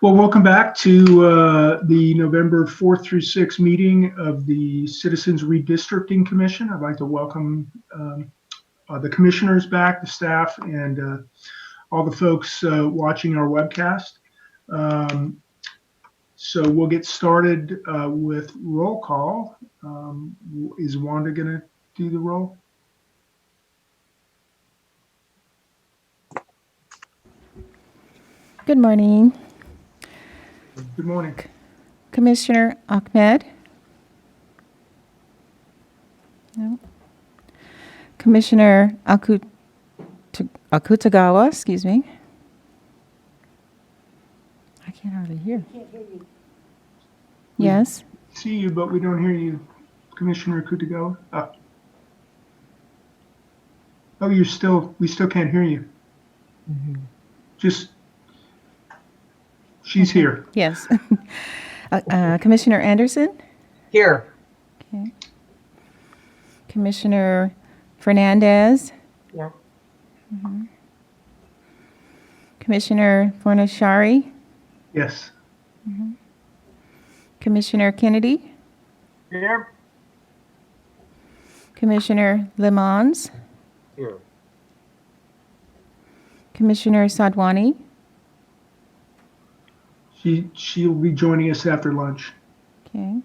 Well, welcome back to the November 4th through 6th meeting of the Citizens Redistricting Commission. I'd like to welcome the commissioners back, the staff, and all the folks watching our webcast. So we'll get started with roll call. Is Wanda going to do the roll? Good morning. Good morning. Commissioner Ahmed? No. Commissioner Akutagawa, excuse me. I can't hardly hear. Can't hear you. Yes. See you, but we don't hear you, Commissioner Akutagawa. Oh, we still can't hear you. She's Okay. here. Yes. Commissioner Anderson? Here. Okay. Commissioner Fernandez? Yeah. Commissioner Fornashari? Yes. Commissioner Kennedy? Here. Commissioner Lemons? Here. Commissioner Sadwani? She'll be joining us after lunch. Okay.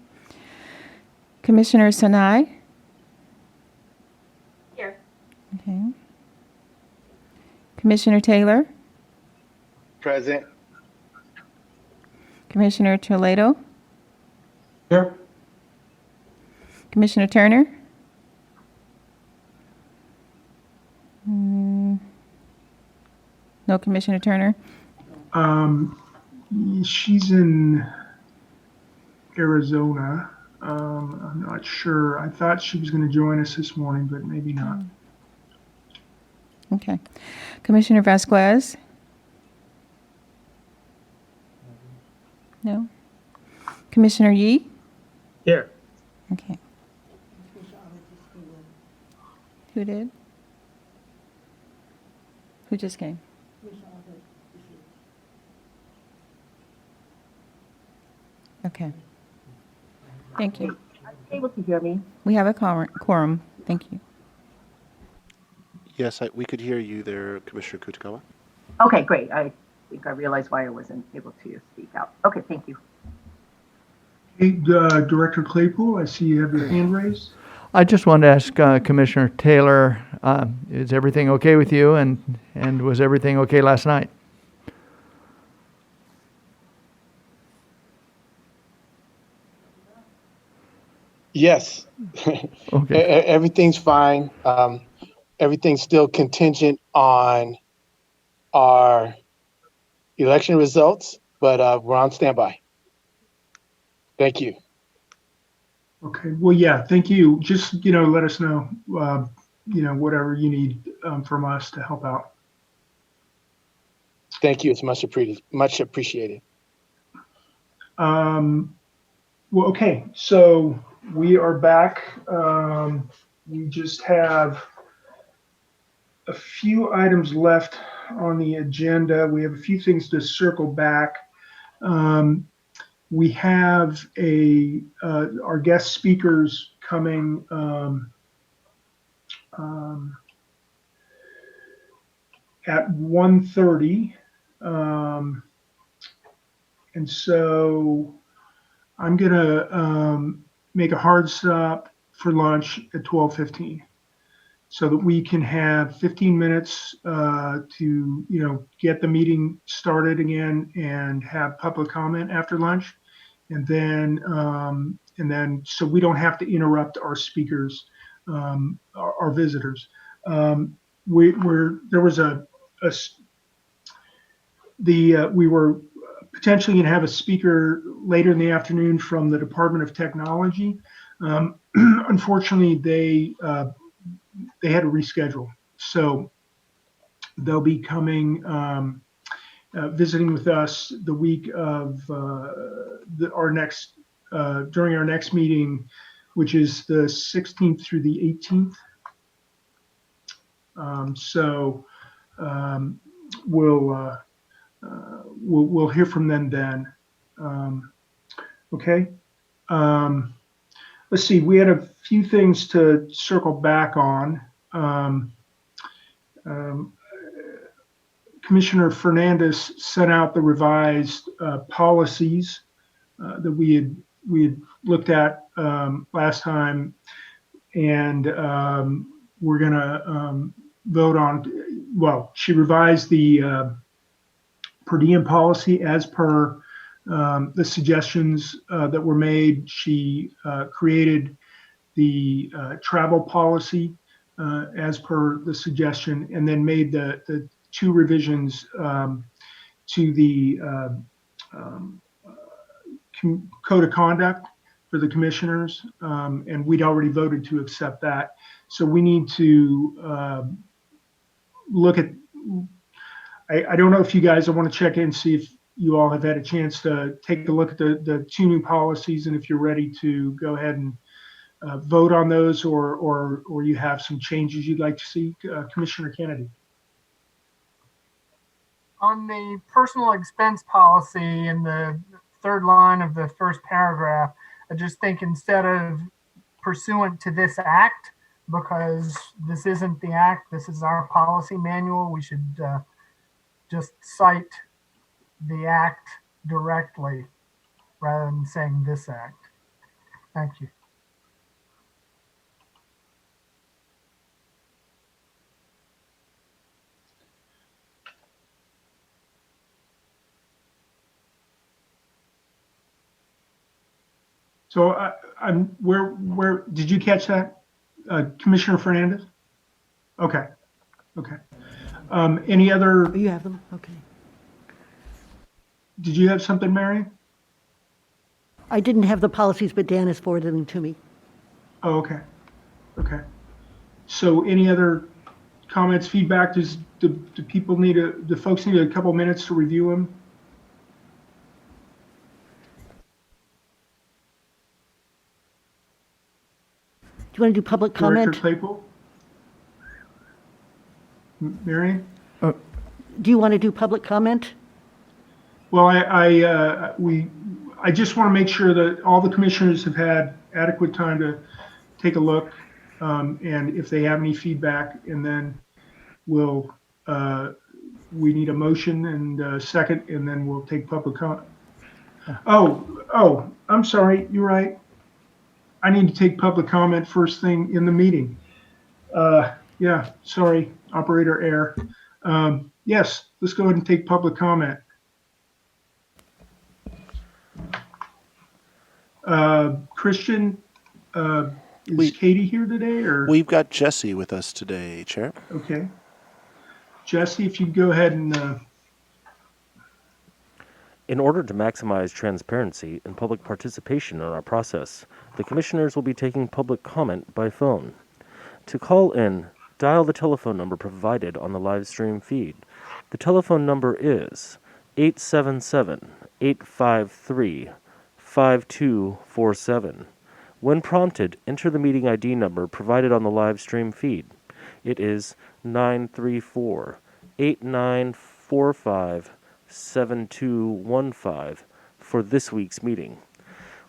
Commissioner Sanai? Here. Okay. Commissioner Taylor? Present. Commissioner Toledo? Here. Commissioner Turner? No Commissioner Turner. She's in Arizona. I'm not sure. I thought she was going to join us this morning, but maybe not. Okay. Commissioner Vasquez? No. Commissioner Yee? Here. Okay. Who did? Who just came? Okay. Thank you. Able to hear me? We have a quorum. Thank you. Yes, we could hear you there, Commissioner Kutagawa. Okay, great. I think I realized why I wasn't able to speak out. Okay, thank you. Hey, Director Claypool, I see you have your hand raised. I just wanted to ask Commissioner Taylor, is everything okay with you, and was everything okay last night? Yes. Okay. Everything's fine. Everything's still contingent on our election results, but we're on standby. Thank you. Okay. Well, yeah, thank you. Just, let us know, whatever you need from us to help out. Thank you. It's much appreciated. Well, okay, so we are back. We just have a few items left on the agenda. We have a few things to circle back. We have our guest speakers coming at 1:30. And so I'm gonna make a hard stop for lunch at 12:15, so that we can have 15 minutes to get the meeting started again and have public comment after lunch, and then so we don't have to interrupt our speakers, our visitors. We were potentially going to have a speaker later in the afternoon from the Department of Technology. Unfortunately, they had to reschedule, so they'll be coming visiting with us the week of during our next meeting, which is the 16th through the 18th. So we'll we'll hear from them then. Okay. Let's see. We had a few things to circle back on. Um, um, Commissioner Fernandez sent out the revised policies that we had looked at last time, and we're gonna vote on. Well, she revised the per diem policy as per the suggestions that were made. She created the travel policy as per the suggestion, and then made the two revisions to the code of conduct for the commissioners, and we'd already voted to accept that. So we need to look at. I don't know if you guys want to check in, see if you all have had a chance to take a look at the two new policies, and if you're ready to go ahead and vote on those, or you have some changes you'd like to see. Commissioner Kennedy. On the personal expense policy in the third line of the first paragraph, I just think instead of pursuant to this act, because this isn't the act, this is our policy manual, we should just cite the act directly rather than saying this act. Thank you. So I'm where did you catch that, Commissioner Fernandez? Okay. Any other? Oh, you have them? Okay. Did you have something, Mary? I didn't have the policies, but Dan has forwarded them to me. Oh, okay. So any other comments, feedback? Do people need do folks need a couple minutes to review them? Do you want to do public comment? Director Claypool? Mary? Do you want to do public comment? Well, I just want to make sure that all the commissioners have had adequate time to take a look, and if they have any feedback, and then we need a motion and a second, and then we'll take public comment. Oh, I'm sorry, you're right. I need to take public comment first thing in the meeting. Yeah, sorry, operator error. Yes, let's go ahead and take public comment. Christian, is Katie here today, or? We've got Jesse with us today, Chair. Okay. Jesse, if you'd go ahead and. In order to maximize transparency and public participation in our process, the commissioners will be taking public comment by phone. To call in, dial the telephone number provided on the live stream feed. The telephone number is 877-853-5247. When prompted, enter the meeting ID number provided on the live stream feed. It is 934-8945-7215 for this week's meeting.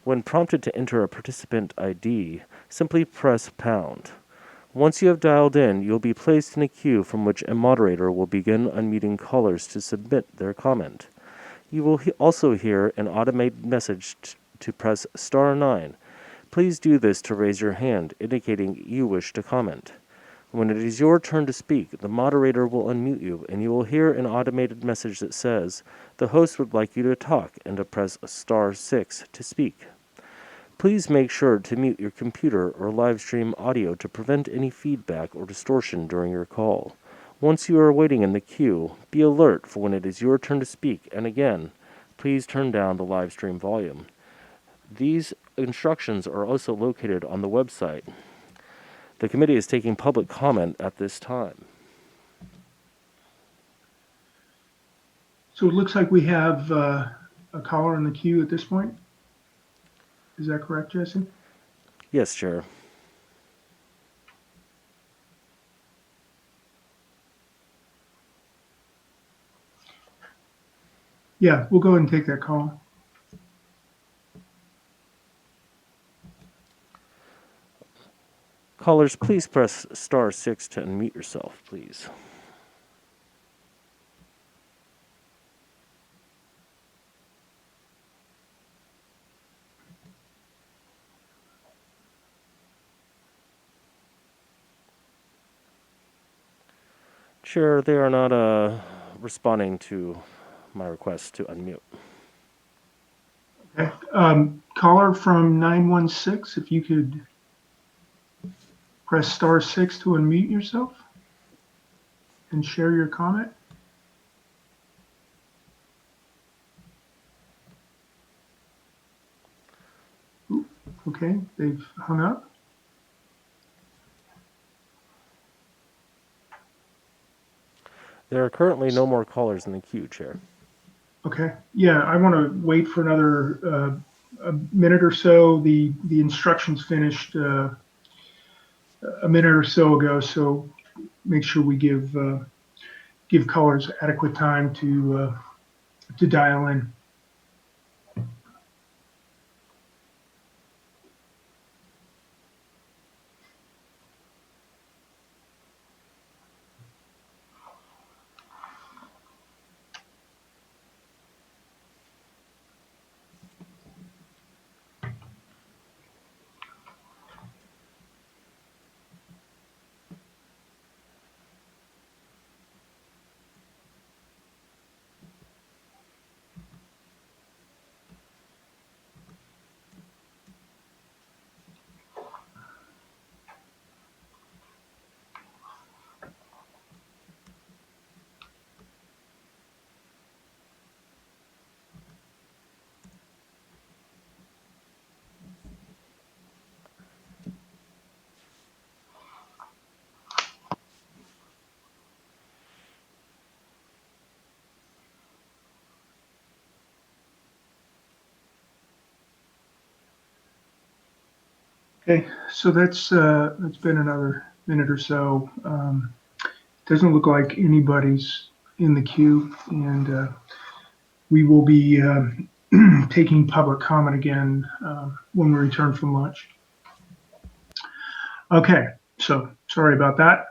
When prompted to enter a participant ID, simply press pound. Once you have dialed in, you'll be placed in a queue from which a moderator will begin unmuting callers to submit their comment. You will also hear an automated message to press star 9. Please do this to raise your hand, indicating you wish to comment. When it is your turn to speak, the moderator will unmute you, and you will hear an automated message that says, "The host would like you to talk," and to press star 6 to speak. Please make sure to mute your computer or live stream audio to prevent any feedback or distortion during your call. Once you are waiting in the queue, be alert for when it is your turn to speak, and again, please turn down the live stream volume. These instructions are also located on the website. The committee is taking public comment at this time. So it looks like we have a caller in the queue at this point. Is that correct, Jesse? Yes, Chair. Yeah, we'll go ahead and take that call. Callers, please press *6 to unmute yourself, please. Chair, they are not responding to my request to unmute. Okay. Caller from 916, if you could press *6 to unmute yourself and share your comment. Ooh, okay, they've hung up. There are currently no more callers in the queue, Chair. Okay, yeah, I want to wait for another a minute or so. The instructions finished a minute or so ago, so make sure we give callers adequate time to dial in. Okay, so that's been another minute or so. Doesn't look like anybody's in the queue, and we will be taking public comment again when we return from lunch. Okay, so sorry about that.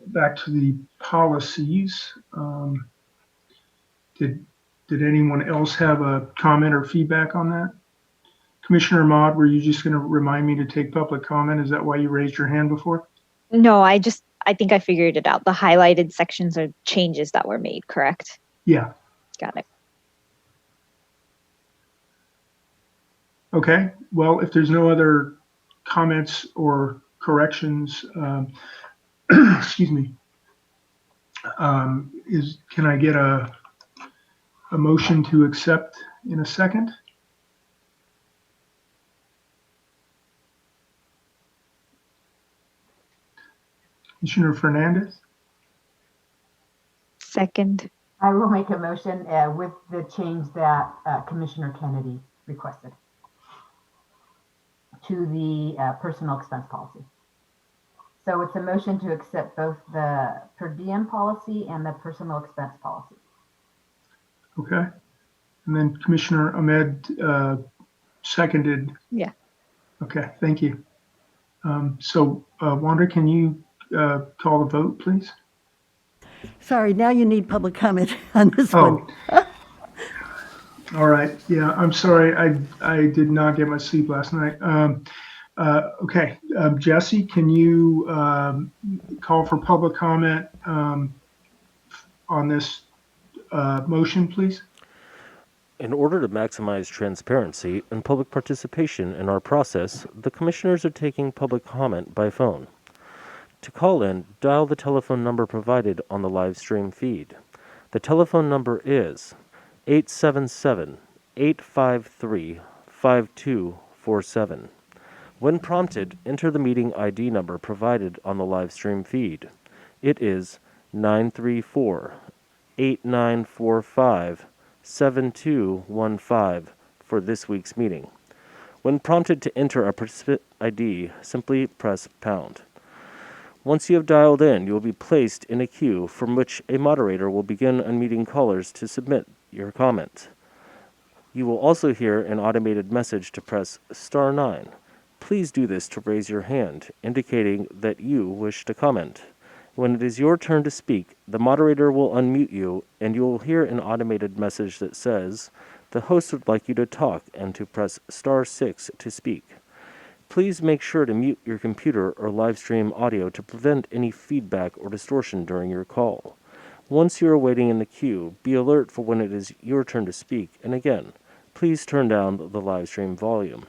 Back to the policies. Did anyone else have a comment or feedback on that? Commissioner Maude, were you just going to remind me to take public comment? Is that why you raised your hand before? No, I think I figured it out. The highlighted sections are changes that were made, correct? Yeah. Got it. Okay. Well, if there's no other comments or corrections, excuse me, can I get a motion to accept in a second? Commissioner Fernandez? Second. I will make a motion with the change that Commissioner Kennedy requested to the personal expense policy. So it's a motion to accept both the per diem policy and the personal expense policy. Okay. And then Commissioner Ahmed seconded. Yeah. Okay, thank you. So Wanda, can you call the vote, please? Sorry, now you need public comment on this one. All right. Yeah, I'm sorry. I did not get much sleep last night. Okay, Jesse, can you call for public comment on this motion, please? In order to maximize transparency and public participation in our process, the commissioners are taking public comment by phone. To call in, dial the telephone number provided on the live stream feed. The telephone number is 877-853-5247. When prompted, enter the meeting ID number provided on the live stream feed. It is 934-8945-7215 for this week's meeting. When prompted to enter a participant ID, simply press pound. Once you have dialed in, you will be placed in a queue from which a moderator will begin unmuting callers to submit your comment. You will also hear an automated message to press star 9. Please do this to raise your hand, indicating that you wish to comment. When it is your turn to speak, the moderator will unmute you, and you will hear an automated message that says, "The host would like you to talk," and to press star 6 to speak. Please make sure to mute your computer or live stream audio to prevent any feedback or distortion during your call. Once you are waiting in the queue, be alert for when it is your turn to speak, and again, please turn down the live stream volume.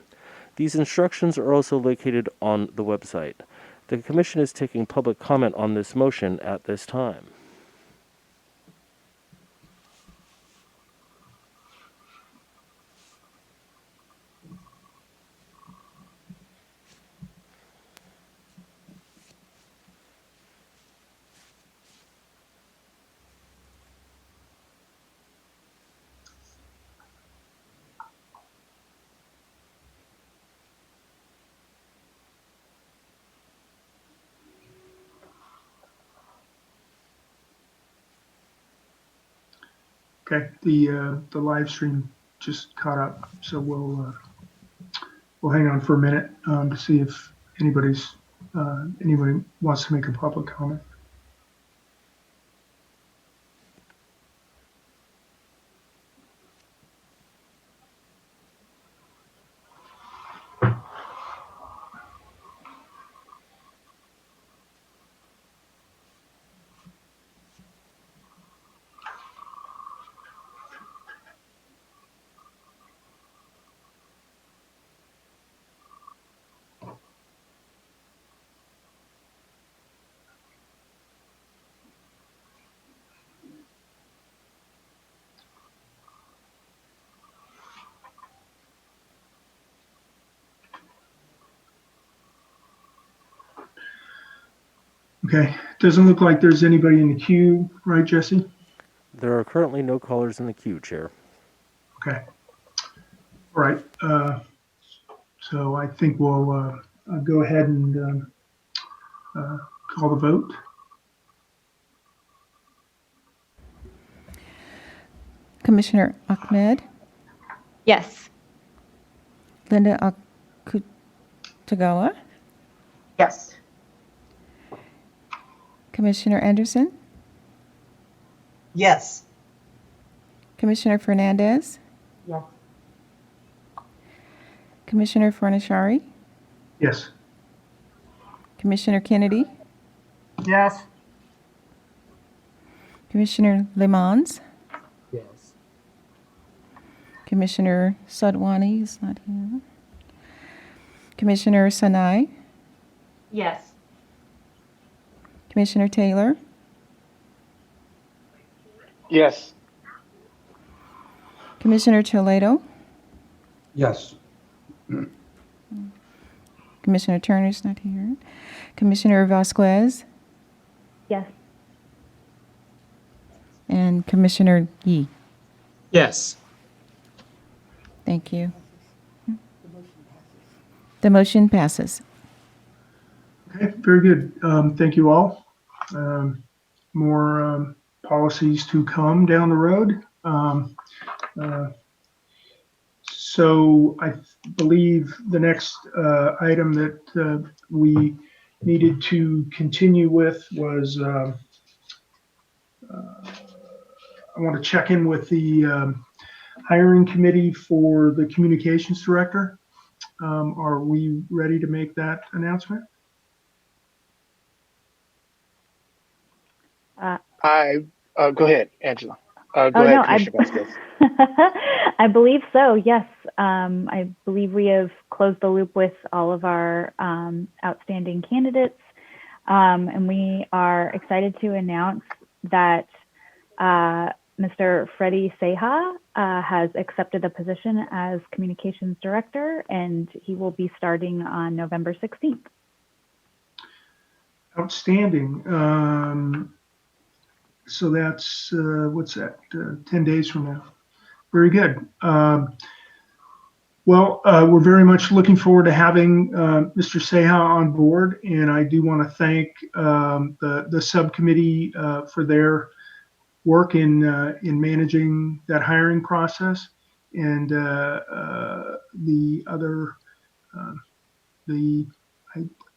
These instructions are also located on the website. The Commission is taking public comment on this motion at this time. Okay, the live stream just caught up, so we'll hang on for a minute to see if anybody wants to make a public comment. Okay, doesn't look like there's anybody in the queue, right, Jesse? There are currently no callers in the queue, Chair. Okay. All right. So I think we'll go ahead and call the vote. Commissioner Ahmed, Yes. Linda Akutagawa, Yes. Commissioner Anderson, Yes. Commissioner Fernandez, Yes. Commissioner Fornashari, Yes. Commissioner Kennedy, Yes. Commissioner Lemons, Yes. Commissioner Sadwani is not here, Commissioner Sanai, Yes. Commissioner Taylor, Yes. Commissioner Toledo, Yes. Commissioner Turner's not here, Commissioner Vasquez, Yes. and Commissioner Yee. Yes. Thank you. The motion passes. Okay, very good. Thank you all. More policies to come down the road. So I believe the next item that we needed to continue with was I want to check in with the hiring committee for the communications director. Are we ready to make that announcement? Go ahead, Angela. Go ahead, no, Commissioner Vasquez. I believe so, yes. I believe we have closed the loop with all of our outstanding candidates. And we are excited to announce that Mr. Freddie Seha has accepted the position as communications director, and he will be starting on November 16th. Outstanding. So that's, what's that, 10 days from now. Very good. Well, we're very much looking forward to having Mr. Seha on board, and I do want to thank the subcommittee for their work in managing that hiring process, and the other the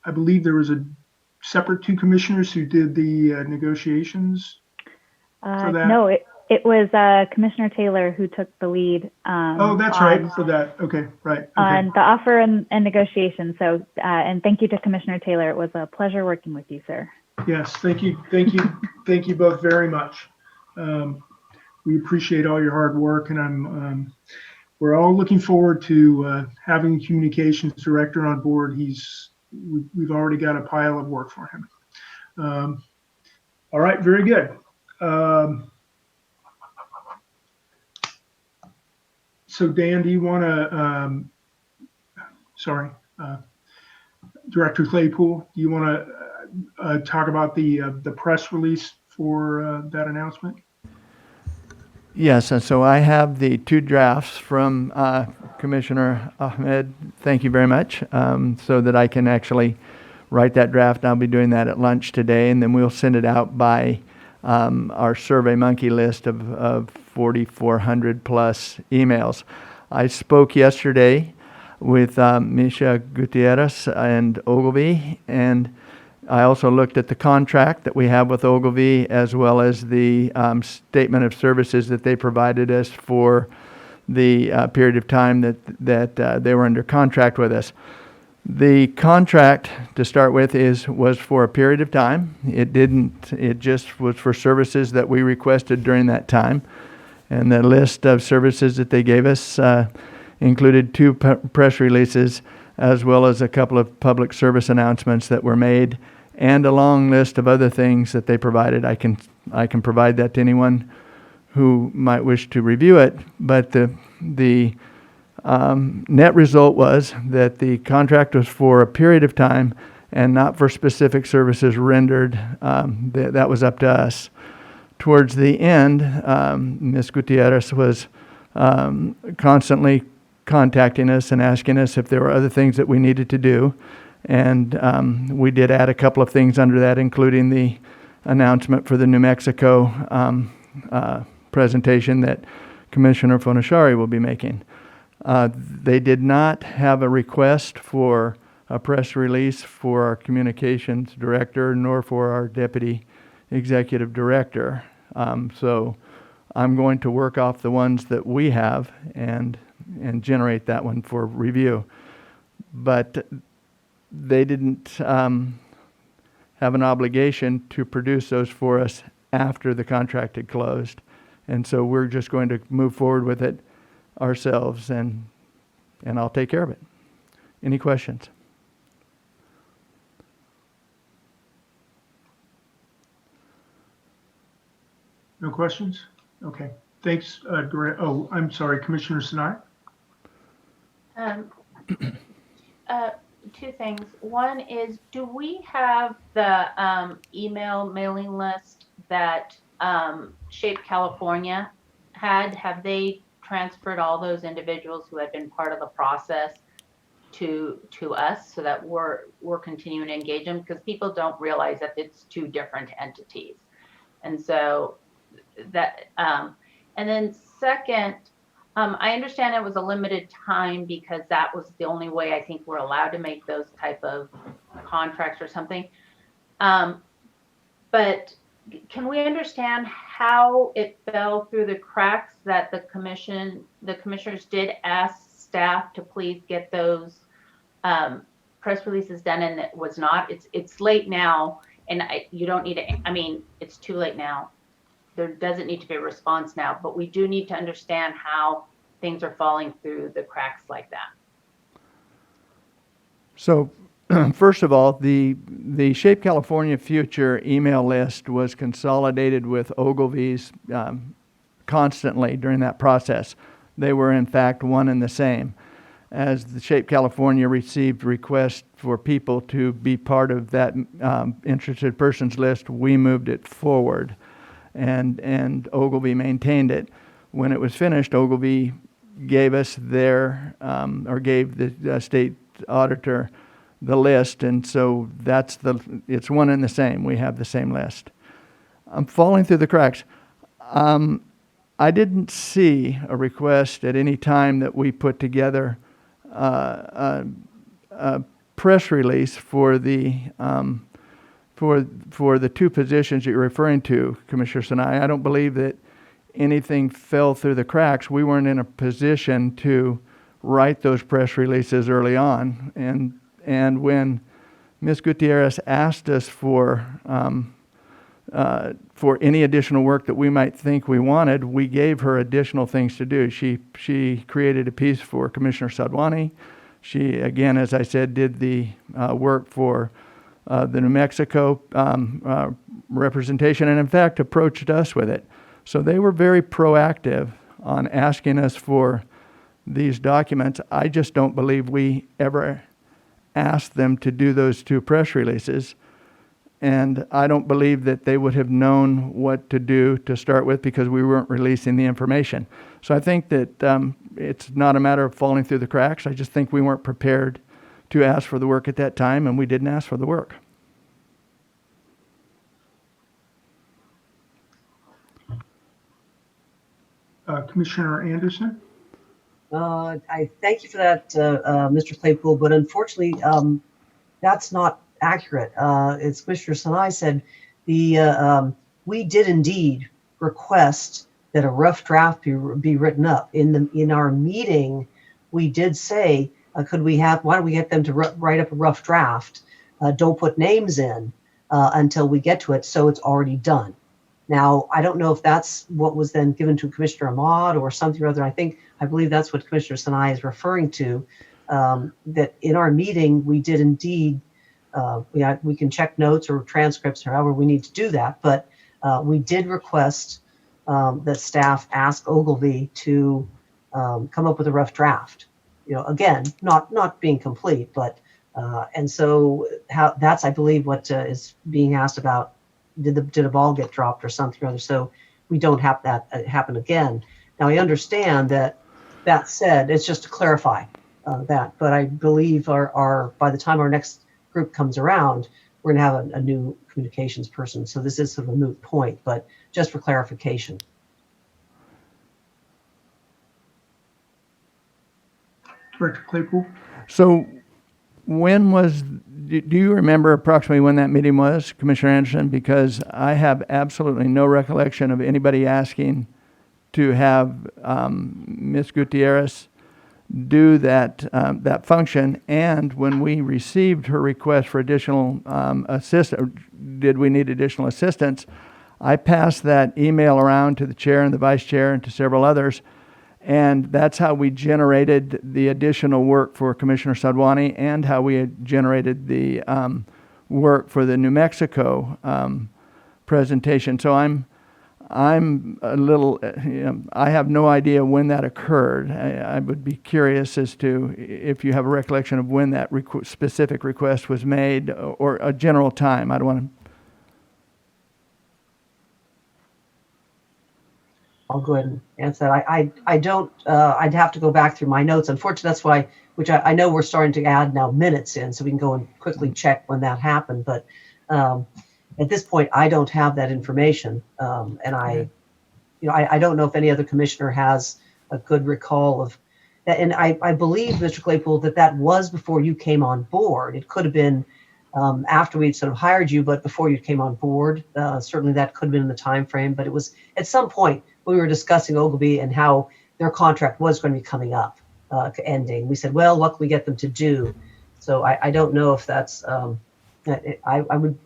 I believe there was a separate two commissioners who did the negotiations for that. No, it was Commissioner Taylor who took the lead. Oh, that's right, for that. Okay, right. Okay. On the offer and negotiation. So, and thank you to Commissioner Taylor. It was a pleasure working with you, sir. Yes, thank you, thank you both very much. We appreciate all your hard work, and we're all looking forward to having the communications director on board. We've already got a pile of work for him. All right, very good. So Dan, do you want to? Sorry, Director Claypool, do you want to talk about the press release for that announcement? Yes, and so I have the two drafts from Commissioner Ahmed. Thank you very much. So that I can actually write that draft. I'll be doing that at lunch today, and then we'll send it out by our SurveyMonkey list of 4,400 plus emails. I spoke yesterday with Misha Gutierrez and Ogilvy, and I also looked at the contract that we have with Ogilvy, as well as the statement of services that they provided us for the period of time that they were under contract with us. The contract, to start with, was for a period of time. It just was for services that we requested during that time. And the list of services that they gave us included two press releases, as well as a couple of public service announcements that were made, and a long list of other things that they provided. I can provide that to anyone who might wish to review it. But the net result was that the contract was for a period of time and not for specific services rendered. That was up to us. Towards the end, Ms. Gutierrez was constantly contacting us and asking us if there were other things that we needed to do. And we did add a couple of things under that, including the announcement for the New Mexico presentation that Commissioner Fonashari will be making. They did not have a request for a press release for our communications director, nor for our deputy executive director. So I'm going to work off the ones that we have and generate that one for review. But they didn't have an obligation to produce those for us after the contract had closed. And so we're just going to move forward with it ourselves, and I'll take care of it. Any questions? No questions? Okay. Thanks, Grant. Oh, I'm sorry, Commissioner Sinai. Two things. One is, do we have the email mailing list that Shape California had? Have they transferred all those individuals who had been part of the process to us, so that we're continuing to engage them? Because people don't realize that it's two different entities. And so that, and then second, I understand it was a limited time because that was the only way I think we're allowed to make those type of contracts or something. But can we understand how it fell through the cracks that the commissioners did ask staff to please get those press releases done, and it was not? It's late now, and you don't need to, I mean, it's too late now. There doesn't need to be a response now, but we do need to understand how things are falling through the cracks like that. So, first of all, the Shape California Future email list was consolidated with Ogilvy's constantly during that process. They were, in fact, one and the same. As the Shape California received requests for people to be part of that interested persons list, we moved it forward. And Ogilvy maintained it. When it was finished, Ogilvy gave us or gave the state auditor the list, and so it's one and the same. We have the same list. I'm falling through the cracks. I didn't see a request at any time that we put together a press release for the for the two positions that you're referring to, Commissioner Sinai. I don't believe that anything fell through the cracks. We weren't in a position to write those press releases early on, and when Ms. Gutierrez asked us for any additional work that we might think we wanted, we gave her additional things to do. She created a piece for Commissioner Sadwani. She, again, as I said, did the work for the New Mexico representation, and in fact approached us with it. So they were very proactive on asking us for these documents. I just don't believe we ever asked them to do those two press releases. And I don't believe that they would have known what to do to start with because we weren't releasing the information. So I think that it's not a matter of falling through the cracks. I just think we weren't prepared to ask for the work at that time, and we didn't ask for the work. Commissioner Anderson? I thank you for that, Mr. Claypool, but unfortunately, that's not accurate. As Commissioner Sinai said, we did indeed request that a rough draft be written up. In our meeting, we did say, why don't we get them to write up a rough draft? Don't put names in until we get to it, so it's already done. Now, I don't know if that's what was then given to Commissioner Ahmad or something or other. I believe that's what Commissioner Sinai is referring to, that in our meeting, we did indeed, we can check notes or transcripts or however we need to do that, but we did request that staff ask Ogilvy to come up with a rough draft. Again, not being complete, but, and so that's, I believe, what is being asked about. Did a ball get dropped or something or other? So we don't have that happen again. Now I understand that said, it's just to clarify that, but I believe our by the time our next group comes around, we're gonna have a new communications person. So this is sort of a moot point, but just for clarification. Director Claypool? So do you remember approximately when that meeting was, Commissioner Anderson? Because I have absolutely no recollection of anybody asking to have Ms. Gutierrez do that function. And when we received her request for additional assistance, did we need additional assistance? I passed that email around to the chair and the vice chair and to several others. And that's how we generated the additional work for Commissioner Sadwani and how we had generated the work for the New Mexico presentation. So I'm a little, I have no idea when that occurred. I would be curious as to if you have a recollection of when that specific request was made or a general time. I don't want to. I'll go ahead and answer that. I don't, I'd have to go back through my notes. Unfortunately, that's why, which I know we're starting to add now minutes in, so we can go and quickly check when that happened. But at this point, I don't have that information. And I don't know if any other commissioner has a good recall of that. And I believe, Mr. Claypool, that was before you came on board. It could have been after we'd sort of hired you, but before you came on board. Certainly that could have been in the time frame, but it was at some point we were discussing Ogilvy and how their contract was going to be coming up, ending. We said, well, what can we get them to do? So I don't know if that's, I would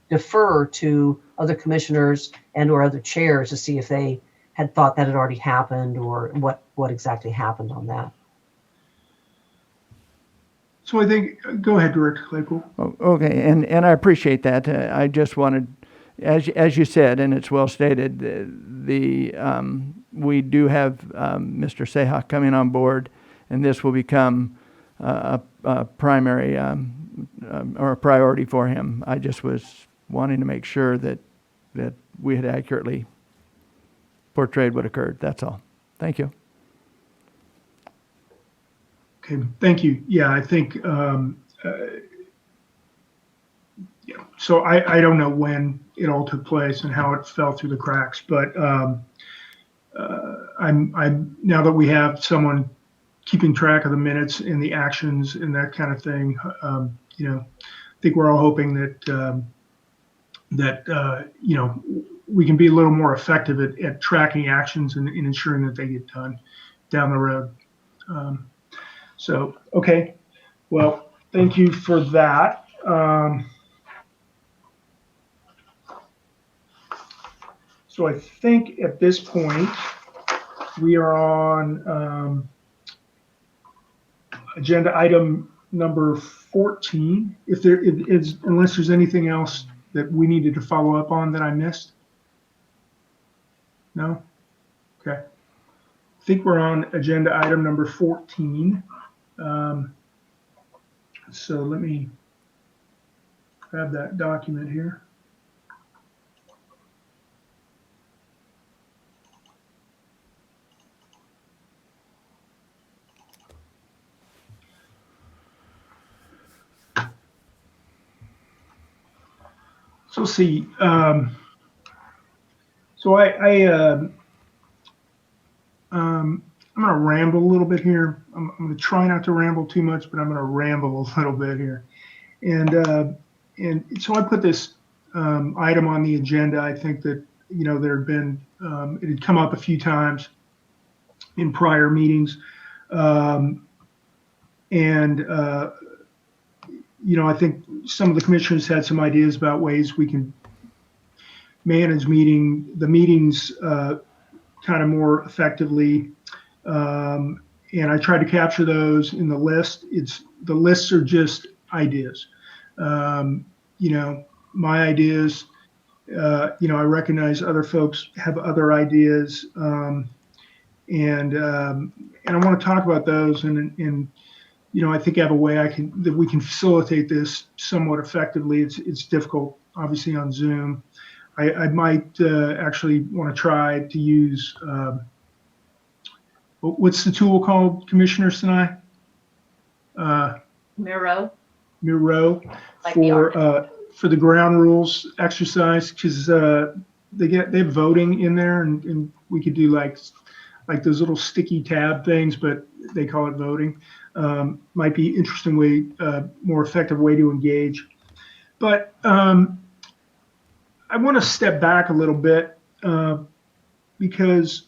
defer to other commissioners and or other chairs to see if they had thought that had already happened or what exactly happened on that. So I think, go ahead, Director Claypool. Okay, and I appreciate that. I just wanted, as you said, and it's well stated, we do have Mr. Seha coming on board, and this will become a primary or a priority for him. I just was wanting to make sure that we had accurately portrayed what occurred. That's all. Thank you. Okay, thank you. Yeah, I think, yeah, so I don't know when it all took place and how it fell through the cracks, but I'm now that we have someone keeping track of the minutes and the actions and that kind of thing, I think we're all hoping that we can be a little more effective at tracking actions and ensuring that they get done down the road. Okay, well, thank you for that. So I think at this point we are on agenda item number 14. If there is, unless there's anything else that we needed to follow up on that I missed. No? Okay. I think we're on agenda item number 14. So let me grab that document here. So let's see. So I'm going to ramble a little bit here. I'm going to try not to ramble too much, but I'm going to ramble a little bit here. And so I put this item on the agenda. I think that there had been it had come up a few times in prior meetings, and I think some of the commissioners had some ideas about ways we can manage the meetings kind of more effectively. And I tried to capture those in the list. The lists are just ideas. My ideas. I recognize other folks have other ideas, and I want to talk about those. And I think I have a way that we can facilitate this somewhat effectively. It's difficult, obviously, on Zoom. I might actually want to try to use. What's the tool called, Commissioner Sinai? Miro. Miro Like for the ground rules exercise, because they have voting in there, and we could do like those little sticky tab things, but they call it voting. Might be interesting way, more effective way to engage. But I want to step back a little bit because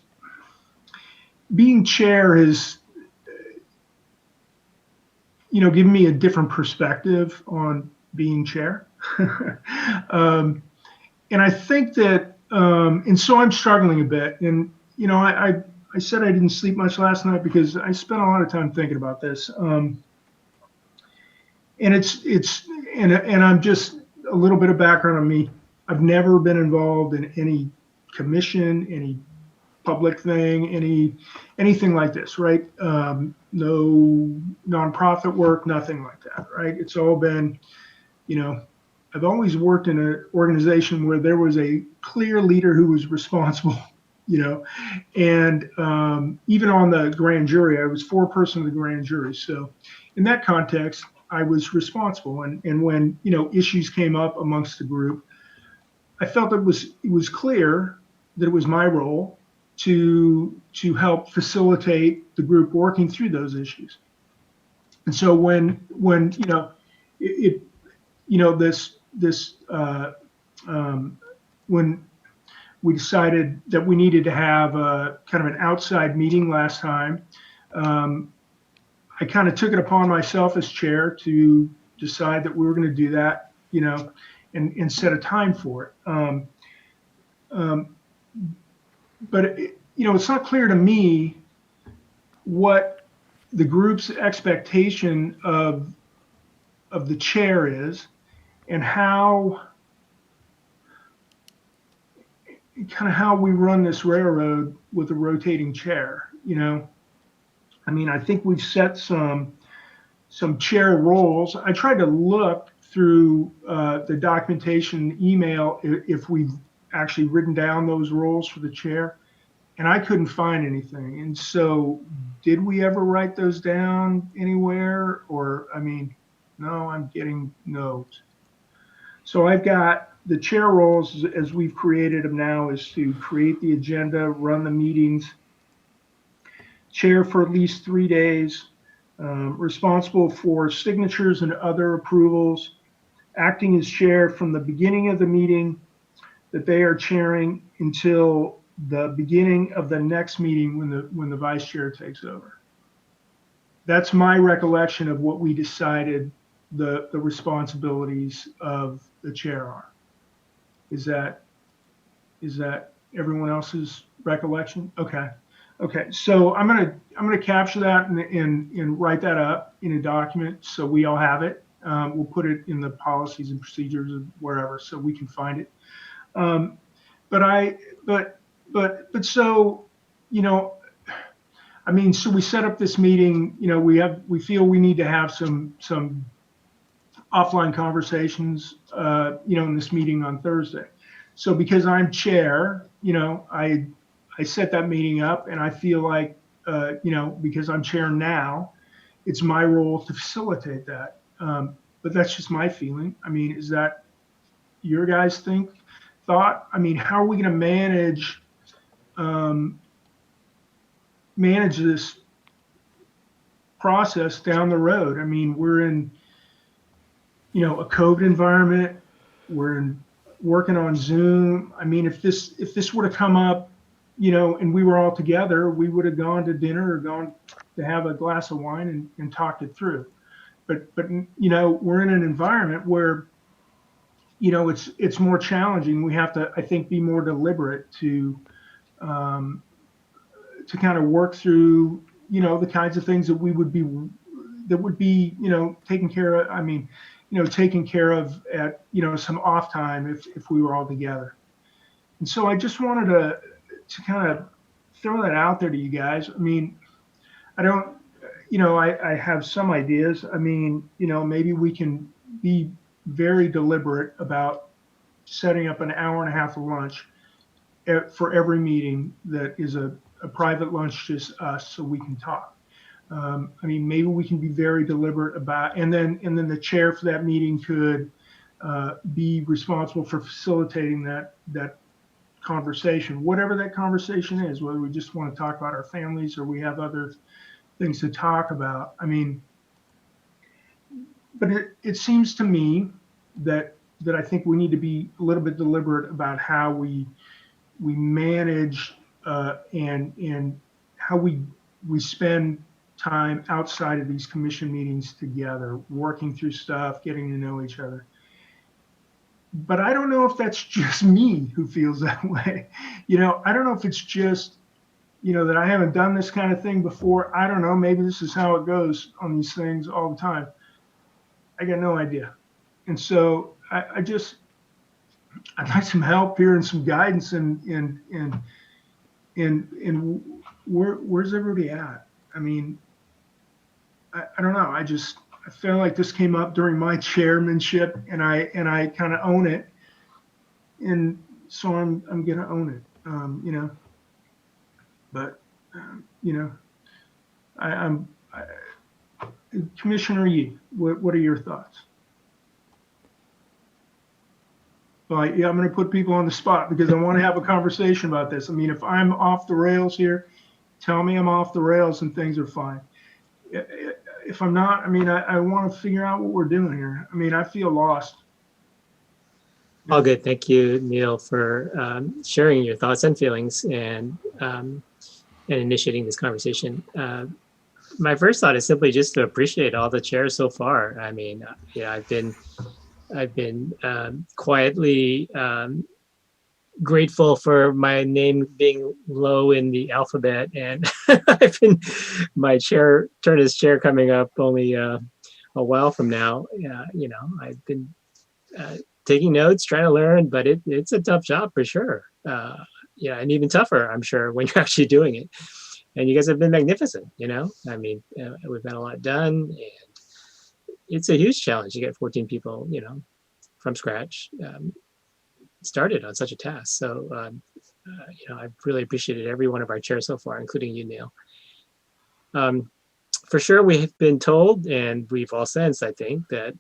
being chair has, given me a different perspective on being chair. And I think that, and so I'm struggling a bit. And, I said I didn't sleep much last night because I spent a lot of time thinking about this. And and I'm just a little bit of background on me. I've never been involved in any commission, any public thing, anything like this, right? No nonprofit work, nothing like that, right? It's all been, I've always worked in an organization where there was a clear leader who was responsible, and even on the grand jury, I was foreperson of the grand jury. So in that context, I was responsible. And when, issues came up amongst the group, I felt it was clear that it was my role to help facilitate the group working through those issues. And so when when we decided that we needed to have a kind of an outside meeting last time, I kind of took it upon myself as chair to decide that we were going to do that, and set a time for it. But it's not clear to me what the group's expectation of the chair is, and how we run this railroad with a rotating chair. I think we've set some chair roles. I tried to look through the documentation email if we've actually written down those roles for the chair, and I couldn't find anything. And so did we ever write those down anywhere? Or, I mean, no, I'm getting no's. So I've got the chair roles as we've created them now is to create the agenda, run the meetings, chair for at least 3 days, responsible for signatures and other approvals, acting as chair from the beginning of the meeting that they are chairing until the beginning of the next meeting when the vice chair takes over. That's my recollection of what we decided the responsibilities of the chair are. Is that everyone else's recollection? Okay. Okay. So I'm gonna capture that and write that up in a document so we all have it. We'll put it in the policies and procedures of wherever so we can find it. But so, you know, I mean, so we set up this meeting, you know, we feel we need to have some offline conversations, you know, in this meeting on Thursday. So because I'm chair, you know, I set that meeting up and I feel like, you know, because I'm chair now, it's my role to facilitate that. But that's just my feeling. I mean, is that your guys' thought? I mean, how are we going to manage this process down the road? I mean, we're in, you know, a COVID environment. We're working on Zoom. I mean, if this were to come up, you know, and we were all together, we would have gone to dinner or gone to have a glass of wine and talked it through. But you know, we're in an environment where, you know, it's more challenging. We have to, I think, be more deliberate to kind of work through, you know, the kinds of things that would be, you know, taken care of. I mean, you know, taken care of at, you know, some off time if we were all together. And so I just wanted to kind of throw that out there to you guys. I mean, I don't, you know, I have some ideas. I mean, you know, maybe we can be very deliberate about setting up an hour and a half of lunch for every meeting that is a private lunch, just us, so we can talk. I mean, maybe we can be very deliberate about, and then the chair for that meeting could be responsible for facilitating that conversation, whatever that conversation is, whether we just want to talk about our families or we have other things to talk about. I mean, but it seems to me that I think we need to be a little bit deliberate about how we manage and how we spend time outside of these commission meetings together, working through stuff, getting to know each other. But I don't know if that's just me who feels that way. You know, I don't know if it's just, you know, that I haven't done this kind of thing before. I don't know. Maybe this is how it goes on these things all the time. I got no idea. And so I'd like some help here and some guidance and where's everybody at? I mean, I don't know. I feel like this came up during my chairmanship and I kind of own it. And so I'm going to own it, you know, but, you know, I'm Commissioner Yee, what are your thoughts? Well, yeah, I'm going to put people on the spot because I want to have a conversation about this. I mean, if I'm off the rails here, tell me I'm off the rails and things are fine. If I'm not, I mean, I want to figure out what we're doing here. I mean, I feel lost. All good. Thank you, Neil, for sharing your thoughts and feelings and initiating this conversation. My first thought is simply just to appreciate all the chairs so far. I mean, yeah, I've been quietly grateful for my name being low in the alphabet, and I've been my turn as chair coming up only a while from now. You know, I've been taking notes, trying to learn, but it's a tough job for sure. Yeah, and even tougher, I'm sure, when you're actually doing it. And you guys have been magnificent. You know, I mean, we've got a lot done, and it's a huge challenge to get 14 people, you know, from scratch started on such a task. So, you know, I've really appreciated every one of our chairs so far, including you, Neil. For sure, we've been told, and we've all sensed, I think, that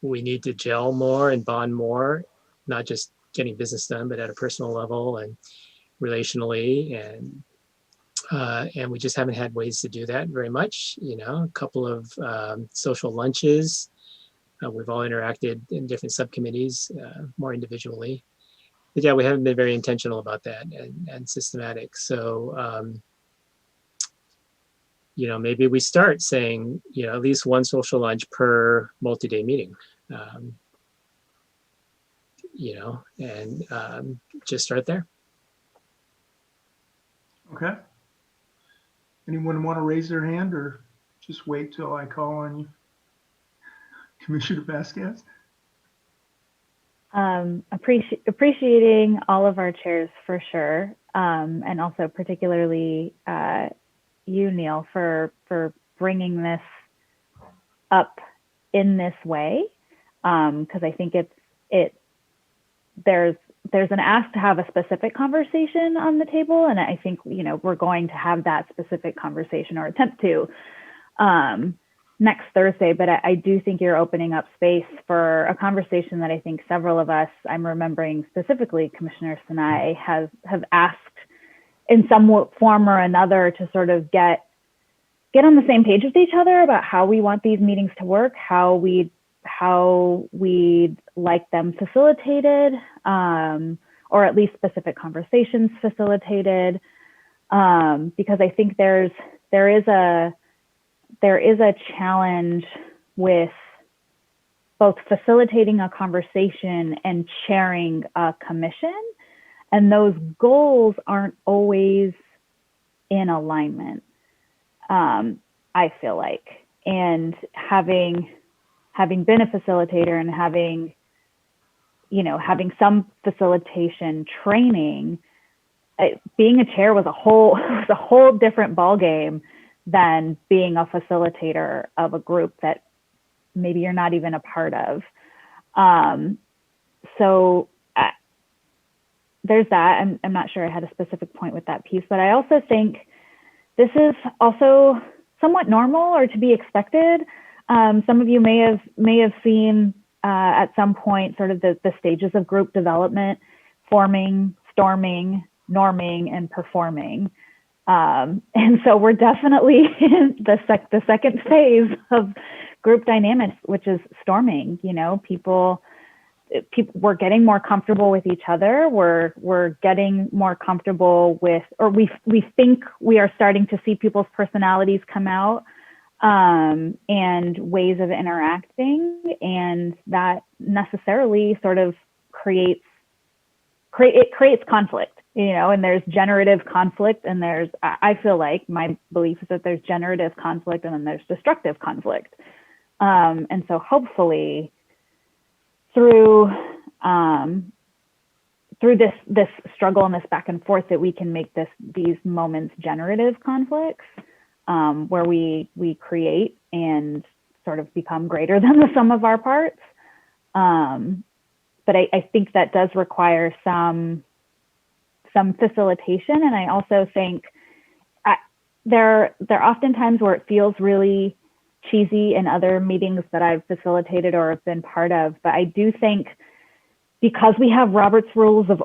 we need to gel more and bond more, not just getting business done, but at a personal level and relationally. And we just haven't had ways to do that very much. You know, a couple of social lunches. We've all interacted in different subcommittees, more individually. But yeah, we haven't been very intentional about that and systematic. So, you know, maybe we start saying, you know, at least one social lunch per multi-day meeting, you know, and just start there. Okay. Anyone want to raise their hand or just wait till I call on you? Commissioner Vasquez? Appreciating all of our chairs for sure, and also particularly you, Neil, for bringing this up in this way, because I think there's an ask to have a specific conversation on the table, and I think, you know, we're going to have that specific conversation or attempt to next Thursday. But I do think you're opening up space for a conversation that I think several of us, I'm remembering specifically Commissioner Sinai, have asked in some form or another to sort of get on the same page with each other about how we want these meetings to work, how we'd like them facilitated, or at least specific conversations facilitated, because I think there is a challenge with both facilitating a conversation and chairing a commission, and those goals aren't always in alignment, I feel like. And having been a facilitator and having some facilitation training, being a chair was a whole different ballgame than being a facilitator of a group that maybe you're not even a part of. So there's that. I'm not sure I had a specific point with that piece, but I also think this is also somewhat normal or to be expected. Some of you may have seen at some point sort of the stages of group development: forming, storming, norming, and performing. And so we're definitely in the second phase of group dynamics, which is storming. You know, people we're getting more comfortable with each other. We're getting more comfortable with, or we think we are starting to see people's personalities come out, and ways of interacting, and that necessarily sort of creates conflict, you know. And there's generative conflict, and I feel like my belief is that there's generative conflict and then there's destructive conflict. And so hopefully through this struggle and this back and forth, that we can make these moments generative conflicts, where we create and sort of become greater than the sum of our parts. But I think that does require some facilitation. And I also think there are often times where it feels really cheesy in other meetings that I've facilitated or have been part of. But I do think, because we have Robert's rules of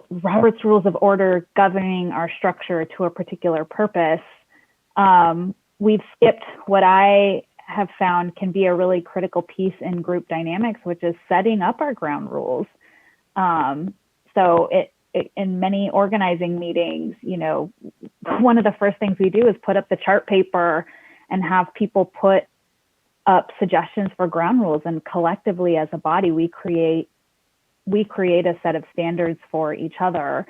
order governing our structure to a particular purpose, we've skipped what I have found can be a really critical piece in group dynamics, which is setting up our ground rules. So in many organizing meetings, you know, one of the first things we do is put up the chart paper and have people put up suggestions for ground rules, and collectively as a body, we create a set of standards for each other.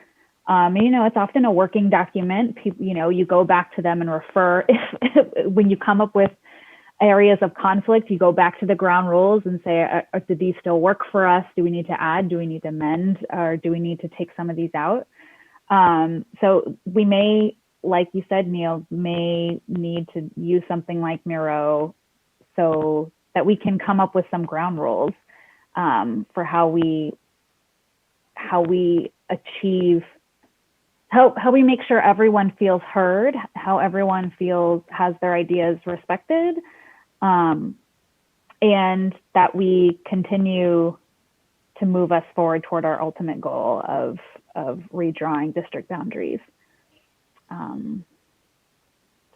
You know, it's often a working document. You know, you go back to them and refer. When you come up with areas of conflict, you go back to the ground rules and say, do these still work for us? Do we need to add? Do we need to amend? Or do we need to take some of these out? So we may, like you said, Neil, may need to use something like Miro so that we can come up with some ground rules how we make sure everyone feels heard, how everyone has their ideas respected, and that we continue to move us forward toward our ultimate goal of redrawing district boundaries. So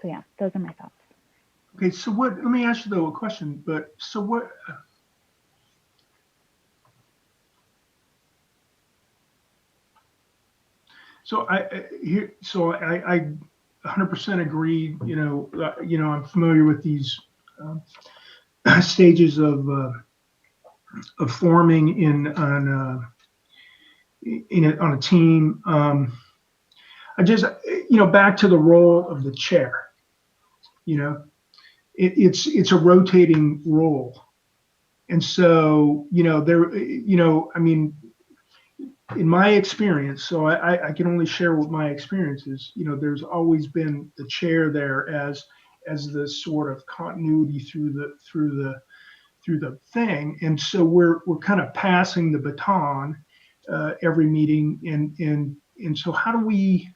yeah, those are my thoughts. Okay, so let me ask you though a question, but so what, so I 100% agree, I'm familiar with these stages of forming on a team. I just, back to the role of the chair, it's a rotating role. And so, I mean, in my experience, so I can only share what my experience is, there's always been the chair there as the sort of continuity through the thing. And so we're kind of passing the baton every meeting. And so how do we,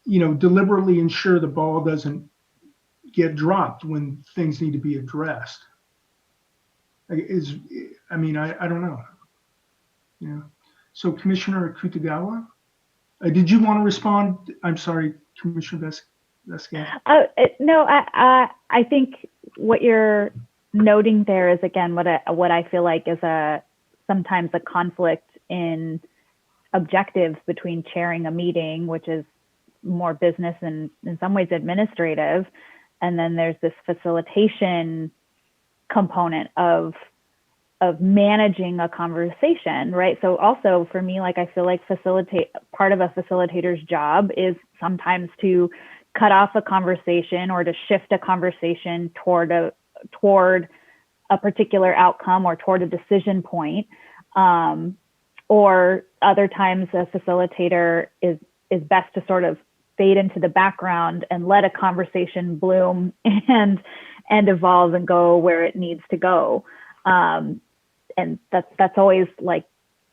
deliberately ensure the ball doesn't get dropped when things need to be addressed? I don't know. So Commissioner Kutagawa, did you want to respond? I'm sorry, Commissioner Vesca. No, I think what you're noting there is, again, what I feel like is sometimes a conflict in objectives between chairing a meeting, which is more business and in some ways administrative, and then there's this facilitation component of managing a conversation, right? So also for me, like, I feel like part of a facilitator's job is sometimes to cut off a conversation or to shift a conversation toward a particular outcome or toward a decision point. Or other times a facilitator is best to sort of fade into the background and let a conversation bloom and evolve and go where it needs to go. And that's always like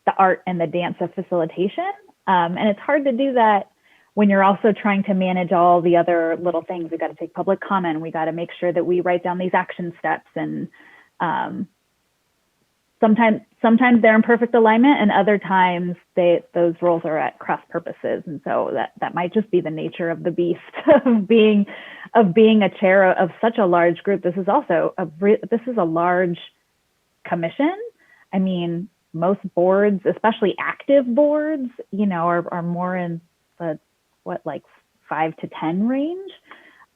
the art and the dance of facilitation. And it's hard to do that when you're also trying to manage all the other little things. We got to take public comment. We got to make sure that we write down these action steps. And sometimes they're in perfect alignment, and other times those roles are at cross purposes. And so that might just be the nature of the beast of being a chair of such a large group. This is also a large commission. I mean, most boards, especially active boards, are more in the 5 to 10 range.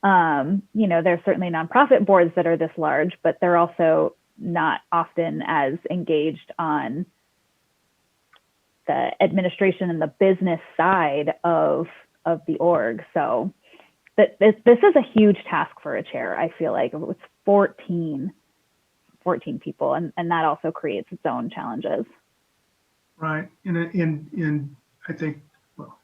There's certainly nonprofit boards that are this large, but they're also not often as engaged on the administration and the business side of the org. So this is a huge task for a chair. I feel like it's 14 people, and that also creates its own challenges. Right. And I think, well,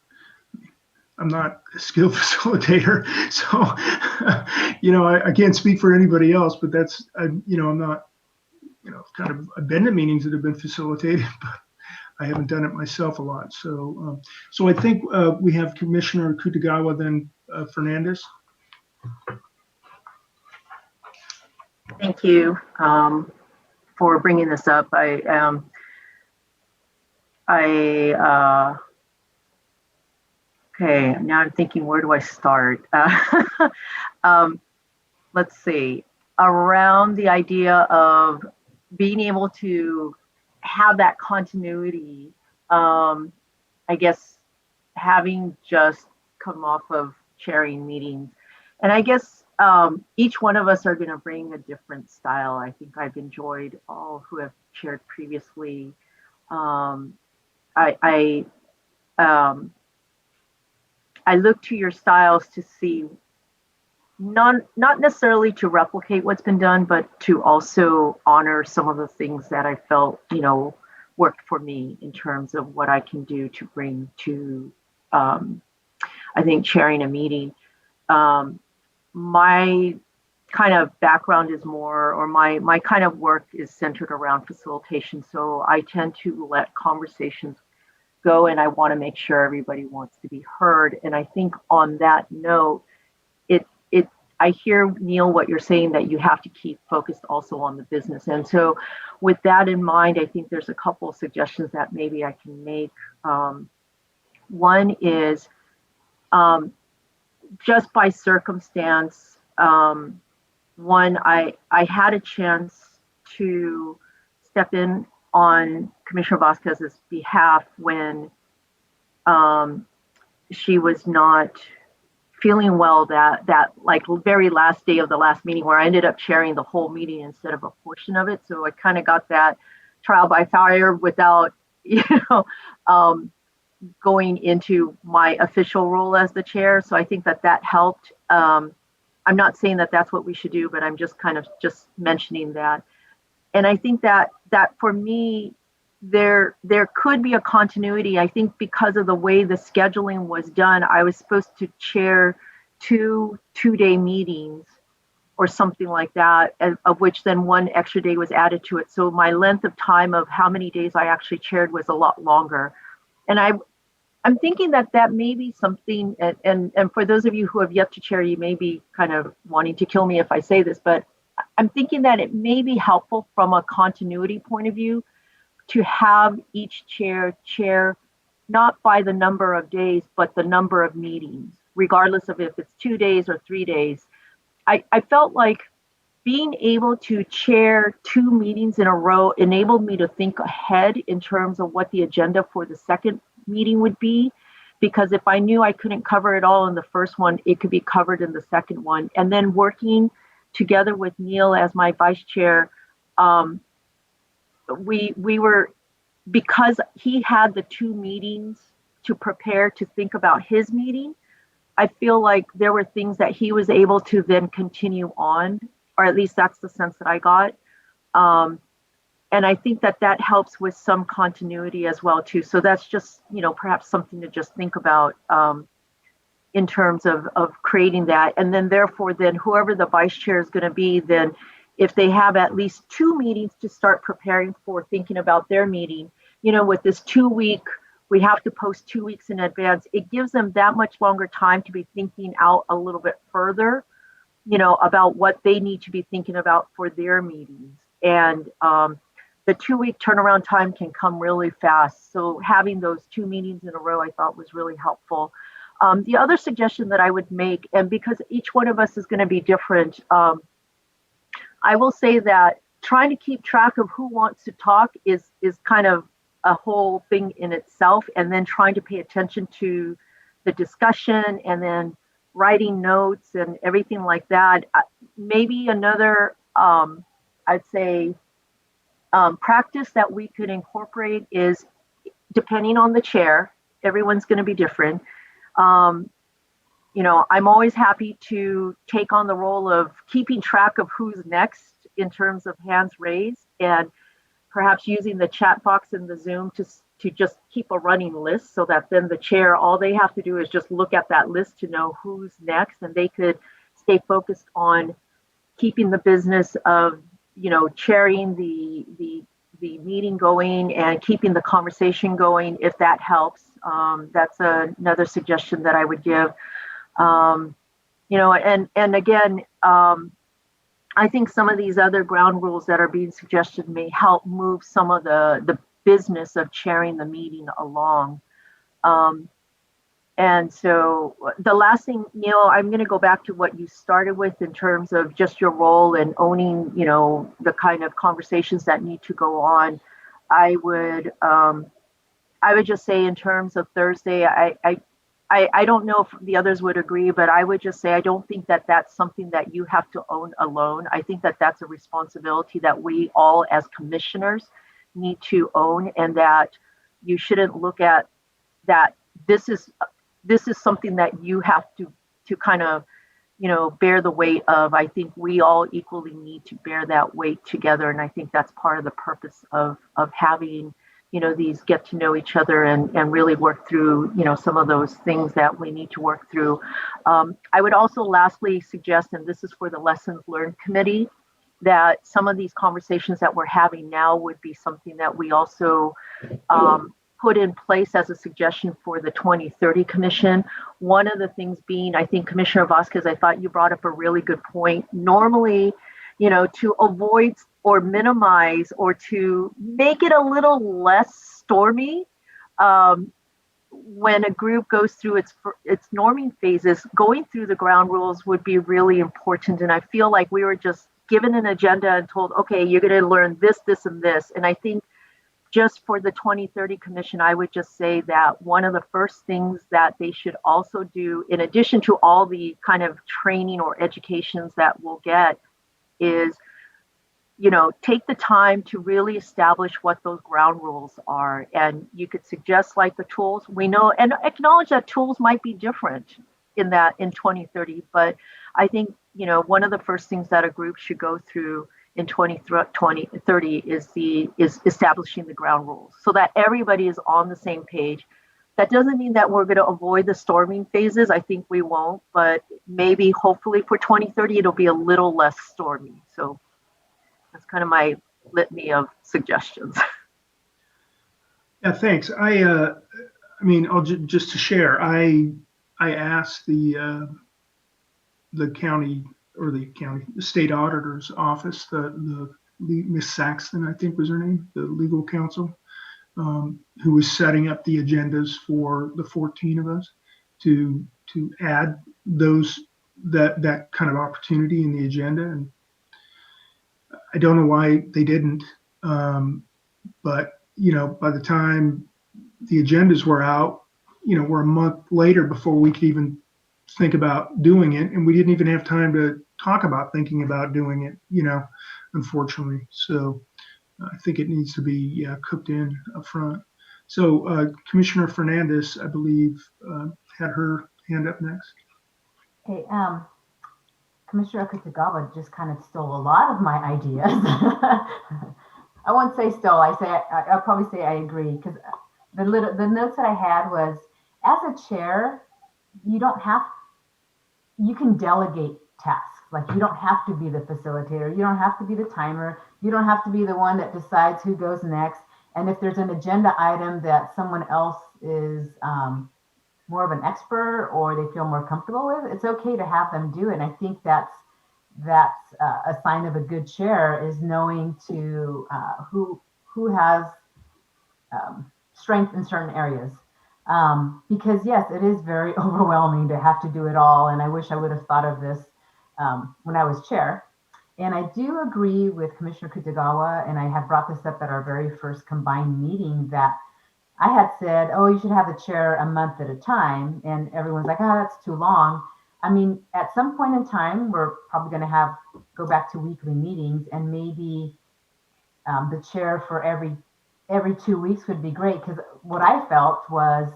I'm not a skilled facilitator, so I can't speak for anybody else, but I'm not, I've been to meetings that have been facilitated, but I haven't done it myself a lot. So I think we have Commissioner Kutagawa, then Fernandez. Thank you for bringing this up. Okay, now I'm thinking, where do I start? Let's see. Around the idea of being able to have that continuity, I guess having just come off of chairing meetings, and I guess each one of us are going to bring a different style. I think I've enjoyed all who have chaired previously. I look to your styles to see, not necessarily to replicate what's been done, but to also honor some of the things that I felt, worked for me in terms of what I can do to bring to, I think, chairing a meeting. My kind of background is more, or my kind of work is centered around facilitation. So I tend to let conversations go, and I want to make sure everybody wants to be heard. And I think on that note, I hear, Neil, what you're saying, that you have to keep focused also on the business. And so with that in mind, I think there's a couple of suggestions that maybe I can make. One is just by circumstance, one, I had a chance to step in on Commissioner Vasquez's behalf when she was not feeling well, that like very last day of the last meeting, where I ended up chairing the whole meeting instead of a portion of it. So I kind of got that trial by fire without, going into my official role as the chair. So I think that helped. I'm not saying that that's what we should do, but I'm just kind of just mentioning that. And I think that for me, there could be a continuity. I think because of the way the scheduling was done, I was supposed to chair two-day meetings or something like that, of which then one extra day was added to it. So my length of time of how many days I actually chaired was a lot longer. And I'm thinking that may be something, and for those of you who have yet to chair, you may be kind of wanting to kill me if I say this, but I'm thinking that it may be helpful from a continuity point of view to have each chair not by the number of days, but the number of meetings, regardless of if it's 2 days or 3 days. I felt like being able to chair 2 meetings in a row enabled me to think ahead in terms of what the agenda for the second meeting would be. Because if I knew I couldn't cover it all in the first one, it could be covered in the second one. And then working together with Neil as my vice chair, we were, because he had the 2 meetings to prepare to think about his meeting, I feel like there were things that he was able to then continue on, or at least that's the sense that I got. And I think that helps with some continuity as well too. So that's just, perhaps something to just think about in terms of creating that. And then therefore, then whoever the vice chair is going to be, then if they have at least 2 meetings to start preparing for thinking about their meeting, with this 2-week, we have to post 2 weeks in advance. It gives them that much longer time to be thinking out a little bit further, about what they need to be thinking about for their meetings. And the 2-week turnaround time can come really fast. So having those 2 meetings in a row, I thought was really helpful. The other suggestion that I would make, and because each one of us is going to be different, I will say that trying to keep track of who wants to talk is kind of a whole thing in itself, and then trying to pay attention to the discussion and then writing notes and everything like that. Maybe another, I'd say, practice that we could incorporate is, depending on the chair, everyone's going to be different. I'm always happy to take on the role of keeping track of who's next in terms of hands raised, and perhaps using the chat box in the Zoom to just keep a running list, so that then the chair, all they have to do is just look at that list to know who's next, and they could stay focused on keeping the business of, chairing the meeting going and keeping the conversation going, if that helps. That's another suggestion that I would give. And again, I think some of these other ground rules that are being suggested may help move some of the business of chairing the meeting along. And so the last thing, Neil, I'm going to go back to what you started with in terms of just your role and owning, the kind of conversations that need to go on. I would just say, in terms of Thursday, I don't know if the others would agree, but I would just say I don't think that that's something that you have to own alone. I think that that's a responsibility that we all as commissioners need to own, and that you shouldn't look at that this is something that you have to kind of, bear the weight of. I think we all equally need to bear that weight together, and I think that's part of the purpose of having these get to know each other and really work through, some of those things that we need to work through. I would also lastly suggest, and this is for the Lessons Learned Committee, that some of these conversations that we're having now would be something that we also put in place as a suggestion for the 2030 Commission. One of the things being, I think Commissioner Vasquez, I thought you brought up a really good point. Normally, you know, to avoid or minimize or to make it a little less stormy, when a group goes through its norming phases, going through the ground rules would be really important. And I feel like we were just given an agenda and told, okay, you're going to learn this, this, and this. And I think just for the 2030 Commission, I would just say that one of the first things that they should also do, in addition to all the kind of training or educations that we'll get, is, you know, take the time to really establish what those ground rules are. And you could suggest like the tools we know, and acknowledge that tools might be different in 2030. But I think, you know, one of the first things that a group should go through in 2030 is establishing the ground rules so that everybody is on the same page. That doesn't mean that we're going to avoid the storming phases. I think we won't, but maybe hopefully for 2030 it'll be a little less stormy. So that's kind of my litany of suggestions. Yeah, thanks. I mean, just to share, I asked the county or the state auditor's office, the Miss Saxton, I think was her name, the legal counsel, who was setting up the agendas for the 14 of us to add that kind of opportunity in the agenda. And I don't know why they didn't, but you know, by the time the agendas were out, you know, we're a month later before we could even think about doing it, and we didn't even have time to talk about thinking about doing it, you know, unfortunately. So I think it needs to be cooked in up front. So Commissioner Fernandez, I believe, had her hand up next. Okay, Commissioner Okutagawa just kind of stole a lot of my ideas. I won't say stole. I'll probably say I agree, because the notes that I had was, as a chair, you can delegate tasks. Like, you don't have to be the facilitator. You don't have to be the timer. You don't have to be the one that decides who goes next. And if there's an agenda item that someone else is more of an expert or they feel more comfortable with, it's okay to have them do it. And I think that's a sign of a good chair, is knowing to who has strength in certain areas. Because yes, it is very overwhelming to have to do it all. And I wish I would have thought of this when I was chair. And I do agree with Commissioner Kutagawa, and I had brought this up at our very first combined meeting, that I had said, oh, you should have the chair a month at a time. And everyone's like, oh, that's too long. I mean, at some point in time, we're probably going to go back to weekly meetings, and maybe the chair for every 2 weeks would be great. Because what I felt was,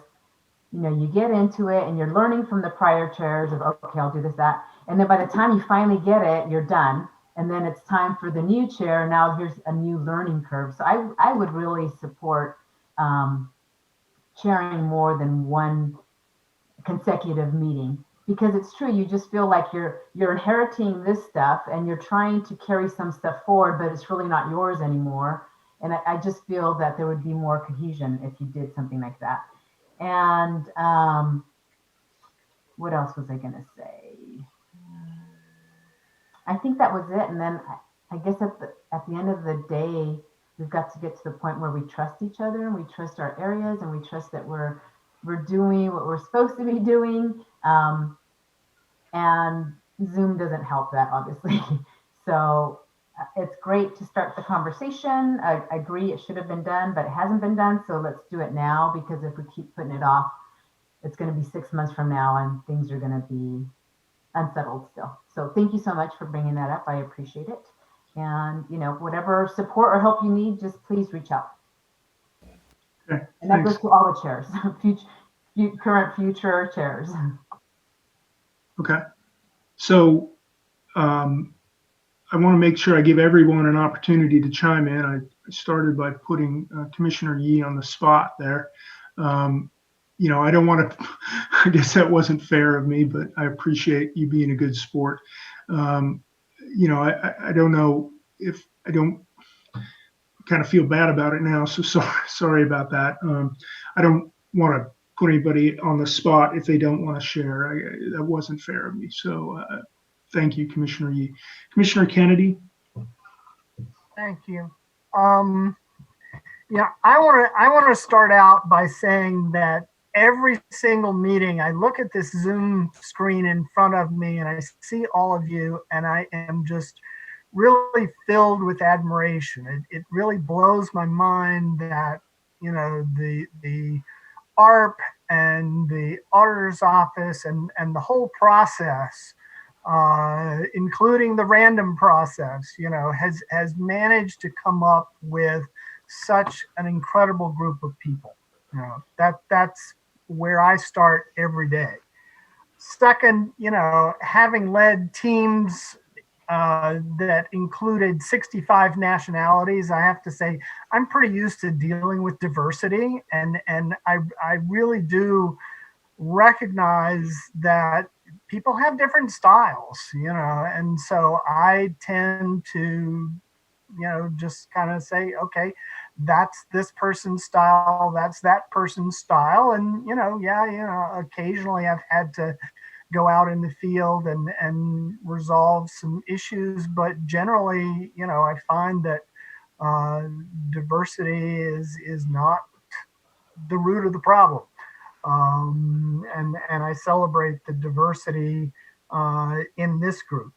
you know, you get into it and you're learning from the prior chairs of, okay, I'll do this, that. And then by the time you finally get it, you're done. And then it's time for the new chair. Now here's a new learning curve. So I would really support chairing more than one consecutive meeting, because it's true. You just feel like you're inheriting this stuff and you're trying to carry some stuff forward, but it's really not yours anymore. And I just feel that there would be more cohesion if you did something like that. And what else was I going to say? I think that was it. And then I guess at the end of the day, we've got to get to the point where we trust each other and we trust our areas and we trust that we're doing what we're supposed to be doing. And Zoom doesn't help that, obviously. So it's great to start the conversation. I agree it should have been done, but it hasn't been done. So let's do it now, because if we keep putting it off, it's going to be 6 months from now and things are going to be unsettled still. So thank you so much for bringing that up. I appreciate it. And, you know, whatever support or help you need, just please reach out. Okay, and that thanks. goes to all the chairs, current, future chairs. Okay. So I want to make sure I give everyone an opportunity to chime in. I started by putting Commissioner Yee on the spot there. You know, I don't want to, I guess that wasn't fair of me, but I appreciate you being a good sport. You know, I don't know if kind of feel bad about it now. So sorry about that. I don't want to put anybody on the spot if they don't want to share. That wasn't fair of me. So thank you, Commissioner Yee. Commissioner Kennedy. Thank you. Yeah, I want to start out by saying that every single meeting, I look at this Zoom screen in front of me and I see all of you, and I am just really filled with admiration. It really blows my mind that, you know, the ARP and the auditor's office and the whole process, including the random process, you know, has managed to come up with such an incredible group of people. You know, that's where I start every day. Second, you know, having led teams that included 65 nationalities, I have to say I'm pretty used to dealing with diversity, and I really do recognize that people have different styles, you know, and so I tend to, you know, just kind of say, okay, that's this person's style, that's that person's style, and you know, yeah, you know, occasionally I've had to go out in the field and resolve some issues. But generally, you know, I find that diversity is not the root of the problem. And I celebrate the diversity in this group.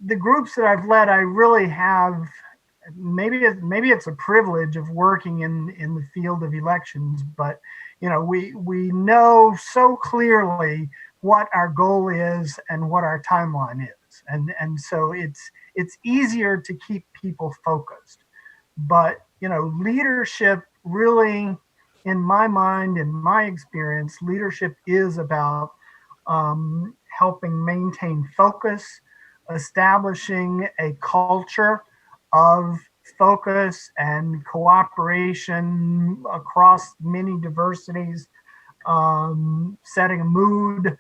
The groups that I've led, I really have, maybe it's a privilege of working in the field of elections, but you know, we know so clearly what our goal is and what our timeline is, and so it's easier to keep people focused. But you know, leadership really, in my mind, in my experience, leadership is about helping maintain focus, establishing a culture of focus and cooperation across many diversities, setting a mood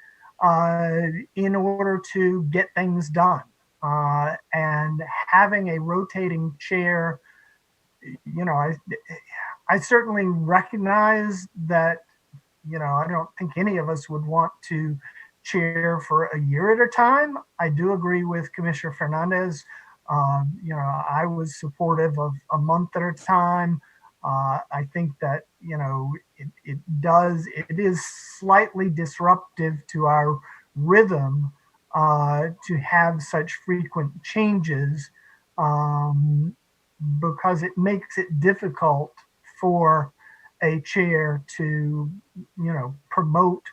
in order to get things done. And having a rotating chair, you know, I certainly recognize that, you know, I don't think any of us would want to chair for a year at a time. I do agree with Commissioner Fernandez. You know, I was supportive of a month at a time. I think that, you know, it is slightly disruptive to our rhythm to have such frequent changes, because it makes it difficult for a chair to, you know, promote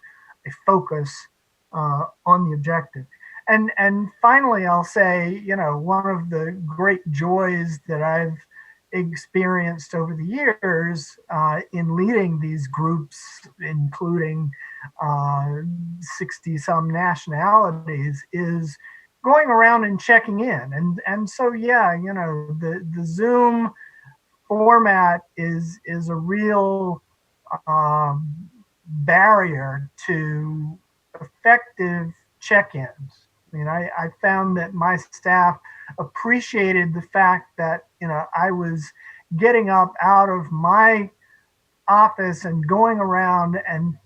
a focus on the objective. And finally, I'll say, you know, one of the great joys that I've experienced over the years in leading these groups, including 60 some nationalities, is going around and checking in. And so, yeah, you know, the Zoom format is a real barrier to effective check-ins. I mean, I found that my staff appreciated the fact that, you know, I was getting up out of my office and going around and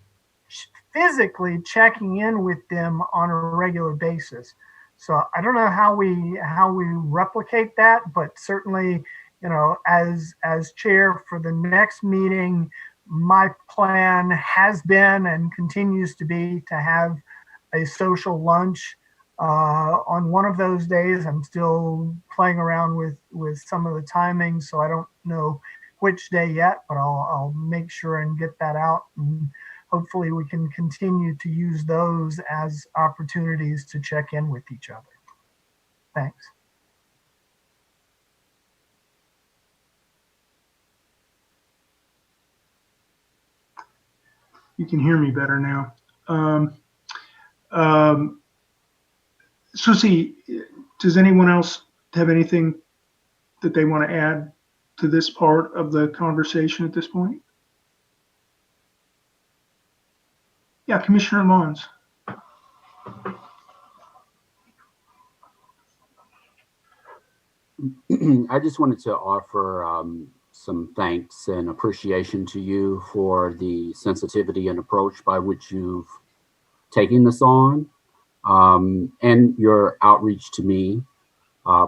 physically checking in with them on a regular basis. So I don't know how we replicate that, but certainly, you know, as chair for the next meeting, my plan has been and continues to be to have a social lunch on one of those days. I'm still playing around with some of the timing, so I don't know which day yet, but I'll make sure and get that out, and hopefully we can continue to use those as opportunities to check in with each other. Thanks. You can hear me better now. Susie, does anyone else have anything that they want to add to this part of the conversation at this point? Yeah, Commissioner Lawns. I just wanted to offer some thanks and appreciation to you for the sensitivity and approach by which you've taken this on, and your outreach to me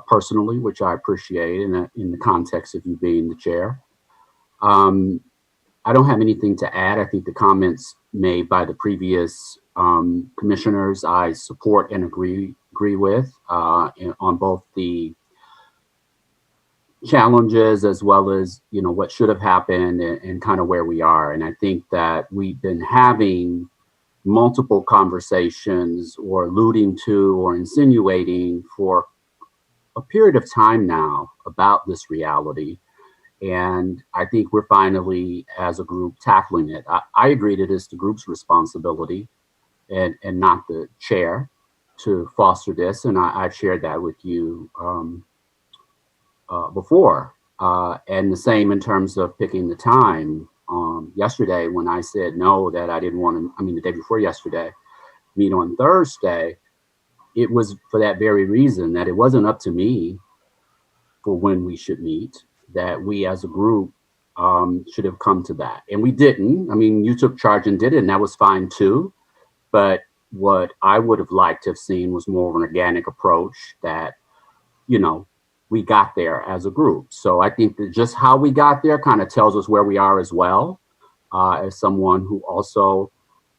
personally, which I appreciate in the context of you being the chair. Um, I don't have anything to add. I think the comments made by the previous commissioners I support and agree with on both the challenges as well as what should have happened and kind of where we are. And I think that we've been having multiple conversations or alluding to or insinuating for a period of time now about this reality. And I think we're finally, as a group, tackling it. I agree that it's the group's responsibility and not the chair to foster this. And I've shared that with you before. And the same in terms of picking the time. Yesterday, when I said no, that I didn't want to, the day before yesterday, meet on Thursday, it was for that very reason that it wasn't up to me for when we should meet, that we as a group should have come to that. And we didn't. You took charge and did it, and that was fine too. But what I would have liked to have seen was more of an organic approach that, we got there as a group. So I think that just how we got there kind of tells us where we are as well, as someone who also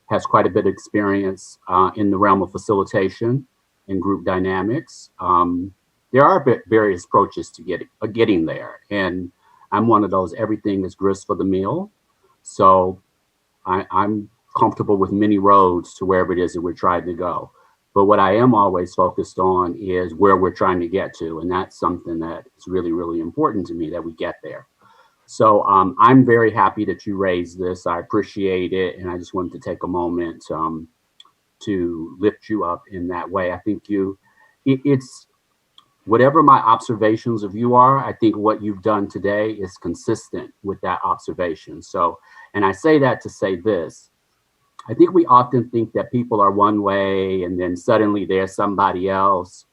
has quite a bit of experience in the realm of facilitation and group dynamics. There are various approaches to getting there. And I'm one of those, everything is grist for the meal. So I'm comfortable with many roads to wherever it is that we're trying to go. But what I am always focused on is where we're trying to get to. And that's something that is really, really important to me, that we get there. So I'm very happy that you raised this. I appreciate it. And I just wanted to take a moment to lift you up in that way. I think it's whatever my observations of you are, I think what you've done today is consistent with that observation. So, and I say that to say this. I think we often think that people are one way and then suddenly there's somebody else.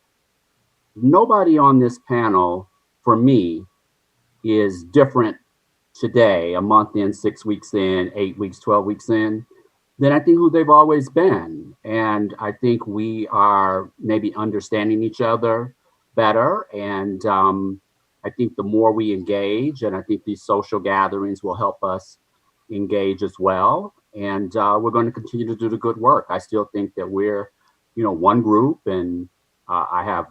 Nobody on this panel, for me, is different today, a month in, 6 weeks in, 8 weeks, 12 weeks in, than I think who they've always been. And I think we are maybe understanding each other better. And I think the more we engage, and I think these social gatherings will help us engage as well. And we're going to continue to do the good work. I still think that we're, one group, and I have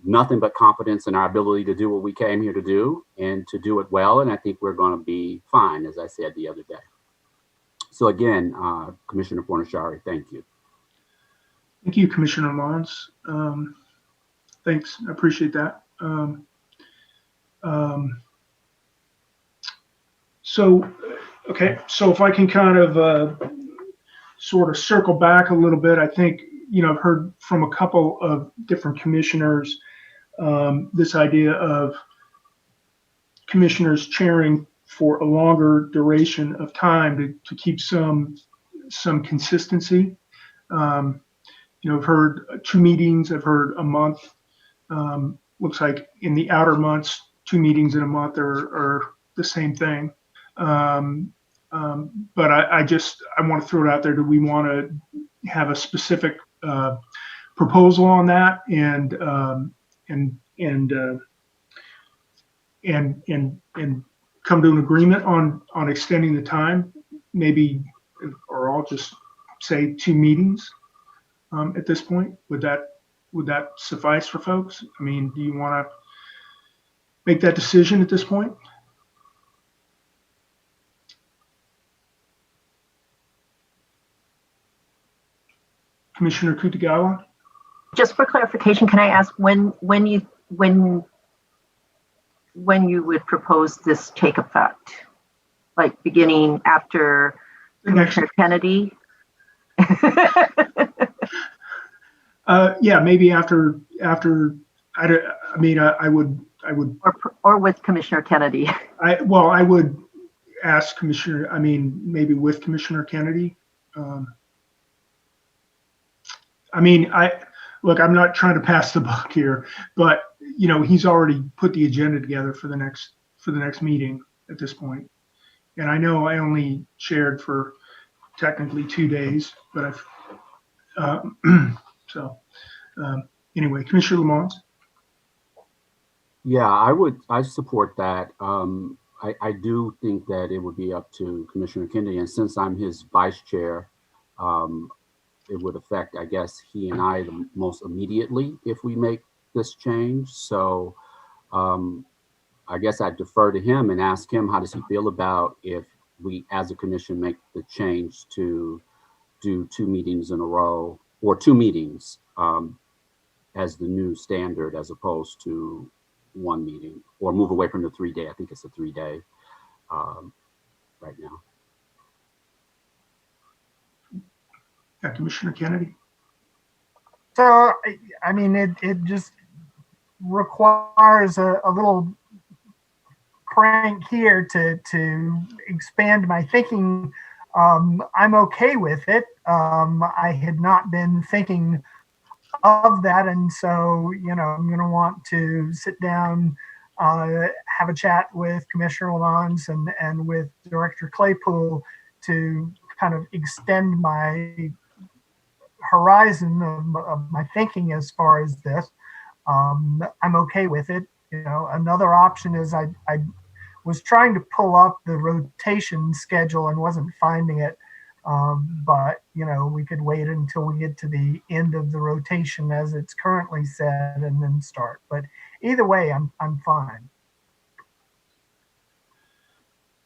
nothing but confidence in our ability to do what we came here to do and to do it well. And I think we're going to be fine, as I said the other day. So again, Commissioner Fornashari, thank you. Thank you, Commissioner Mons. Thanks, I appreciate that. Okay, so if I can kind of sort of circle back a little bit, I think, I've heard from a couple of different commissioners this idea of commissioners chairing for a longer duration of time to keep some consistency. I've heard 2 meetings, I've heard a month. Looks like in the outer months, 2 meetings in a month are the same thing. But I want to throw it out there. Do we want to have a specific proposal on that and come to an agreement on extending the time, maybe, or I'll just say 2 meetings at this point? Would that suffice for folks? Do you want to make that decision at this point? Commissioner Kutagawa? Just for clarification, can I ask when you would propose this take effect? Like beginning after Commissioner Kennedy? Yeah, maybe after. I would. Or with Commissioner Kennedy. I would ask Commissioner. Maybe with Commissioner Kennedy. Look, I'm not trying to pass the buck here, but he's already put the agenda together for the next meeting at this point. And I know I only chaired for technically 2 days, but so anyway, Commissioner Lamont. Yeah, I support that. I do think that it would be up to Commissioner Kennedy, and since I'm his vice chair, it would affect, I guess, he and I the most immediately if we make this change. So I guess I'd defer to him and ask him, how does he feel about if we as a commission make the change to do 2 meetings in a row, or 2 meetings as the new standard, as opposed to 1 meeting, or move away from the 3-day. I think it's a 3-day right now. Yeah, Commissioner Kennedy. So, I mean, it just requires a little crank here to expand my thinking. I'm okay with it. I had not been thinking of that, and so I'm going to want to sit down, have a chat with Commissioner Lamont and with Director Claypool to kind of extend my horizon of my thinking as far as this. I'm okay with it. Another option is I was trying to pull up the rotation schedule and wasn't finding it. But we could wait until we get to the end of the rotation as it's currently set and then start. But either way, I'm fine.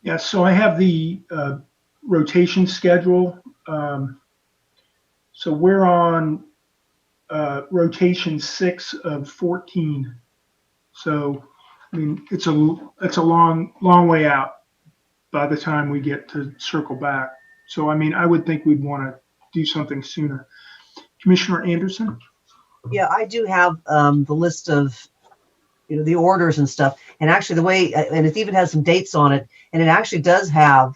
Yeah, so I have the rotation schedule. So we're on rotation 6 of 14. So I mean, it's a long way out by the time we get to circle back. So I mean, I would think we'd want to do something sooner. Commissioner Anderson? Yeah, I do have the list of the orders and stuff, and actually the way, and it even has some dates on it, and it actually does have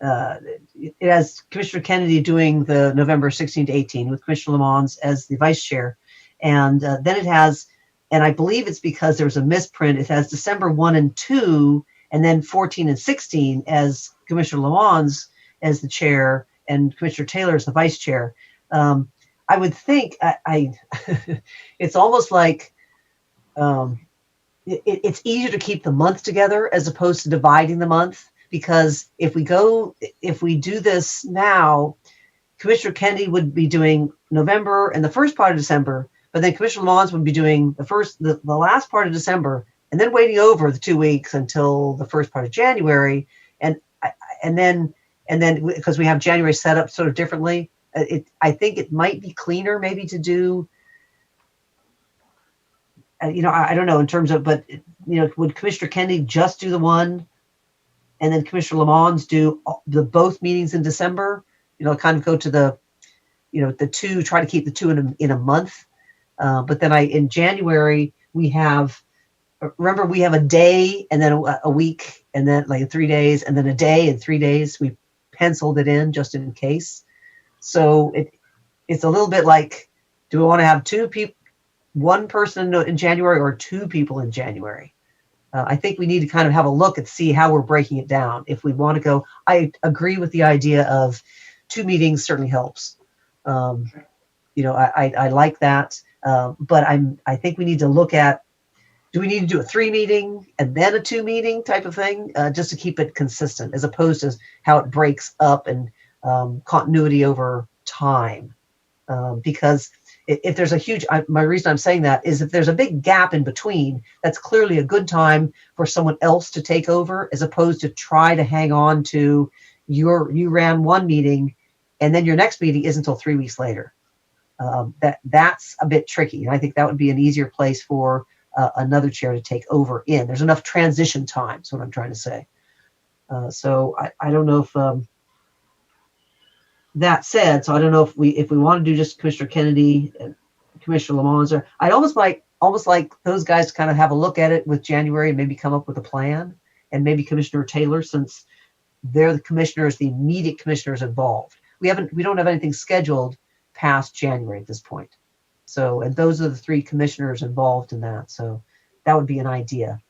it has Commissioner Kennedy doing the November 16 to 18 with Commissioner Lamont as the vice chair, and then it has, and I believe it's because there was a misprint, it has December 1 and 2, and then 14 and 16 as Commissioner Lamont as the chair and Commissioner Taylor as the vice chair. I would think it's almost like it's easier to keep the month together as opposed to dividing the month, because if we do this now, Commissioner Kennedy would be doing November and the first part of December, but then Commissioner Lamont would be doing the last part of December, and then waiting over the 2 weeks until the first part of January, and then because we have January set up sort of differently, I think it might be cleaner maybe to do. I don't know in terms of, but would Commissioner Kennedy just do the one, and then Commissioner Lamont do the both meetings in December? Kind of go to the, the 2, try to keep the 2 in a month. But then in January we have a day and then a week and then like 3 days and then a day and 3 days. We penciled it in just in case. So it's a little bit like, do we want to have 2 people, 1 person in January or 2 people in January? I think we need to kind of have a look and see how we're breaking it down. If we want to go, I agree with the idea of 2 meetings certainly helps. I like that. But I think we need to look at, do we need to do a 3 meeting and then a 2 meeting type of thing, just to keep it consistent, as opposed to how it breaks up and continuity over time. Because if there's a huge, my reason I'm saying that is if there's a big gap in between, that's clearly a good time for someone else to take over, as opposed to try to hang on to you ran 1 meeting and then your next meeting isn't until 3 weeks later. That's a bit tricky. And I think that would be an easier place for another chair to take over in. There's enough transition time, is what I'm trying to say. So I don't know if, that said, so I don't know if we want to do just Commissioner Kennedy and Commissioner Lamont, or I'd almost like those guys to kind of have a look at it with January and maybe come up with a plan, and maybe Commissioner Taylor, since they're the commissioners, the immediate commissioners involved. We don't have anything scheduled past January at this point. So, and those are the three commissioners involved in that. So that would be an idea.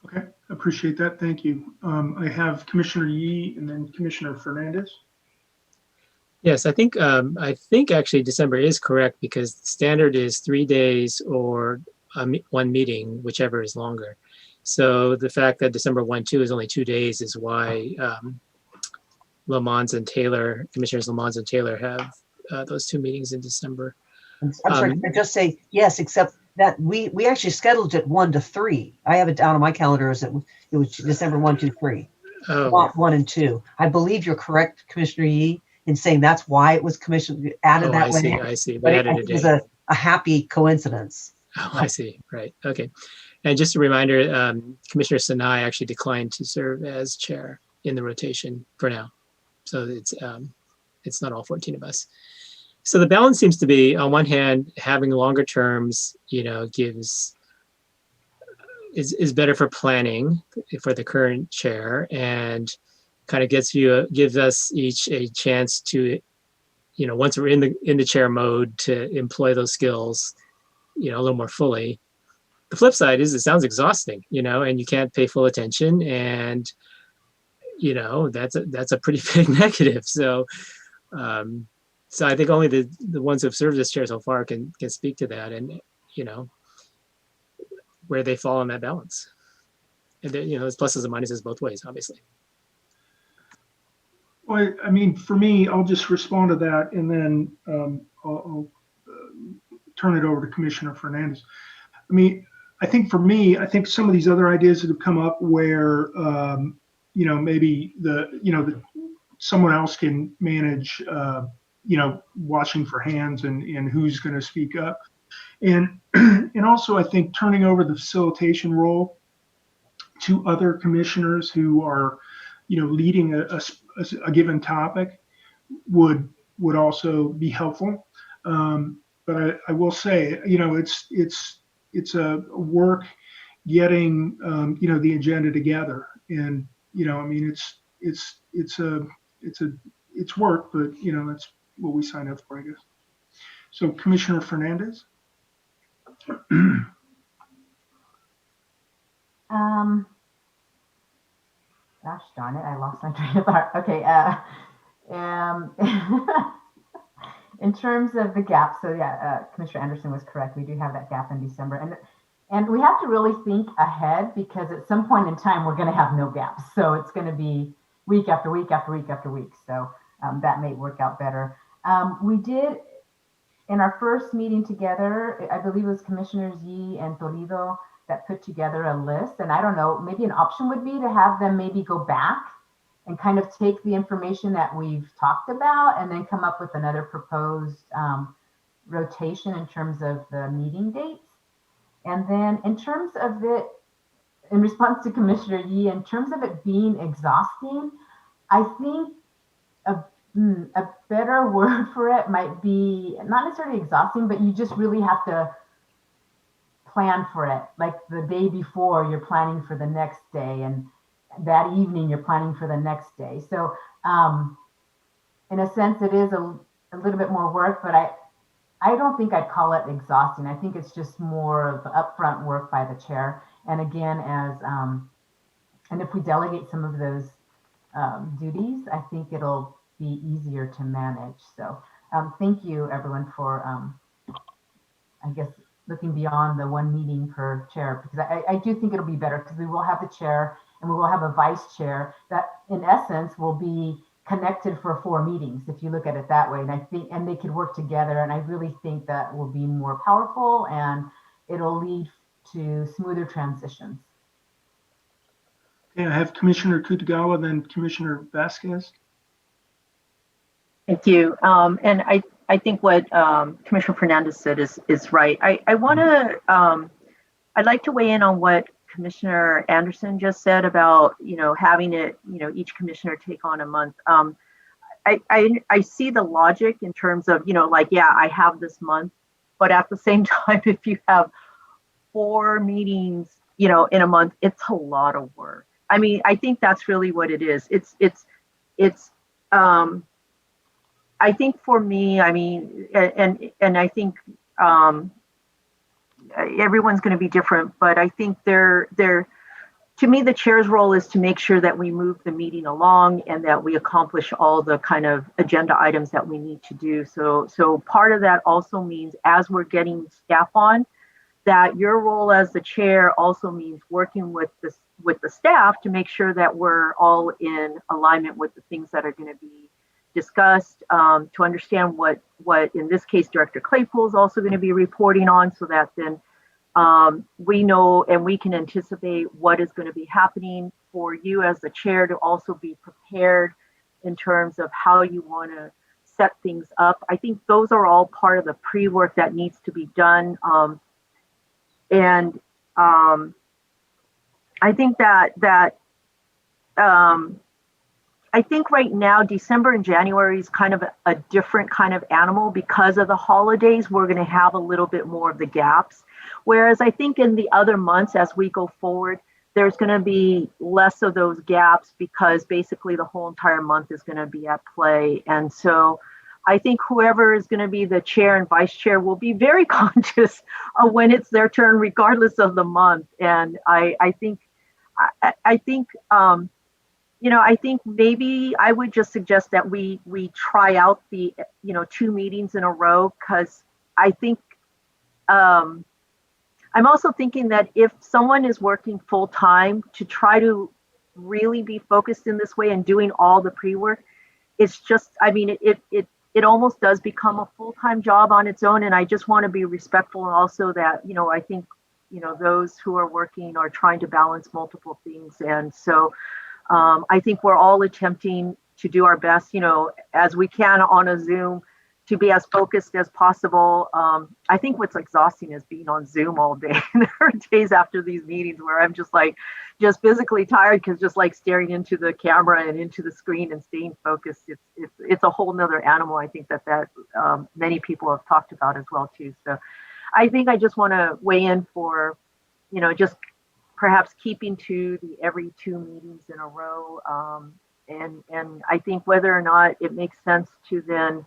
Okay, appreciate that. Thank you. I have Commissioner Yee and then Commissioner Fernandez. Yes, I think actually December is correct because the standard is 3 days or one meeting, whichever is longer. So the fact that December 1, 2 is only 2 days is why Lamons and Taylor, Commissioners Lamons and Taylor have those 2 meetings in December. I'm sorry, can I just say yes, except that we actually scheduled it 1 to 3. I have it down on my calendar as it was December 1, 2, 3, not 1 and 2. I believe you're correct, Commissioner Yee, in saying that's why it was added that way. I see. But They it added a was day. a happy coincidence. Oh, I see. Right. Okay. And just a reminder, Commissioner Sinai actually declined to serve as chair in the rotation for now. So it's not all 14 of us. So the balance seems to be, on one hand, having longer terms, is better for planning for the current chair, and kind of gives us each a chance to, once we're in the chair mode, to employ those skills, a little more fully. The flip side is it sounds exhausting, and you can't pay full attention, and that's a pretty big negative. So so I think only the ones who have served as chair so far can speak to that, and where they fall on that balance. And there's pluses and minuses both ways, obviously. Well, I mean, for me, I'll just respond to that, and then I'll turn it over to Commissioner Fernandez. I mean, I think for me, I think some of these other ideas that have come up where maybe someone else can manage watching for hands and who's going to speak up, and also I think turning over the facilitation role to other commissioners who are leading a given topic would also be helpful. But I will say, it's a work getting the agenda together, and I mean it's work, but that's what we signed up for, I guess. So Commissioner Fernandez. Gosh darn it, I lost my train of thought. Okay. In terms of the gap, so yeah, Commissioner Anderson was correct. We do have that gap in December, and we have to really think ahead, because at some point in time we're going to have no gaps. So it's going to be week after week after week after week. So that may work out better. We did, in our first meeting together, I believe it was Commissioners Yee and Toledo that put together a list. And I don't know, maybe an option would be to have them maybe go back and kind of take the information that we've talked about and then come up with another proposed rotation in terms of the meeting dates. And then in terms of it, in response to Commissioner Yee, in terms of it being exhausting, I think a better word for it might be not necessarily exhausting, but you just really have to plan for it. Like the day before, you're planning for the next day, and that evening, you're planning for the next day. So in a sense, it is a little bit more work, but I don't think I'd call it exhausting. I think it's just more of upfront work by the chair. And again, and if we delegate some of those duties, I think it'll be easier to manage. So thank you everyone for, I guess, looking beyond the one meeting per chair, because I do think it'll be better, because we will have the chair and we will have a vice chair that in essence will be connected for 4 meetings, if you look at it that way. And I think, and they could work together. And I really think that will be more powerful, and it'll lead to smoother transitions. Okay, I have Commissioner Kutagawa, then Commissioner Vasquez. Thank you. And I think what Commissioner Fernandez said is right. I want to, I'd like to weigh in on what Commissioner Anderson just said about, having it, each commissioner take on a month. I see the logic in terms of, yeah, I have this month, but at the same time, if you have 4 meetings, in a month, it's a lot of work. I mean, I think that's really what it is. I think for me, I mean, and I think um, everyone's going to be different, but I think to me, the chair's role is to make sure that we move the meeting along and that we accomplish all the kind of agenda items that we need to do. So part of that also means, as we're getting staff on, that your role as the chair also means working with the staff to make sure that we're all in alignment with the things that are going to be discussed, to understand what in this case Director Claypool is also going to be reporting on, so that then we know and we can anticipate what is going to be happening, for you as the chair to also be prepared in terms of how you want to set things up. I think those are all part of the pre-work that needs to be done. And I think I think right now, December and January is kind of a different kind of animal because of the holidays. We're going to have a little bit more of the gaps. Whereas I think in the other months, as we go forward, there's going to be less of those gaps, because basically the whole entire month is going to be at play. And so I think whoever is going to be the chair and vice chair will be very conscious of when it's their turn, regardless of the month. And I think I think maybe I would just suggest that we try out the 2 meetings in a row, because I think I'm also thinking that if someone is working full time, to try to really be focused in this way and doing all the pre-work, it's just, I mean, it almost does become a full-time job on its own. And I just want to be respectful, and also that, I think, those who are working are trying to balance multiple things. And so I think we're all attempting to do our best, as we can on a Zoom, to be as focused as possible. I think what's exhausting is being on Zoom all day. There are days after these meetings where I'm just physically tired, because just like staring into the camera and into the screen and staying focused, it's a whole nother animal. I think that many people have talked about as well too. So I think I just want to weigh in for, just perhaps keeping to the every 2 meetings in a row. And I think whether or not it makes sense to then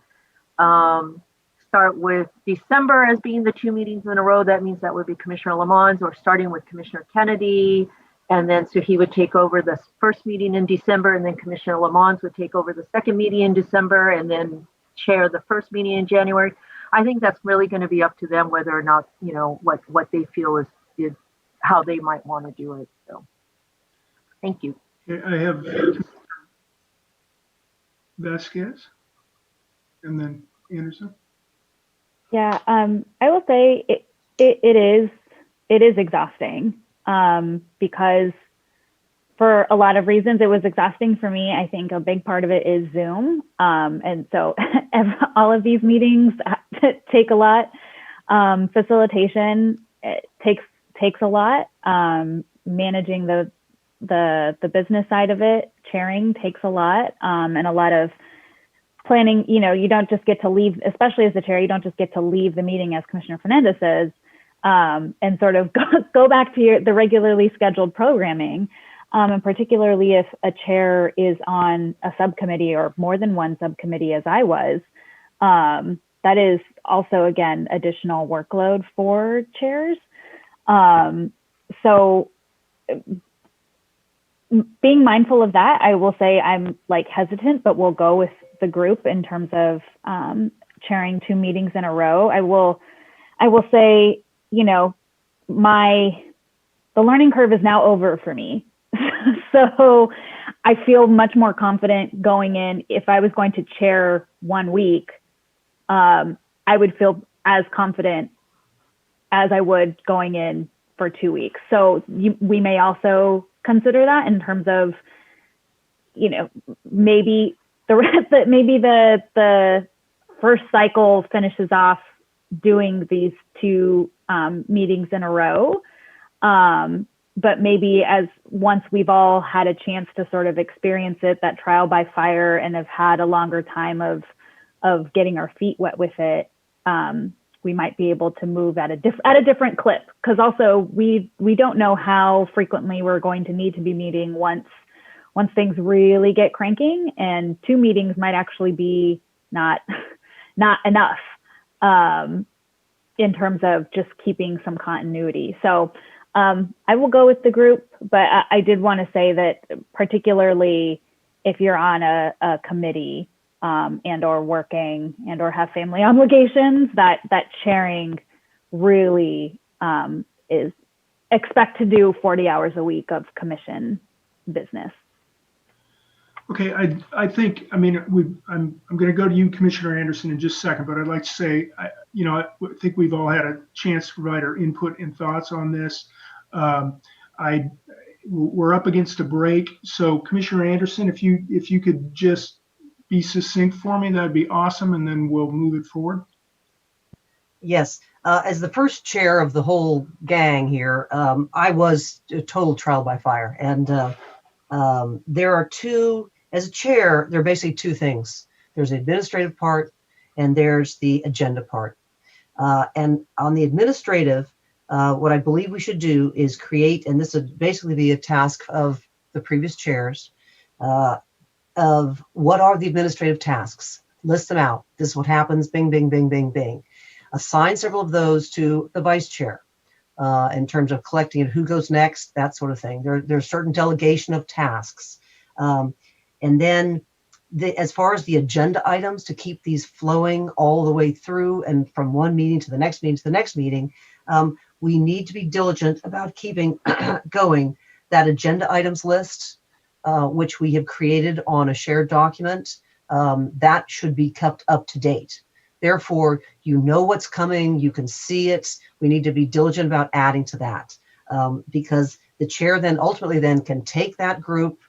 start with December as being the 2 meetings in a row, that means that would be Commissioner Lamons, or starting with Commissioner Kennedy. And then so he would take over the first meeting in December, and then Commissioner Lamons would take over the second meeting in December, and then chair the first meeting in January. I think that's really going to be up to them, whether or not, what they feel is how they might want to do it. So thank you. I have Vasquez and then Anderson. Yeah, I will say it is exhausting, because for a lot of reasons it was exhausting for me. I think a big part of it is Zoom, and so all of these meetings take a lot. Facilitation takes a lot. Managing the business side of it, chairing takes a lot, and a lot of planning. You don't just get to leave, especially as the chair, you don't just get to leave the meeting, as Commissioner Fernandez says, and sort of go back to the regularly scheduled programming. And particularly if a chair is on a subcommittee or more than one subcommittee, as I was, that is also, again, additional workload for chairs. So being mindful of that, I will say I'm hesitant, but we'll go with the group in terms of chairing 2 meetings in a row. I will say, the learning curve is now over for me. So I feel much more confident going in. If I was going to chair 1 week, I would feel as confident as I would going in for 2 weeks. So we may also consider that in terms of, maybe the first cycle finishes off doing these 2 meetings in a row. But maybe once we've all had a chance to sort of experience it, that trial by fire, and have had a longer time of getting our feet wet with it, we might be able to move at a different clip. Because also we don't know how frequently we're going to need to be meeting once things really get cranking, and 2 meetings might actually be not enough. in terms of just keeping some continuity. So I will go with the group, but I did want to say that particularly if you're on a committee and or working and or have family obligations, that chairing really is expect to do 40 hours a week of commission business. Okay, I think, I mean, I'm going to go to you, Commissioner Anderson, in just a second, but I'd like to say, I think we've all had a chance to provide our input and thoughts on this. We're up against a break, so Commissioner Anderson, if you could just be succinct for me, that'd be awesome, and then we'll move it forward. Yes, as the first chair of the whole gang here, I was a total trial by fire, and there are two. As a chair, there are basically two things. There's the administrative part and there's the agenda part. And on the administrative, what I believe we should do is create, and this would basically be a task of the previous chairs, of what are the administrative tasks. List them out. This is what happens, bing, bing, bing, bing, bing. Assign several of those to the vice chair in terms of collecting it, who goes next, that sort of thing. There's certain delegation of tasks. And then as far as the agenda items, to keep these flowing all the way through and from one meeting to the next meeting to the next meeting, we need to be diligent about keeping going that agenda items list, which we have created on a shared document. That should be kept up to date. Therefore, you know what's coming, you can see it. We need to be diligent about adding to that because the chair then ultimately then can take that group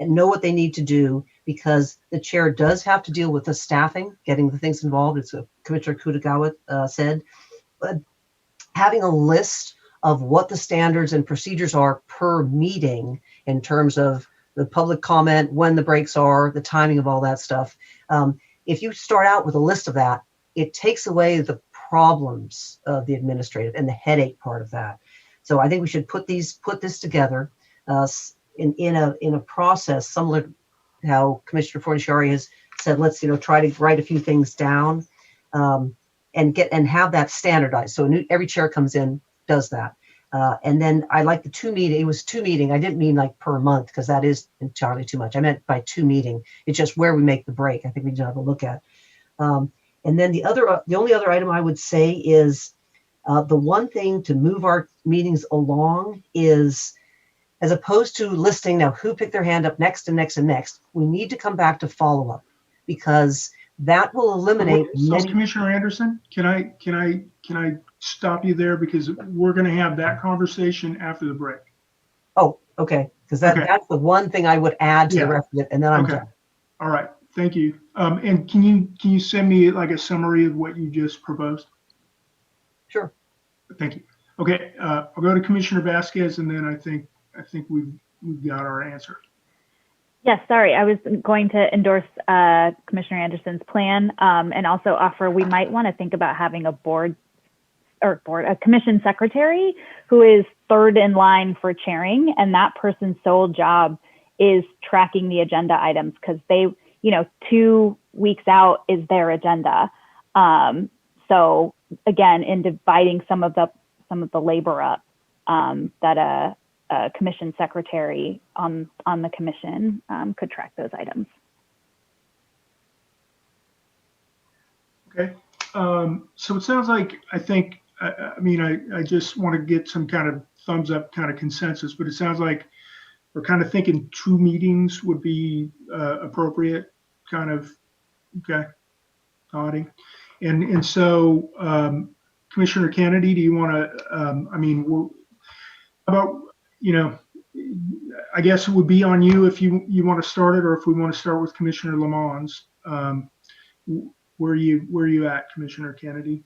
and know what they need to do, because the chair does have to deal with the staffing, getting the things involved, as Commissioner Kutagawa said. But having a list of what the standards and procedures are per meeting in terms of the public comment, when the breaks are, the timing of all that stuff. If you start out with a list of that, it takes away the problems of the administrative and the headache part of that. So I think we should put this together in a process similar to how Commissioner Fornishari has said, let's try to write a few things down and have that standardized. So every chair comes in, does that. And then I like the 2 meeting. It was 2 meeting. I didn't mean like per month, because that is entirely too much. I meant by 2 meeting. It's just where we make the break. I think we need to have a look at. And then the only other item I would say is the one thing to move our meetings along is, as opposed to listing now who picked their hand up next and next and next, we need to come back to follow up, because that will eliminate So Commissioner Anderson, can I stop you there, because we're going to have that conversation after the break. Oh, okay, because that's the one thing I would add to the rest of it, and then I'm done. All right, thank you. And can you send me like a summary of what you just proposed? Sure. Thank you. Okay, I'll go to Commissioner Vasquez, and then I think we've got our answer. Yes, sorry, I was going to endorse Commissioner Anderson's plan and also offer we might want to think about having a a commission secretary who is third in line for chairing, and that person's sole job is tracking the agenda items, because they, 2 weeks out is their agenda. So again, in dividing some of the labor up, that a commission secretary on the commission could track those items. Okay, so it sounds like, I just want to get some kind of thumbs up kind of consensus, but it sounds like we're kind of thinking 2 meetings would be appropriate, kind of. Okay, nodding. And so Commissioner Kennedy, do you want to, about, I guess it would be on you if you want to start it, or if we want to start with Commissioner Lamons. Where are you at, Commissioner Kennedy?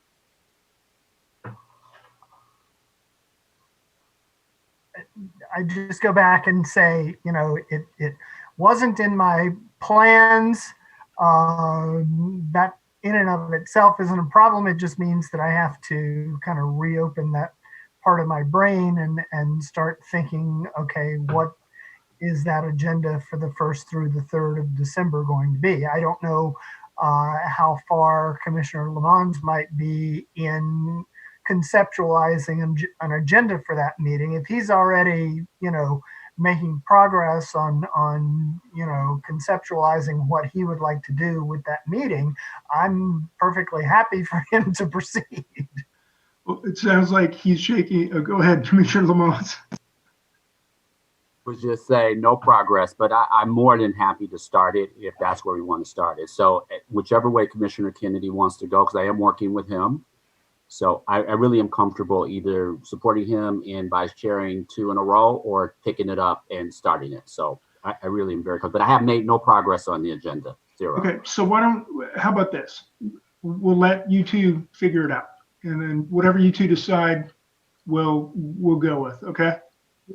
I just go back and say, it wasn't in my plans. That in and of itself isn't a problem. It just means that I have to kind of reopen that part of my brain and start thinking, okay, what is that agenda for the 1st through the 3rd of December going to be? I don't know how far Commissioner Lamons might be in conceptualizing an agenda for that meeting. If he's already, making progress on conceptualizing what he would like to do with that meeting, I'm perfectly happy for him to proceed. Well, it sounds like he's shaking. Go ahead, Commissioner Lamont. Was just say no progress, but I'm more than happy to start it if that's where we want to start it. So whichever way Commissioner Kennedy wants to go, because I am working with him. So I really am comfortable either supporting him in vice chairing 2 in a row or picking it up and starting it. So I really am very comfortable, but I have made no progress on the agenda, 0. Okay, so how about this? We'll let you two figure it out. And then whatever you two decide, we'll go with, okay?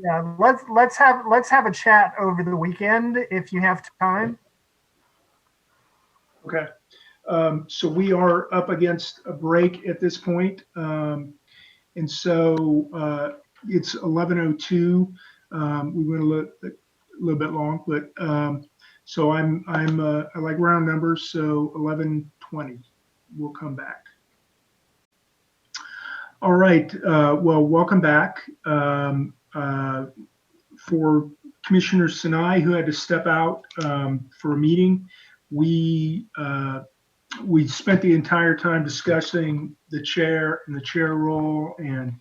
Yeah, let's have a chat over the weekend if you have time. Okay. So we are up against a break at this point. And so it's 11:02. We went a little bit long, but so I like round numbers. So 11:20, we'll come back. All right. Well, welcome back. For Commissioner Sinai, who had to step out for a meeting, we spent the entire time discussing the chair and the chair role, and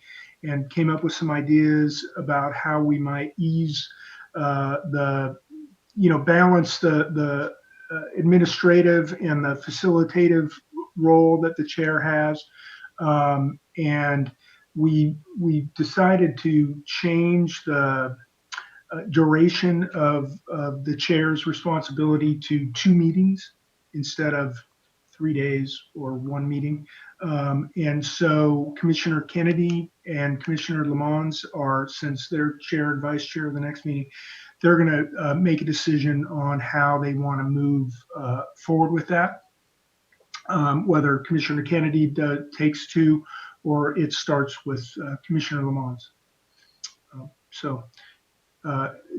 came up with some ideas about how we might ease balance the administrative and the facilitative role that the chair has. And we decided to change the duration of the chair's responsibility to 2 meetings instead of 3 days or 1 meeting. And so Commissioner Kennedy and Commissioner Lamons are, since they're chair and vice chair of the next meeting, they're going to make a decision on how they want to move forward with that. Whether Commissioner Kennedy takes 2 or it starts with Commissioner Lamons.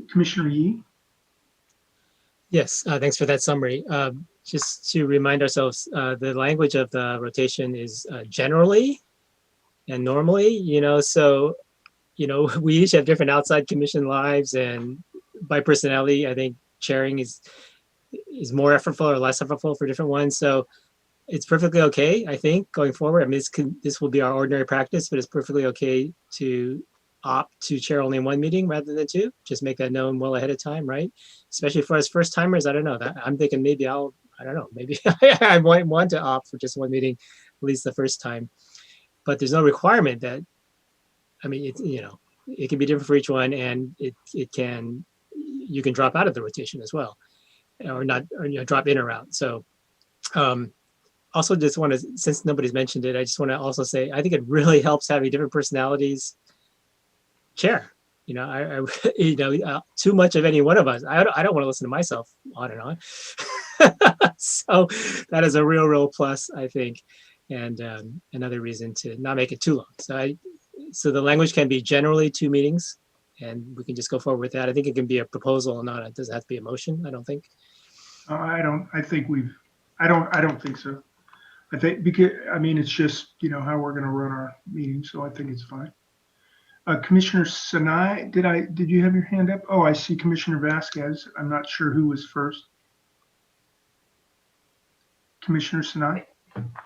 Commissioner Yee? Yes, thanks for that summary. Just to remind ourselves, the language of the rotation is generally and normally, so, we each have different outside commission lives, and by personality, I think chairing is more effortful or less effortful for different ones. So it's perfectly okay, I think, going forward. I mean, this will be our ordinary practice, but it's perfectly okay to opt to chair only 1 meeting rather than 2. Just make that known well ahead of time, right? Especially for us first timers, I don't know. I'm thinking maybe I don't know, maybe I might want to opt for just 1 meeting, at least the first time. But there's no requirement that, I mean, it can be different for each one, and you can drop out of the rotation as well, or not, or drop in or out. So also just want to, since nobody's mentioned it, I just want to also say, I think it really helps having different personalities chair. Too much of any one of us, I don't want to listen to myself on and on. So that is a real plus, I think, and another reason to not make it too long. So the language can be generally 2 meetings, and we can just go forward with that. I think it can be a proposal, it doesn't have to be a motion, I don't think. I don't think so. I think because, it's just, how we're going to run our meeting. So I think it's fine. Commissioner Sinai, did you have your hand up? Oh, I see Commissioner Vasquez. I'm not sure who was first. Commissioner Sinai?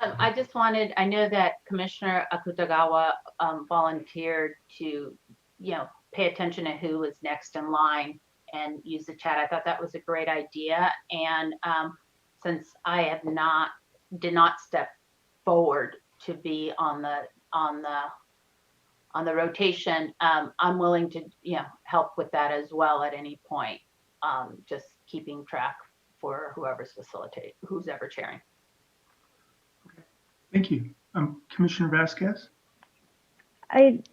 I know that Commissioner Akutagawa volunteered to, pay attention to who was next in line and use the chat. I thought that was a great idea. And since I did not step forward to be on the rotation, I'm willing to, help with that as well at any point. Just keeping track for who's ever chairing. Thank you. Commissioner Vasquez? I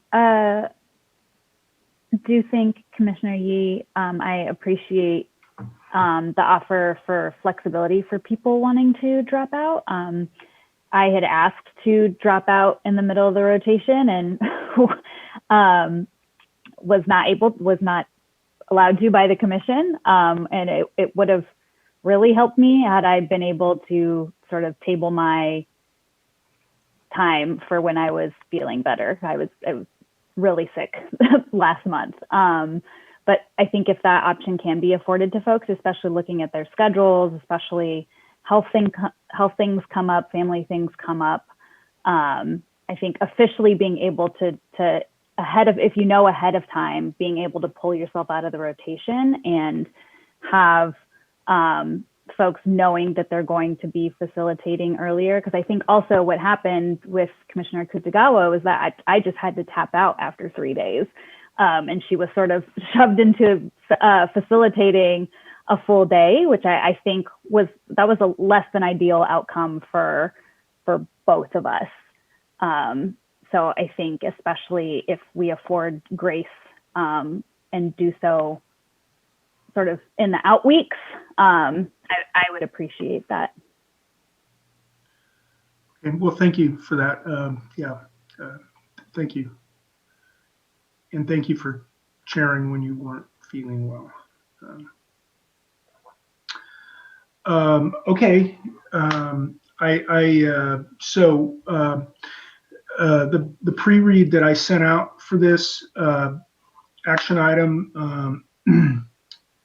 do think, Commissioner Yee, I appreciate the offer for flexibility for people wanting to drop out. I had asked to drop out in the middle of the rotation and was not allowed to by the commission. And it would have really helped me had I been able to sort of table my time for when I was feeling better. I was really sick last month. But I think if that option can be afforded to folks, especially looking at their schedules, especially health things come up, family things come up. I think officially being able to if you know ahead of time, being able to pull yourself out of the rotation and have folks knowing that they're going to be facilitating earlier. Because I think also what happened with Commissioner Kutagawa was that I just had to tap out after 3 days. And she was sort of shoved into facilitating a full day, which I think was a less than ideal outcome for both of us. So I think especially if we afford grace and do so sort of in the out weeks, I would appreciate that. And well, thank you for that. Thank you. And thank you for sharing when you weren't feeling well. Okay. The pre-read that I sent out for this action item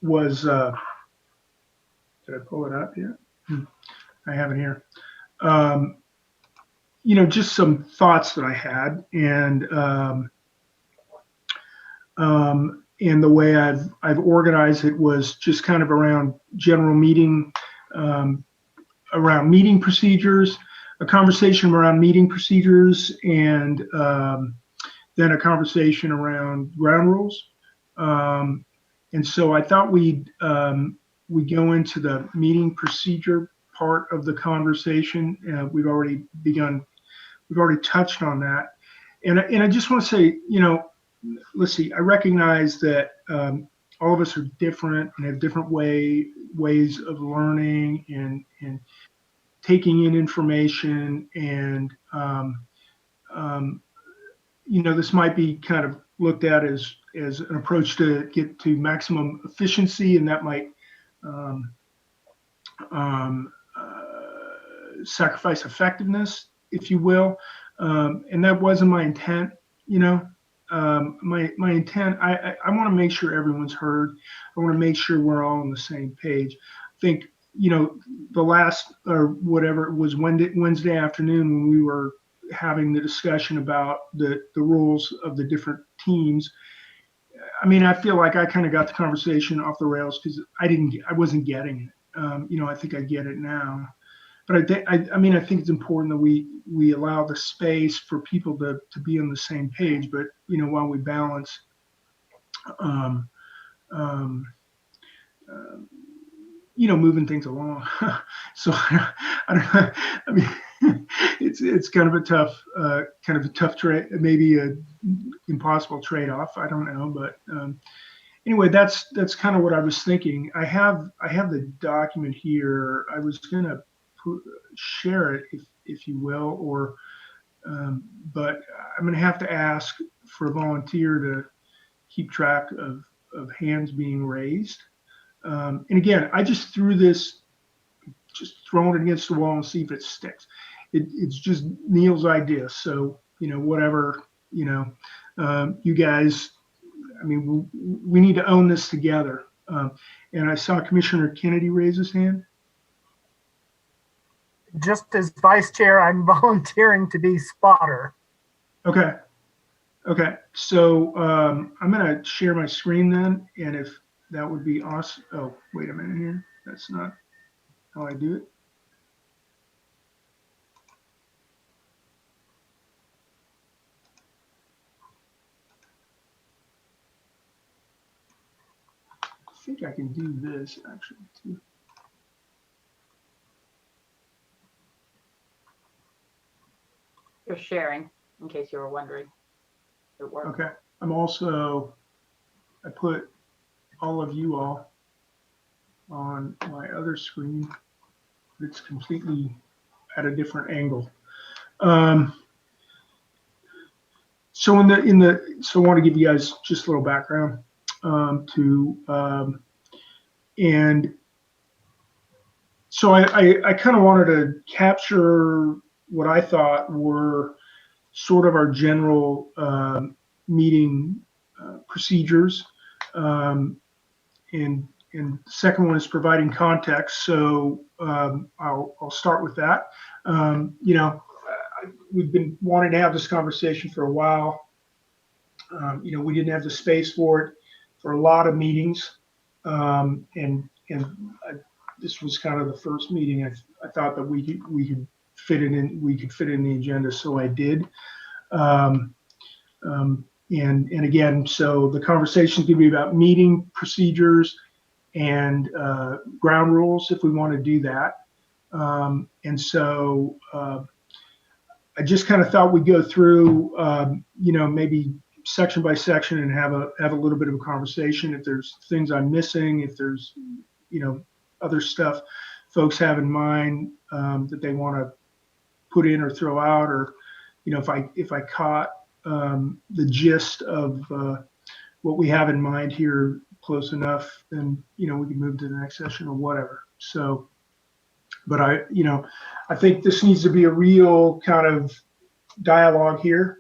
was, did I pull it up yet? I have it here. Just some thoughts that I had, and the way I've organized it was just kind of around general meeting, around meeting procedures, a conversation around meeting procedures, and then a conversation around ground rules. And so I thought we go into the meeting procedure part of the conversation. We've already touched on that. And I just want to say, let's see, I recognize that all of us are different and have different ways of learning and taking in information. And, this might be kind of looked at as an approach to get to maximum efficiency, and that might sacrifice effectiveness, if you will. And that wasn't my intent, my intent, I want to make sure everyone's heard. I want to make sure we're all on the same page. I think, the last, or whatever it was, Wednesday afternoon, when we were having the discussion about the rules of the different teams, I feel like I kind of got the conversation off the rails because I wasn't getting it. I think I get it now. But I think it's important that we allow the space for people to be on the same page, but while we balance moving things along. So it's kind of a tough trade, maybe a impossible trade-off. I don't know, but anyway, that's kind of what I was thinking. I have the document here. I was gonna share it, if you will, or but I'm gonna have to ask for a volunteer to keep track of hands being raised. And again, I just threw this, just throwing it against the wall and see if it sticks. It's just Neil's idea. So, whatever, you guys, we need to own this together. And I saw Commissioner Kennedy raise his hand. Just as vice chair, I'm volunteering to be spotter. Okay. So I'm going to share my screen then. And if that would be awesome. Oh, wait a minute here. That's not how I do it. I think I can do this actually too. You're sharing, in case you were wondering. It works. Okay. I put all of you all on my other screen. It's completely at a different angle. So so I want to give you guys just a little background and so I kind of wanted to capture what I thought were sort of our general meeting procedures. And the second one is providing context. So I'll start with that. We've been wanting to have this conversation for a while. We didn't have the space for it for a lot of meetings. This was kind of the first meeting I thought that we could fit it in. We could fit it in the agenda, so I did. And again, so the conversation is going to be about meeting procedures and ground rules if we want to do that. And so I just kind of thought we'd go through, maybe section by section and have a little bit of a conversation. If there's things I'm missing, if there's, other stuff folks have in mind that they want to put in or throw out, or, if I caught the gist of what we have in mind here close enough, then, we can move to the next session or whatever. So, but I think this needs to be a real kind of dialogue here.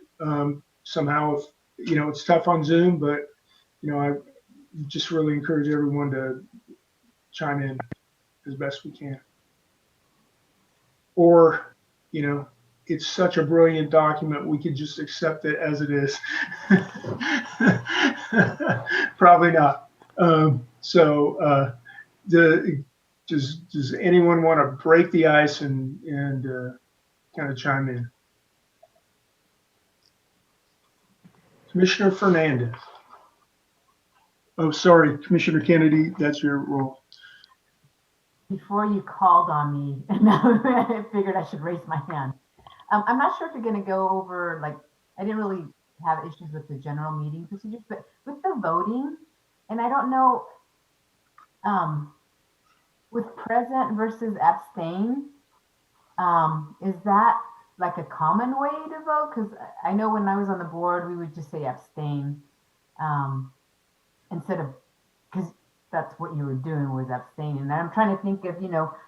Somehow, it's tough on Zoom, but, I just really encourage everyone to chime in as best we can. Or, it's such a brilliant document, we could just accept it as it is. Probably not. Does anyone want to break the ice and kind of chime in? Commissioner Fernandez. Oh, sorry, Commissioner Kennedy, that's your role. Before you called on me, and I figured I should raise my hand. I'm not sure if you're going to go over, I didn't really have issues with the general meeting procedures, but with the voting, and I don't know, with present versus abstain, is that like a common way to vote? Because I know when I was on the board, we would just say abstain instead of, because that's what you were doing was abstaining. And I'm trying to think of,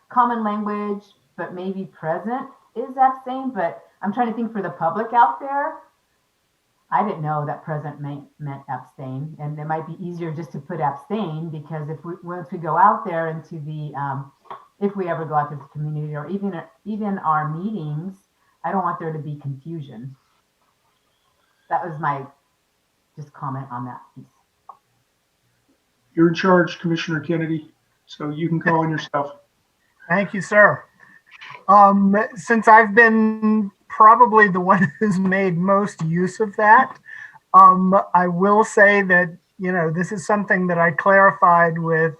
common language, but maybe present is abstain. But I'm trying to think for the public out there. I didn't know that present meant abstain, and it might be easier just to put abstain, because once we go out there into the, if we ever go out to the community or even our meetings, I don't want there to be confusion. That was my just comment on that piece. You're in charge, Commissioner Kennedy, so you can call on yourself. Thank you, sir. Since I've been probably the one who's made most use of that, I will say that, this is something that I clarified with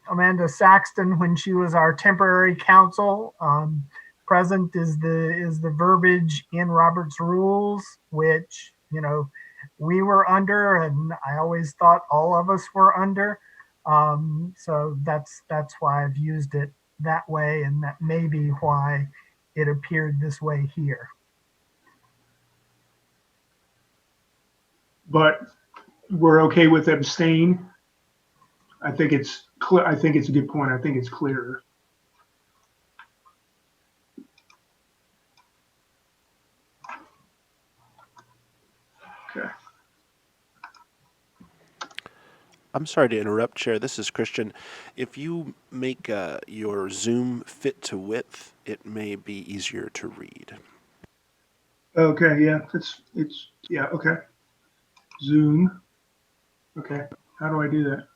Amanda Saxton when she was our temporary counsel. Present is the verbiage in Robert's rules, which, we were under, and I always thought all of us were under. So that's why I've used it that way, and that may be why it appeared this way here. But we're okay with abstain. I think it's clear. I think it's a good point. I think it's clearer. Okay. I'm sorry to interrupt, Chair. This is Christian. If you make your Zoom fit to width, it may be easier to read. Okay. Yeah. Yeah. Okay. Zoom. Okay. How do I do that?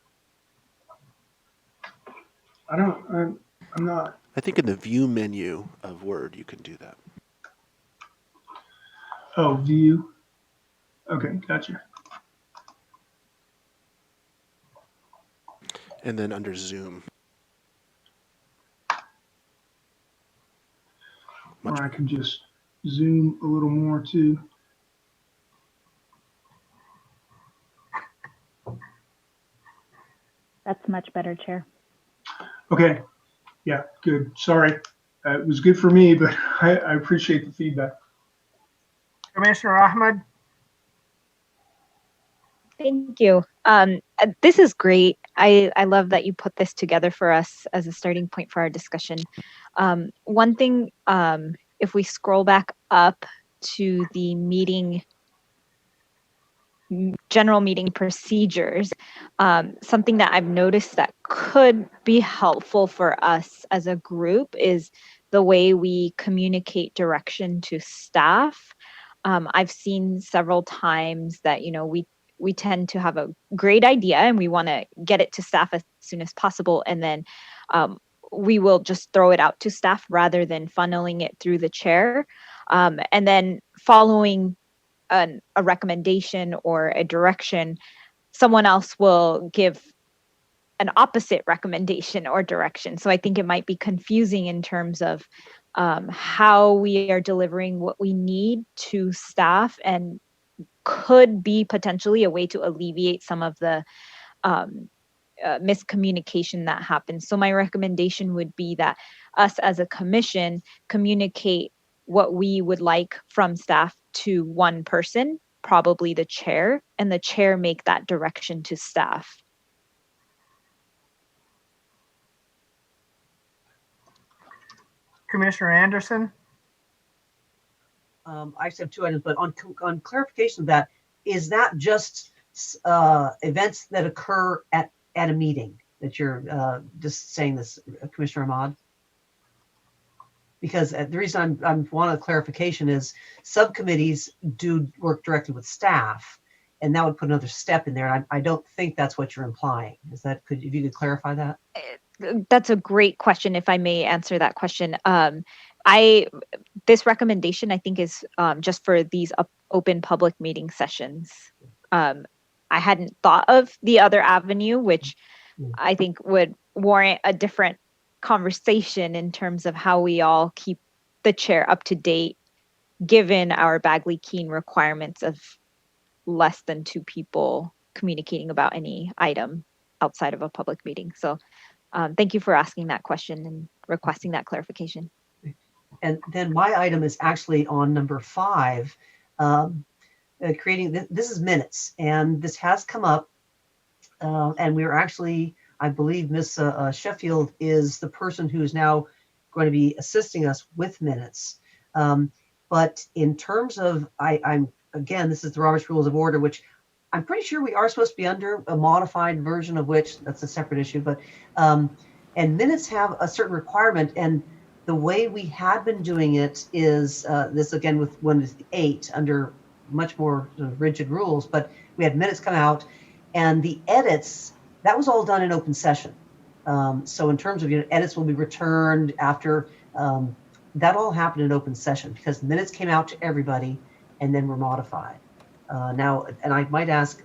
I'm not. I think in the View menu of Word, you can do that. Oh, view. Okay. Gotcha. And then under Zoom. Or I can just zoom a little more too. That's much better, Chair. Okay. Yeah, good. Sorry. It was good for me, but I appreciate the feedback. Commissioner Ahmed? Thank you. This is great. I love that you put this together for us as a starting point for our discussion. One thing, if we scroll back up to the general meeting procedures, something that I've noticed that could be helpful for us as a group is the way we communicate direction to staff. I've seen several times that, we tend to have a great idea and we want to get it to staff as soon as possible. And then we will just throw it out to staff rather than funneling it through the chair. And then following a recommendation or a direction, someone else will give an opposite recommendation or direction. So I think it might be confusing in terms of how we are delivering what we need to staff, and could be potentially a way to alleviate some of the miscommunication that happens. So my recommendation would be that us as a commission communicate what we would like from staff to one person, probably the chair, and the chair make that direction to staff. Commissioner Anderson? I just have two items, but on clarification of that, is that just events that occur at a meeting that you're just saying this, Commissioner Ahmad? Because the reason I'm want a clarification is subcommittees do work directly with staff, and that would put another step in there. And I don't think that's what you're implying. Is that, if you could clarify that? That's a great question. If I may answer that question, this recommendation I think is just for these open public meeting sessions. I hadn't thought of the other avenue, which I think would warrant a different conversation in terms of how we all keep the chair up to date, given our Bagley-Keene requirements of less than 2 people communicating about any item outside of a public meeting. So thank you for asking that question and requesting that clarification. And then my item is actually on number 5, creating, this is minutes, and this has come up, and we are actually, I believe Miss Sheffield is the person who is now going to be assisting us with minutes. But in terms of, I'm again, this is the Robert's Rules of Order, which I'm pretty sure we are supposed to be under a modified version of which, that's a separate issue, but and minutes have a certain requirement, and the way we had been doing it is this again with 1-8 under much more sort of rigid rules, but we had minutes come out, and the edits, that was all done in open session. So in terms of, edits will be returned after, that all happened in open session because minutes came out to everybody and then were modified. Now, and I might ask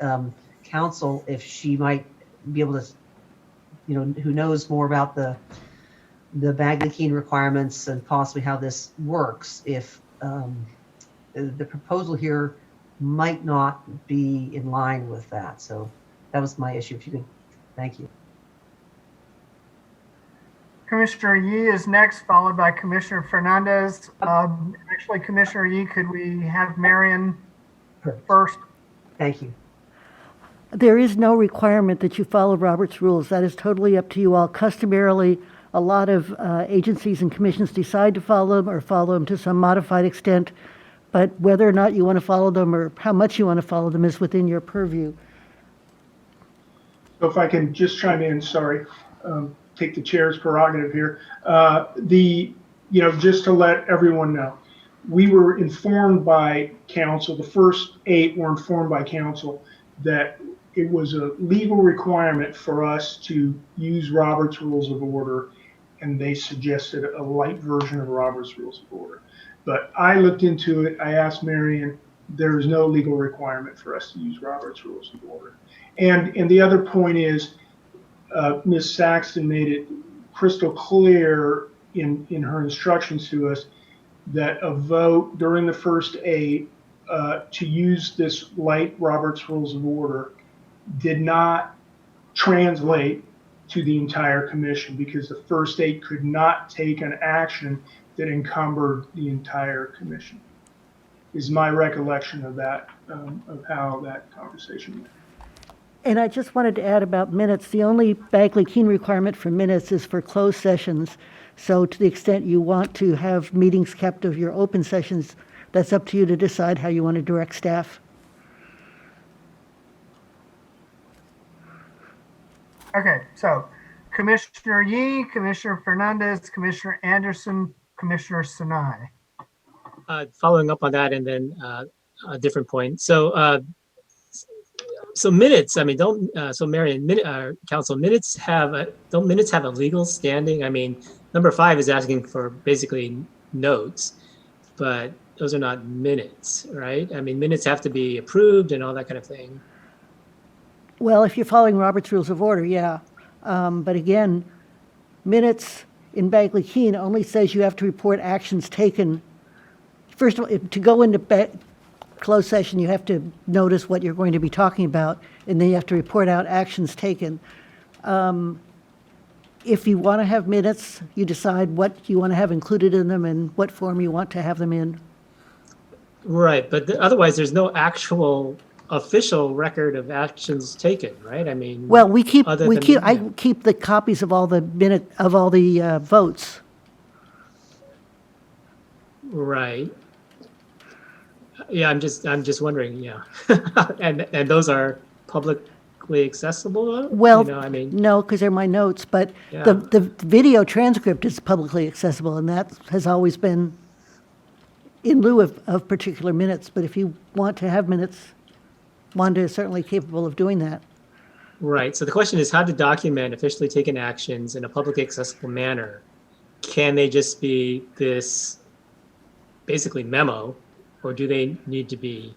counsel if she might be able to, who knows more about the Bagley-Keene requirements and possibly how this works, if the proposal here might not be in line with that. So that was my issue. If you could, thank you. Commissioner Yee is next, followed by Commissioner Fernandez. Actually, Commissioner Yee, could we have Marion first? Thank you. There is no requirement that you follow Robert's rules. That is totally up to you all. Customarily, a lot of agencies and commissions decide to follow them or follow them to some modified extent, but whether or not you want to follow them or how much you want to follow them is within your purview. So if I can just chime in, sorry, take the chair's prerogative here. Just to let everyone know, we were informed by council, the first 8 were informed by council that it was a legal requirement for us to use Robert's Rules of Order, and they suggested a light version of Robert's Rules of Order. But I looked into it, I asked Marion, there is no legal requirement for us to use Robert's Rules of Order. And the other point is, Ms. Saxton made it crystal clear in her instructions to us that a vote during the first 8 to use this light Robert's Rules of Order did not translate to the entire commission, because the first 8 could not take an action that encumbered the entire commission, is my recollection of that, of how that conversation went. And I just wanted to add about minutes. The only Bagley-Keene requirement for minutes is for closed sessions. So to the extent you want to have meetings kept of your open sessions, that's up to you to decide how you want to direct staff. Okay, so Commissioner Yee, Commissioner Fernandez, Commissioner Anderson, Commissioner Sinai. Following up on that, and then a different point. So, so minutes. I mean, don't. So, Marion, council minutes don't minutes have a legal standing? I mean, number 5 is asking for basically notes, but those are not minutes, right? I mean, minutes have to be approved and all that kind of thing. Well, if you're following Robert's Rules of Order, yeah. But again, minutes in Bagley-Keene only says you have to report actions taken. First of all, to go into closed session, you have to notice what you're going to be talking about, and then you have to report out actions taken. If you want to have minutes, you decide what you want to have included in them and what form you want to have them in. Right, but otherwise, there's no actual official record of actions taken, right? I mean, well, I keep the copies of all the votes. Right. Yeah, I'm just wondering. Yeah, and those are publicly accessible. Well, I mean, no, because they're my notes. But yeah. the video transcript is publicly accessible, and that has always been in lieu of particular minutes. But if you want to have minutes, Wanda is certainly capable of doing that. Right. So the question is how to document officially taken actions in a publicly accessible manner. Can they just be this basically memo, or do they need to be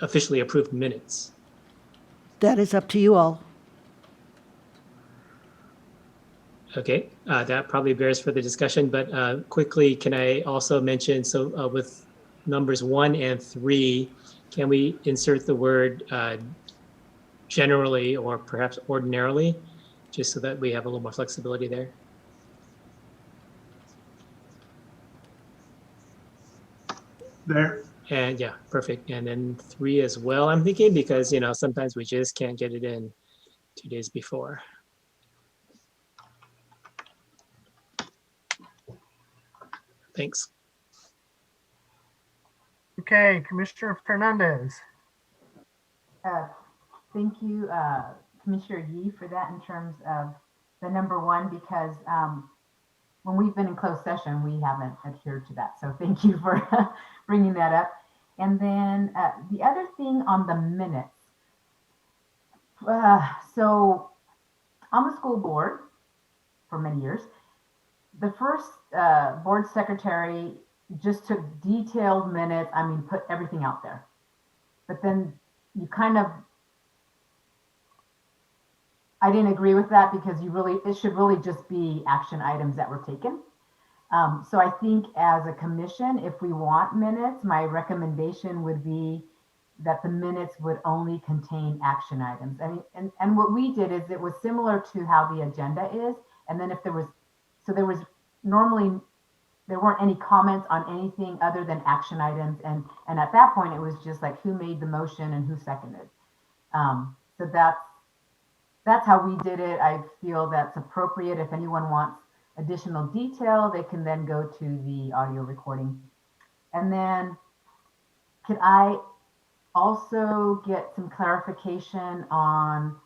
officially approved minutes? That is up to you all. Okay, that probably bears further discussion, but quickly, can I also mention, so with numbers 1 and 3, can we insert the word generally or perhaps ordinarily, just so that we have a little more flexibility there? There. And yeah, perfect. And then 3 as well, I'm thinking, because, sometimes we just can't get it in 2 days before. Thanks. Okay, Commissioner Fernandez. Thank you, Commissioner Yee, for that in terms of the number 1, because when we've been in closed session, we haven't adhered to that. So thank you for bringing that up. And then the other thing on the minutes. So I'm a school board for many years. The first board secretary just took detailed minutes. I mean, put everything out there. But then you I didn't agree with that, because it should really just be action items that were taken. So I think as a commission, if we want minutes, my recommendation would be that the minutes would only contain action items. I mean, and what we did is it was similar to how the agenda is. And then there weren't any comments on anything other than action items. And at that point, it was just like who made the motion and who seconded. So that's how we did it. I feel that's appropriate. If anyone wants additional detail, they can then go to the audio recording. And then could I also get some clarification on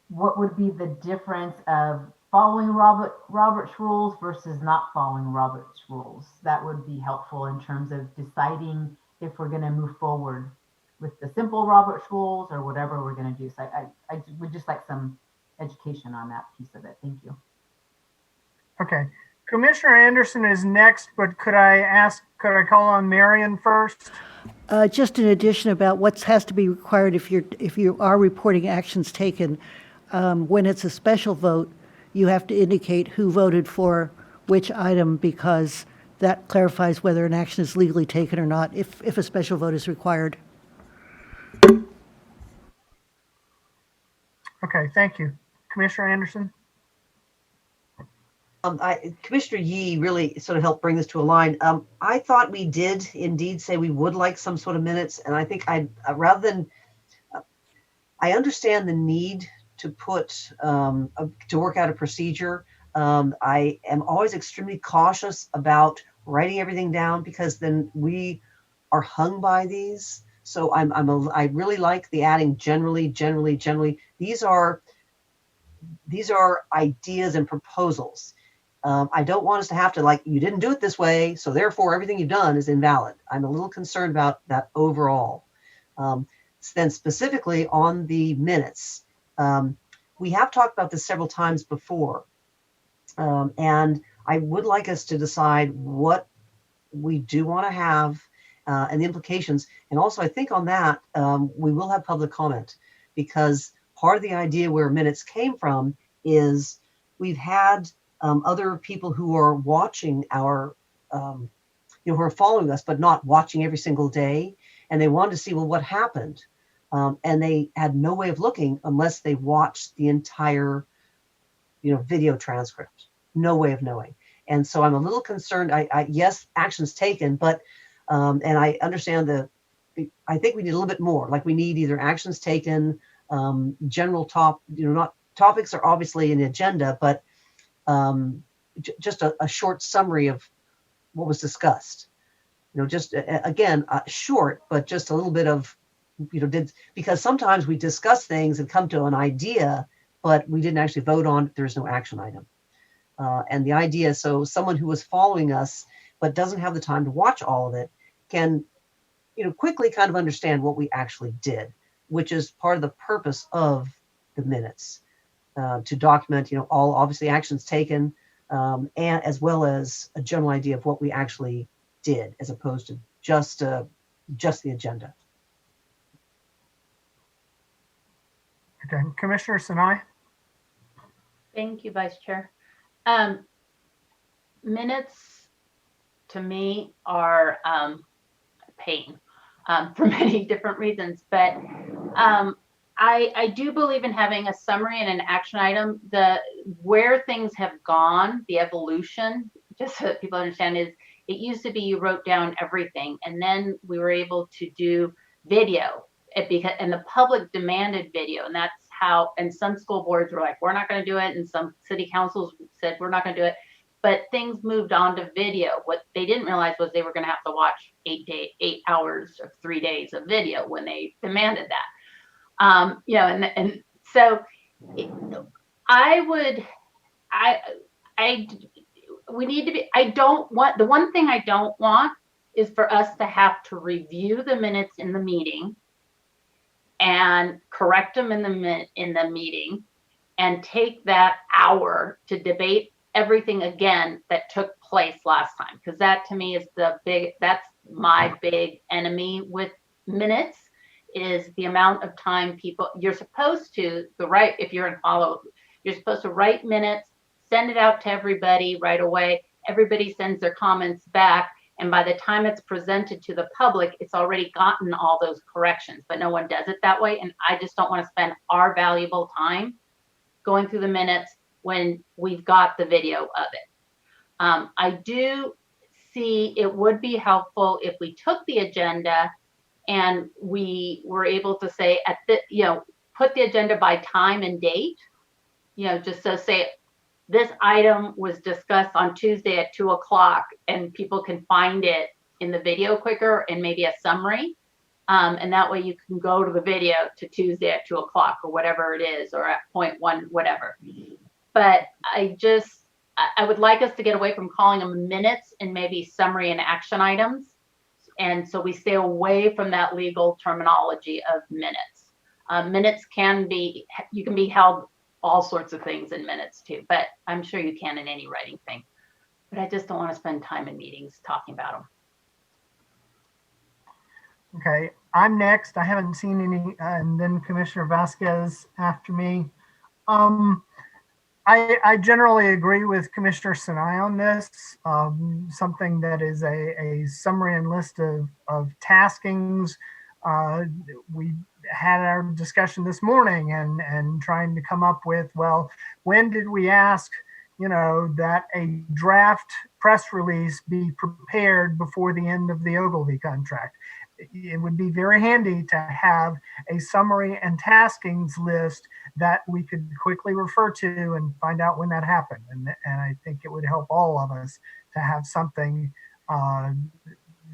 what would be the difference of following Robert's rules versus not following Robert's rules? That would be helpful in terms of deciding if we're going to move forward with the simple Robert's rules or whatever we're going to do. So I would just like some education on that piece of it. Thank you. Okay. Commissioner Anderson is next, but could I call on Marion first? Just in addition about what has to be required if you are reporting actions taken, when it's a special vote, you have to indicate who voted for which item, because that clarifies whether an action is legally taken or not, if a special vote is required. Okay, thank you. Commissioner Anderson? Commissioner Yee really sort of helped bring this to a line. I thought we did indeed say we would like some sort of minutes, and I think rather than I understand the need to put to work out a procedure. I am always extremely cautious about writing everything down because then we are hung by these. So I really like the adding generally. These are ideas and proposals. I don't want us to have to, like, you didn't do it this way, so therefore everything you've done is invalid. I'm a little concerned about that overall. Then specifically on the minutes, we have talked about this several times before, and I would like us to decide what we do want to have and the implications. And also, I think on that, we will have public comment, because part of the idea where minutes came from is we've had other people who are watching our, who are following us, but not watching every single day. And they wanted to see, well, what happened? And they had no way of looking unless they watched the entire, video transcript. No way of knowing. And so I'm a little concerned. Yes, actions taken, but and I understand I think we need a little bit more. Like, we need either actions taken, general not topics are obviously in the agenda, but just a short summary of what was discussed. Just again, short, but just a little bit of, because sometimes we discuss things and come to an idea, but we didn't actually vote on it. There's no action item. And the idea, so someone who was following us but doesn't have the time to watch all of it can, quickly kind of understand what we actually did, which is part of the purpose of the minutes, to document, all obviously actions taken, and as well as a general idea of what we actually did, as opposed to just the agenda. Okay, Commissioner Sinai. Thank you, Vice Chair. Minutes to me are pain for many different reasons, but I do believe in having a summary and an action item. Where things have gone, the evolution, just so that people understand, is it used to be you wrote down everything, and then we were able to do video, and the public demanded video, and that's how. And some school boards were like, we're not going to do it, and some city councils said we're not going to do it. But things moved on to video. What they didn't realize was they were going to have to watch 8 hours of 3 days of video when they demanded that. And so we need to be. The one thing I don't want is for us to have to review the minutes in the meeting and correct them in the meeting, and take that hour to debate everything again that took place last time, because that to me is that's my big enemy with minutes, is the amount of time you're supposed to if you're in follow, you're supposed to write minutes, send it out to everybody right away. Everybody sends their comments back, and by the time it's presented to the public, it's already gotten all those corrections, but no one does it that way. And I just don't want to spend our valuable time going through the minutes when we've got the video of it. I do see it would be helpful if we took the agenda and we were able to say put the agenda by time and date, just so say this item was discussed on Tuesday at 2:00, and people can find it in the video quicker, and maybe a summary. And that way you can go to the video to Tuesday at 2:00 or whatever it is, or at 0.1, whatever. But I would like us to get away from calling them minutes and maybe summary and action items. And so we stay away from that legal terminology of minutes. Minutes you can be held all sorts of things in minutes too, but I'm sure you can in any writing thing. But I just don't want to spend time in meetings talking about them. Okay, I'm next. I haven't seen any, and then Commissioner Vasquez after me. I generally agree with Commissioner Sinai on this. Something that is a summary and list of taskings. We had our discussion this morning and trying to come up with, well, when did we ask, that a draft press release be prepared before the end of the Ogilvy contract? it would be very handy to have a summary and taskings list that we could quickly refer to and find out when that happened. And I think it would help all of us to have something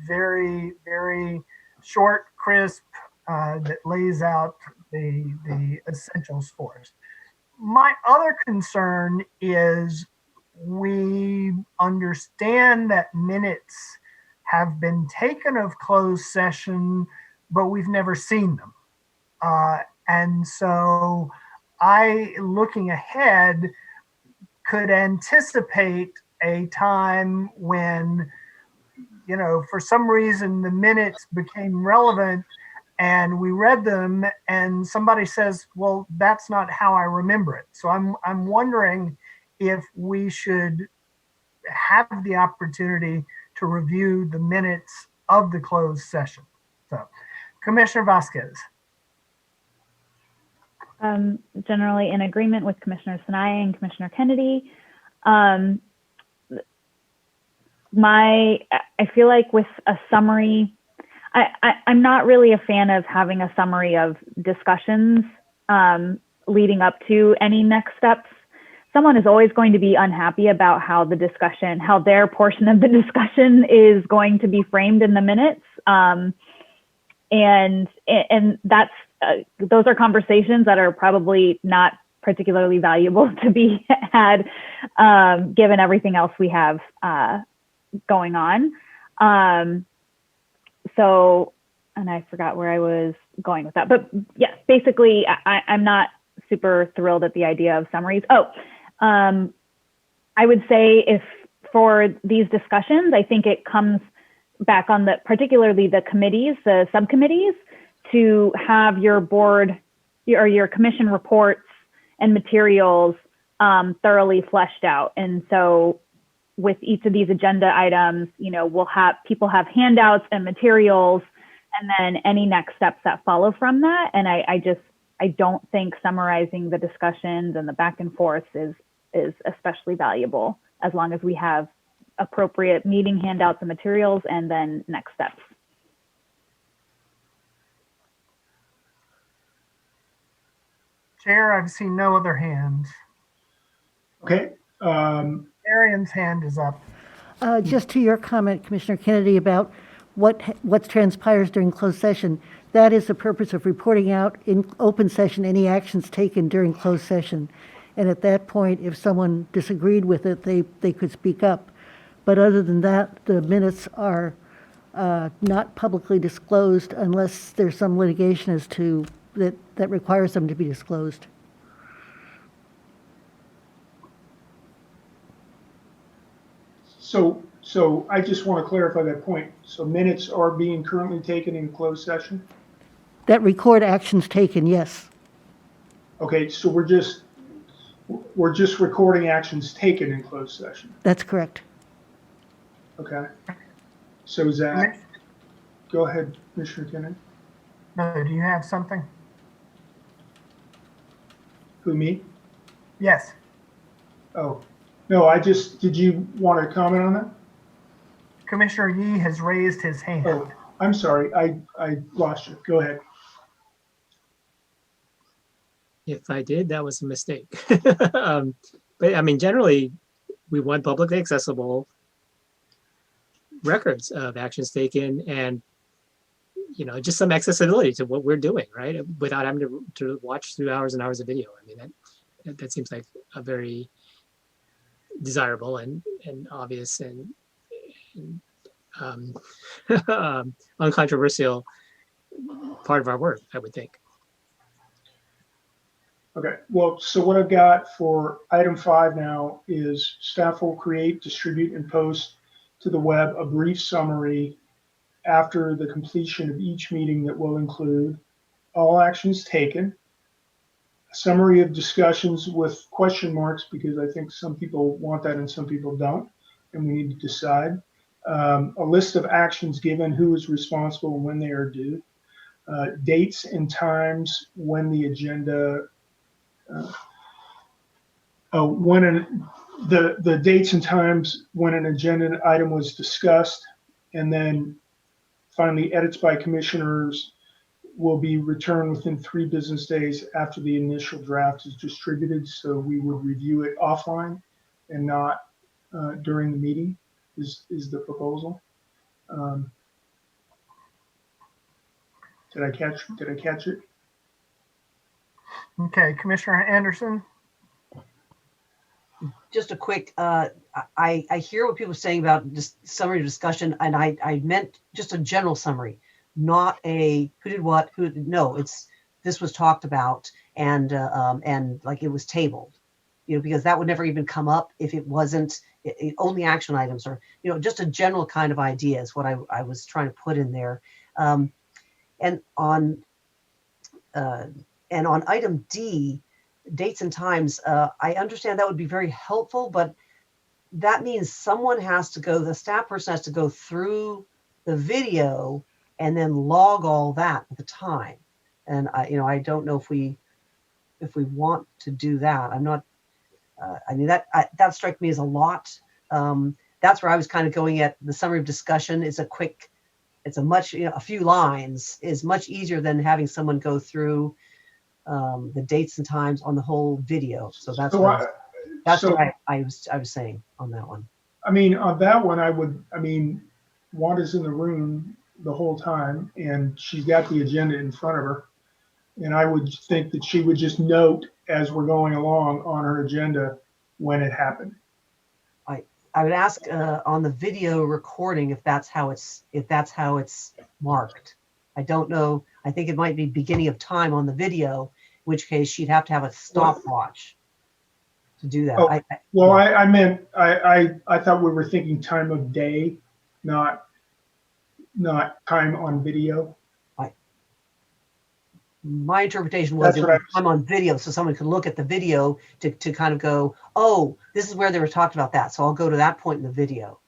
very, very short, crisp, that lays out the essentials for us. My other concern is we understand that minutes have been taken of closed session, but we've never seen them. And so looking ahead, could anticipate a time when, for some reason the minutes became relevant and we read them and somebody says, well, that's not how I remember it. So I'm wondering if we should have the opportunity to review the minutes of the closed session. So, Commissioner Vasquez. Generally in agreement with Commissioner Sinai and Commissioner Kennedy. I feel like with a summary, I'm not really a fan of having a summary of discussions leading up to any next steps. Someone is always going to be unhappy about how their portion of the discussion is going to be framed in the minutes. And that's, those are conversations that are probably not particularly valuable to be had, given everything else we have going on. So, and I forgot where I was going with that, but yes, basically I'm not super thrilled at the idea of summaries. I would say if for these discussions, I think it comes back on particularly the committees, the subcommittees, to have your board or your commission reports and materials thoroughly fleshed out. And so with each of these agenda items, we'll have people have handouts and materials, and then any next steps that follow from that. And I don't think summarizing the discussions and the back and forth is especially valuable, as long as we have appropriate meeting handouts and materials and then next steps. Chair, I've seen no other hands. Okay. Arian's hand is up. Just to your comment, Commissioner Kennedy, about what transpires during closed session, that is the purpose of reporting out in open session any actions taken during closed session. And at that point, if someone disagreed with it, they could speak up. But other than that, the minutes are not publicly disclosed unless there's some litigation as to that requires them to be disclosed. So I just want to clarify that point. So minutes are being currently taken in closed session? That record actions taken, yes. Okay, so we're just recording actions taken in closed session. That's correct. Okay. So Zach, go ahead, Commissioner Kennedy. No, do you have something? Who, me? Yes. Oh, no, did you want to comment on that? Commissioner Yee has raised his hand. Oh, I'm sorry, I lost you. Go ahead. If I did, that was a mistake. But I mean, generally, we want publicly accessible records of actions taken and, just some accessibility to what we're doing, right? Without having to watch through hours and hours of video. I mean, that seems like a very desirable and obvious and uncontroversial part of our work, I would think. Okay, well, so what I've got for item 5 now is staff will create, distribute, and post to the web a brief summary after the completion of each meeting that will include all actions taken, a summary of discussions with question marks, because I think some people want that and some people don't, and we need to decide, a list of actions given, who is responsible, when they are due, dates and times when the agenda the dates and times when an agenda item was discussed, and then finally, edits by commissioners will be returned within 3 business days after the initial draft is distributed. So we would review it offline and not during the meeting is the proposal. Did I catch it? Okay, Commissioner Anderson. Just a quick, I hear what people are saying about just summary discussion, and I meant just a general summary, not a who did what, no, this was talked about and like it was tabled, because that would never even come up if it wasn't, only action items or, just a general kind of idea is what I was trying to put in there. And on item D, dates and times, I understand that would be very helpful, but that means someone has to go, the staff person has to go through the video and then log all that at the time. And I don't know if we want to do that. I'm not, that struck me as a lot. That's where I was kind of going at. The summary of discussion is a few lines is much easier than having someone go through the dates and times on the whole video. So that's what I was saying on that one. I mean, on that one, Wanda's in the room the whole time and she's got the agenda in front of her. And I would think that she would just note as we're going along on her agenda when it happened. I would ask on the video recording if that's how it's marked. I don't know. I think it might be beginning of time on the video, in which case she'd have to have a stopwatch to do that. I meant I thought we were thinking time of day, not time on video. My interpretation was I'm on video, so someone could look at the video to kind of go, oh, this is where they were talking about that. So I'll go to that point in the video.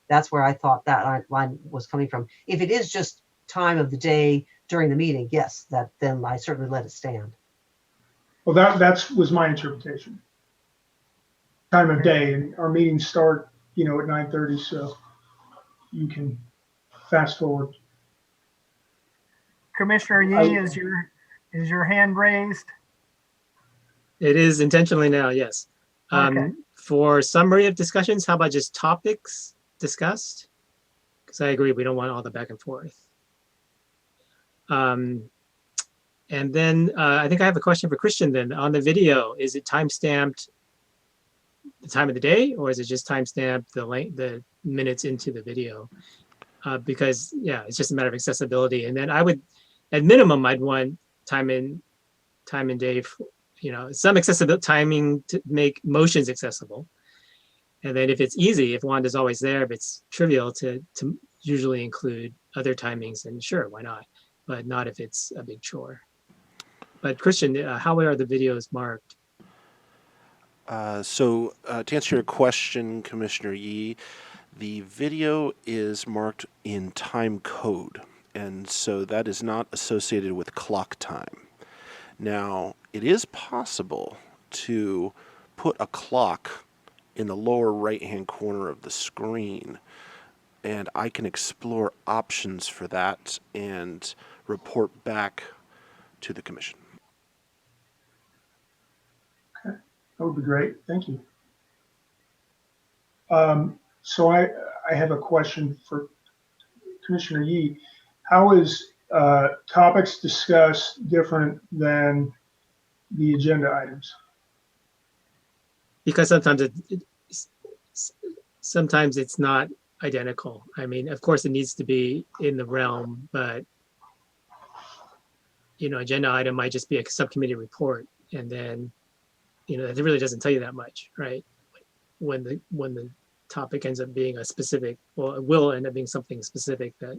That's where I thought that line was coming from. If it is just time of the day during the meeting, yes, then I certainly let it stand. Well, that was my interpretation. Time of day, and our meetings start, at 9:30, so you can fast forward. Commissioner Yee, is your hand raised? It is intentionally now, yes. Okay. For summary of discussions, how about just topics discussed? Because I agree, we don't want all the back and forth. And then I think I have a question for Christian then. On the video, is it time-stamped the time of the day, or is it just time-stamped the minutes into the video? Because, yeah, it's just a matter of accessibility. And then at minimum, I'd want time and day, some accessibility timing to make motions accessible. And then if it's easy, if Wanda's always there, if it's trivial to usually include other timings, then sure, why not? But not if it's a big chore. But Christian, how are the videos marked? So to answer your question, Commissioner Yee, the video is marked in time code. And so that is not associated with clock time. Now, it is possible to put a clock in the lower right-hand corner of the screen, and I can explore options for that and report back to the commission. Okay, that would be great. Thank you. So I have a question for Commissioner Yee. How is topics discussed different than the agenda items? Because sometimes it's not identical. I mean, of course, it needs to be in the realm, but agenda item might just be a subcommittee report, and then it really doesn't tell you that much, right? When the topic ends up being a specific, well, it will end up being something specific that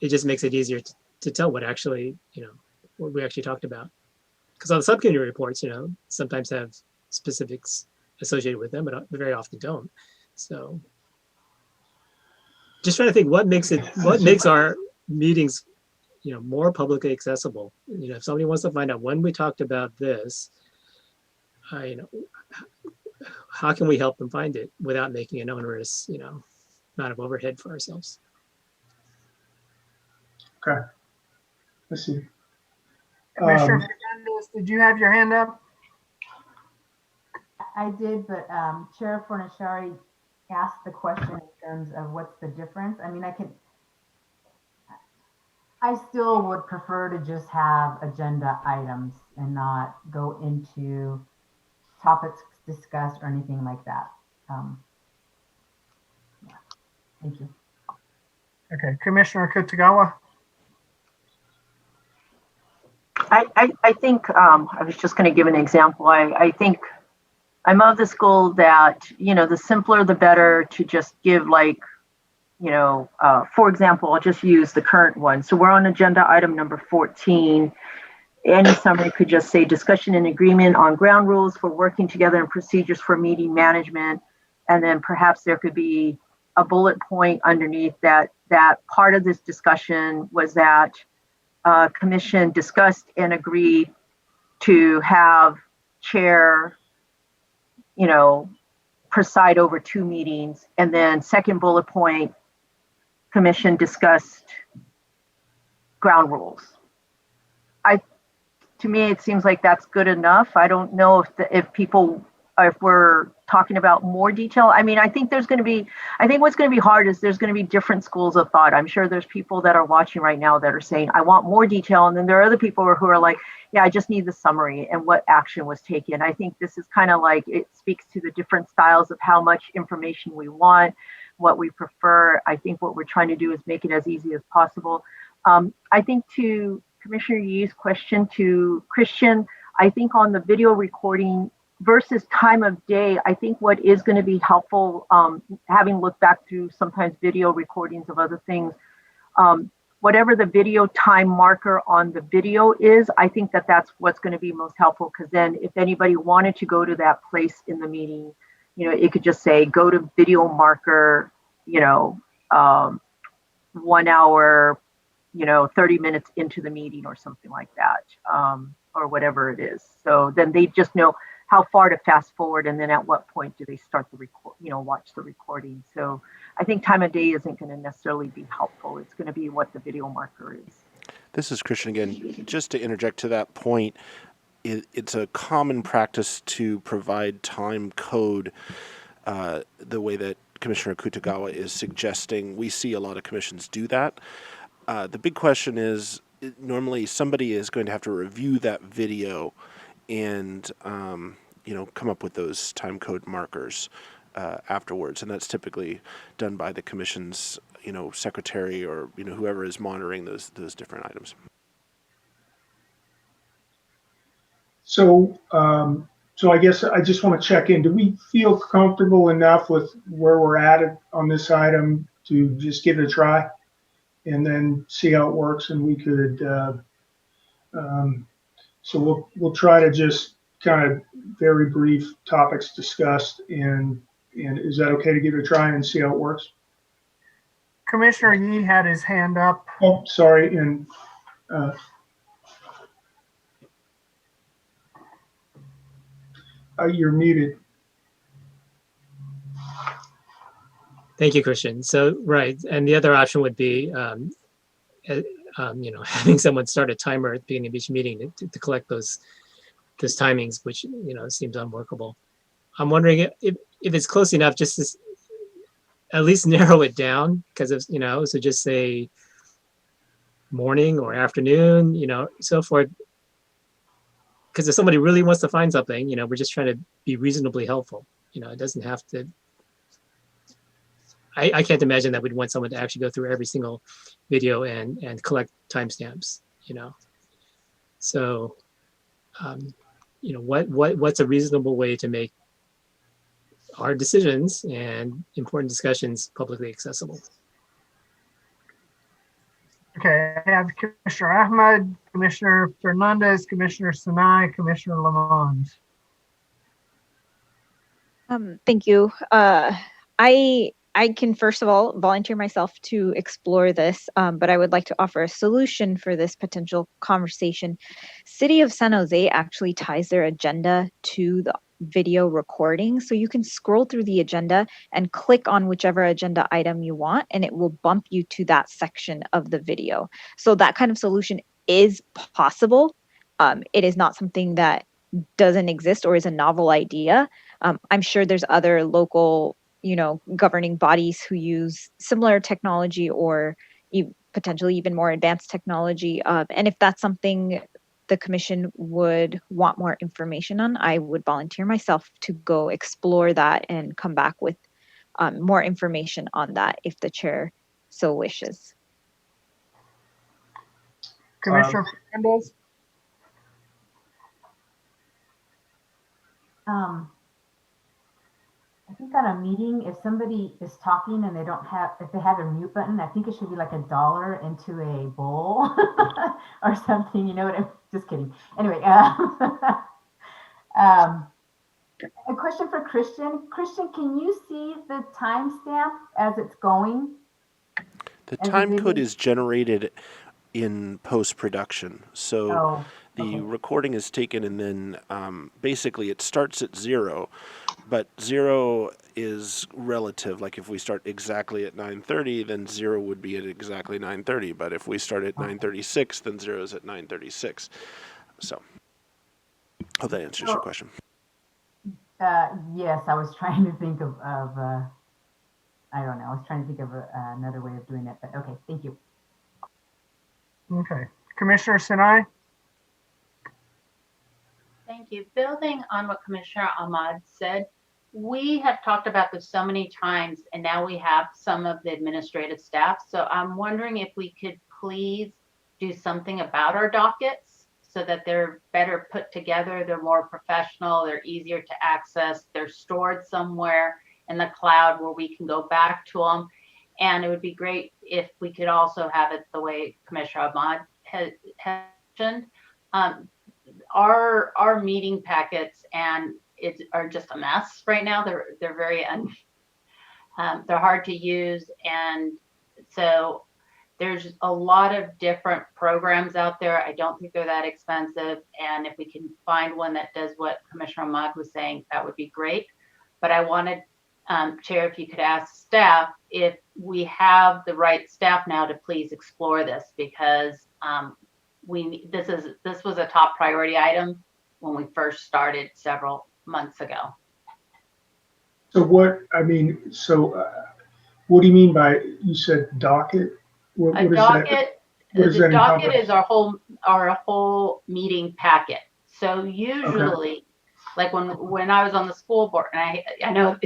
it just makes it easier to tell what actually, what we actually talked about. Because all the subcommittee reports, sometimes have specifics associated with them, but very often don't. So just trying to think what makes our meetings, more publicly accessible. If somebody wants to find out when we talked about this, how can we help them find it without making an onerous, amount of overhead for ourselves? Okay. Let's see. Commissioner Fernandez, did you have your hand up? I did, but Chair Fornashari asked the question in terms of what's the difference. I mean, I still would prefer to just have agenda items and not go into topics discussed or anything like that. Yeah. Thank you. Okay, Commissioner Kutagawa. I think I was just going to give an example. I think I'm of the school that, the simpler the better, to just give, like, for example, I'll just use the current one. So we're on agenda item number 14. Any summary could just say discussion and agreement on ground rules for working together and procedures for meeting management. And then perhaps there could be a bullet point underneath that part of this discussion was that commission discussed and agreed to have chair, preside over 2 meetings. And then second bullet point, commission discussed ground rules. To me, it seems like that's good enough. I don't know if we're talking about more detail. I mean, I think what's going to be hard is there's going to be different schools of thought. I'm sure there's people that are watching right now that are saying, I want more detail. And then there are other people who are like, yeah, I just need the summary and what action was taken. I think this is kind of like, it speaks to the different styles of how much information we want, what we prefer. I think what we're trying to do is make it as easy as possible. I think to Commissioner Yee's question to Christian, I think on the video recording versus time of day, I think what is going to be helpful, having looked back through sometimes video recordings of other things, whatever the video time marker on the video is, I think that's what's going to be most helpful, because then if anybody wanted to go to that place in the meeting, it could just say, go to video marker, 1 hour, 30 minutes into the meeting or something like that, or whatever it is. So then they just know how far to fast forward, and then at what point do they start the record, watch the recording. So I think time of day isn't going to necessarily be helpful. It's going to be what the video marker is. This is Christian again. Just to interject to that point, it's a common practice to provide time code the way that Commissioner Kutagawa is suggesting. We see a lot of commissions do that. The big question is, normally somebody is going to have to review that video and come up with those time code markers afterwards, and that's typically done by the commission's secretary or whoever is monitoring those different items. So I guess I just want to check in. Do we feel comfortable enough with where we're at on this item to just give it a try and then see how it works? And we could, so we'll try to just kind of very brief topics discussed, and is that okay to give it a try and see how it works? Commissioner Yee had his hand up. Oh, sorry, and you're muted. Thank you, Christian. So, right. And the other option would be, having someone start a timer at the beginning of each meeting to collect those timings, which, seems unworkable. I'm wondering if it's close enough, just to at least narrow it down, because of, so just say morning or afternoon, so forth. Because if somebody really wants to find something, we're just trying to be reasonably helpful. It doesn't have to. I can't imagine that we'd want someone to actually go through every single video and collect timestamps. So, what's a reasonable way to make our decisions and important discussions publicly accessible? Okay, I have Commissioner Ahmed, Commissioner Fernandez, Commissioner Sinai, Commissioner Lamont. Thank you. I can first of all volunteer myself to explore this, but I would like to offer a solution for this potential conversation. City of San Jose actually ties their agenda to video recording. So you can scroll through the agenda and click on whichever agenda item you want, and it will bump you to that section of the video. So that kind of solution is possible. It is not something that doesn't exist or is a novel idea. I'm sure there's other local, governing bodies who use similar technology or potentially even more advanced technology. And if that's something the commission would want more information on, I would volunteer myself to go explore that and come back with more information on that if the chair so wishes. Commissioner Fernandez? I think on a meeting, if somebody is talking and if they have a mute button, I think it should be like $1 into a bowl or something. You know what I'm just kidding. Anyway, a question for Christian. Christian, can you see the timestamp as it's going? The time code is generated in post-production. So the recording is taken and then basically it starts at 0, but 0 is relative. Like if we start exactly at 9:30, then 0 would be at exactly 9:30. But if we start at 9:36, then 0 is at 9:36. So hope that answers your question. Yes, I was trying to think of I don't know. I was trying to think of another way of doing it, but okay, thank you. Okay. Commissioner Sinai? Thank you. Building on what Commissioner Ahmad said, we have talked about this so many times, and now we have some of the administrative staff. So I'm wondering if we could please do something about our dockets so that they're better put together, they're more professional, they're easier to access, they're stored somewhere in the cloud where we can go back to them. And it would be great if we could also have it the way Commissioner Ahmad had mentioned. Our meeting packets are just a mess right now. They're very they're hard to use, and so there's a lot of different programs out there. I don't think they're that expensive, and if we can find one that does what Commissioner Ahmad was saying, that would be great. But I wanted, Chair, if you could ask staff if we have the right staff now to please explore this, because this was a top priority item when we first started several months ago. So what do you mean by, you said docket? What The docket is our whole meeting packet. So usually, like when I was on the school board, and I know,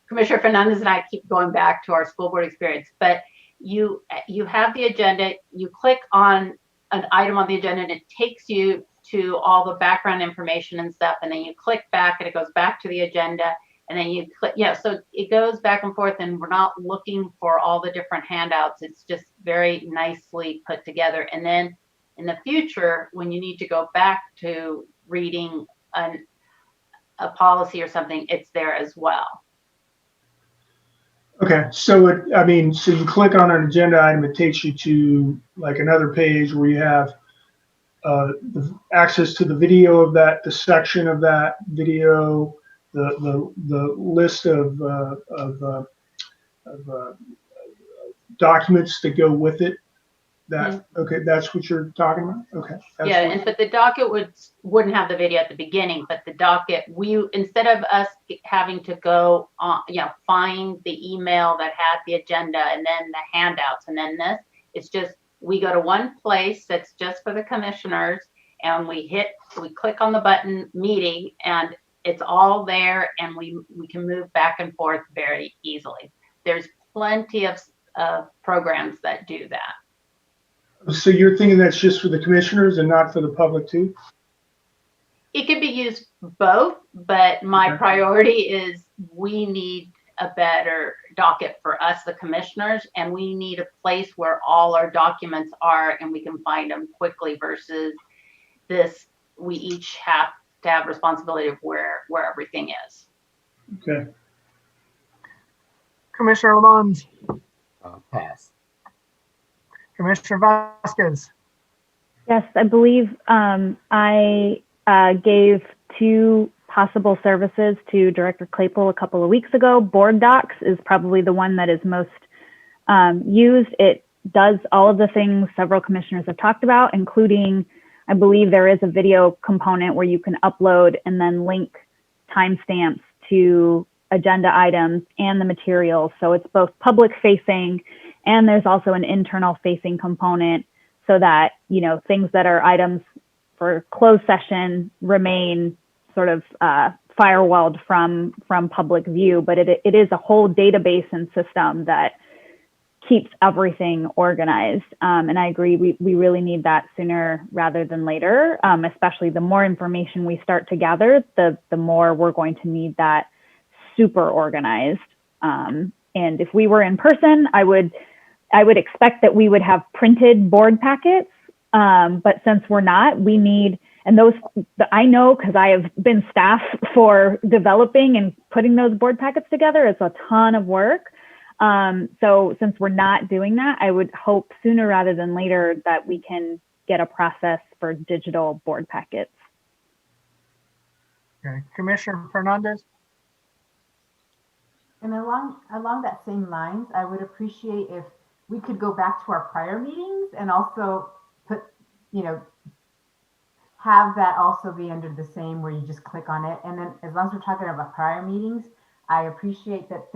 Commissioner Fernandez and I keep going back to our school board experience, but you have the agenda, you click on an item on the agenda, and it takes you to all the background information and stuff, and then you click back and it goes back to the agenda, and then you click, so it goes back and forth, and we're not looking for all the different handouts. It's just very nicely put together. And then in the future, when you need to go back to reading a policy or something, it's there as well. Okay, so so you click on an agenda item, it takes you to like another page where you have the access to the video of that, the section of that video, the list of documents that go with it. Okay, that's what you're talking about. Okay. But the docket wouldn't have the video at the beginning, but the docket, instead of us having to go on, find the email that had the agenda and then the handouts and then this, it's just we go to one place that's just for the commissioners, and we click on the button meeting, and it's all there, and we can move back and forth very easily. There's plenty of programs that do that. So you're thinking that's just for the commissioners and not for the public too? It could be used both, but my priority is we need a better docket for us, the commissioners, and we need a place where all our documents are and we can find them quickly versus this, we each have to have responsibility of where everything is. Okay. Commissioner Lamont. Pass. Commissioner Vasquez. Yes, I believe I gave 2 possible services to Director Claypool a couple of weeks ago. Board Docs is probably the one that is most used. It does all of the things several commissioners have talked about, including, I believe there is a video component where you can upload and then link timestamps to agenda items and the materials. So it's both public facing and there's also an internal facing component so that, you know, things that are items for closed session remain sort of firewalled from public view, but it is a whole database and system that keeps everything organized. And I agree, we really need that sooner rather than later, especially the more information we start to gather, the more we're going to need that super organized. And if we were in person, I would expect that we would have printed board packets. But since we're not, we need, and those, I know because I have been staff for developing and putting those board packets together, it's a ton of work. So since we're not doing that, I would hope sooner rather than later that we can get a process for digital board packets. Okay, Commissioner Fernandez. And along that same lines, I would appreciate if we could go back to our prior meetings and also put, you know, have that also be under the same where you just click on it. And then as long as we're talking about prior meetings, I appreciate that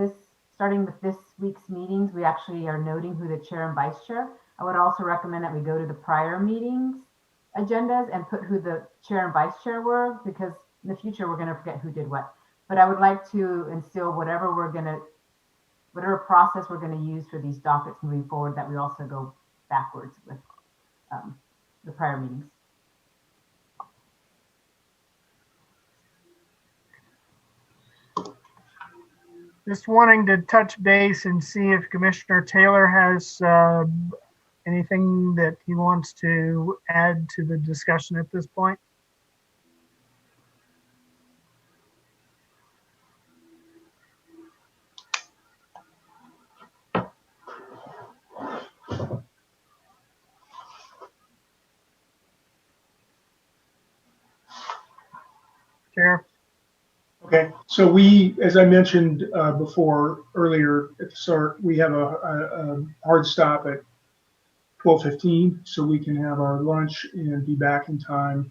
starting with this week's meetings, we actually are noting who the chair and vice chair. I would also recommend that we go to the prior meetings agendas and put who the chair and vice chair were, because in the future, we're going to forget who did what. But I would like to instill whatever process we're going to use for these dockets moving forward, that we also go backwards with the prior meetings. Just wanting to touch base and see if Commissioner Taylor has anything that he wants to add to the discussion at this point. Chair. Okay, so we, as I mentioned earlier at the start, we have a hard stop at 12:15, so we can have our lunch and be back in time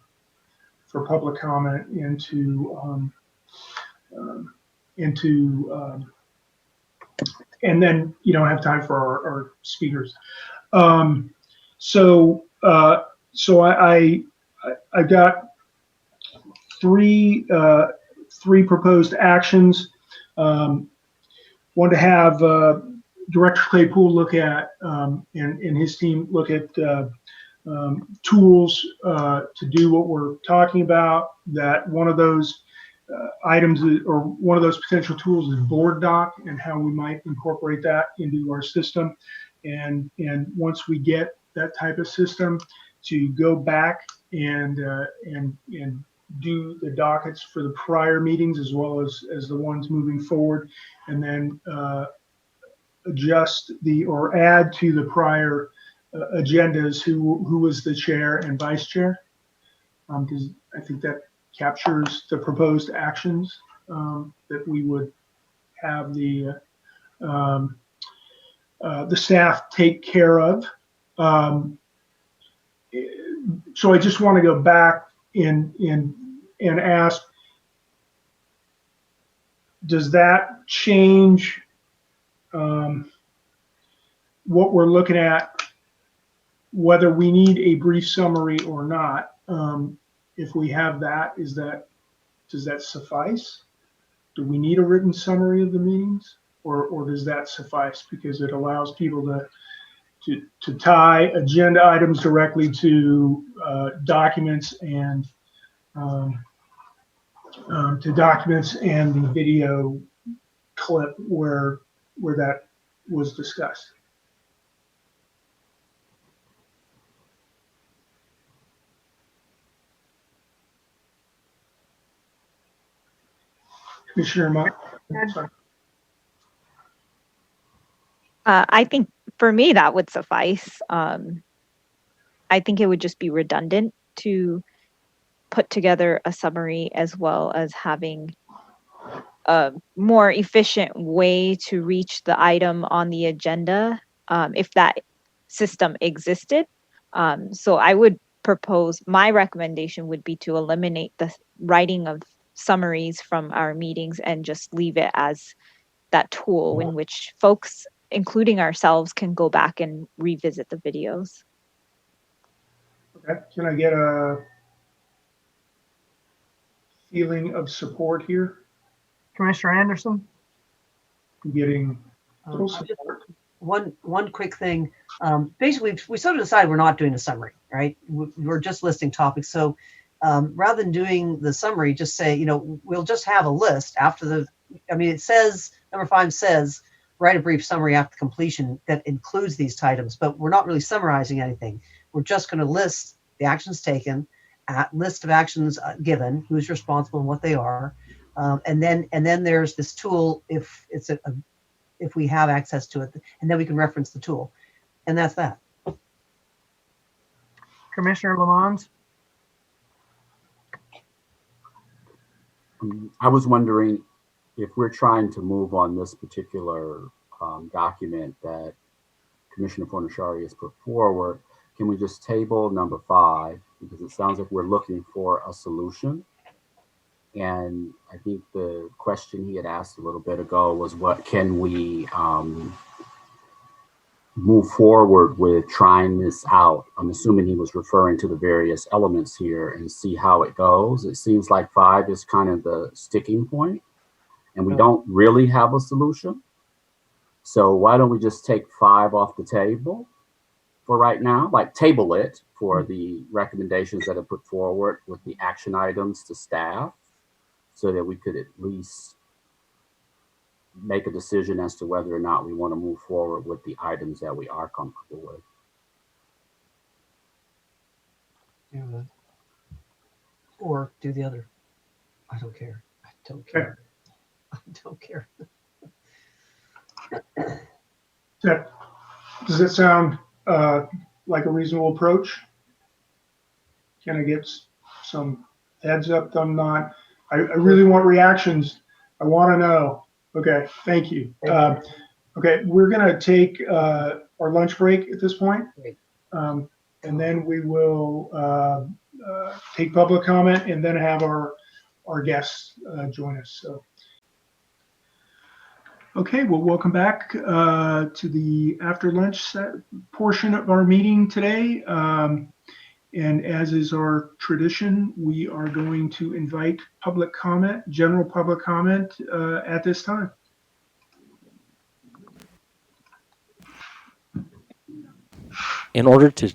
for public comment and then, you know, have time for our speakers. So I got three proposed actions. One to have Director Claypool look at and his team look at tools to do what we're talking about. That one of those items or one of those potential tools is Board Doc, and how we might incorporate that into our system. And once we get that type of system, to go back and do the dockets for the prior meetings as well as the ones moving forward, and then adjust or add to the prior agendas who was the chair and vice chair, because I think that captures the proposed actions that we would have the staff take care of. So I just want to go back and ask, does that change what we're looking at, whether we need a brief summary or not? If we have that, does that suffice? Do we need a written summary of the meetings, or does that suffice because it allows people to tie agenda items directly to documents and the video clip where that was discussed? Commissioner Mott. I think for me that would suffice. I think it would just be redundant to put together a summary as well as having a more efficient way to reach the item on the agenda, if that system existed. So I would propose, my recommendation would be to eliminate the writing of summaries from our meetings and just leave it as that tool in which folks, including ourselves, can go back and revisit the videos. Okay, can I get a feeling of support here? Commissioner Anderson? I'm getting a little Just support. one quick thing. Basically, we sort of decided we're not doing a summary, right? We're just listing topics. So rather than doing the summary, just say, we'll just have a list after the, it says, number 5 says, write a brief summary after completion that includes these items, but we're not really summarizing anything. We're just going to list the actions taken, list of actions given, who's responsible and what they are. And then there's this tool if it's if we have access to it, and then we can reference the tool. And that's that. Commissioner Lamont? I was wondering if we're trying to move on this particular document that Commissioner Fornashari has put forward, can we just table number 5? Because it sounds like we're looking for a solution. And I think the question he had asked a little bit ago was, what can we move forward with trying this out? I'm assuming he was referring to the various elements here and see how it goes. It seems like 5 is kind of the sticking point, and we don't really have a solution. So why don't we just take 5 off the table for right now, like table it for the recommendations that are put forward with the action items to staff, so that we could at least make a decision as to whether or not we want to move forward with the items that we are comfortable with. Or do the other. I don't care. I don't care. I don't care. Does it sound like a reasonable approach? Can I get some heads up? I'm not. I really want reactions. I want to know. Okay, thank you. Okay, we're going to take our lunch break at this point. And then we will take public comment and then have our guests join us. So, okay, well, welcome back to the after lunch portion of our meeting today. And as is our tradition, we are going to invite public comment, general public comment at this time. In order to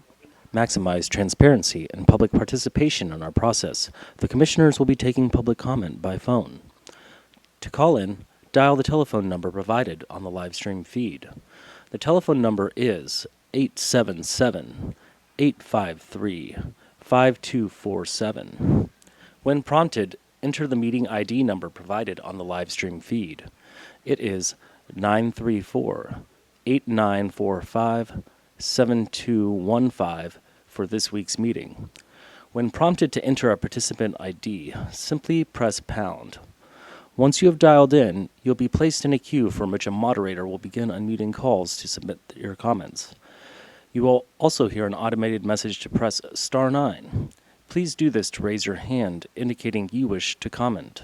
maximize transparency and public participation in our process, the commissioners will be taking public comment by phone. To call in, dial the telephone number provided on the live stream feed. The telephone number is 877-853-5247. When prompted, enter the meeting ID number provided on the live stream feed. It is 934-8945-7215 for this week's meeting. When prompted to enter a participant ID, simply press pound. Once you have dialed in, you'll be placed in a queue from which a moderator will begin unmuting calls to submit your comments. You will also hear an automated message to press star 9. Please do this to raise your hand, indicating you wish to comment.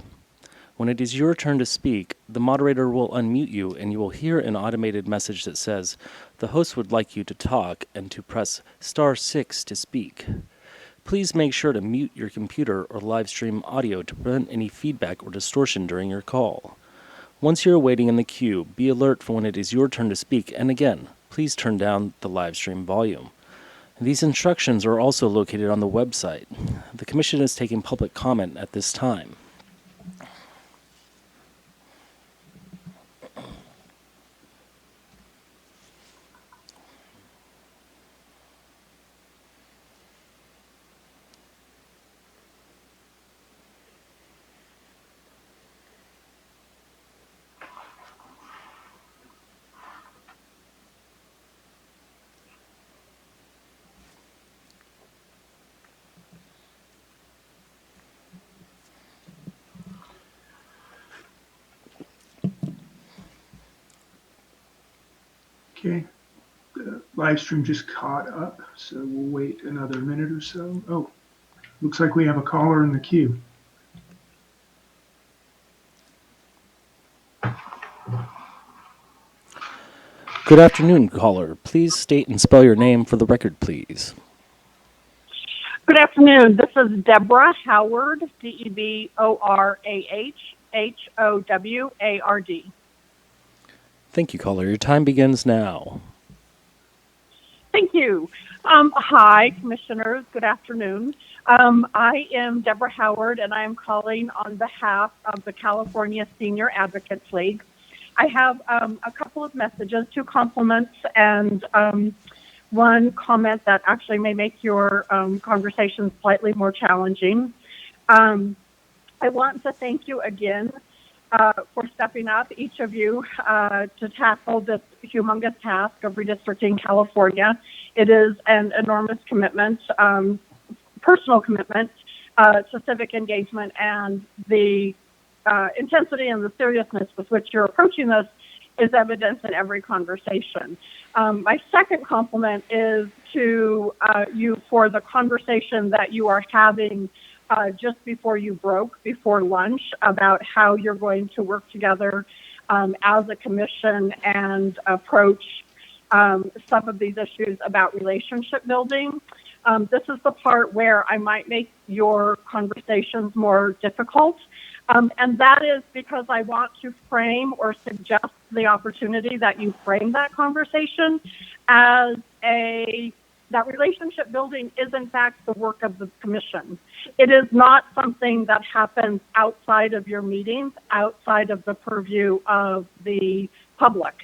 When it is your turn to speak, the moderator will unmute you and you will hear an automated message that says, "The host would like you to talk," and to press star 6 to speak. Please make sure to mute your computer or live stream audio to prevent any feedback or distortion during your call. Once you're waiting in the queue, be alert for when it is your turn to speak, and again, please turn down the live stream volume. These instructions are also located on the website. The Commission is taking public comment at this time. Okay, the live stream just caught up, so we'll wait another minute or so. Oh, looks like we have a caller in the queue. Good afternoon, caller. Please state and spell your name for the record, please. Good afternoon. This is Deborah Howard, DeborahHoward. Thank you, caller. Your time begins now. Thank you. Hi, commissioners. Good afternoon. I am Deborah Howard, and I am calling on behalf of the California Senior Advocates League. I have a couple of messages, 2 compliments, and one comment that actually may make your conversation slightly more challenging. I want to thank you again for stepping up, each of you, to tackle this humongous task of redistricting California. It is an enormous commitment, personal commitment to civic engagement, and the intensity and the seriousness with which you're approaching this is evident in every conversation. My second compliment is to you for the conversation that you are having just before you broke, before lunch, about how you're going to work together as a commission and approach some of these issues about relationship building. This is the part where I might make your conversations more difficult. And that is because I want to frame or suggest the opportunity that you frame that conversation as that relationship building is in fact the work of the commission. It is not something that happens outside of your meetings, outside of the purview of the public.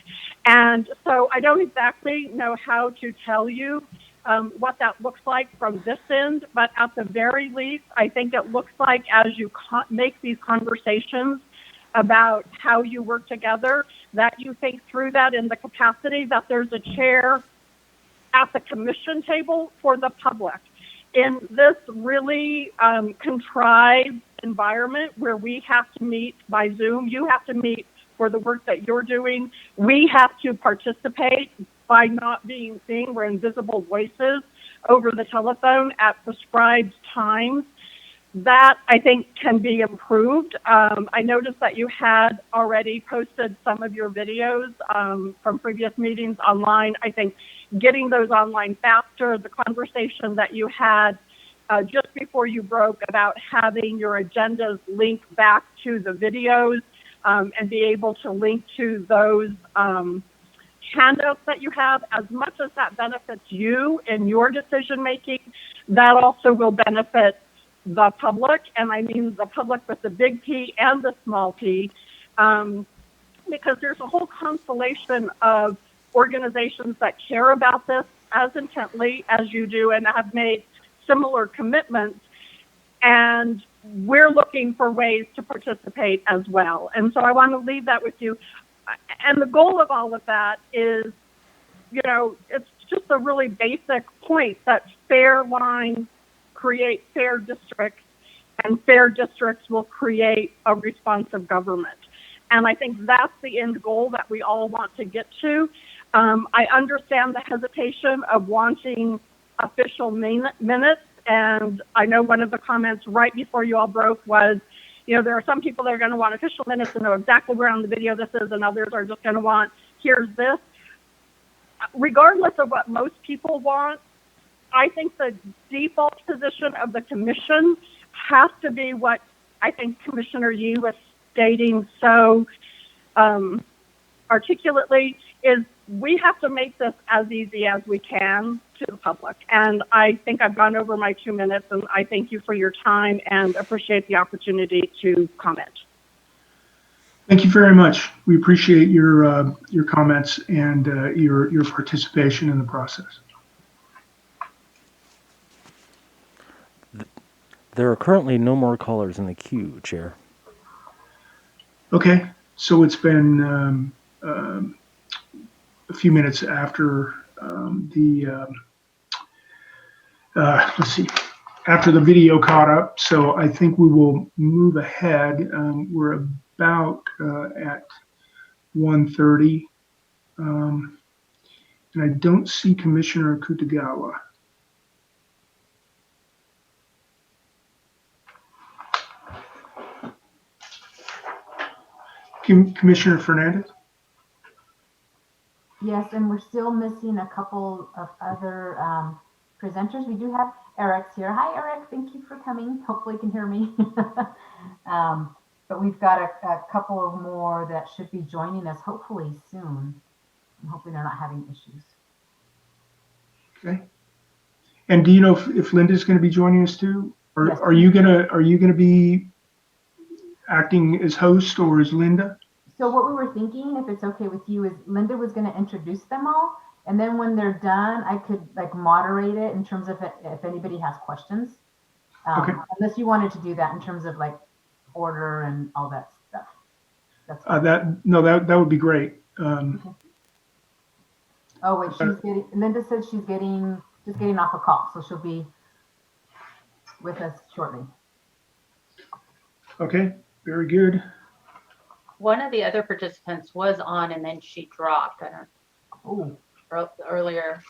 And so I don't exactly know how to tell you what that looks like from this end, but at the very least, I think it looks like as you make these conversations about how you work together, that you think through that in the capacity that there's a chair at the commission table for the public. In this really contrived environment where we have to meet by Zoom, you have to meet for the work that you're doing, we have to participate by not being seen. We're invisible voices over the telephone at prescribed times. That, I think, can be improved. I noticed that you had already posted some of your videos from previous meetings online. I think getting those online faster, the conversation that you had just before you broke about having your agendas link back to the videos and be able to link to those handouts that you have, as much as that benefits you in your decision making, that also will benefit the public, and I mean the public with the big P and the small p, because there's a whole constellation of organizations that care about this as intently as you do and have made similar commitments, and we're looking for ways to participate as well. And so I want to leave that with you. And the goal of all of that is, you know, it's just a really basic point that fair lines create fair districts, and fair districts will create a responsive government. And I think that's the end goal that we all want to get to. I understand the hesitation of wanting official minutes, and I know one of the comments right before you all broke was, you know, there are some people that are going to want official minutes and know exactly where on the video this is, and others are just going to want, here's this. Regardless of what most people want, I think the default position of the commission has to be what I think Commissioner Yee was stating so articulately, is we have to make this as easy as we can to the public. And I think I've gone over my 2 minutes, and I thank you for your time and appreciate the opportunity to comment. Thank you very much. We appreciate your comments and your participation in the process. There are currently no more callers in the queue, Chair. Okay, so it's been a few minutes after let's see, after the video caught up. So I think we will move ahead. We're about at 1:30. And I don't see Commissioner Kutagawa. Commissioner Fernandez? Yes, and we're still missing a couple of other presenters. We do have Eric's here. Hi, Eric. Thank you for coming. Hopefully you can hear me. But we've got a couple of more that should be joining us hopefully soon. I'm hoping they're not having issues. Okay. And do you know if Linda's going to be joining us too? Or Yes. are you gonna be acting as host, or is Linda? So what we were thinking, if it's okay with you, is Linda was going to introduce them all, and then when they're done, I could like moderate it in terms of if anybody has questions. Okay. Unless you wanted to do that in terms of like order and all that stuff. That's fine. That would be great. Okay. Oh wait, Linda said she's just getting off a call, so she'll be with us shortly. Okay, very good. One of the other participants was on and then she dropped. I don't. Oh. Earlier,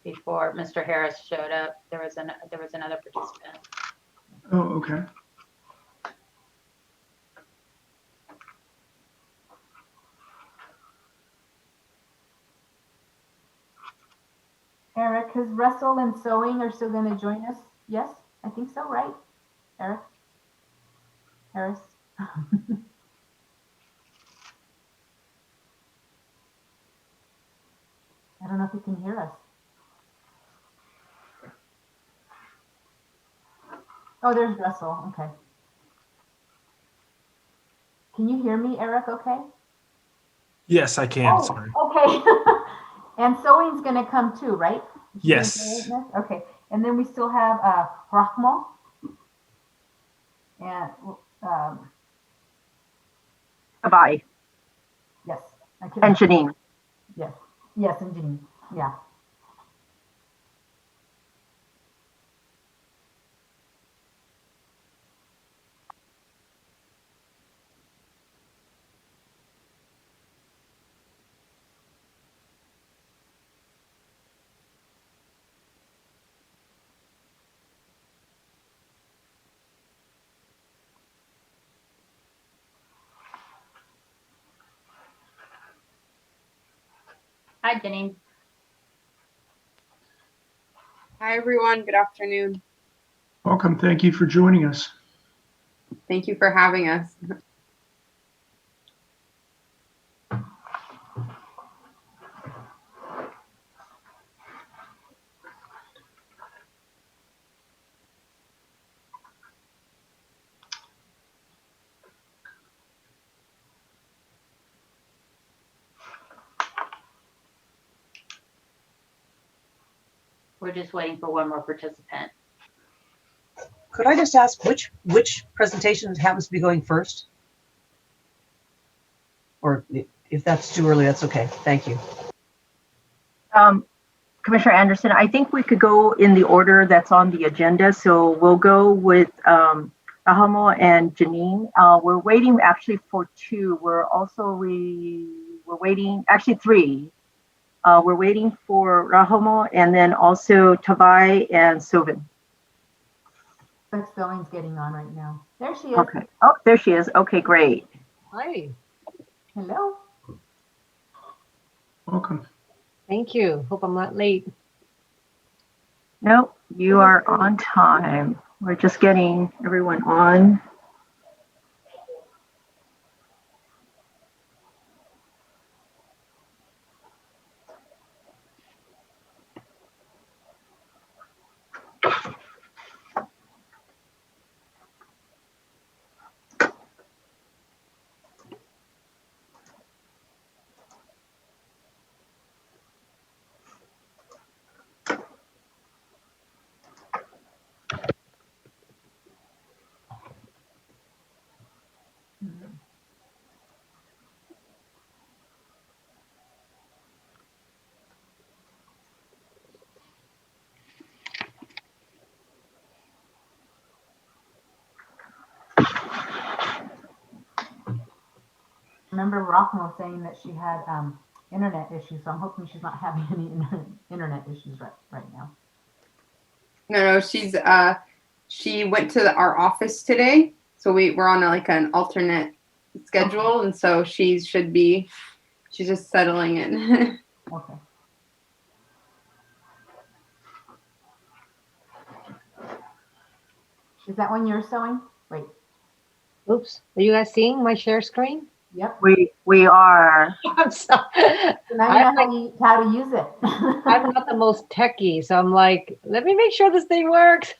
before Mr. Harris showed up, there was another participant. Oh, okay. Eric, because Russell and Sewing are still going to join us. Yes, I think so, right? Eric? Harris? I don't know if you can hear us. Oh, there's Russell. Okay. Can you hear me, Eric? Okay. Yes, I can. Oh, sorry. okay. And Sewing's going to come too, right? Yes. Okay. And then we still have Rahmo and Bye. yes. And Janine. Yes. Yes, and Janine. Yeah. Hi, Janine. Hi, everyone. Good afternoon. Welcome. Thank you for joining us. Thank you for having us. We're just waiting for one more participant. Could I just ask which presentation happens to be going first? Or if that's too early, that's okay. Thank you. Commissioner Anderson, I think we could go in the order that's on the agenda. So we'll go with Rahamo and Janine. We're waiting actually for two. We're waiting actually three. We're waiting for Rahamo and then also Tavai and Sylvan. But Sewing's getting on right now. There she is. Okay. Oh, there she is. Okay, great. Hi. Hello. Welcome. Thank you. Hope I'm not late. Nope, you are on time. We're just getting everyone on. Remember Rahmo saying that she had internet issue, so I'm hoping she's not having any internet issues right now. No, she went to our office today, so we're on like an alternate schedule, and so she's just settling in. Okay. Is that when you're sewing? Wait. Oops. Are you guys seeing my share screen? Yep. We are. I'm sorry. So now you know how to use it. I'm not the most techie, so I'm like, let me make sure this thing works.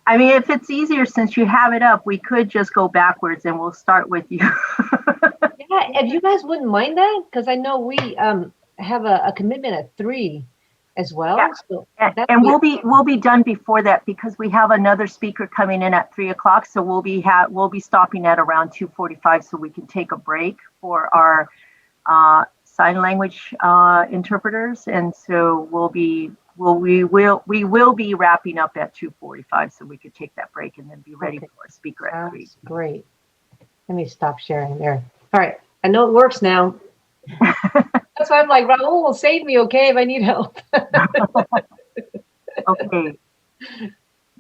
I mean, if it's easier, since you have it up, we could just go backwards and we'll start with you. Yeah, if you guys wouldn't mind that, because I know we have a commitment at 3 as well. Yeah. So And we'll be done before that because we have another speaker coming in at 3 o'clock. So we'll be stopping at around 2:45 so we can take a break for our sign language interpreters. And so we will be wrapping up at 2:45 so we could take that break and then be ready for a speaker at 3. Great. Let me stop sharing there. All right. I know it works now. That's why I'm like, Raul will save me, okay, if I need help. Okay.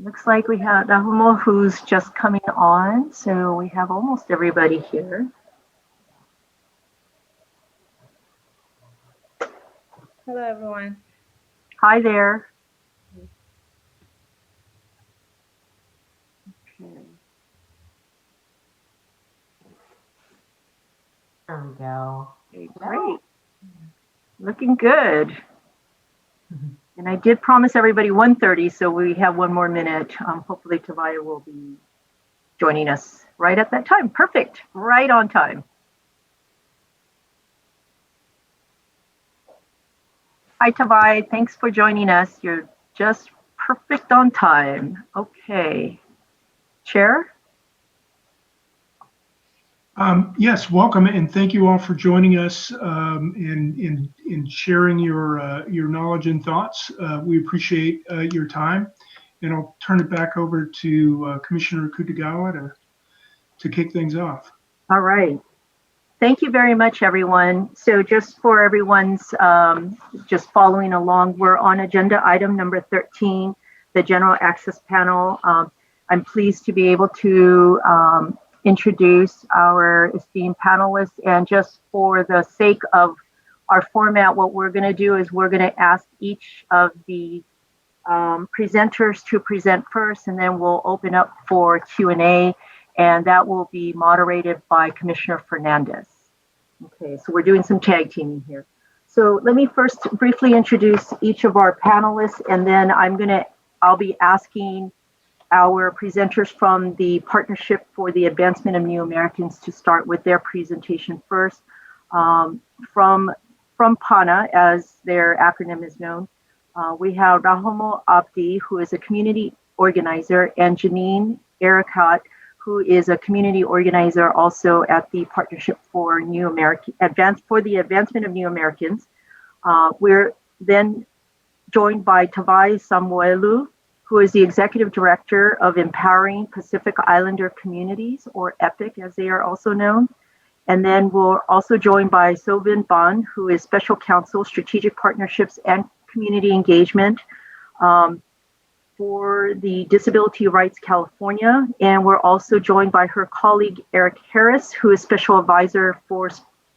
Looks like we have Nahumo who's just coming on. So we have almost everybody here. Hello, everyone. Hi there. Okay. There we go. Okay, great. Looking good. And I did promise everybody 1:30, so we have one more minute. Hopefully Tavaya will be joining us right at that time. Perfect. Right on time. Hi, Tavai. Thanks for joining us. You're just perfect on time. Okay. Chair? Yes, welcome, and thank you all for joining us in sharing your knowledge and thoughts. We appreciate your time, and I'll turn it back over to Commissioner Kutagawa to kick things off. All right. Thank you very much, everyone. So just for everyone's just following along, we're on agenda item number 13, the General Access Panel. I'm pleased to be able to introduce our esteemed panelists. And just for the sake of our format, what we're going to do is we're going to ask each of the presenters to present first, and then we'll open up for Q&A, and that will be moderated by Commissioner Fernandez. Okay, so we're doing some tag teaming here. So let me first briefly introduce each of our panelists, and then I'll be asking our presenters from the Partnership for the Advancement of New Americans to start with their presentation first. From PANA, as their acronym is known, we have Rahomo Abdi, who is a community organizer, and Janine Ericat, who is a community organizer also at the Partnership for the Advancement of New Americans. We're then joined by Tavai Samuelu, who is the Executive Director of Empowering Pacific Islander Communities, or EPIC as they are also known. And then we're also joined by Sovin Ban, who is Special Counsel, Strategic Partnerships and Community Engagement for the Disability Rights California. And we're also joined by her colleague, Eric Harris, who is Special Advisor for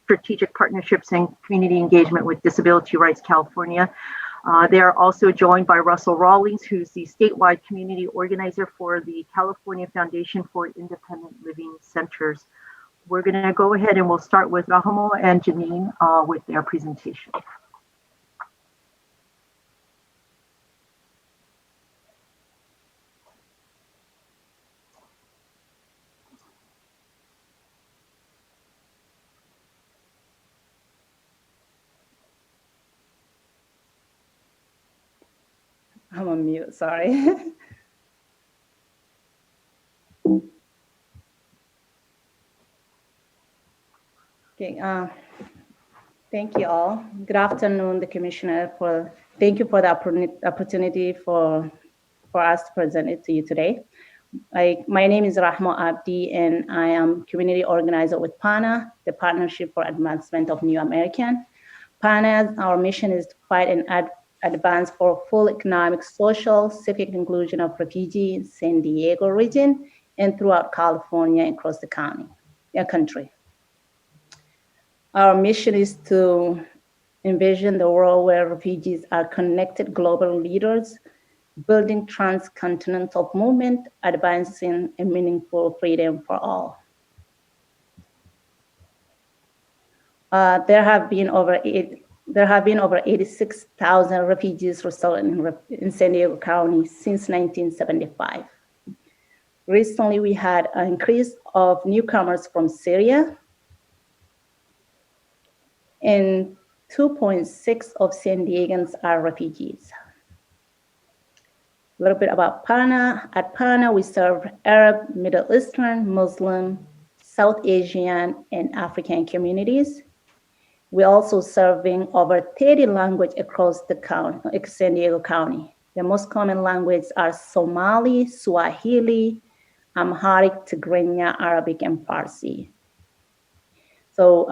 Strategic Partnerships and Community Engagement with Disability Rights California. They are also joined by Russell Rawlings, who's the statewide community organizer for the California Foundation for Independent Living Centers. We're going to go ahead and we'll start with Rahomo and Janine with their presentation. I'm on mute, sorry. Okay, thank you all. Good afternoon, the Commissioner. Thank you for the opportunity for us to present it to you today. My name is Rahma Abdi, and I am community organizer with PANA, the Partnership for Advancement of New American. PANA, our mission is to fight and advance for full economic, social, civic inclusion of refugees in San Diego region and throughout California and across the country. Our mission is to envision the world where refugees are connected global leaders, building transcontinental movement, advancing a meaningful freedom for all. There have been over 86,000 refugees resettled in San Diego County since 1975. Recently, we had an increase of newcomers from Syria, and 2.6 of San Diegans are refugees. A little bit about PANA. At PANA, we serve Arab, Middle Eastern, Muslim, South Asian, and African communities. We're also serving over 30 languages across the county, San Diego County. The most common languages are Somali, Swahili, Amharic, Tigrinya, Arabic, and Farsi. So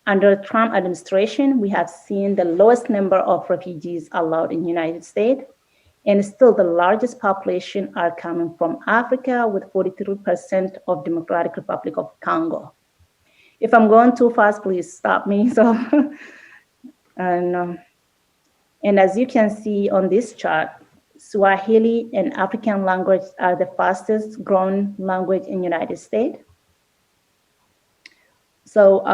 under the Trump administration, we have seen the lowest number of refugees allowed in the United States, and still the largest population are coming from Africa with 43% of Democratic Republic of Congo. If I'm going too fast, please stop me. So, and as you can see on this chart, Swahili and African language are the fastest growing language in the United States. So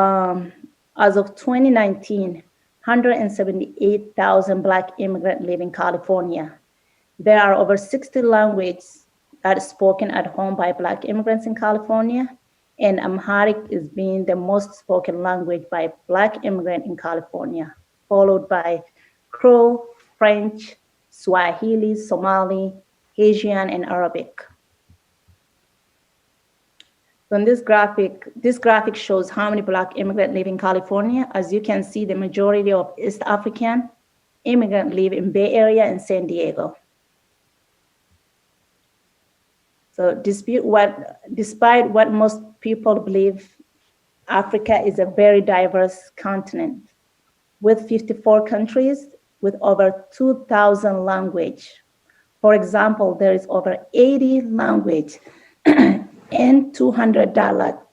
as of 2019, 178,000 Black immigrants live in California. There are over 60 languages that are spoken at home by Black immigrants in California, and Amharic is being the most spoken language by Black immigrants in California, followed by Crow, French, Swahili, Somali, Haitian, and Arabic. So in this graphic shows how many Black immigrants live in California. As you can see, the majority of East African immigrants live in Bay Area and San Diego. So despite what most people believe, Africa is a very diverse continent with 54 countries with over 2,000 languages. For example, there is over 80 languages and 200 dialects,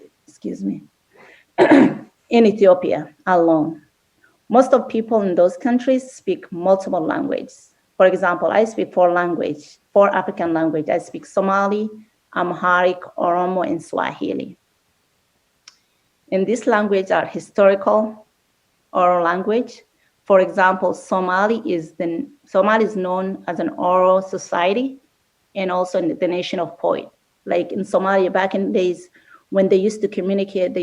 in Ethiopia alone. Most of people in those countries speak multiple languages. For example, I speak four African languages. I speak Somali, Amharic, Oromo, and Swahili. And these languages are historical oral language. For example, Somali is known as an oral society and also the nation of poets. Like in Somalia, back in the days when they used to communicate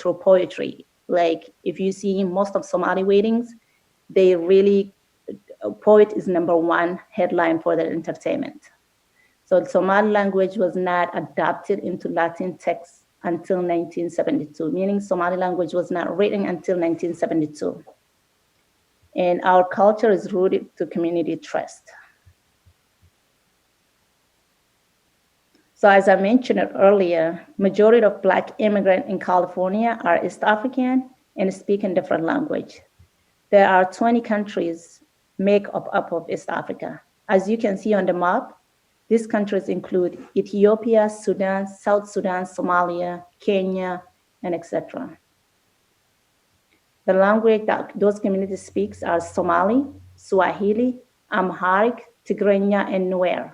through poetry. Like if you see most of Somali weddings, poet is #1 headline for their entertainment. So the Somali language was not adapted into Latin text until 1972, meaning Somali language was not written until 1972. And our culture is rooted to community trust. So as I mentioned earlier, majority of Black immigrants in California are East African and speak in different language. There are 20 countries make up of East Africa. As you can see on the map, these countries include Ethiopia, Sudan, South Sudan, Somalia, Kenya, and etc. The language that those communities speak are Somali, Swahili, Amharic, Tigrinya, and Nuer.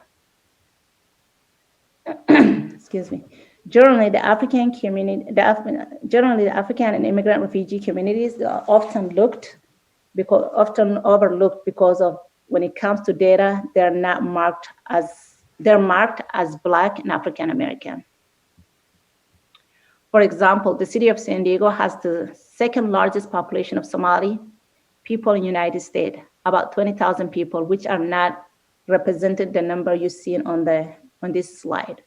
Excuse me. Generally, the African and immigrant refugee communities are often overlooked because of when it comes to data, they're marked as Black and African American. For example, the city of San Diego has the second largest population of Somali people in the United States, about 20,000 people, which are not represented the number you see on this slide.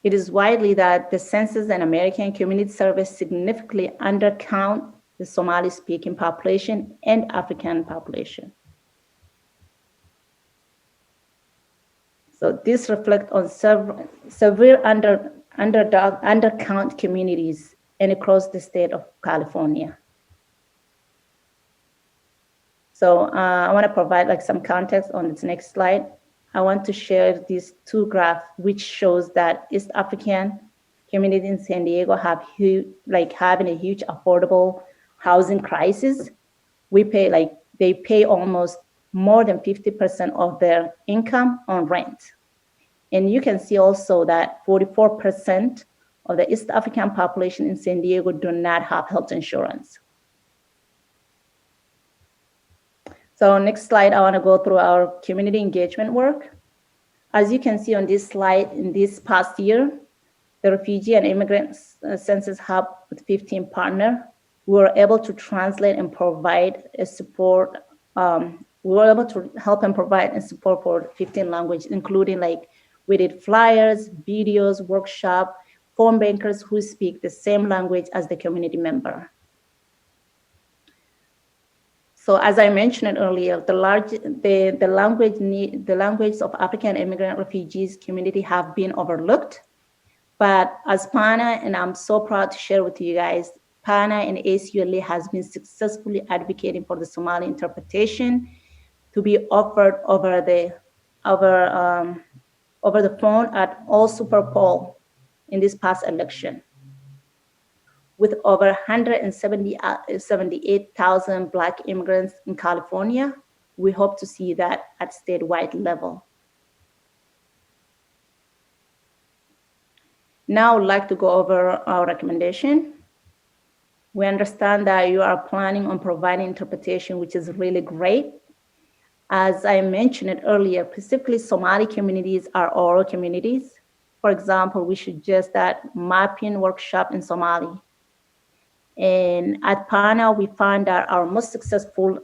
It is widely that the Census and American Community Survey significantly undercount the Somali-speaking population and African population. So this reflects on severe undercount communities and across the state of California. So I want to provide like some context on this next slide. I want to share these two graphs, which shows that East African communities in San Diego have having a huge affordable housing crisis. They pay almost more than 50% of their income on rent. And you can see also that 44% of the East African population in San Diego do not have health insurance. So next slide, I want to go through our community engagement work. As you can see on this slide, in this past year, the Refugee and Immigrant Census Hub with 15 partners, we were able to translate and provide a support. We were able to help and provide and support for 15 languages, including we did flyers, videos, workshop, phone bankers who speak the same language as the community member. So as I mentioned earlier, the language of African immigrant refugees community have been overlooked. But as PANA, and I'm so proud to share with you guys, PANA and ACULA has been successfully advocating for the Somali interpretation to be offered over the phone at all Super Bowl in this past election. With over 178,000 Black immigrants in California, we hope to see that at statewide level. Now I'd like to go over our recommendation. We understand that you are planning on providing interpretation, which is really great. As I mentioned it earlier, specifically Somali communities are oral communities. For example, we suggest that mapping workshop in Somali. And at PANA, we found that our most successful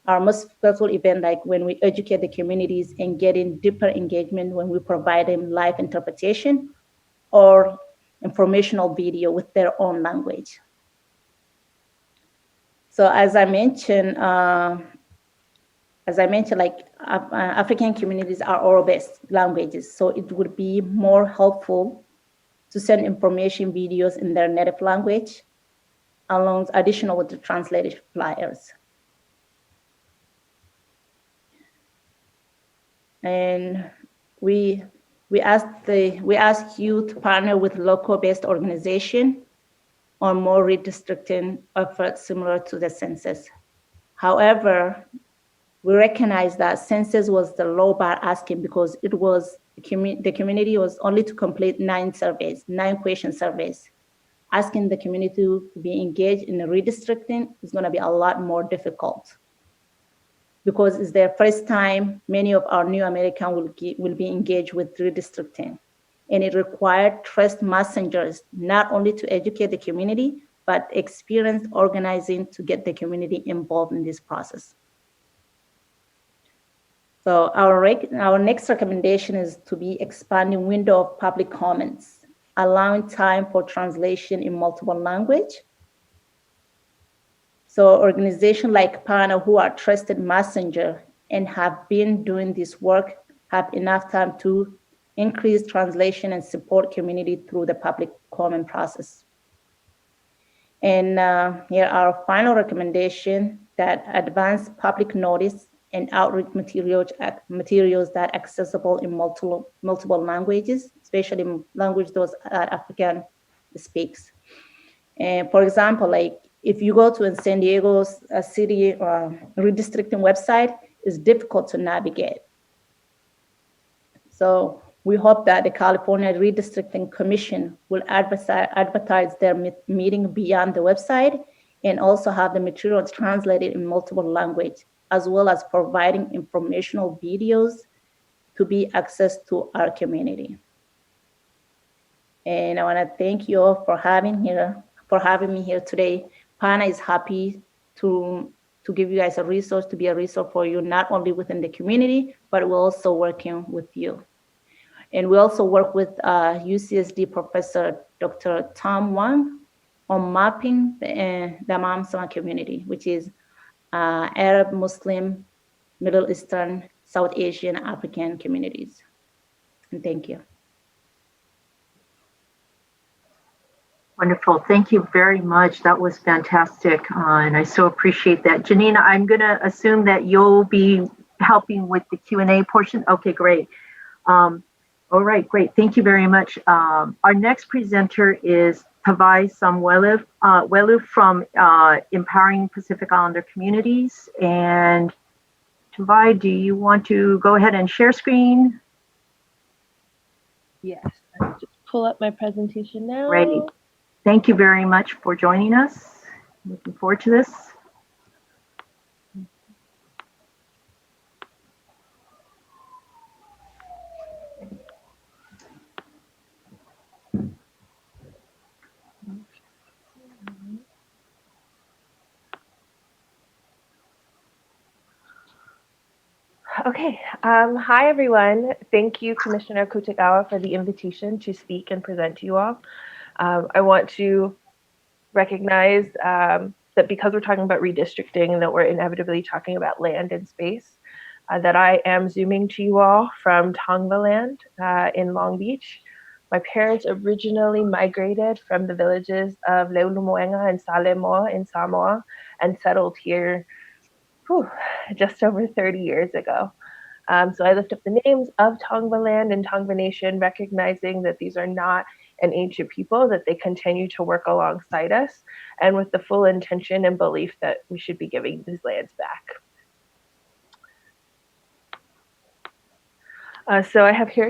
event, like when we educate the communities and getting deeper engagement when we provide them live interpretation or informational video with their own language. So as I mentioned, African communities are oral-based languages, so it would be more helpful to send information videos in their native language, along additional with the translated flyers. And we ask you to partner with local-based organization on more redistricting efforts similar to the census. However, we recognize that census was the low bar asking because it was the community was only to complete 9 question surveys. Asking the community to be engaged in the redistricting is going to be a lot more difficult because it's their first time. Many of our new Americans will be engaged with redistricting, and it required trust messengers not only to educate the community, but experienced organizing to get the community involved in this process. So our next recommendation is to be expanding window of public comments, allowing time for translation in multiple language. So organizations like PANA, who are trusted messenger and have been doing this work, have enough time to increase translation and support community through the public comment process. And here our final recommendation, that advance public notice and outreach materials that are accessible in multiple languages, especially language those African speaks. And for example, if you go to San Diego's city redistricting website, it's difficult to navigate. So we hope that the California Redistricting Commission will advertise their meeting beyond the website and also have the materials translated in multiple languages, as well as providing informational videos to be accessed to our community. And I want to thank you all for having me here today. PANA is happy to give you guys a resource, to be a resource for you, not only within the community, but we're also working with you. And we also work with UCSD professor, Dr. Tom Wang, on mapping the Mamsama community, which is Arab, Muslim, Middle Eastern, South Asian African communities. And thank you. Wonderful. Thank you very much. That was fantastic. And I so appreciate that. Janina, I'm going to assume that you'll be helping with the Q&A portion. Okay, great. All right, great. Thank you very much. Our next presenter is Tavai Samwelu from Empowering Pacific Islander Communities. And Tavai, do you want to go ahead and share screen? Yes, I'll just pull up my presentation now. Great. Thank you very much for joining us. Looking forward to this. Okay. Hi, everyone. Thank you, Commissioner Kutagawa, for the invitation to speak and present to you all. I want to recognize that because we're talking about redistricting and that we're inevitably talking about land and space, that I am zooming to you all from Tongva land in Long Beach. My parents originally migrated from the villages of Leulumoenga and Salemo in Samoa and settled here just over 30 years ago. So I lift up the names of Tongva land and Tongva Nation, recognizing that these are not an ancient people, that they continue to work alongside us, and with the full intention and belief that we should be giving these lands back. So I have here,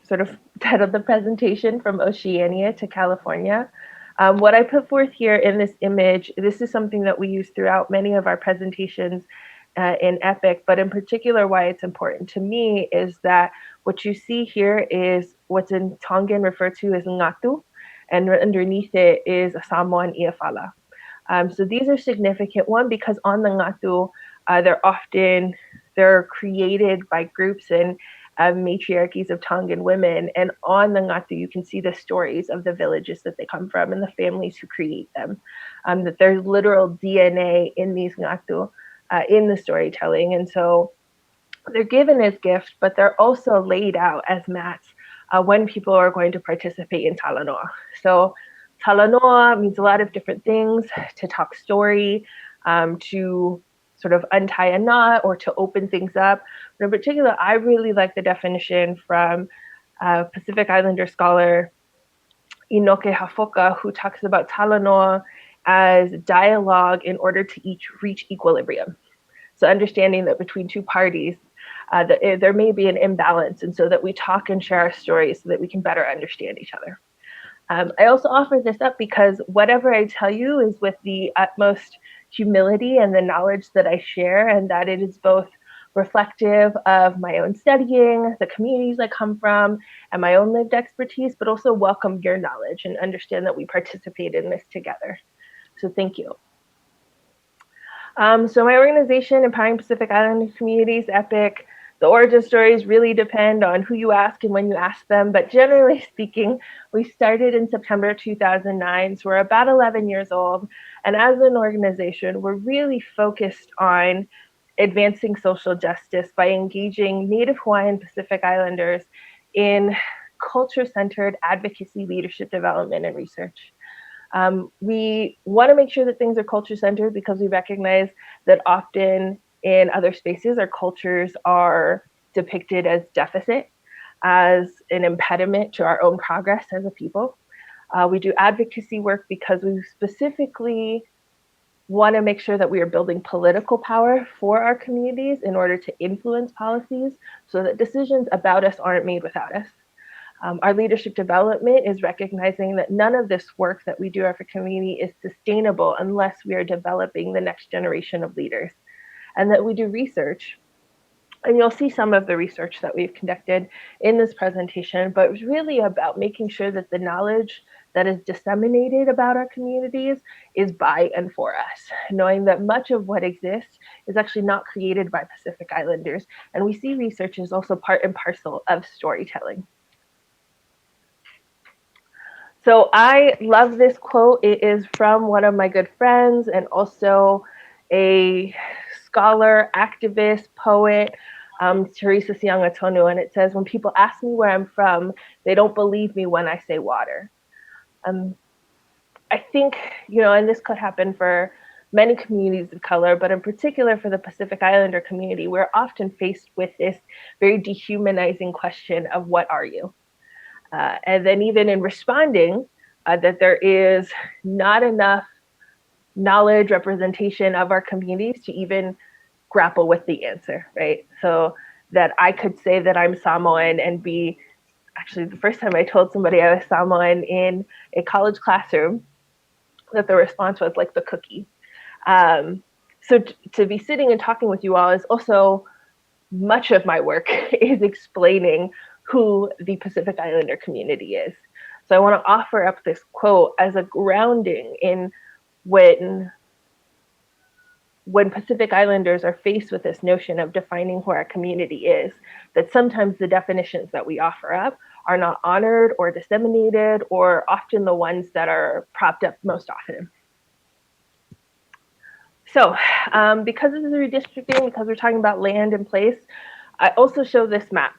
sort of titled the presentation From Oceania to California. What I put forth here in this image, this is something that we use throughout many of our presentations in EPIC, but in particular why it's important to me is that what you see here is what's in Tongan referred to as ngatu, and underneath it is a Samoan iafala. So these are significant, one, because on the ngatu, they're created by groups and matriarchies of Tongan women, and on the ngatu you can see the stories of the villages that they come from and the families who create them. That there's literal DNA in these ngatu. In the storytelling. And so they're given as gifts, but they're also laid out as mats when people are going to participate in talanoa. So talanoa means a lot of different things: to talk story, to sort of untie a knot, or to open things up. But in particular, I really like the definition from Pacific Islander scholar Inoke Hafoka, who talks about talanoa as dialogue in order to reach equilibrium. So understanding that between two parties, there may be an imbalance, and so that we talk and share our stories so that we can better understand each other. I also offer this up because whatever I tell you is with the utmost humility and the knowledge that I share, and that it is both reflective of my own studying, the communities I come from, and my own lived expertise, but also welcome your knowledge and understand that we participate in this together. So thank you. So my organization, Empowering Pacific Islander Communities, EPIC, the origin stories really depend on who you ask and when you ask them, but generally speaking, we started in September 2009, so we're about 11 years old, and as an organization, we're really focused on advancing social justice by engaging Native Hawaiian Pacific Islanders in culture-centered advocacy, leadership development, and research. We want to make sure that things are culture-centered because we recognize that often in other spaces, our cultures are depicted as deficit, as an impediment to our own progress as a people. We do advocacy work because we specifically want to make sure that we are building political power for our communities in order to influence policies so that decisions about us aren't made without us. Our leadership development is recognizing that none of this work that we do as a community is sustainable unless we are developing the next generation of leaders, and that we do research. And you'll see some of the research that we've conducted in this presentation, but it's really about making sure that the knowledge that is disseminated about our communities is by and for us, knowing that much of what exists is actually not created by Pacific Islanders. And we see research is also part and parcel of storytelling. So I love this quote. It is from one of my good friends and also a scholar, activist, poet, Teresa Siangatonu, and it says, when people ask me where I'm from, they don't believe me when I say water. I think, and this could happen for many communities of color, but in particular for the Pacific Islander community, we're often faced with this very dehumanizing question of what are you? And then even in responding, that there is not enough knowledge, representation of our communities to even grapple with the answer, right? So that I could say that I'm Samoan and be, actually the first time I told somebody I was Samoan in a college classroom, that the response was like the cookie. So to be sitting and talking with you all is also much of my work is explaining who the Pacific Islander community is. So I want to offer up this quote as a grounding in when Pacific Islanders are faced with this notion of defining who our community is, that sometimes the definitions that we offer up are not honored or disseminated, or often the ones that are propped up most often. So because this is redistricting, because we're talking about land and place, I also show this map.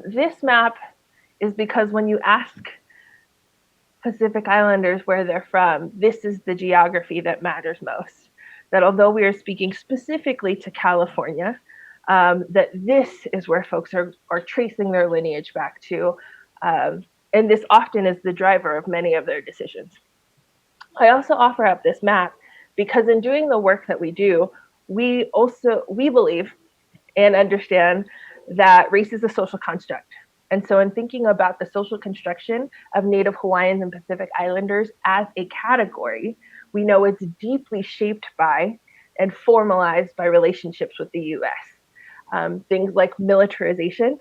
This map is because when you ask Pacific Islanders where they're from, this is the geography that matters most. That although we are speaking specifically to California, that this is where folks are tracing their lineage back to. And this often is the driver of many of their decisions. I also offer up this map because in doing the work that we do, we believe and understand that race is a social construct. And so in thinking about the social construction of Native Hawaiians and Pacific Islanders as a category, we know it's deeply shaped by and formalized by relationships with the US. Things like militarization,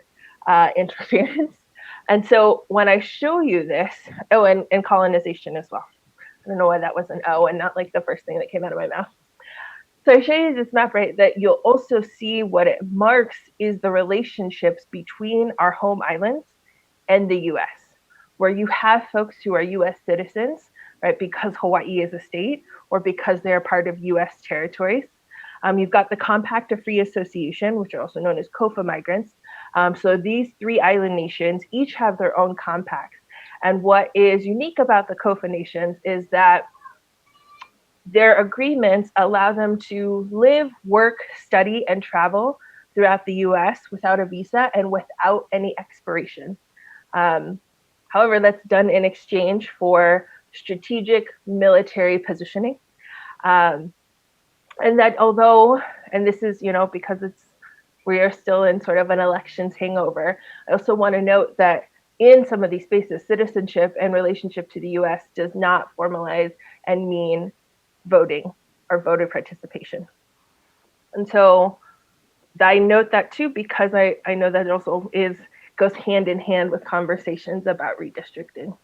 interference. And so when I show you this, and colonization as well. I don't know why that was an O and not like the first thing that came out of my mouth. So I show you this map, right, that you'll also see what it marks is the relationships between our home islands and the US, where you have folks who are US citizens, right, because Hawaii is a state or because they're part of US territories. You've got the Compact of Free Association, which are also known as COFA migrants. So these three island nations each have their own compacts. And what is unique about the COFA nations is that their agreements allow them to live, work, study, and travel throughout the US without a visa and without any expiration. However, that's done in exchange for strategic military positioning. And that although, and this is, because we are still in sort of an elections hangover, I also want to note that in some of these spaces, citizenship and relationship to the US does not formalize and mean voting or voter participation. And so I note that too, because I know that it also goes hand in hand with conversations about redistricting.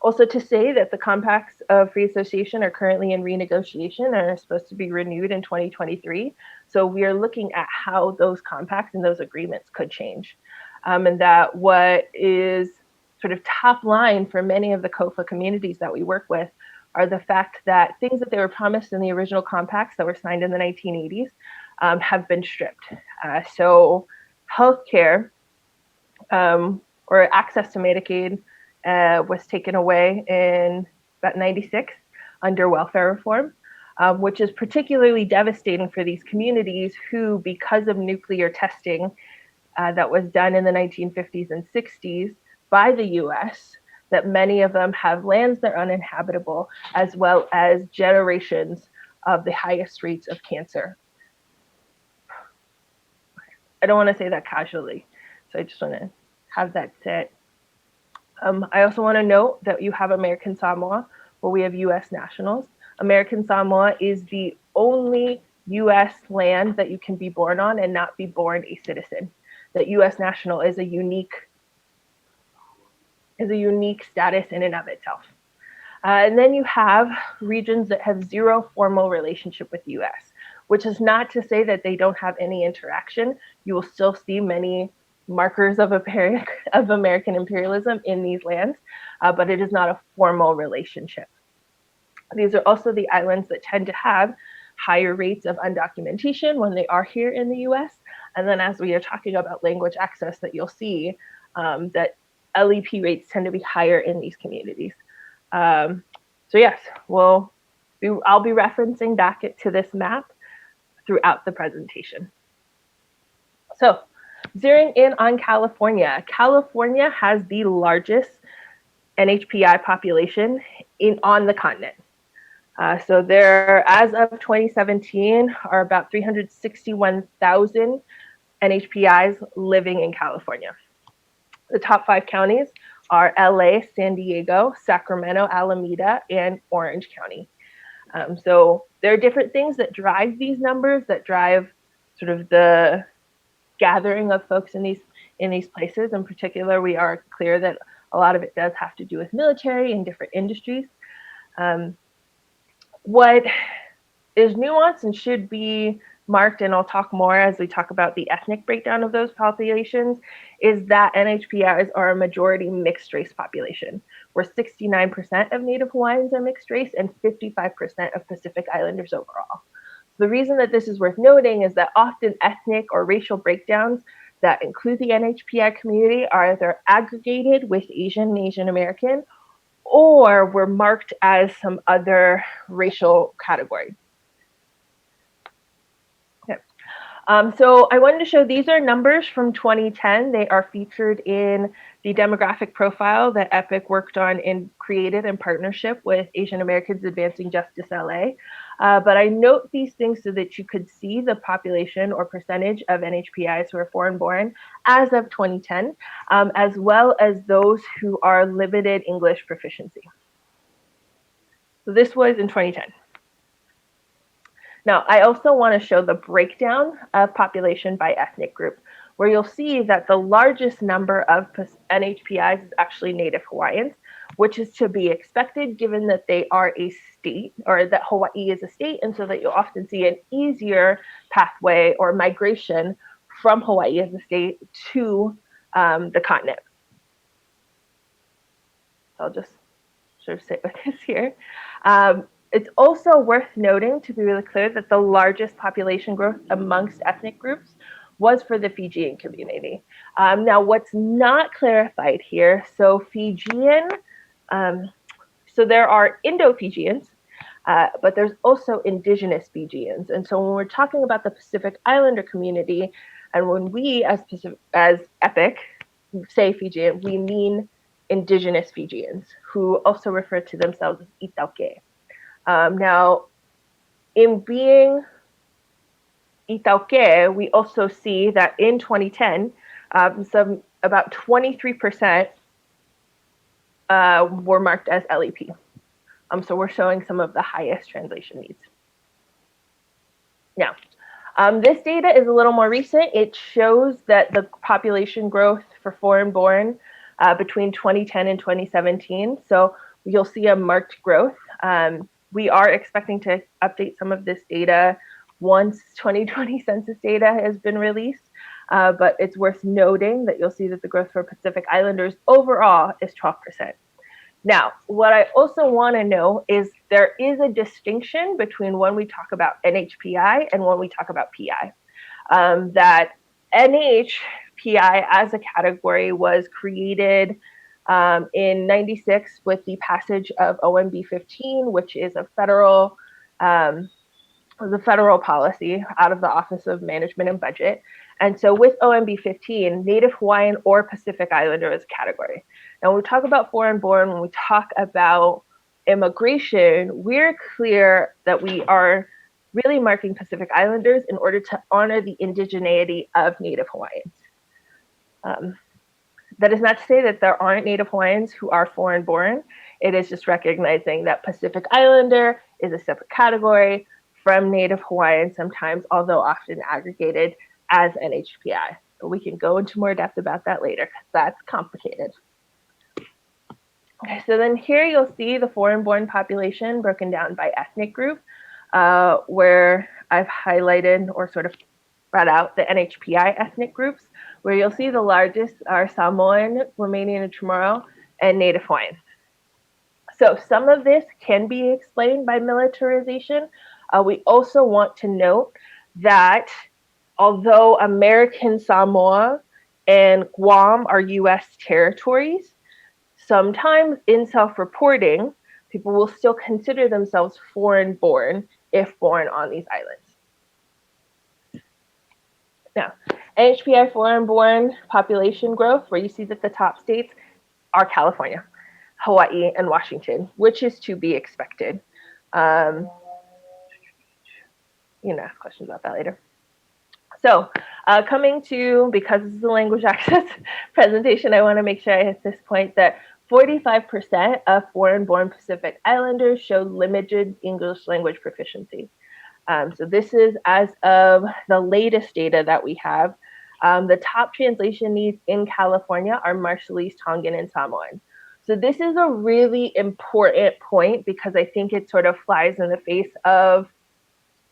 Also to say that the compacts of free association are currently in renegotiation and are supposed to be renewed in 2023. So we are looking at how those compacts and those agreements could change. And that what is sort of top line for many of the COFA communities that we work with are the fact that things that they were promised in the original compacts that were signed in the 1980s have been stripped. So healthcare or access to Medicaid was taken away in about 96 under welfare reform, which is particularly devastating for these communities who, because of nuclear testing that was done in the 1950s and 60s by the US, that many of them have lands that are uninhabitable, as well as generations of the highest rates of cancer. I don't want to say that casually, so I just want to have that set. I also want to note that you have American Samoa, where we have US nationals. American Samoa is the only US land that you can be born on and not be born a citizen. That US national is a unique status in and of itself. And then you have regions that have zero formal relationship with the US, which is not to say that they don't have any interaction. You will still see many markers of American imperialism in these lands, but it is not a formal relationship. These are also the islands that tend to have higher rates of undocumentation when they are here in the US, And then as we are talking about language access, that you'll see that LEP rates tend to be higher in these communities. So yes, I'll be referencing back to this map throughout the presentation. So zeroing in on California, California has the largest NHPI population on the continent. So there, as of 2017, are about 361,000 NHPIs living in California. The top 5 counties are LA, San Diego, Sacramento, Alameda, and Orange County. So there are different things that drive these numbers, that drive sort of the gathering of folks in these places. In particular, we are clear that a lot of it does have to do with military and different industries. What is nuanced and should be marked, and I'll talk more as we talk about the ethnic breakdown of those populations, is that NHPIs are a majority mixed race population, where 69% of Native Hawaiians are mixed race and 55% of Pacific Islanders overall. So the reason that this is worth noting is that often ethnic or racial breakdowns that include the NHPI community are either aggregated with Asian and Asian American, or were marked as some other racial category. Okay. So I wanted to show, these are numbers from 2010. They are featured in the demographic profile that EPIC worked on and created in partnership with Asian Americans Advancing Justice LA. But I note these things so that you could see the population or percentage of NHPIs who are foreign born as of 2010, as well as those who are limited English proficiency. So this was in 2010. Now, I also want to show the breakdown of population by ethnic group, where you'll see that the largest number of NHPIs is actually Native Hawaiians, which is to be expected given that they are a state, or that Hawaii is a state, and so that you'll often see an easier pathway or migration from Hawaii as a state to the continent. So I'll just sort of sit with this here. It's also worth noting, to be really clear, that the largest population growth amongst ethnic groups was for the Fijian community. Now, what's not clarified here, so Fijian, so there are Indo-Fijians, but there's also indigenous Fijians. And so when we're talking about the Pacific Islander community, and when we as EPIC say Fijian, we mean indigenous Fijians, who also refer to themselves as Itauke. Now, in being Itauke, we also see that in 2010, about 23% were marked as LEP. So we're showing some of the highest translation needs. Now, this data is a little more recent. It shows that the population growth for foreign born between 2010 and 2017. So you'll see a marked growth. We are expecting to update some of this data once 2020 census data has been released, but it's worth noting that you'll see that the growth for Pacific Islanders overall is 12%. Now, what I also want to know is there is a distinction between when we talk about NHPI and when we talk about PI. That NHPI as a category was created in '96 with the passage of OMB 15, which is a federal policy out of the Office of Management and Budget. And so with OMB 15, Native Hawaiian or Pacific Islander is a category. Now, when we talk about foreign born, when we talk about immigration, we're clear that we are really marking Pacific Islanders in order to honor the indigeneity of Native Hawaiians. That is not to say that there aren't Native Hawaiians who are foreign born. It is just recognizing that Pacific Islander is a separate category from Native Hawaiian sometimes, although often aggregated as NHPI. But we can go into more depth about that later because that's complicated. Okay, so then here you'll see the foreign-born population broken down by ethnic group, where I've highlighted or sort of brought out the NHPI ethnic groups, where you'll see the largest are Samoan, Romanian and Chamorro, and Native Hawaiian. So some of this can be explained by militarization. We also want to note that although American Samoa and Guam are US territories, sometimes in self-reporting, people will still consider themselves foreign-born if born on these islands. Now, NHPI foreign-born population growth, where you see that the top states are California, Hawaii, and Washington, which is to be expected. You can ask questions about that later. So coming to, because this is a language access presentation, I want to make sure I hit this point that 45% of foreign-born Pacific Islanders show limited English language proficiency. So this is as of the latest data that we have. The top translation needs in California are Marshallese, Tongan, and Samoan. So this is a really important point because I think it sort of flies in the face of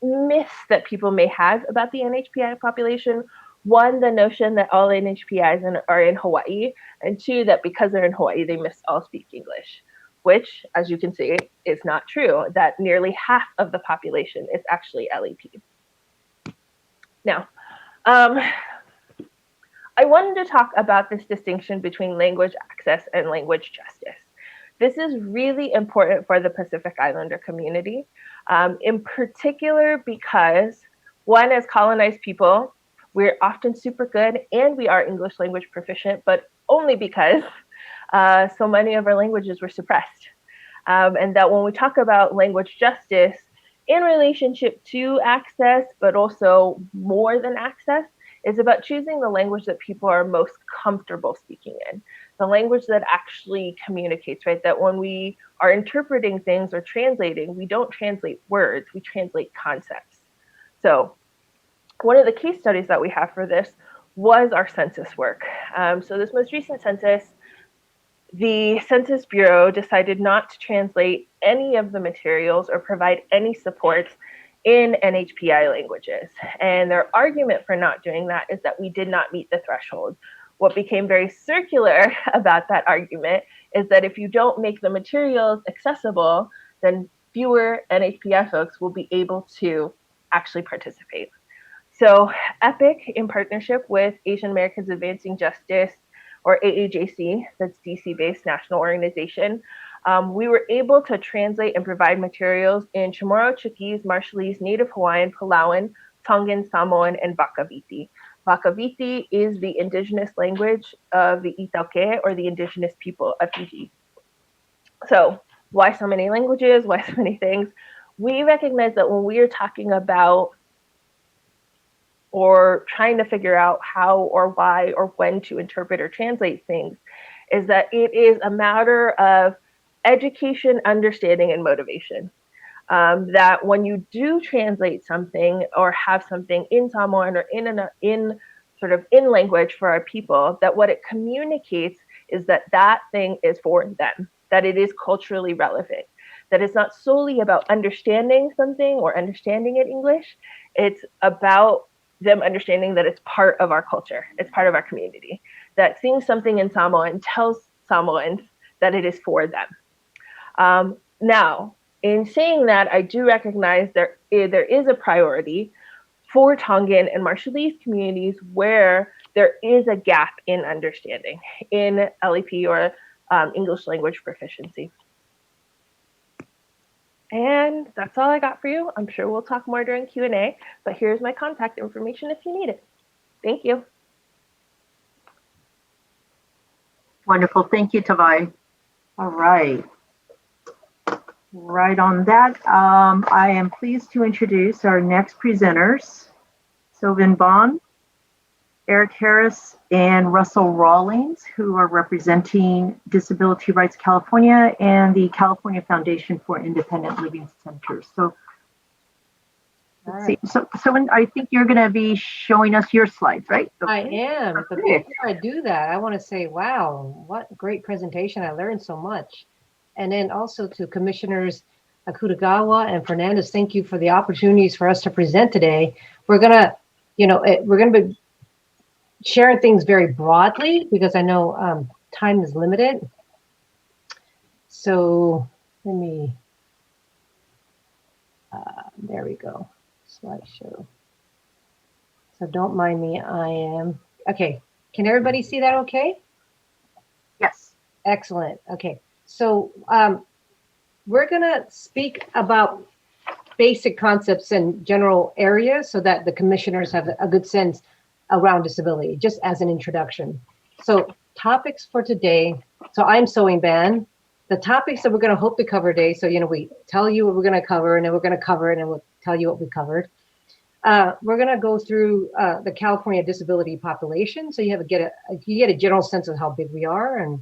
myths that people may have about the NHPI population. One, the notion that all NHPIs are in Hawaii, and two, that because they're in Hawaii, they must all speak English, which, as you can see, is not true, that nearly half of the population is actually LEP. Now, I wanted to talk about this distinction between language access and language justice. This is really important for the Pacific Islander community, in particular because, one, as colonized people, we're often super good and we are English language proficient, but only because so many of our languages were suppressed. And that when we talk about language justice in relationship to access, but also more than access, is about choosing the language that people are most comfortable speaking in, the language that actually communicates, right? That when we are interpreting things or translating, we don't translate words, we translate concepts. So one of the case studies that we have for this was our census work. So this most recent census, the Census Bureau decided not to translate any of the materials or provide any supports in NHPI languages. And their argument for not doing that is that we did not meet the threshold. What became very circular about that argument is that if you don't make the materials accessible, then fewer NHPI folks will be able to actually participate. So EPIC, in partnership with Asian Americans Advancing Justice, or AAJC, that's DC-based national organization, we were able to translate and provide materials in Chamorro, Chuukese, Marshallese, Native Hawaiian, Palauan, Tongan, Samoan, and Vakaviti. Vakaviti is the indigenous language of the Itauke, or the indigenous people of Fiji. So why so many languages? Why so many things? We recognize that when we are talking about or trying to figure out how or why or when to interpret or translate things, is that it is a matter of education, understanding, and motivation. That when you do translate something or have something in Samoan or in sort of in language for our people, that what it communicates is that that thing is for them, that it is culturally relevant, that it's not solely about understanding something or understanding it English, it's about them understanding that it's part of our culture, it's part of our community, that seeing something in Samoan tells Samoans that it is for them. Now, in saying that, I do recognize there is a priority for Tongan and Marshallese communities where there is a gap in understanding in LEP or English language proficiency. And that's all I got for you. I'm sure we'll talk more during Q&A, but here's my contact information if you need it. Thank you. Wonderful. Thank you, Tavai. All right. Right on that, I am pleased to introduce our next presenters, Sylvan Bond, Eric Harris, and Russell Rawlings, who are representing Disability Rights California and the California Foundation for Independent Living Centers. So, let's see. So I think you're going to be showing us your slides, right? I am, but before I do that, I want to say, wow, what a great presentation. I learned so much. And then also to Commissioners Akutagawa and Fernandez, thank you for the opportunities for us to present today. We're going to, we're going to be sharing things very broadly because I know time is limited. So let me, there we go, slideshow. So don't mind me. I am okay. Can everybody see that? Okay. Yes. Excellent. Okay. So we're gonna speak about basic concepts and general areas so that the commissioners have a good sense around disability, just as an introduction. So topics for today. So I'm sewing ban. The topics that we're going to hope to cover today. So, we tell you what we're going to cover and then we're going to cover it and we'll tell you what we covered. We're going to go through the California disability population. So you get a general sense of how big we are and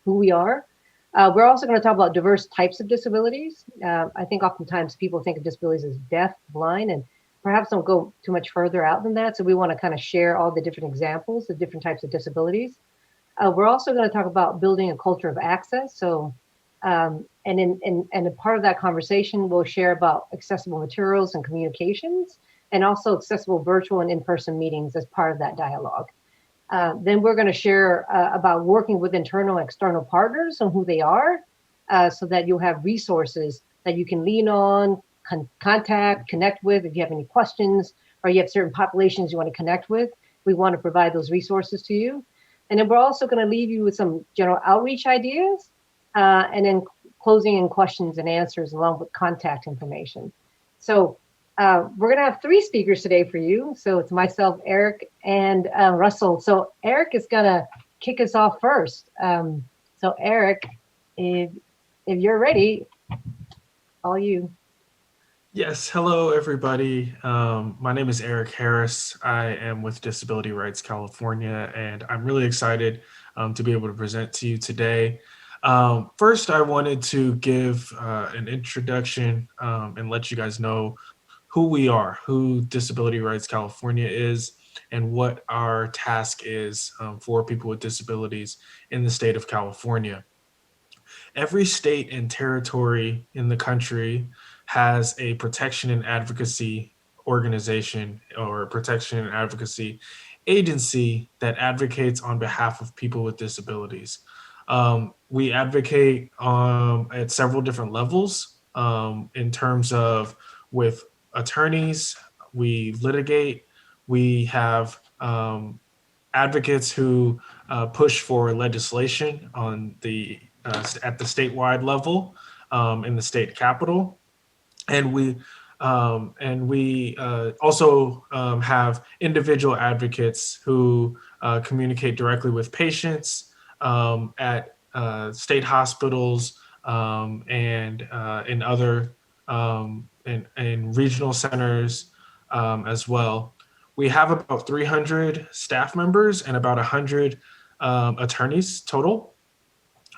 who we are. We're also going to talk about diverse types of disabilities. I think oftentimes people think of disabilities as deaf, blind, and perhaps don't go too much further out than that. So we want to kind of share all the different examples of different types of disabilities. We're also going to talk about building a culture of access. So, and a part of that conversation, we'll share about accessible materials and communications, and also accessible virtual and in-person meetings as part of that dialogue. Then we're going to share about working with internal and external partners and who they are, so that you'll have resources that you can lean on, contact, connect with if you have any questions, or you have certain populations you want to connect with. We want to provide those resources to you. And then we're also going to leave you with some general outreach ideas, and then closing in questions and answers along with contact information. So we're going to have 3 speakers today for you. So it's myself, Eric, and Russell. So Eric is going to kick us off first. So Eric, if you're ready, all you. Yes, hello everybody. My name is Eric Harris. I am with Disability Rights California, and I'm really excited to be able to present to you today. First, I wanted to give an introduction and let you guys know who we are, who Disability Rights California is, and what our task is for people with disabilities in the state of California. Every state and territory in the country has a protection and advocacy organization or protection and advocacy agency that advocates on behalf of people with disabilities. We advocate at several different levels in terms of with attorneys, we litigate, we have advocates who push for legislation on at the statewide level in the state capitol, and we also have individual advocates who communicate directly with patients at state hospitals and in other in regional centers as well. We have about 300 staff members and about 100 attorneys total.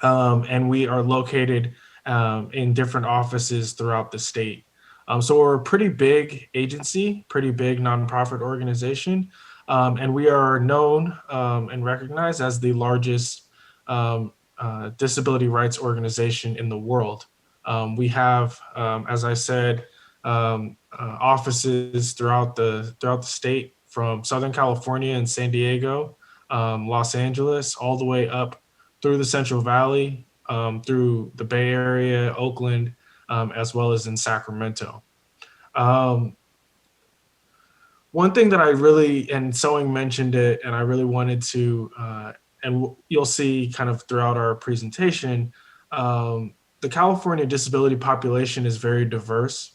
And we are located in different offices throughout the state. So we're a pretty big agency, pretty big nonprofit organization, and we are known and recognized as the largest disability rights organization in the world. We have, as I said, offices throughout the state, from Southern California and San Diego, Los Angeles, all the way up through the Central Valley, through the Bay Area, Oakland, as well as in Sacramento. One thing that I really, and Sewing mentioned it, and I really wanted to, and you'll see kind of throughout our presentation, the California disability population is very diverse,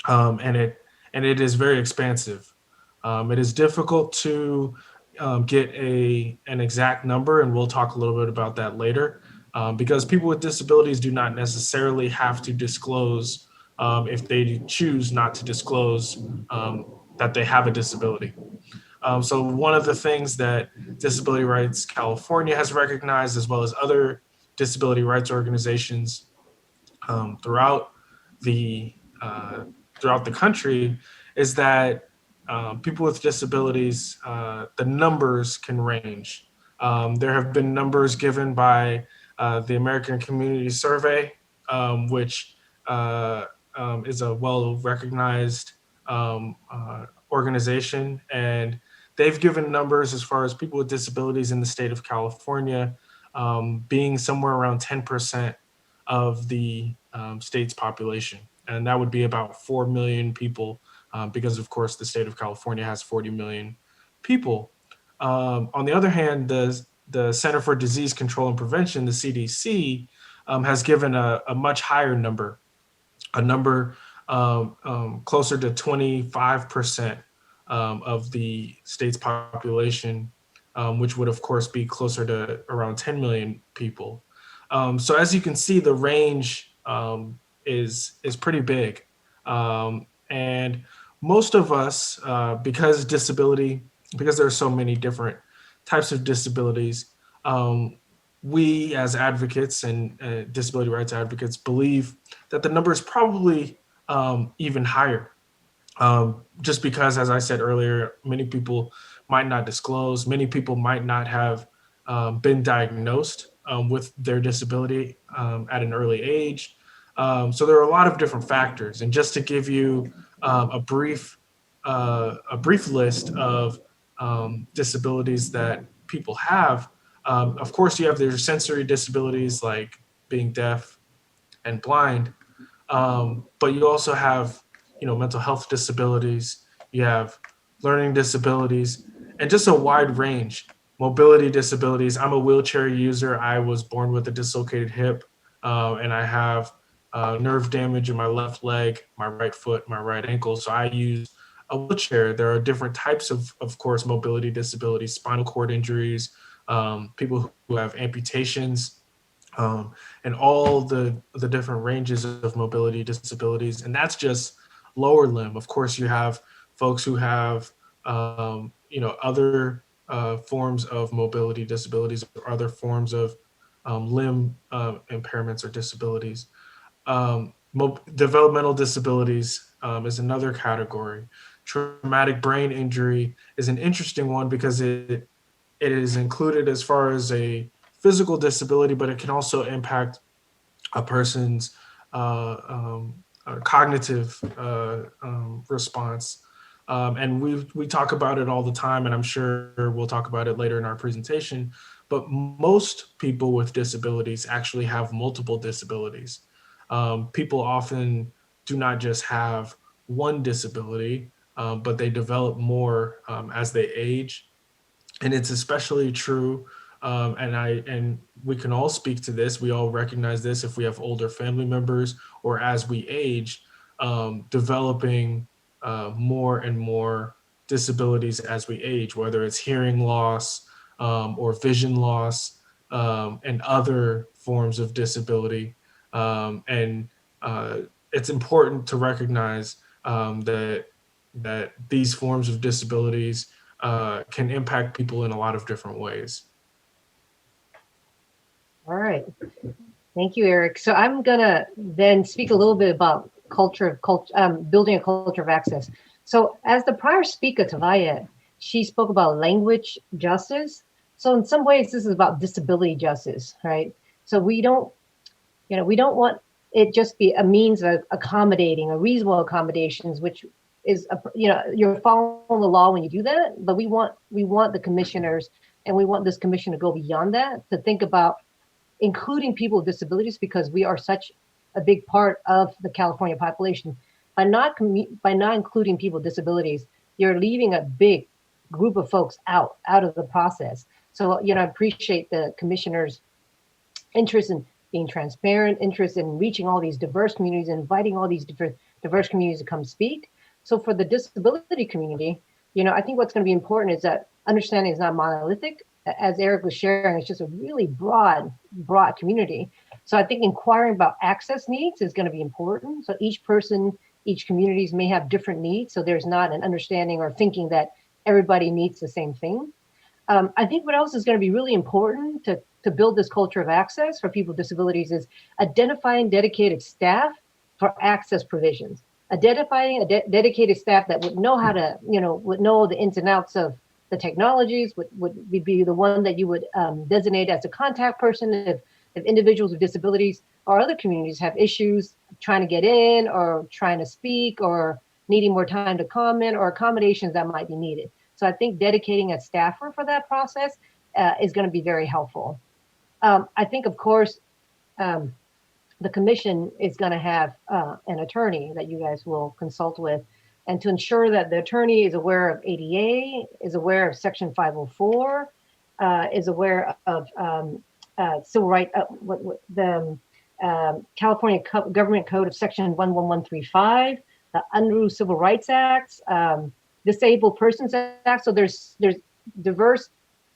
and it is very expansive. It is difficult to get an exact number, and we'll talk a little bit about that later, because people with disabilities do not necessarily have to disclose if they choose not to disclose that they have a disability. So one of the things that Disability Rights California has recognized, as well as other disability rights organizations throughout the country, is that people with disabilities, the numbers can range. There have been numbers given by the American Community Survey, which is a well-recognized organization, and they've given numbers as far as people with disabilities in the state of California being somewhere around 10% of the state's population. And that would be about 4 million people because of course the state of California has 40 million people. On the other hand, the Center for Disease Control and Prevention, the CDC, has given a much higher number, a number closer to 25% of the state's population, which would of course be closer to around 10 million people. So as you can see, the range is pretty big. And most of us, because there are so many different types of disabilities, we as advocates and disability rights advocates believe that the number is probably even higher. Just because, as I said earlier, many people might not disclose, many people might not have been diagnosed with their disability at an early age. So there are a lot of different factors. And just to give you a brief list of disabilities that people have, of course, you have their sensory disabilities like being deaf and blind, but you also have, mental health disabilities, you have learning disabilities, and just a wide range. Mobility disabilities. I'm a wheelchair user. I was born with a dislocated hip, and I have nerve damage in my left leg, my right foot, my right ankle. So I use a wheelchair. There are different types of course, mobility disabilities, spinal cord injuries, people who have amputations, and all the different ranges of mobility disabilities. And that's just lower limb. Of course, you have folks who have, other forms of mobility disabilities or other forms of limb impairments or disabilities. Developmental disabilities is another category. Traumatic brain injury is an interesting one because it is included as far as a physical disability, but it can also impact a person's cognitive response. And we talk about it all the time, and I'm sure we'll talk about it later in our presentation. But most people with disabilities actually have multiple disabilities. People often do not just have one disability, but they develop more as they age. And it's especially true, and we can all speak to this. We all recognize this if we have older family members or as we age, developing more and more disabilities as we age, whether it's hearing loss or vision loss, and other forms of disability. And it's important to recognize that these forms of disabilities can impact people in a lot of different ways. All right. Thank you, Eric. So I'm gonna then speak a little bit about building a culture of access. So as the prior speaker, Tavaya, she spoke about language justice. So in some ways, this is about disability justice, right? So we don't want it just be a means of accommodating, a reasonable accommodations, which is, you're following the law when you do that. But we want the commissioners, and we want this commission to go beyond that, to think about including people with disabilities, because we are such a big part of the California population. By not including people with disabilities, you're leaving a big group of folks out of the process. So, I appreciate the commissioner's interest in being transparent, interest in reaching all these diverse communities, and inviting all these diverse communities to come speak. So for the disability community, I think what's going to be important is that understanding is not monolithic. As Eric was sharing, it's just a really broad community. So I think inquiring about access needs is going to be important. So each person, each communities may have different needs. So there's not an understanding or thinking that everybody needs the same thing. I think what else is going to be really important to build this culture of access for people with disabilities is identifying dedicated staff for access provisions. Identifying a dedicated staff that would know how to, would know the ins and outs of the technologies, would be the one that you would designate as a contact person if individuals with disabilities or other communities have issues trying to get in or trying to speak or needing more time to comment or accommodations that might be needed. So I think dedicating a staffer for that process is going to be very helpful. I think, of course, the commission is going to have an attorney that you guys will consult with. and to ensure that the attorney is aware of ADA, is aware of Section 504, is aware of civil right, the California Government Code of Section 11135, the Unruh Civil Rights Acts, Disabled Persons Act. So there's diverse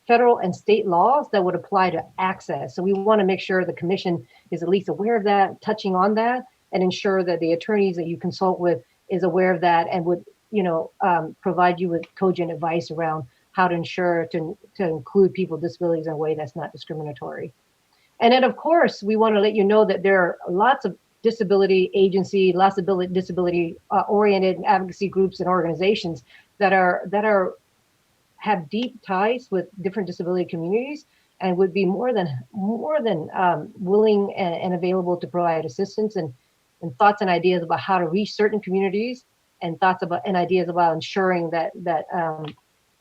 federal and state laws that would apply to access. So we want to make sure the commission is at least aware of that, touching on that, and ensure that the attorneys that you consult with is aware of that and would, provide you with cogent advice around how to ensure to include people with disabilities in a way that's not discriminatory. And then, of course, we want to let you know that there are lots of disability agency, lots of disability oriented advocacy groups and organizations that have deep ties with different disability communities and would be more than willing and available to provide assistance and thoughts and ideas about how to reach certain communities and thoughts about and ideas about ensuring that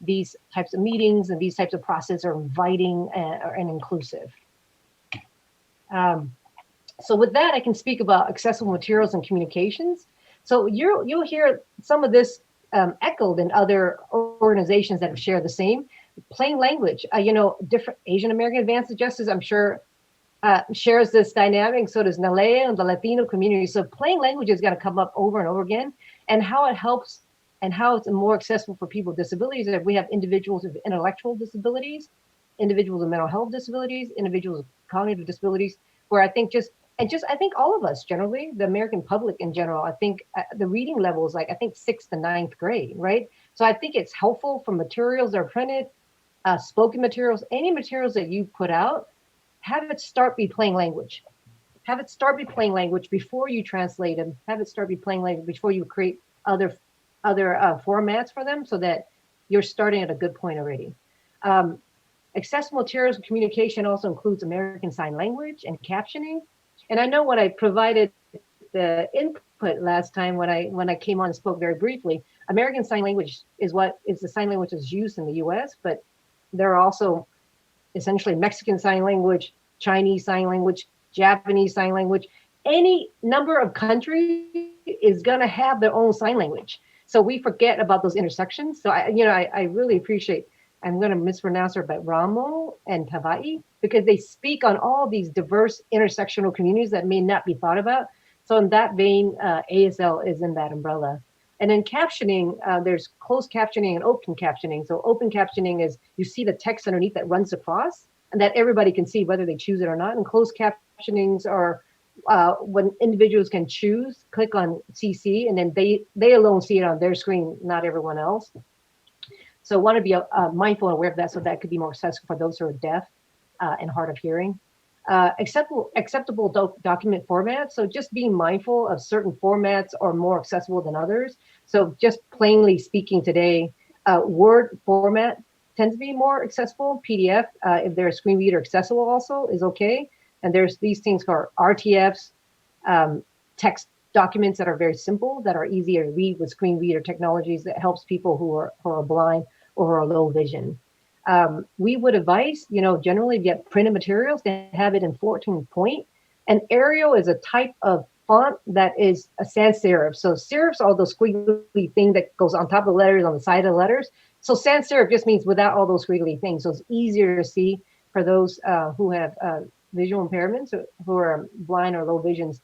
these types of meetings and these types of processes are inviting and inclusive. So with that, I can speak about accessible materials and communications. So you'll hear some of this echoed in other organizations that have shared the same. Plain language, different Asian American Advanced Justice, I'm sure, shares this dynamic. So does NALEA and the Latino community. So plain language is going to come up over and over again, and how it helps and how it's more accessible for people with disabilities. That we have individuals with intellectual disabilities, individuals with mental health disabilities, individuals with cognitive disabilities, where I think I think all of us generally, the American public in general, I think the reading level is like, I think 6th to 9th grade, right? So I think it's helpful for materials that are printed, spoken materials, any materials that you put out, have it start be plain language. Have it start be plain language before you translate them. Have it start be plain language before you create other formats for them, so that you're starting at a good point already. Accessible materials and communication also includes American Sign Language and captioning. And I know when I provided the input last time, when I came on and spoke very briefly, American Sign Language is the sign language that's used in the U.S., but there are also essentially Mexican Sign Language, Chinese Sign Language, Japanese Sign Language. Any number of countries is going to have their own sign language. So we forget about those intersections. So I really appreciate, I'm going to mispronounce her, but Ramo and Tawai, because they speak on all these diverse intersectional communities that may not be thought about. So in that vein, ASL is in that umbrella. And then captioning, there's closed captioning and open captioning. So open captioning is you see the text underneath that runs across and that everybody can see whether they choose it or not. And closed captionings are when individuals can choose, click on CC, and then they alone see it on their screen, not everyone else. So want to be mindful and aware of that, so that could be more accessible for those who are deaf and hard of hearing. Acceptable document formats. So just being mindful of certain formats are more accessible than others. So just plainly speaking today, Word format tends to be more accessible. PDF, if they're screen reader accessible also is okay. And there's these things called RTFs, text documents that are very simple, that are easier to read with screen reader technologies that helps people who are blind or who are low vision. We would advise, generally get printed materials to have it in 14 point. And Arial is a type of font that is a sans serif. So serifs are those squiggly thing that goes on top of the letters, on the side of the letters. So sans serif just means without all those squiggly things. So it's easier to see for those who have visual impairments, or who are blind or low visions.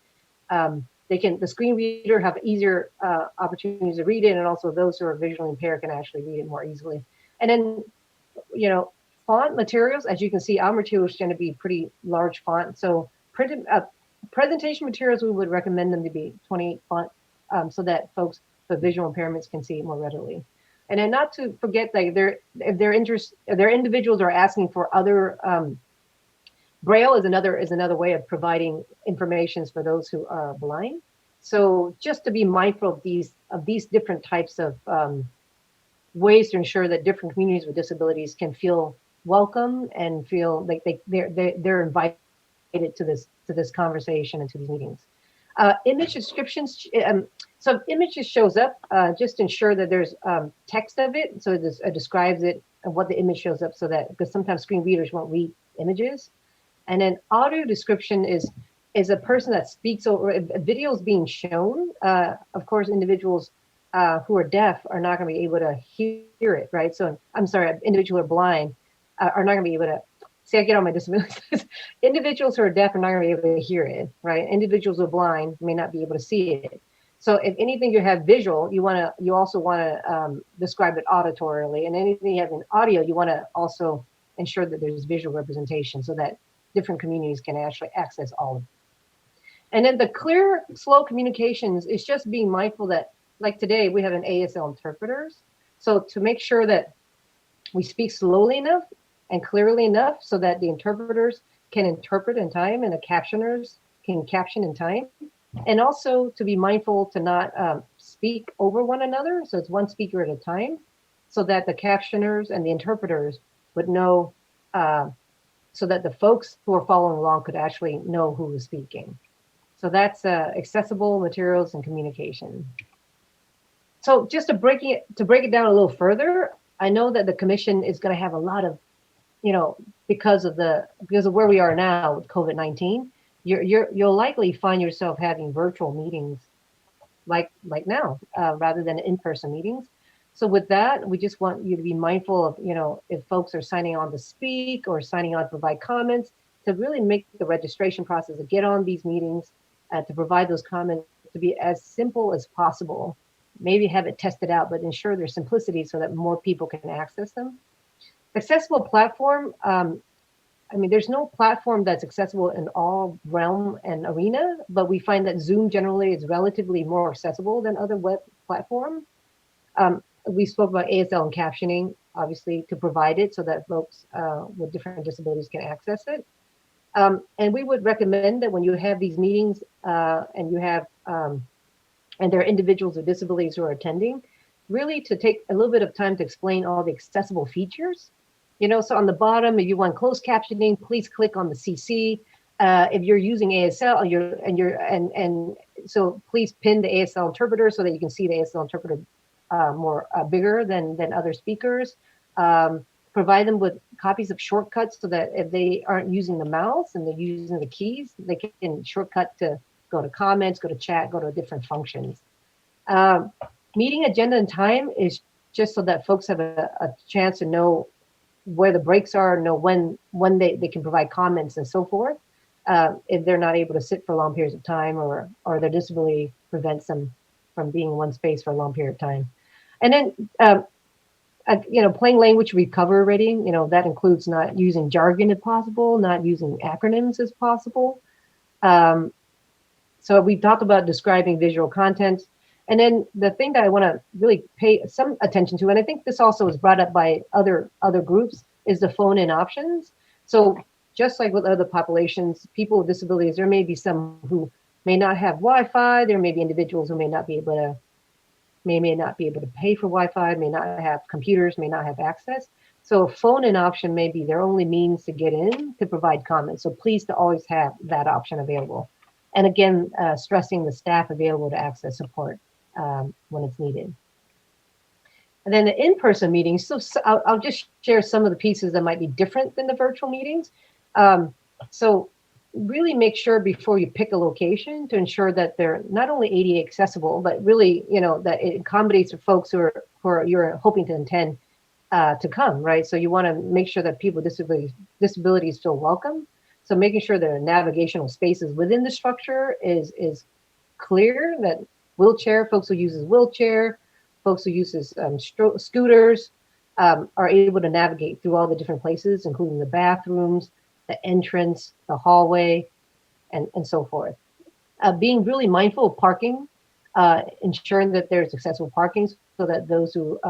The screen reader have easier opportunities to read it, and also those who are visually impaired can actually read it more easily. And then, font materials, as you can see, our materials tend to be pretty large font. So printed presentation materials, we would recommend them to be 28 font, so that folks with visual impairments can see it more readily. And then not to forget that if their individuals are asking for other Braille is another way of providing information for those who are blind. So just to be mindful of these different types of ways to ensure that different communities with disabilities can feel welcome and feel like they're invited to this conversation and to these meetings. Image descriptions. So if images shows up, just ensure that there's text of it, so it describes it and what the image shows up, so that, because sometimes screen readers won't read images. And then audio description is a person that speaks over a video is being shown. Of course, individuals who are deaf are not going to be able to hear it, right? So I'm sorry, individuals who are blind are not going to be able to see. I get all my disabilities. Individuals who are deaf are not going to be able to hear it, right? Individuals who are blind may not be able to see it. So if anything you have visual, you also want to describe it auditorily, and anything you have in audio, you want to also ensure that there's visual representation so that different communities can actually access all of it. And then the clear, slow communications is just being mindful that, like today, we have an ASL interpreters. So to make sure that we speak slowly enough and clearly enough so that the interpreters can interpret in time and the captioners can caption in time. And also to be mindful to not speak over one another. So it's one speaker at a time so that the captioners and the interpreters would know, so that the folks who are following along could actually know who is speaking. So that's accessible materials and communication. So just to break it down a little further, I know that the commission is going to have a lot of, because of where we are now with COVID-19, you'll likely find yourself having virtual meetings like now, rather than in-person meetings. So with that, we just want you to be mindful of, if folks are signing on to speak or signing on to provide comments, to really make the registration process to get on these meetings, to provide those comments to be as simple as possible. Maybe have it tested out, but ensure there's simplicity so that more people can access them. Accessible platform, there's no platform that's accessible in all realm and arena, but we find that Zoom generally is relatively more accessible than other web platforms. We spoke about ASL and captioning, obviously, to provide it so that folks with different disabilities can access it. And we would recommend that when you have these meetings and you have, and there are individuals with disabilities who are attending, really to take a little bit of time to explain all the accessible features. So on the bottom, if you want closed captioning, please click on the CC. If you're using ASL, so please pin the ASL interpreter so that you can see the ASL interpreter more bigger than other speakers. Provide them with copies of shortcuts so that if they aren't using the mouse and they're using the keys, they can shortcut to go to comments, go to chat, go to different functions. Meeting agenda and time is just so that folks have a chance to know where the breaks are, know when they can provide comments and so forth, if they're not able to sit for long periods of time or their disability prevents them from being in one space for a long period of time. And then, plain language we cover already, that includes not using jargon if possible, not using acronyms as possible. So we've talked about describing visual content. And then the thing that I want to really pay some attention to, and I think this also was brought up by other groups, is the phone-in options. So just like with other populations, people with disabilities, there may be some who may not have Wi-Fi. There may be individuals who may not be able to pay for Wi-Fi, may not have computers, may not have access. So a phone-in option may be their only means to get in to provide comments. So please to always have that option available. And again, stressing the staff available to access support when it's needed. And then the in-person meetings, so I'll just share some of the pieces that might be different than the virtual meetings. So really make sure before you pick a location to ensure that they're not only ADA accessible, but really, that it accommodates for folks who you're hoping to attend to come, right? So you want to make sure that people with disabilities feel welcome. So making sure the navigational spaces within the structure is clear, that folks who uses wheelchair, folks who uses scooters are able to navigate through all the different places, including the bathrooms, the entrance, the hallway, and so forth. Being really mindful of parking, ensuring that there's accessible parking so that those who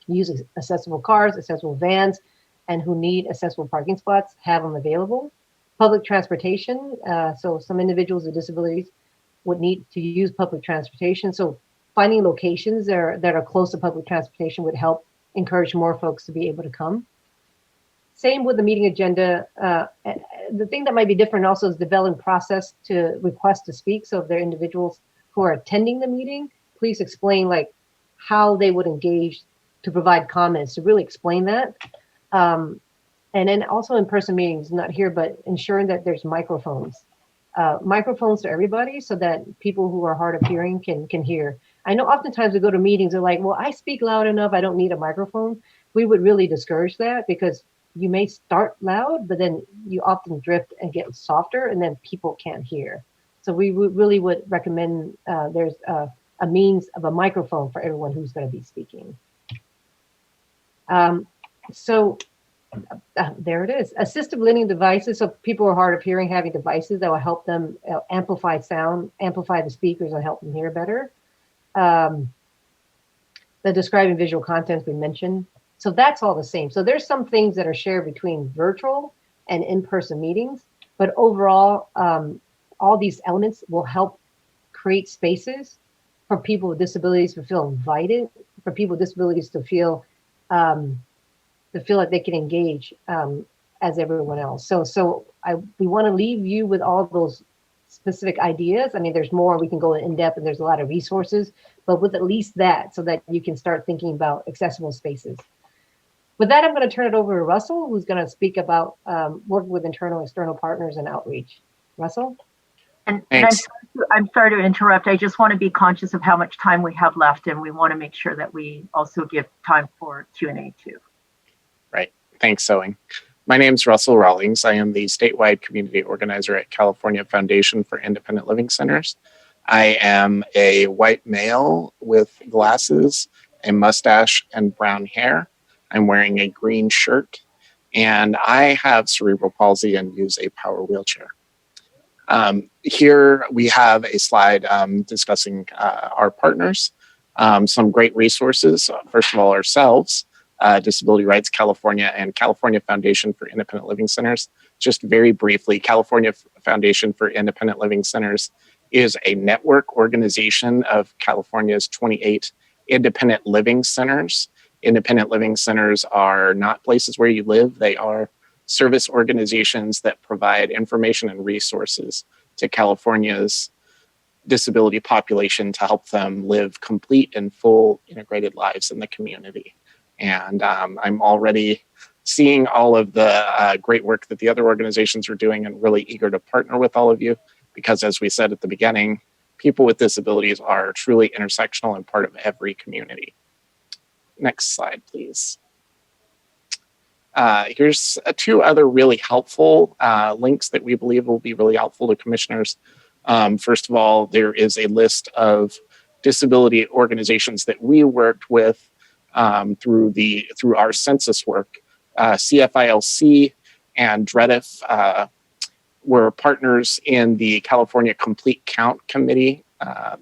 use accessible cars, accessible vans, and who need accessible parking spots have them available. Public transportation, so some individuals with disabilities would need to use public transportation. So finding locations that are close to public transportation would help encourage more folks to be able to come. Same with the meeting agenda. The thing that might be different also is developing process to request to speak. So if there are individuals who are attending the meeting, please explain how they would engage to provide comments, to really explain that. And then also in-person meetings, not here, but ensuring that there's microphones to everybody so that people who are hard of hearing can hear. I know oftentimes we go to meetings, they're like, well, I speak loud enough, I don't need a microphone. We would really discourage that because you may start loud, but then you often drift and get softer, and then people can't hear. So we really would recommend there's a means of a microphone for everyone who's going to be speaking. So there it is. Assistive listening devices. So people who are hard of hearing having devices that will help them amplify sound, amplify the speakers and help them hear better. The describing visual contents we mentioned. So that's all the same. So there's some things that are shared between virtual and in-person meetings, but overall, all these elements will help create spaces for people with disabilities to feel invited, for people with disabilities to feel like they can engage as everyone else. So we want to leave you with all those specific ideas. I mean, there's more, we can go in depth and there's a lot of resources, but with at least that so that you can start thinking about accessible spaces. With that, I'm going to turn it over to Russell, who's going to speak about working with internal and external partners and outreach. Russell? And I'm sorry to interrupt. I just want to be conscious of how much time we have left, and we want to make sure that we also give time for Q&A too. Right. Thanks, Zoe. My name is Russell Rawlings. I am the statewide community organizer at California Foundation for Independent Living Centers. I am a white male with glasses, a mustache, and brown hair. I'm wearing a green shirt, and I have cerebral palsy and use a power wheelchair. Here we have a slide discussing our partners, some great resources. First of all, ourselves, Disability Rights California and California Foundation for Independent Living Centers. Just very briefly, California Foundation for Independent Living Centers is a network organization of California's 28 independent living centers. Independent living centers are not places where you live. They are service organizations that provide information and resources to California's disability population to help them live complete and full integrated lives in the community. And I'm already seeing all of the great work that the other organizations are doing and really eager to partner with all of you because, as we said at the beginning, people with disabilities are truly intersectional and part of every community. Next slide, please. Here's two other really helpful links that we believe will be really helpful to commissioners. First of all, there is a list of disability organizations that we worked with through our census work. CFILC and DREDF were partners in the California Complete Count Committee,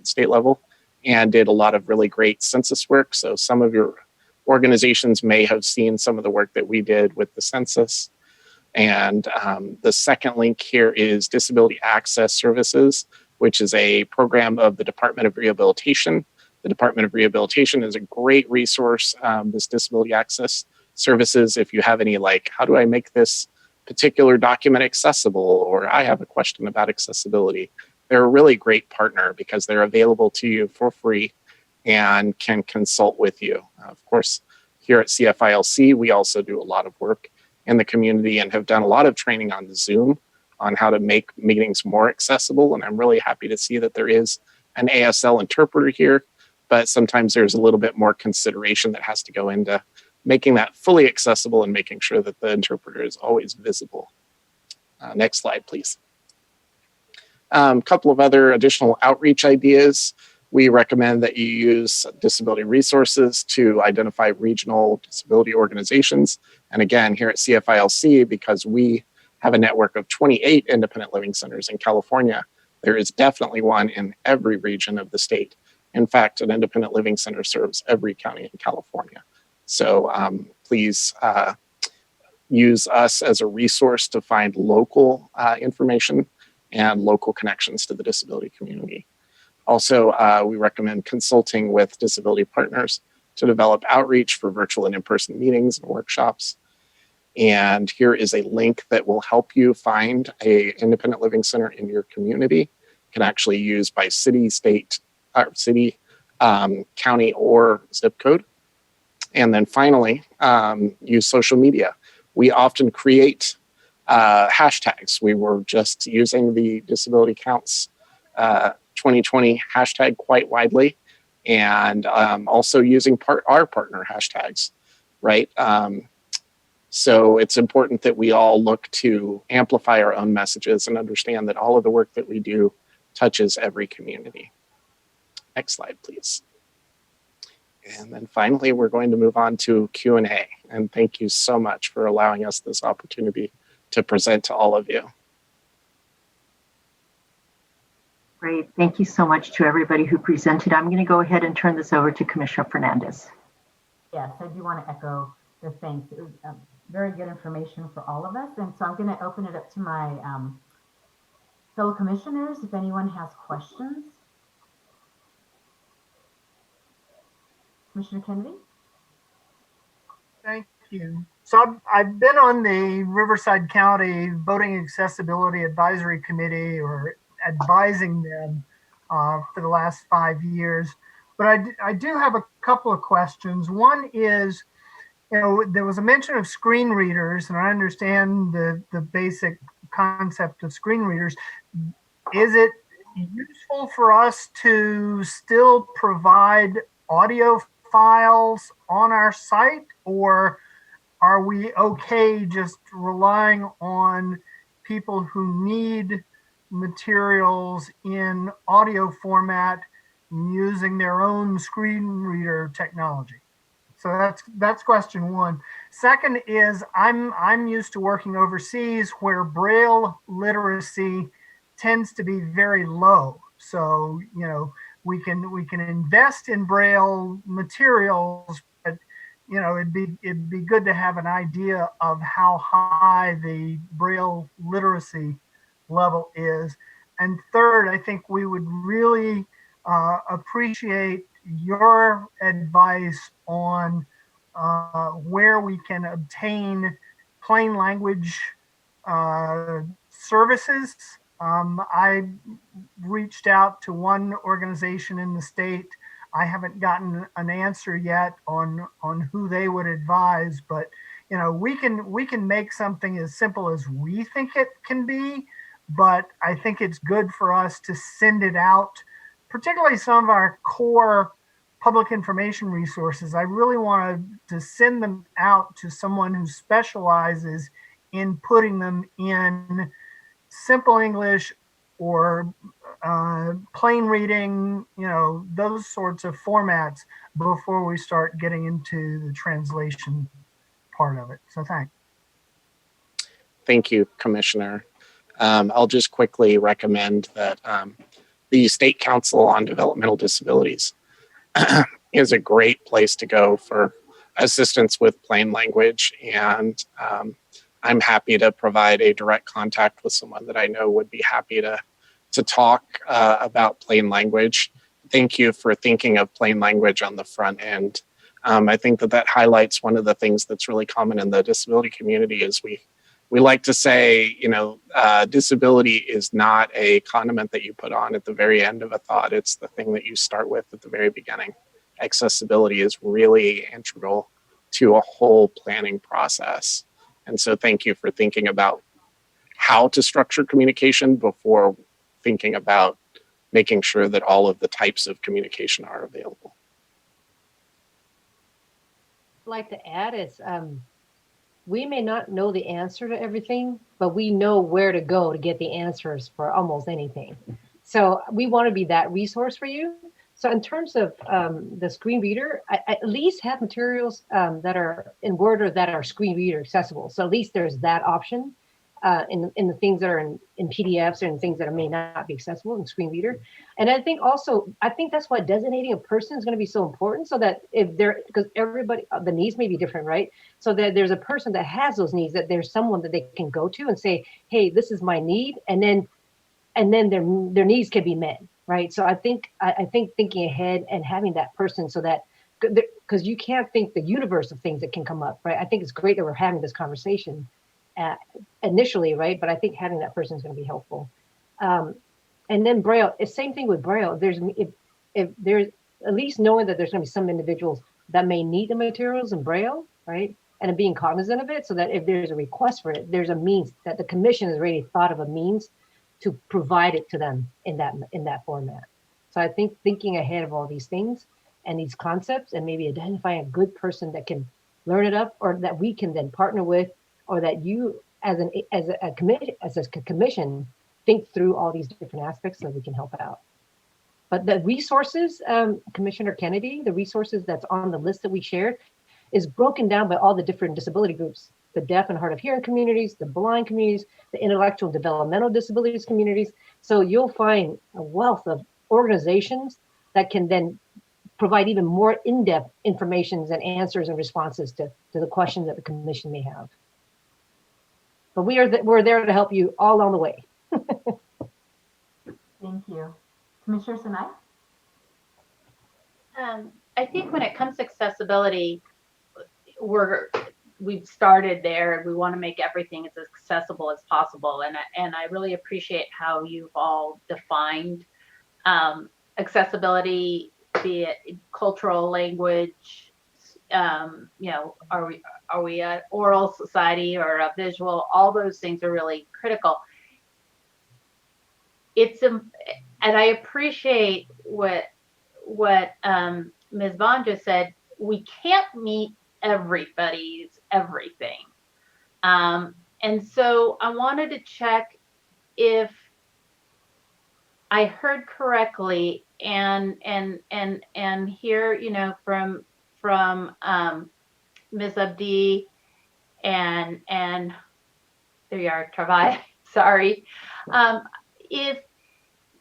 state level, and did a lot of really great census work. So some of your organizations may have seen some of the work that we did with the census. And the second link here is Disability Access Services, which is a program of the Department of Rehabilitation. The Department of Rehabilitation is a great resource, this Disability Access Services. If you have any, like, how do I make this particular document accessible? Or I have a question about accessibility. They're a really great partner because they're available to you for free and can consult with you. Of course, here at CFILC, we also do a lot of work in the community and have done a lot of training on Zoom on how to make meetings more accessible. And I'm really happy to see that there is an ASL interpreter here, but sometimes there's a little bit more consideration that has to go into making that fully accessible and making sure that the interpreter is always visible. Next slide, please. Couple of other additional outreach ideas. We recommend that you use disability resources to identify regional disability organizations. And again, here at CFILC, because we have a network of 28 independent living centers in California, there is definitely one in every region of the state. In fact, an independent living center serves every county in California. So please use us as a resource to find local information and local connections to the disability community. Also, we recommend consulting with disability partners to develop outreach for virtual and in-person meetings and workshops. And here is a link that will help you find an independent living center in your community. You can actually use by city, state, city, county, or zip code. And then finally, use social media. We often create hashtags. We were just using the Disability Counts 2020 hashtag quite widely. and also using our partner hashtags, right? So it's important that we all look to amplify our own messages and understand that all of the work that we do touches every community. Next slide, please. And then finally, we're going to move on to Q&A. And thank you so much for allowing us this opportunity to present to all of you. Great. Thank you so much to everybody who presented. I'm going to go ahead and turn this over to Commissioner Fernandez. Yes, I do want to echo the thanks. It was very good information for all of us. And so I'm going to open it up to my fellow commissioners if anyone has questions. Commissioner Kennedy? Thank you. So I've been on the Riverside County Voting Accessibility Advisory Committee, or advising them for the last 5 years. But I do have a couple of questions. One is, there was a mention of screen readers, and I understand the basic concept of screen readers. Is it useful for us to still provide audio files on our site, or are we okay just relying on people who need materials in audio format using their own screen reader technology? So that's question one. Second is, I'm used to working overseas where Braille literacy tends to be very low. So, we can invest in Braille materials, but it'd be good to have an idea of how high the Braille literacy level is. And third, I think we would really appreciate your advice on where we can obtain plain language services. I reached out to one organization in the state. I haven't gotten an answer yet on who they would advise, but we can make something as simple as we think it can be, but I think it's good for us to send it out, particularly some of our core public information resources. I really want to send them out to someone who specializes in putting them in simple English or plain reading, those sorts of formats before we start getting into the translation part of it. So thanks. Thank you, Commissioner. I'll just quickly recommend that the State Council on Developmental Disabilities is a great place to go for assistance with plain language. And I'm happy to provide a direct contact with someone that I know would be happy to talk about plain language. Thank you for thinking of plain language on the front end. I think that highlights one of the things that's really common in the disability community is we like to say, disability is not a condiment that you put on at the very end of a thought. It's the thing that you start with at the very beginning. Accessibility is really integral to a whole planning process. And so thank you for thinking about how to structure communication before thinking about making sure that all of the types of communication are available. I'd like to add is we may not know the answer to everything, but we know where to go to get the answers for almost anything. So we want to be that resource for you. So in terms of the screen reader, I at least have materials that are in Word or that are screen reader accessible. So at least there's that option in the things that are in PDFs and things that may not be accessible in screen reader. And I think that's why designating a person is going to be so important, so that because everybody, the needs may be different, right? So that there's a person that has those needs, that there's someone that they can go to and say, hey, this is my need. And then their needs can be met, right? So I think thinking ahead and having that person, so that, because you can't think the universe of things that can come up, right? I think it's great that we're having this conversation initially, right? But I think having that person is going to be helpful. And then Braille, same thing with Braille. If there's at least knowing that there's going to be some individuals that may need the materials in Braille, right? And being cognizant of it, so that if there's a request for it, there's a means that the commission has already thought of a means to provide it to them in that format. So I think thinking ahead of all these things and these concepts and maybe identifying a good person that can learn it up, or that we can then partner with, or that you as a commission think through all these different aspects so we can help out. But the resources, Commissioner Kennedy, the resources that's on the list that we shared is broken down by all the different disability groups, the deaf and hard of hearing communities, the blind communities, the intellectual and developmental disabilities communities. So you'll find a wealth of organizations that can then provide even more in-depth information and answers and responses to the questions that the commission may have. But we're there to help you all along the way. Thank you. Commissioner Sinai? I think when it comes to accessibility, we've started there, and we want to make everything as accessible as possible. And I really appreciate how you've all defined accessibility, be it cultural, language. You know, are we an oral society or a visual? All those things are really critical. And I appreciate what Ms. Vaughn just said. We can't meet everybody's everything. And so I wanted to check if I heard correctly and hear, you know, from Ms. Abdi and there you are, Travai, sorry. If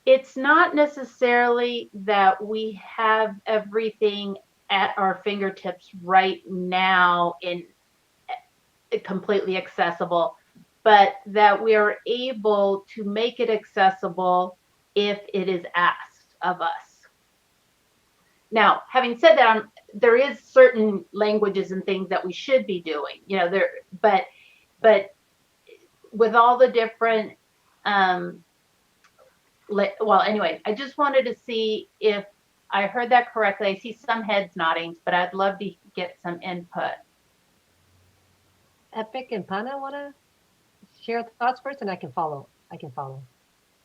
it's not necessarily that we have everything at our fingertips right now in completely accessible, but that we are able to make it accessible if it is asked of us. Now, having said that, there is certain languages and things that we should be doing, you know, but with all the different, well, anyway, I just wanted to see if I heard that correctly. I see some heads nodding, but I'd love to get some input. Epic and Pana want to share thoughts first, and I can follow.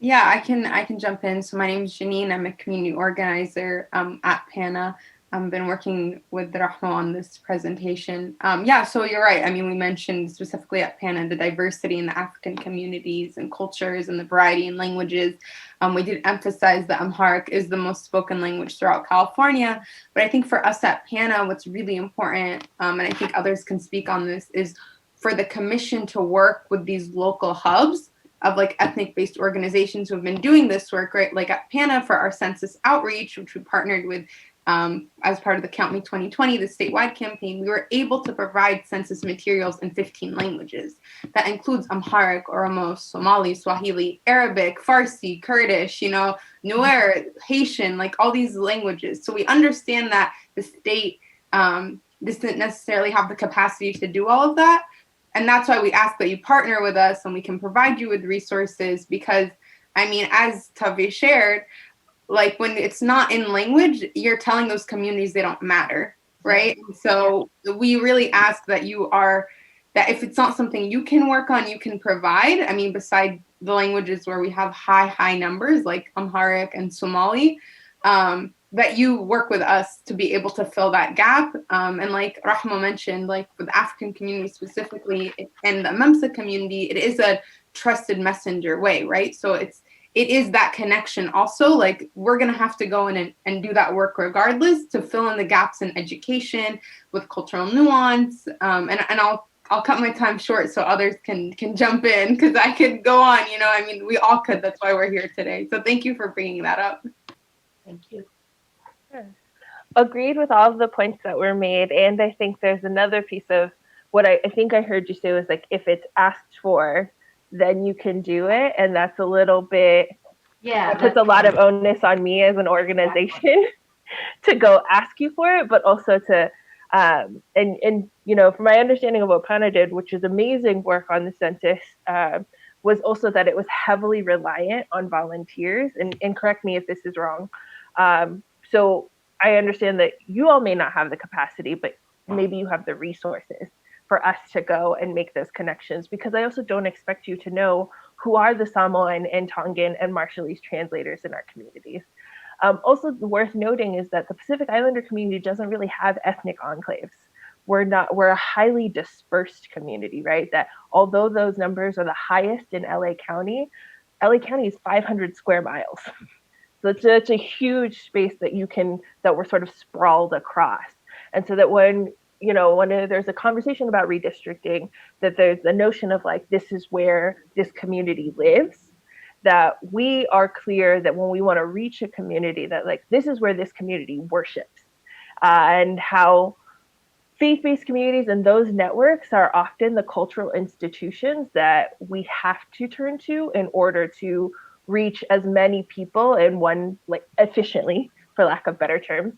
Yeah, I can jump in. So my name is Janine. I'm a community organizer at PANA. I've been working with Rahma on this presentation. Yeah, so you're right. I mean, we mentioned specifically at PANA the diversity in the African communities and cultures and the variety in languages. We did emphasize that Amharic is the most spoken language throughout California. But I think for us at PANA, what's really important, and I think others can speak on this, is for the commission to work with these local hubs of like ethnic-based organizations who have been doing this work, right? Like at PANA for our census outreach, which we partnered with as part of the Count Me 2020, the statewide campaign, we were able to provide census materials in 15 languages. That includes Amharic, Oromo, Somali, Swahili, Arabic, Farsi, Kurdish, you know, Nuer, Haitian, like all these languages. So we understand that the state doesn't necessarily have the capacity to do all of that. And that's why we ask that you partner with us and we can provide you with resources, because, I mean, as Tavi shared, like when it's not in language, you're telling those communities they don't matter, right? And so we really ask that that if it's not something you can work on, you can provide. I mean, beside the languages where we have high numbers like Amharic and Somali, that you work with us to be able to fill that gap. And like Rahma mentioned, like with the African community specifically and the Memsa community, it is a trusted messenger way, right? So it is that connection also. Like we're gonna have to go in and do that work regardless to fill in the gaps in education with cultural nuance. And I'll cut my time short so others can jump in, because I could go on, you know, I mean, we all could. That's why we're here today. So thank you for bringing that up. Thank you. Sure. Agreed with all of the points that were made. And I think there's another piece of what I think I heard you say was like, if it's asked for, then you can do it. And that's a little bit, that puts a lot of onus on me as an organization to go ask you for it, but also to, and you know, from my understanding of what PANA did, which is amazing work on the census, was also that it was heavily reliant on volunteers. And correct me if this is wrong. So I understand that you all may not have the capacity, but maybe you have the resources for us to go and make those connections, because I also don't expect you to know who are the Samoan and Tongan and Marshallese translators in our communities. Also worth noting is that the Pacific Islander community doesn't really have ethnic enclaves. We're a highly dispersed community, right? That although those numbers are the highest in LA County is 500 square miles. So it's a huge space that we're sort of sprawled across. And so that when there's a conversation about redistricting, that there's the notion of like, this is where this community lives, that we are clear that when we want to reach a community, that like, this is where this community worships, and how faith-based communities and those networks are often the cultural institutions that we have to turn to in order to reach as many people in one, like, efficiently, for lack of better terms.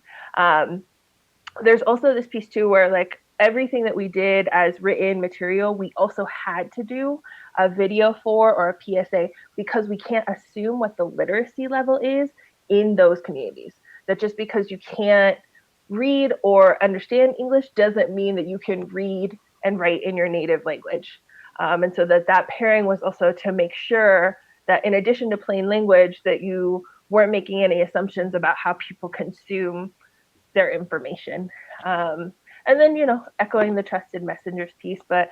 There's also this piece too where like everything that we did as written material, we also had to do a video for or a PSA, because we can't assume what the literacy level is in those communities. That just because you can't read or understand English doesn't mean that you can read and write in your native language. And so that pairing was also to make sure that in addition to plain language, that you weren't making any assumptions about how people consume their information. And then, echoing the trusted messengers piece, but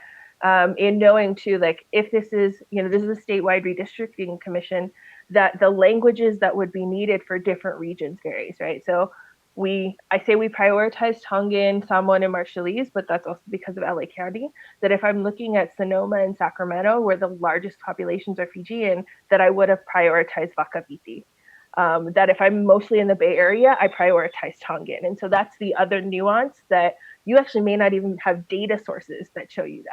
in knowing too, like, if this is a statewide redistricting commission, that the languages that would be needed for different regions varies, right? So I say we prioritize Tongan, Samoan, and Marshallese, but that's also because of LA County, that if I'm looking at Sonoma and Sacramento, where the largest populations are Fijian, that I would have prioritized Vakaviti. That if I'm mostly in the Bay Area, I prioritize Tongan. And so that's the other nuance, that you actually may not even have data sources that show you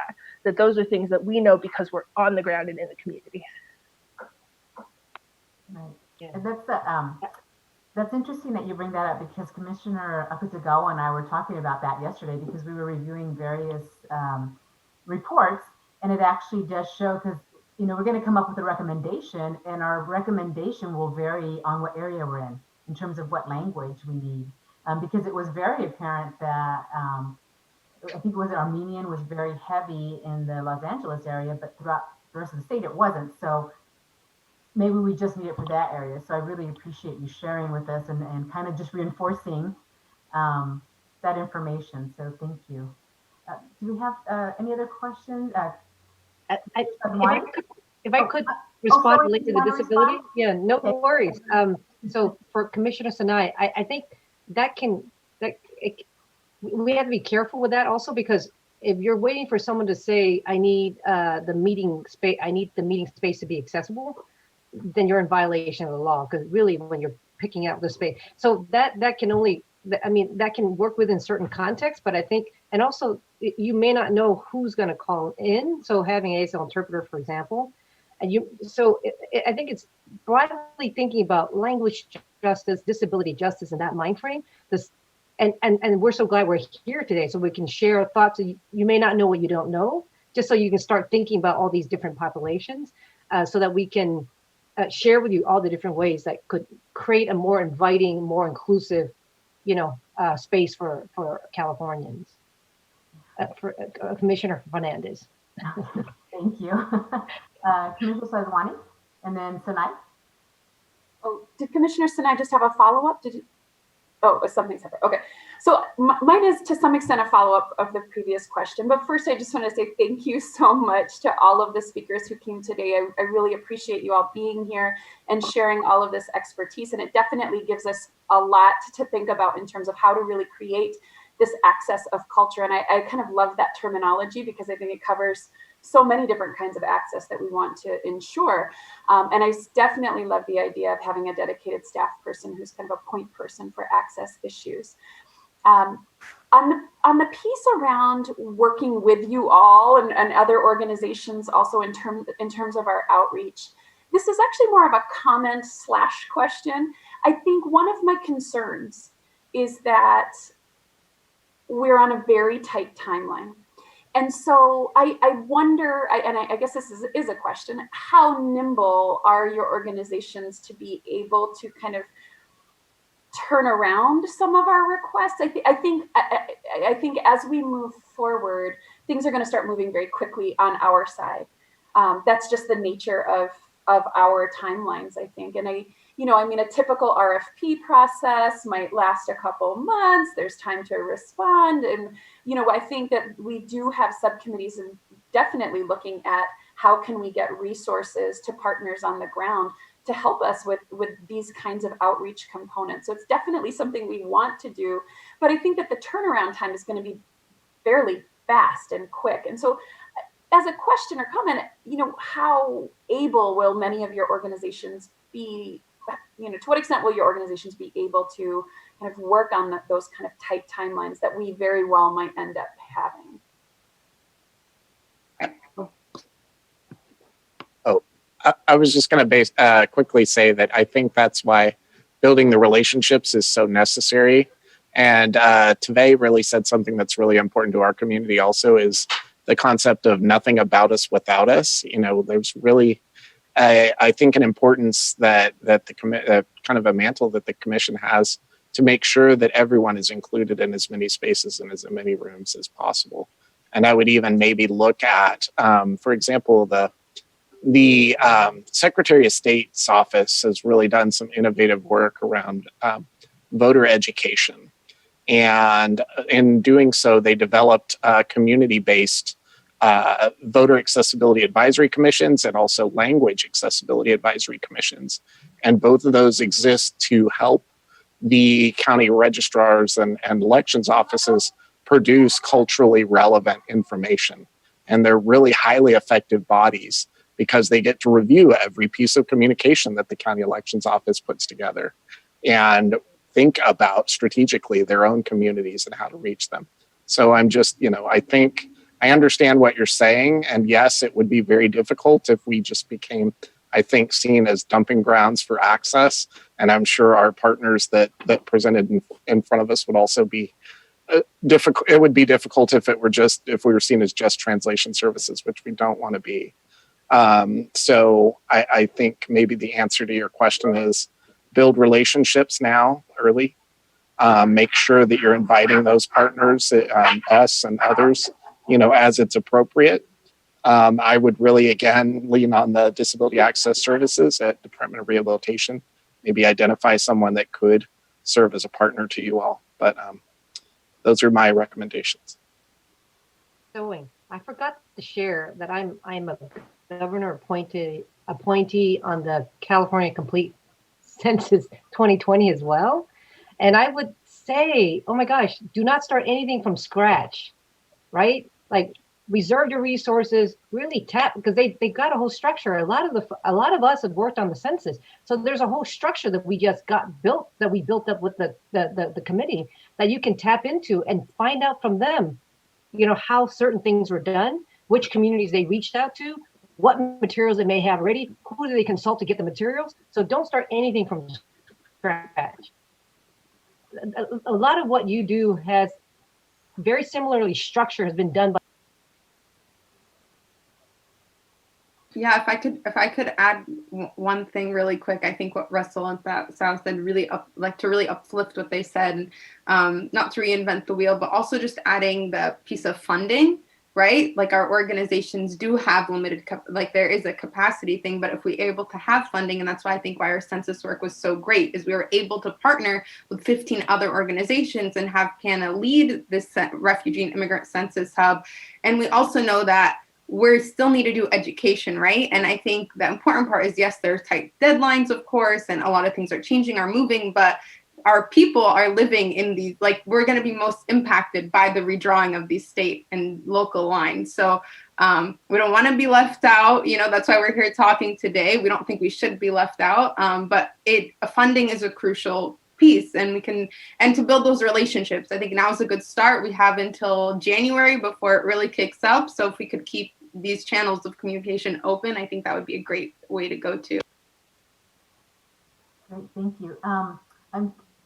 that those are things that we know because we're on the ground and in the community. Right. Yeah. And that's interesting that you bring that up, because Commissioner Akutagawa and I were talking about that yesterday, because we were reviewing various reports, and it actually does show, because we're going to come up with a recommendation, and our recommendation will vary on what area we're in terms of what language we need, because it was very apparent that I think it was Armenian was very heavy in the Los Angeles area, but throughout the rest of the state it wasn't. So maybe we just need it for that area. So I really appreciate you sharing with us and kind of just reinforcing that information. So thank you. Do we have any other questions? If I could respond sorry, related to the disability, yeah, no worries. So for Commissioner Sinai, I think we have to be careful with that also, because if you're waiting for someone to say, I need the meeting space to be accessible, then you're in violation of the law, because really when you're picking out the space, so that can only, that can work within certain contexts, but I think, and also you may not know who's going to call in. So having an ASL interpreter, for example, and I think it's broadly thinking about language justice, disability justice in that mind frame. And we're so glad we're here today, so we can share thoughts. You may not know what you don't know, just so you can start thinking about all these different populations, so that we can share with you all the different ways that could create a more inviting, more inclusive, space for Californians. For Commissioner Fernandez. Thank you. Commissioner Sazwani, and then Sinai. Oh, did Commissioner Sinai just have a follow-up? Oh, it's something separate. Okay. So mine is to some extent a follow-up of the previous question. But first, I just want to say thank you so much to all of the speakers who came today. I really appreciate you all being here and sharing all of this expertise. And it definitely gives us a lot to think about in terms of how to really create this access of culture. And I kind of love that terminology, because I think it covers so many different kinds of access that we want to ensure. And I definitely love the idea of having a dedicated staff person who's kind of a point person for access issues. On the piece around working with you all and other organizations also in terms of our outreach, this is actually more of a comment / question. I think one of my concerns is that we're on a very tight timeline. And so I wonder, and I guess this is a question, how nimble are your organizations to be able to kind of turn around some of our requests? I think as we move forward, things are going to start moving very quickly on our side. That's just the nature of our timelines, I think. And you know, I mean, a typical RFP process might last a couple months. There's time to respond. And, you know, I think that we do have subcommittees and definitely looking at how can we get resources to partners on the ground to help us with these kinds of outreach components. So it's definitely something we want to do, but I think that the turnaround time is going to be fairly fast and quick. And so as a question or comment, you know, how able will many of your organizations be, you know, to what extent will your organizations be able to kind of work on those kind of tight timelines that we very well might end up having? Oh, I was just going to quickly say that I think that's why building the relationships is so necessary. And Tove really said something that's really important to our community also is the concept of nothing about us without us. You know, there's really, I think, an importance that the kind of a mantle that the commission has to make sure that everyone is included in as many spaces and as many rooms as possible. And I would even maybe look at, for example, the Secretary of State's office has really done some innovative work around voter education. And in doing so, they developed community-based voter accessibility advisory commissions and also language accessibility advisory commissions. And both of those exist to help the county registrars and elections offices produce culturally relevant information. And they're really highly effective bodies because they get to review every piece of communication that the county elections office puts together and think about strategically their own communities and how to reach them. So I'm just, you know, I think I understand what you're saying. And yes, it would be very difficult if we just became, I think, seen as dumping grounds for access. And I'm sure our partners that presented in front of us would also be difficult. It would be difficult if we were seen as just translation services, which we don't want to be. So I think maybe the answer to your question is build relationships now early. Make sure that you're inviting those partners, us and others, you know, as it's appropriate. I would really, again, lean on the disability access services at Department of Rehabilitation, maybe identify someone that could serve as a partner to you all. But those are my recommendations. I forgot to share that I'm a governor appointee on the California Complete Census 2020 as well. And I would say, oh my gosh, do not start anything from scratch, right? Like reserve your resources, really tap, because they got a whole structure. A lot of us have worked on the census. So there's a whole structure that we just got built, that we built up with the committee that you can tap into and find out from them, you know, how certain things were done, which communities they reached out to, what materials they may have ready, who do they consult to get the materials. So don't start anything from scratch. A lot of what you do has very similarly structure has been done by. Yeah, if I could add one thing really quick, I think what Russell and Sal said really uplift what they said, not to reinvent the wheel, but also just adding the piece of funding, right? Like our organizations do have limited, like there is a capacity thing, but if we're able to have funding, and that's why I think why our census work was so great, is we were able to partner with 15 other organizations and have PANA lead this refugee and immigrant census hub. And we also know that we still need to do education, right? And I think the important part is, yes, there's tight deadlines, of course, and a lot of things are changing, are moving, but our people are living in these, like, we're going to be most impacted by the redrawing of these state and local lines. So we don't want to be left out. You know, that's why we're here talking today. We don't think we should be left out, but funding is a crucial piece, and to build those relationships. I think now is a good start. We have until January before it really kicks up. So if we could keep these channels of communication open, I think that would be a great way to go to. Great, thank you.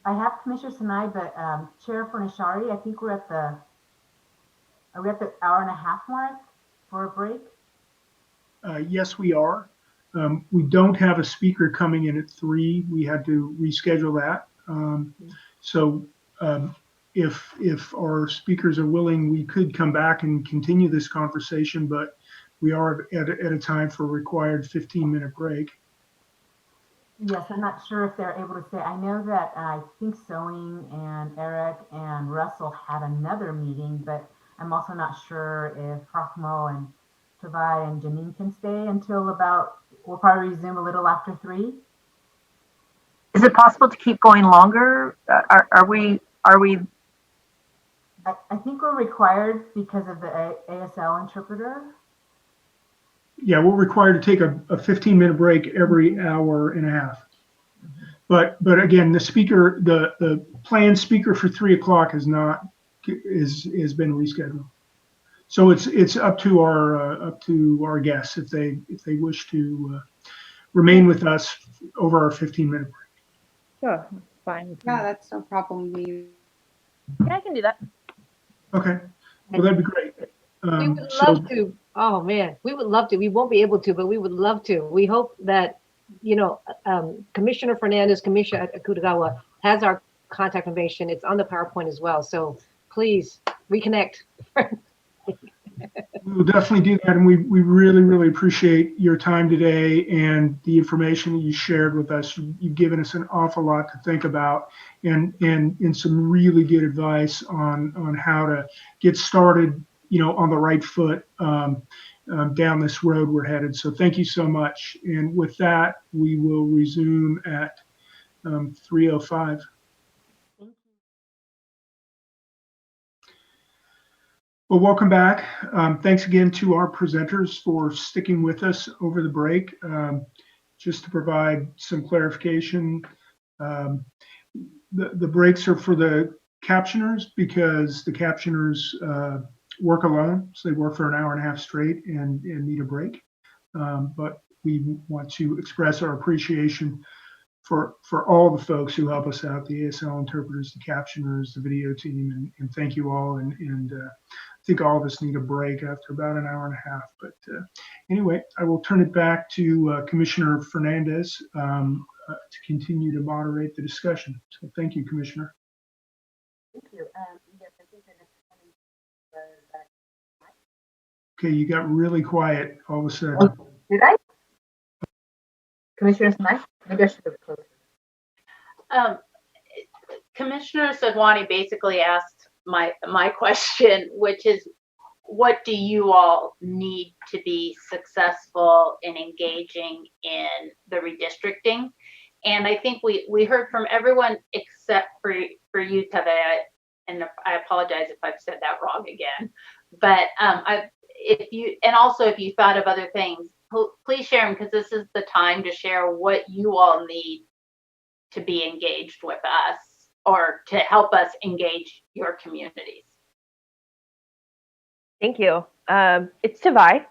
I have Commissioner Sinai, but Chair Furnishari, I think are we at the hour and a half mark for a break? Yes, we are. We don't have a speaker coming in at 3. We had to reschedule that. If our speakers are willing, we could come back and continue this conversation, but we are at a time for a required 15-minute break. Yes, I'm not sure if they're able to say. I know that I think Sewing and Eric and Russell had another meeting, but I'm also not sure if Prochmo and Tavai and Janine can stay until about, we'll probably resume a little after 3. Is it possible to keep going longer? Are we I think we're required because of the ASL interpreter. Yeah, we're required to take a 15-minute break every hour and a half. But again, the planned speaker for 3 o'clock has been rescheduled. So it's up to our guests if they wish to remain with us over our 15-minute break. Sure, fine. Yeah, that's no problem. Yeah, I can do that. Okay, well that'd be great. We would love to. Oh man, we would love to. We won't be able to, but we would love to. We hope that, Commissioner Fernandez, Commissioner Akutagawa has our contact information. It's on the PowerPoint as well. So please reconnect. We will definitely do that, and we really, really appreciate your time today and the information that you shared with us. You've given us an awful lot to think about, and some really good advice on how to get started, on the right foot down this road we're headed. So thank you so much. And with that, we will resume at 3:05. Well, welcome back. Thanks again to our presenters for sticking with us over the break. Just to provide some clarification, the breaks are for the captioners because the captioners work alone, so they work for an hour and a half straight and need a break. But we want to express our appreciation for all the folks who help us out, the ASL interpreters, the captioners, the video team, and thank you all. And I think all of us need a break after about an hour and a half. But anyway, I will turn it back to Commissioner Fernandez to continue to moderate the discussion. So thank you, Commissioner. Thank you. Yes, I think the next one was Okay, you got really quiet all of a sudden. Oh, did I? Commissioner Smythe? Maybe I should have closed. Commissioner Sadwani basically asked my question, which is, what do you all need to be successful in engaging in the redistricting? And I think we heard from everyone except for you, Tavai, and I apologize if I've said that wrong again. But if you thought of other things, please share them, because this is the time to share what you all need to be engaged with us or to help us engage your communities. Thank you. It's Tavai.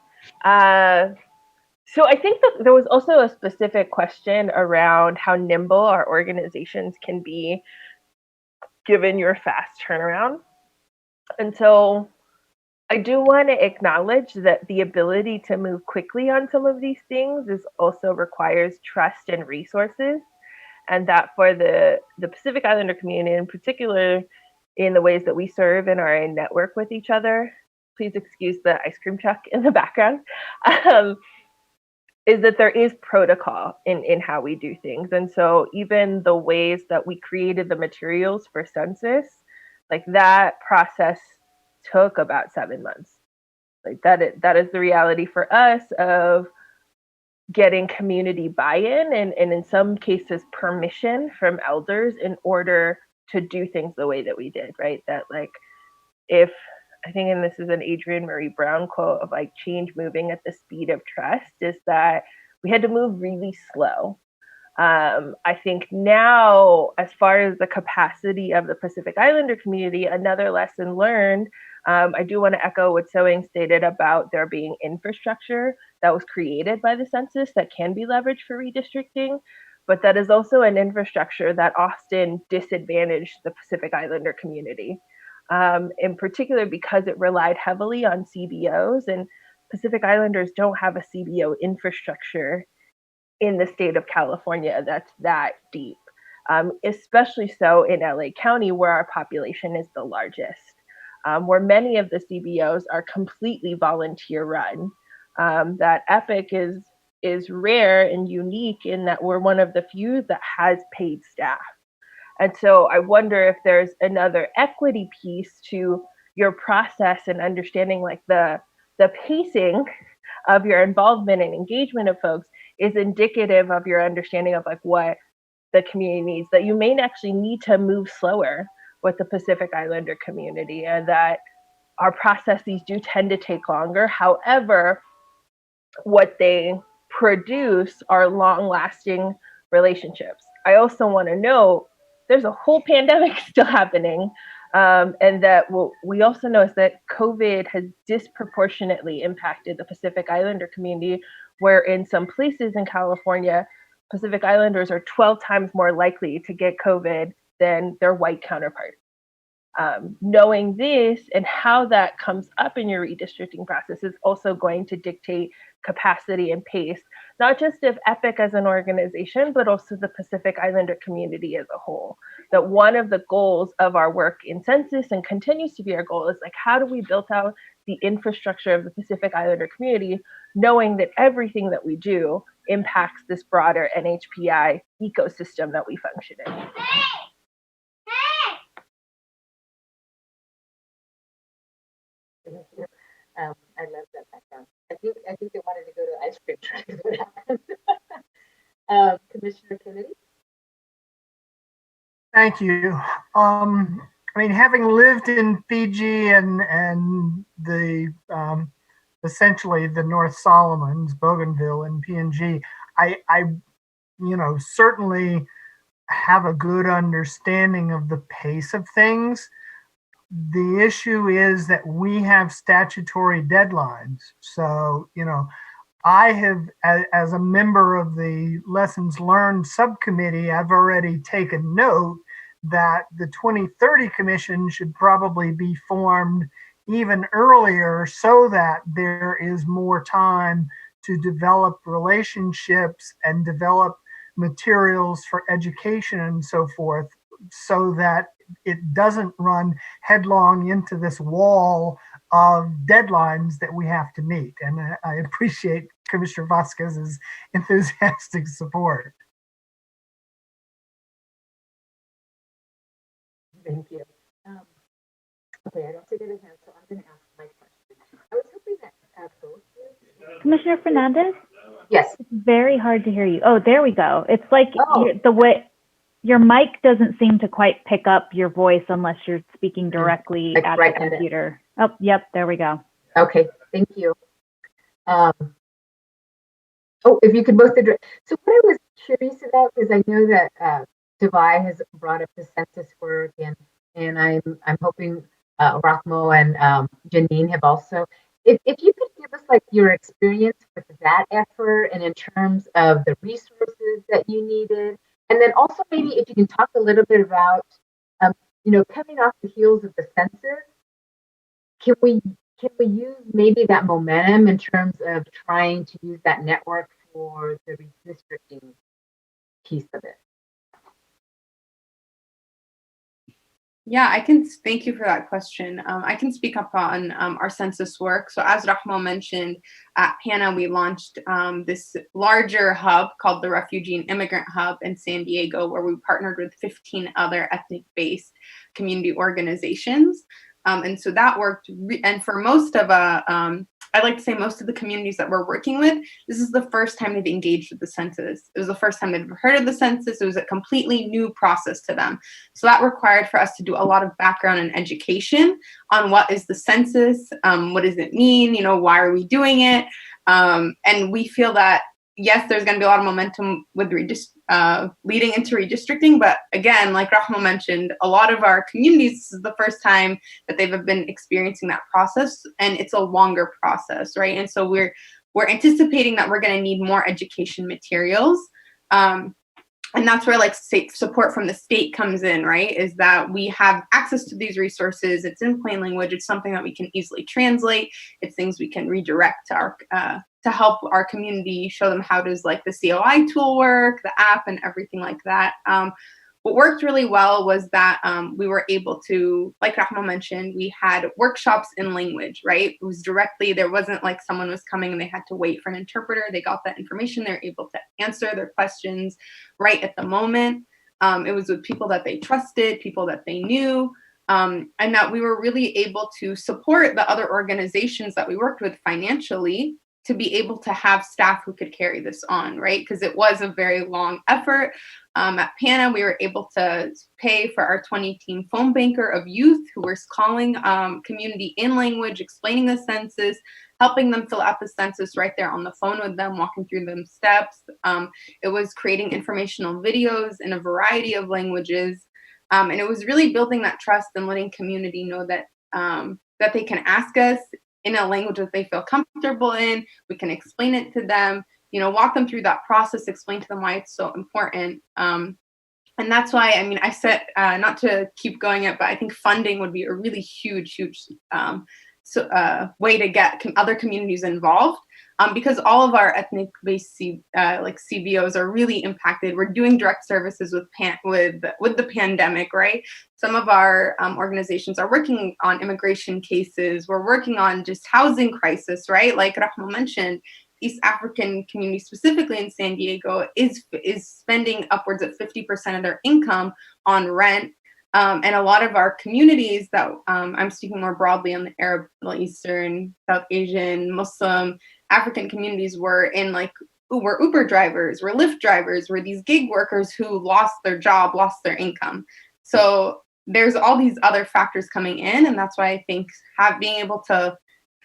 So I think that there was also a specific question around how nimble our organizations can be given your fast turnaround. And so I do want to acknowledge that the ability to move quickly on some of these things also requires trust and resources. And that for the Pacific Islander community, in particular, in the ways that we serve and are in network with each other, please excuse the ice cream truck in the background, is that there is protocol in how we do things. And so even the ways that we created the materials for census, like that process took about 7 months. Like that is the reality for us of getting community buy-in and in some cases permission from elders in order to do things the way that we did, right? That like if I think, and this is an Adrienne Marie Brown quote of like change moving at the speed of trust, is that we had to move really slow. I think now, as far as the capacity of the Pacific Islander community, another lesson learned, I do want to echo what Sewing stated about there being infrastructure that was created by the census that can be leveraged for redistricting, but that is also an infrastructure that often disadvantaged the Pacific Islander community. In particular, because it relied heavily on CBOs, and Pacific Islanders don't have a CBO infrastructure in the state of California that's that deep, especially so in LA County, where our population is the largest, where many of the CBOs are completely volunteer run. That EPIC is is rare and unique in that we're one of the few that has paid staff. And so I wonder if there's another equity piece to your process and understanding like the pacing of your involvement and engagement of folks is indicative of your understanding of like what the community needs, that you may actually need to move slower with the Pacific Islander community, and that our processes do tend to take longer. However, what they produce are long-lasting relationships. I also want to note there's a whole pandemic still happening, and that what we also know is that COVID has disproportionately impacted the Pacific Islander community, where in some places in California, Pacific Islanders are 12 times more likely to get COVID than their white counterparts. Knowing this and how that comes up in your redistricting process is also going to dictate capacity and pace, not just of EPIC as an organization, but also the Pacific Islander community as a whole. That one of the goals of our work in census, and continues to be our goal, is like, how do we build out the infrastructure of the Pacific Islander community, knowing that everything that we do impacts this broader NHPI ecosystem that we function in. I love that background. I think they wanted to go to ice cream truck is what happened. Commissioner Kennedy. Thank you. I mean, having lived in Fiji and the essentially the North Solomons, Bougainville, and PNG, I certainly have a good understanding of the pace of things. The issue is that we have statutory deadlines. So, I have, as a member of the Lessons Learned subcommittee, I've already taken note that the 2030 Commission should probably be formed even earlier so that there is more time to develop relationships and develop materials for education and so forth, so that it doesn't run headlong into this wall of deadlines that we have to meet. And I appreciate Commissioner Vasquez's enthusiastic support. Thank you. Okay, I don't see any hands, so I'm going to ask my question. I was hoping that both you. Commissioner Fernandez? Yes. It's very hard to hear you. Oh, there we go. It's like the way your mic doesn't seem to quite pick up your voice unless you're speaking directly at the computer. Oh, yep, there we go. Okay, thank you. If you could both address. So what I was curious about, because I know that Devai has brought up the census work, and I'm hoping Rahmo and Janine have also. If you could give us like your experience with that effort, and in terms of the resources that you needed, and then also maybe if you can talk a little bit about, coming off the heels of the census, can we use maybe that momentum in terms of trying to use that network for the redistricting piece of it? Yeah, I can. Thank you for that question. I can speak up on our census work. So as Rahmo mentioned, at PANA, we launched this larger hub called the Refugee and Immigrant Hub in San Diego, where we partnered with 15 other ethnic-based community organizations. And so that worked. And for most of I'd like to say most of the communities that we're working with, this is the first time they've engaged with the census. It was the first time they've heard of the census. It was a completely new process to them. So that required for us to do a lot of background and education on what is the census, what does it mean, why are we doing it? And we feel that, yes, there's going to be a lot of momentum with leading into redistricting. But again, like Rahmo mentioned, a lot of our communities, this is the first time that they've been experiencing that process, and it's a longer process, right? And so we're anticipating that we're going to need more education materials. And that's where support from the state comes in, right? Is that we have access to these resources. It's in plain language. It's something that we can easily translate. It's things we can redirect to help our community, show them how does the COI tool work, the app, and everything like that. what worked really well was that we were able to, like Rahma mentioned, we had workshops in language, right? It was directly, there wasn't like someone was coming and they had to wait for an interpreter. They got that information, they're able to answer their questions right at the moment. It was with people that they trusted, people that they knew, and that we were really able to support the other organizations that we worked with financially to be able to have staff who could carry this on, right? Because it was a very long effort. At PANA, we were able to pay for our 20-team phone banker of youth who were calling community in language, explaining the census, helping them fill out the census right there on the phone with them, walking through them steps. It was creating informational videos in a variety of languages. And it was really building that trust and letting community know that that they can ask us in a language that they feel comfortable in. We can explain it to them, you know, walk them through that process, explain to them why it's so important. And that's why, I mean, I said, not to keep going it, but I think funding would be a really huge way to get other communities involved. Because all of our ethnic-based like CBOs are really impacted. We're doing direct services with the pandemic, right? Some of our organizations are working on immigration cases. We're working on just housing crisis, right? Like Rahma mentioned, East African community, specifically in San Diego, is spending upwards of 50% of their income on rent. And a lot of our communities that I'm speaking more broadly on the Arab, Middle Eastern, South Asian, Muslim, African communities were in like, were Uber drivers, were Lyft drivers, were these gig workers who lost their job, lost their income. So there's all these other factors coming in. And that's why I think being able to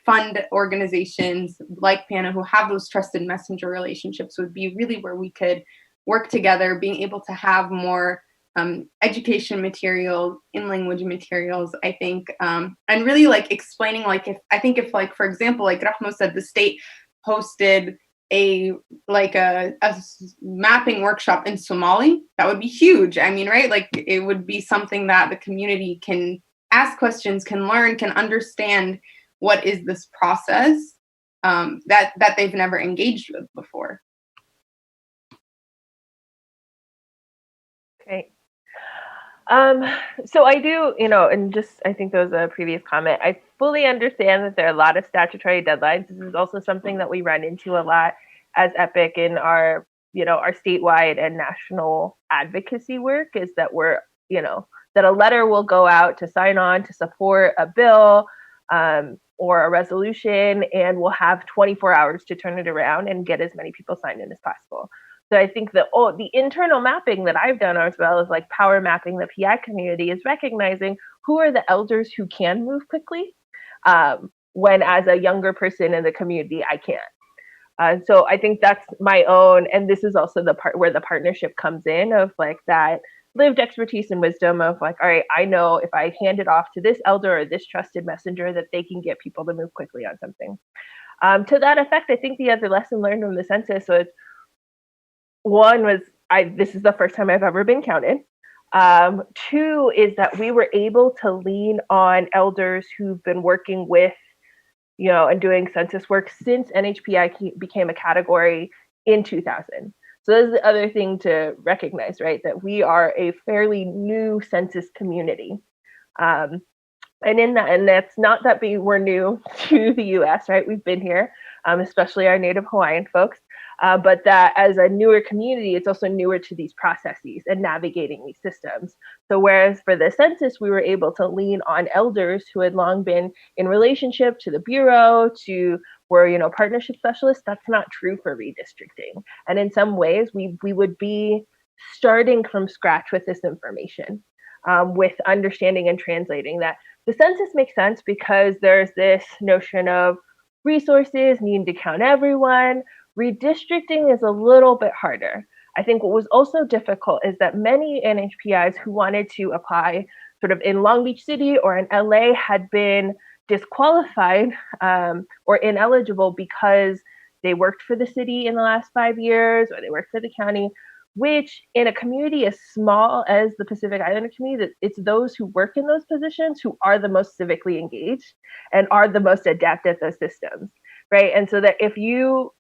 fund organizations like PANA who have those trusted messenger relationships would be really where we could work together, being able to have more education materials, in language materials, I think, and really like explaining, like if like, for example, like Rahmo said, the state hosted a mapping workshop in Somali, that would be huge. I mean, right? Like it would be something that the community can ask questions, can learn, can understand what is this process that they've never engaged with before. Okay. So I do, you know, and just, I think there was a previous comment. I fully understand that there are a lot of statutory deadlines. This is also something that we run into a lot as EPIC in our, you know, our statewide and national advocacy work, is that we're, you know, that a letter will go out to sign on to support a bill or a resolution, and we'll have 24 hours to turn it around and get as many people signed in as possible. So I think the internal mapping that I've done, as well as like power mapping the PI community, is recognizing who are the elders who can move quickly, when as a younger person in the community, I can't. So I think that's my own, and this is also the part where the partnership comes in, of like that lived expertise and wisdom of like, all right, I know if I hand it off to this elder or this trusted messenger that they can get people to move quickly on something. To that effect, I think the other lesson learned from the census was, one was, this is the first time I've ever been counted. Two is that we were able to lean on elders who've been working with, you know, and doing census work since NHPI became a category in 2000. So that's the other thing to recognize, right? That we are a fairly new census community. And in that, and that's not that we're new to the US, right? We've been here, especially our Native Hawaiian folks. But that as a newer community, it's also newer to these processes and navigating these systems. So whereas for the census, we were able to lean on elders who had long been in relationship to the Bureau, were, you know, partnership specialists, that's not true for redistricting. And in some ways, we would be starting from scratch with this information, with understanding and translating that. The census makes sense because there's this notion of resources needing to count everyone. Redistricting is a little bit harder. I think what was also difficult is that many NHPIs who wanted to apply sort of in Long Beach City or in LA had been disqualified or ineligible because they worked for the city in the last 5 years, or they worked for the county, which in a community as small as the Pacific Islander community, it's those who work in those positions who are the most civically engaged and are the most adept at those systems, right? And so that if you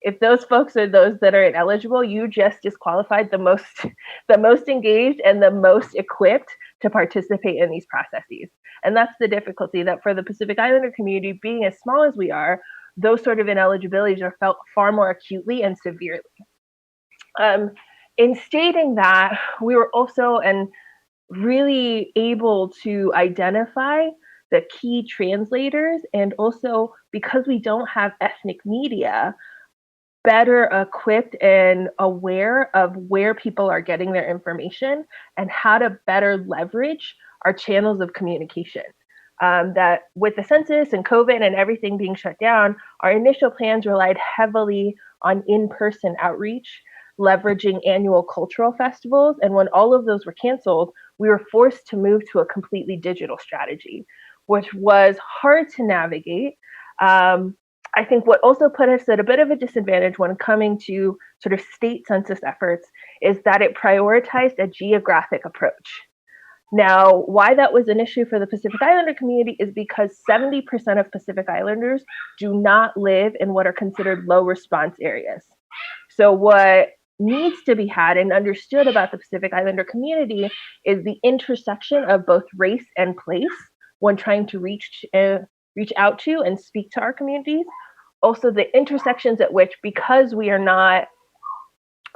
If those folks are those that are ineligible, you just disqualified the most engaged and the most equipped to participate in these processes. And that's the difficulty, that for the Pacific Islander community, being as small as we are, those sort of ineligibilities are felt far more acutely and severely. In stating that, we were also really able to identify the key translators, and also, because we don't have ethnic media, better equipped and aware of where people are getting their information and how to better leverage our channels of communication. That with the census and COVID and everything being shut down, our initial plans relied heavily on in-person outreach, leveraging annual cultural festivals. And when all of those were canceled, we were forced to move to a completely digital strategy, which was hard to navigate. I think what also put us at a bit of a disadvantage when coming to sort of state census efforts is that it prioritized a geographic approach. Now, why that was an issue for the Pacific Islander community is because 70% of Pacific Islanders do not live in what are considered low response areas. So what needs to be had and understood about the Pacific Islander community is the intersection of both race and place when trying to reach out to and speak to our communities. Also, the intersections at which, because we are not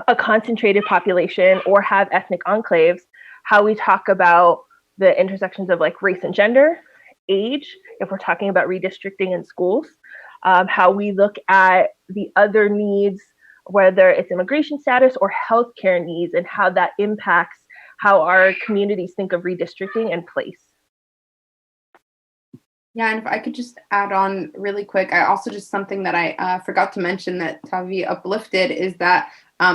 a concentrated population or have ethnic enclaves, how we talk about the intersections of like race and gender, age, if we're talking about redistricting in schools, how we look at the other needs, whether it's immigration status or healthcare needs, and how that impacts how our communities think of redistricting and place. Yeah, and if I could just add on really quick, I also just something that I forgot to mention that Tavi uplifted is that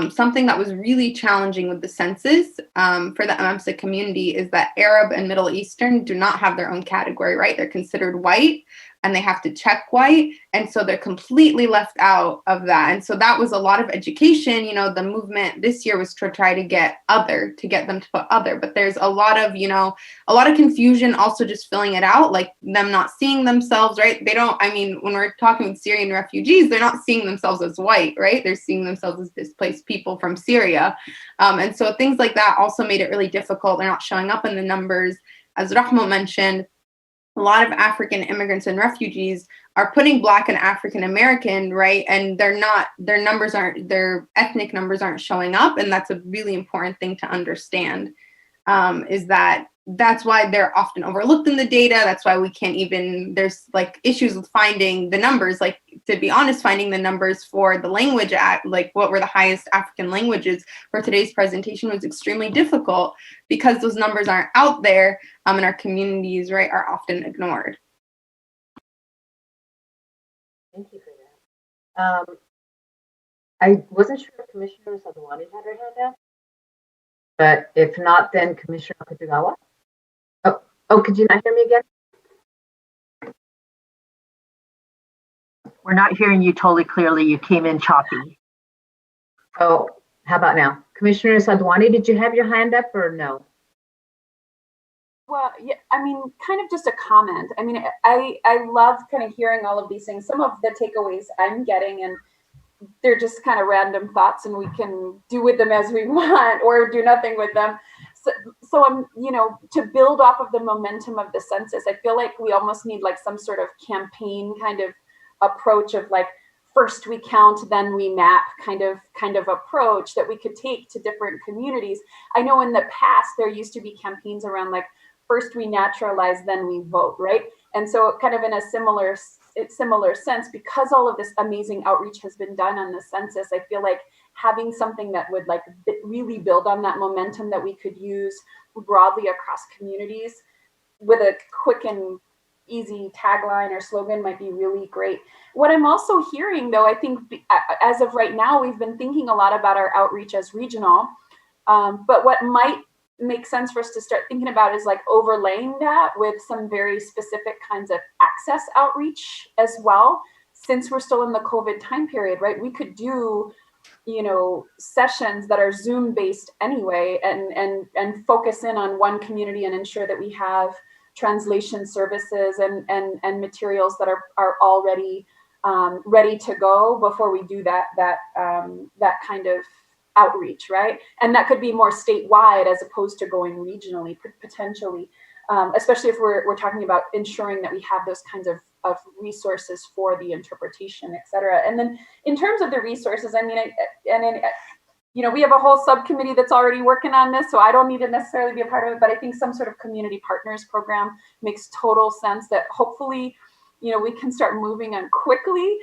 something that was really challenging with the census for the MMSA community is that Arab and Middle Eastern do not have their own category, right? They're considered white and they have to check white. And so they're completely left out of that. And so that was a lot of education. You know, the movement this year was to try to get other, to get them to put other, but there's a lot of, you know, a lot of confusion also just filling it out, like them not seeing themselves, right? They don't, I mean, when we're talking with Syrian refugees, they're not seeing themselves as white, right? They're seeing themselves as displaced people from Syria. And so things like that also made it really difficult. They're not showing up in the numbers. As Rahma mentioned, a lot of African immigrants and refugees are putting Black and African American, right? And they're not, their numbers aren't, their ethnic numbers aren't showing up. And that's a really important thing to understand, is that that's why they're often overlooked in the data. That's why we can't even, there's like issues with finding the numbers. Like, to be honest, finding the numbers for the language act, like what were the highest African languages for today's presentation was extremely difficult because those numbers aren't out there, and our communities, right, are often ignored. Thank you for that. I wasn't sure if Commissioner Sadhuwani had her hand up, but if not, then Commissioner Kitagawa. Oh, could you not hear me again? We're not hearing you totally clearly. You came in choppy. Oh, how about now? Commissioner Sadhuwani, did you have your hand up or no? Well, yeah, I mean, kind of just a comment. I mean, I love kind of hearing all of these things. Some of the takeaways I'm getting, and they're just kind of random thoughts, and we can do with them as we want or do nothing with them. So I'm, you know, to build off of the momentum of the census, I feel like we almost need like some sort of campaign kind of approach of like, first we count, then we map kind of approach that we could take to different communities. I know in the past there used to be campaigns around like, first we naturalize, then we vote, right? And so kind of in a similar sense, because all of this amazing outreach has been done on the census, I feel like having something that would like really build on that momentum that we could use broadly across communities with a quick and easy tagline or slogan might be really great. What I'm also hearing though, I think as of right now, we've been thinking a lot about our outreach as regional, but what might make sense for us to start thinking about is like overlaying that with some very specific kinds of access outreach as well. Since we're still in the COVID time period, right? We could do, you know, sessions that are Zoom based anyway, and focus in on one community and ensure that we have translation services and materials that are already ready to go before we do that kind of outreach, right? And that could be more statewide as opposed to going regionally, potentially, especially if we're talking about ensuring that we have those kinds of resources for the interpretation, et cetera. And then in terms of the resources, I mean, we have a whole subcommittee that's already working on this, so I don't need to necessarily be a part of it, but I think some sort of community partners program makes total sense that hopefully, we can start moving on quickly,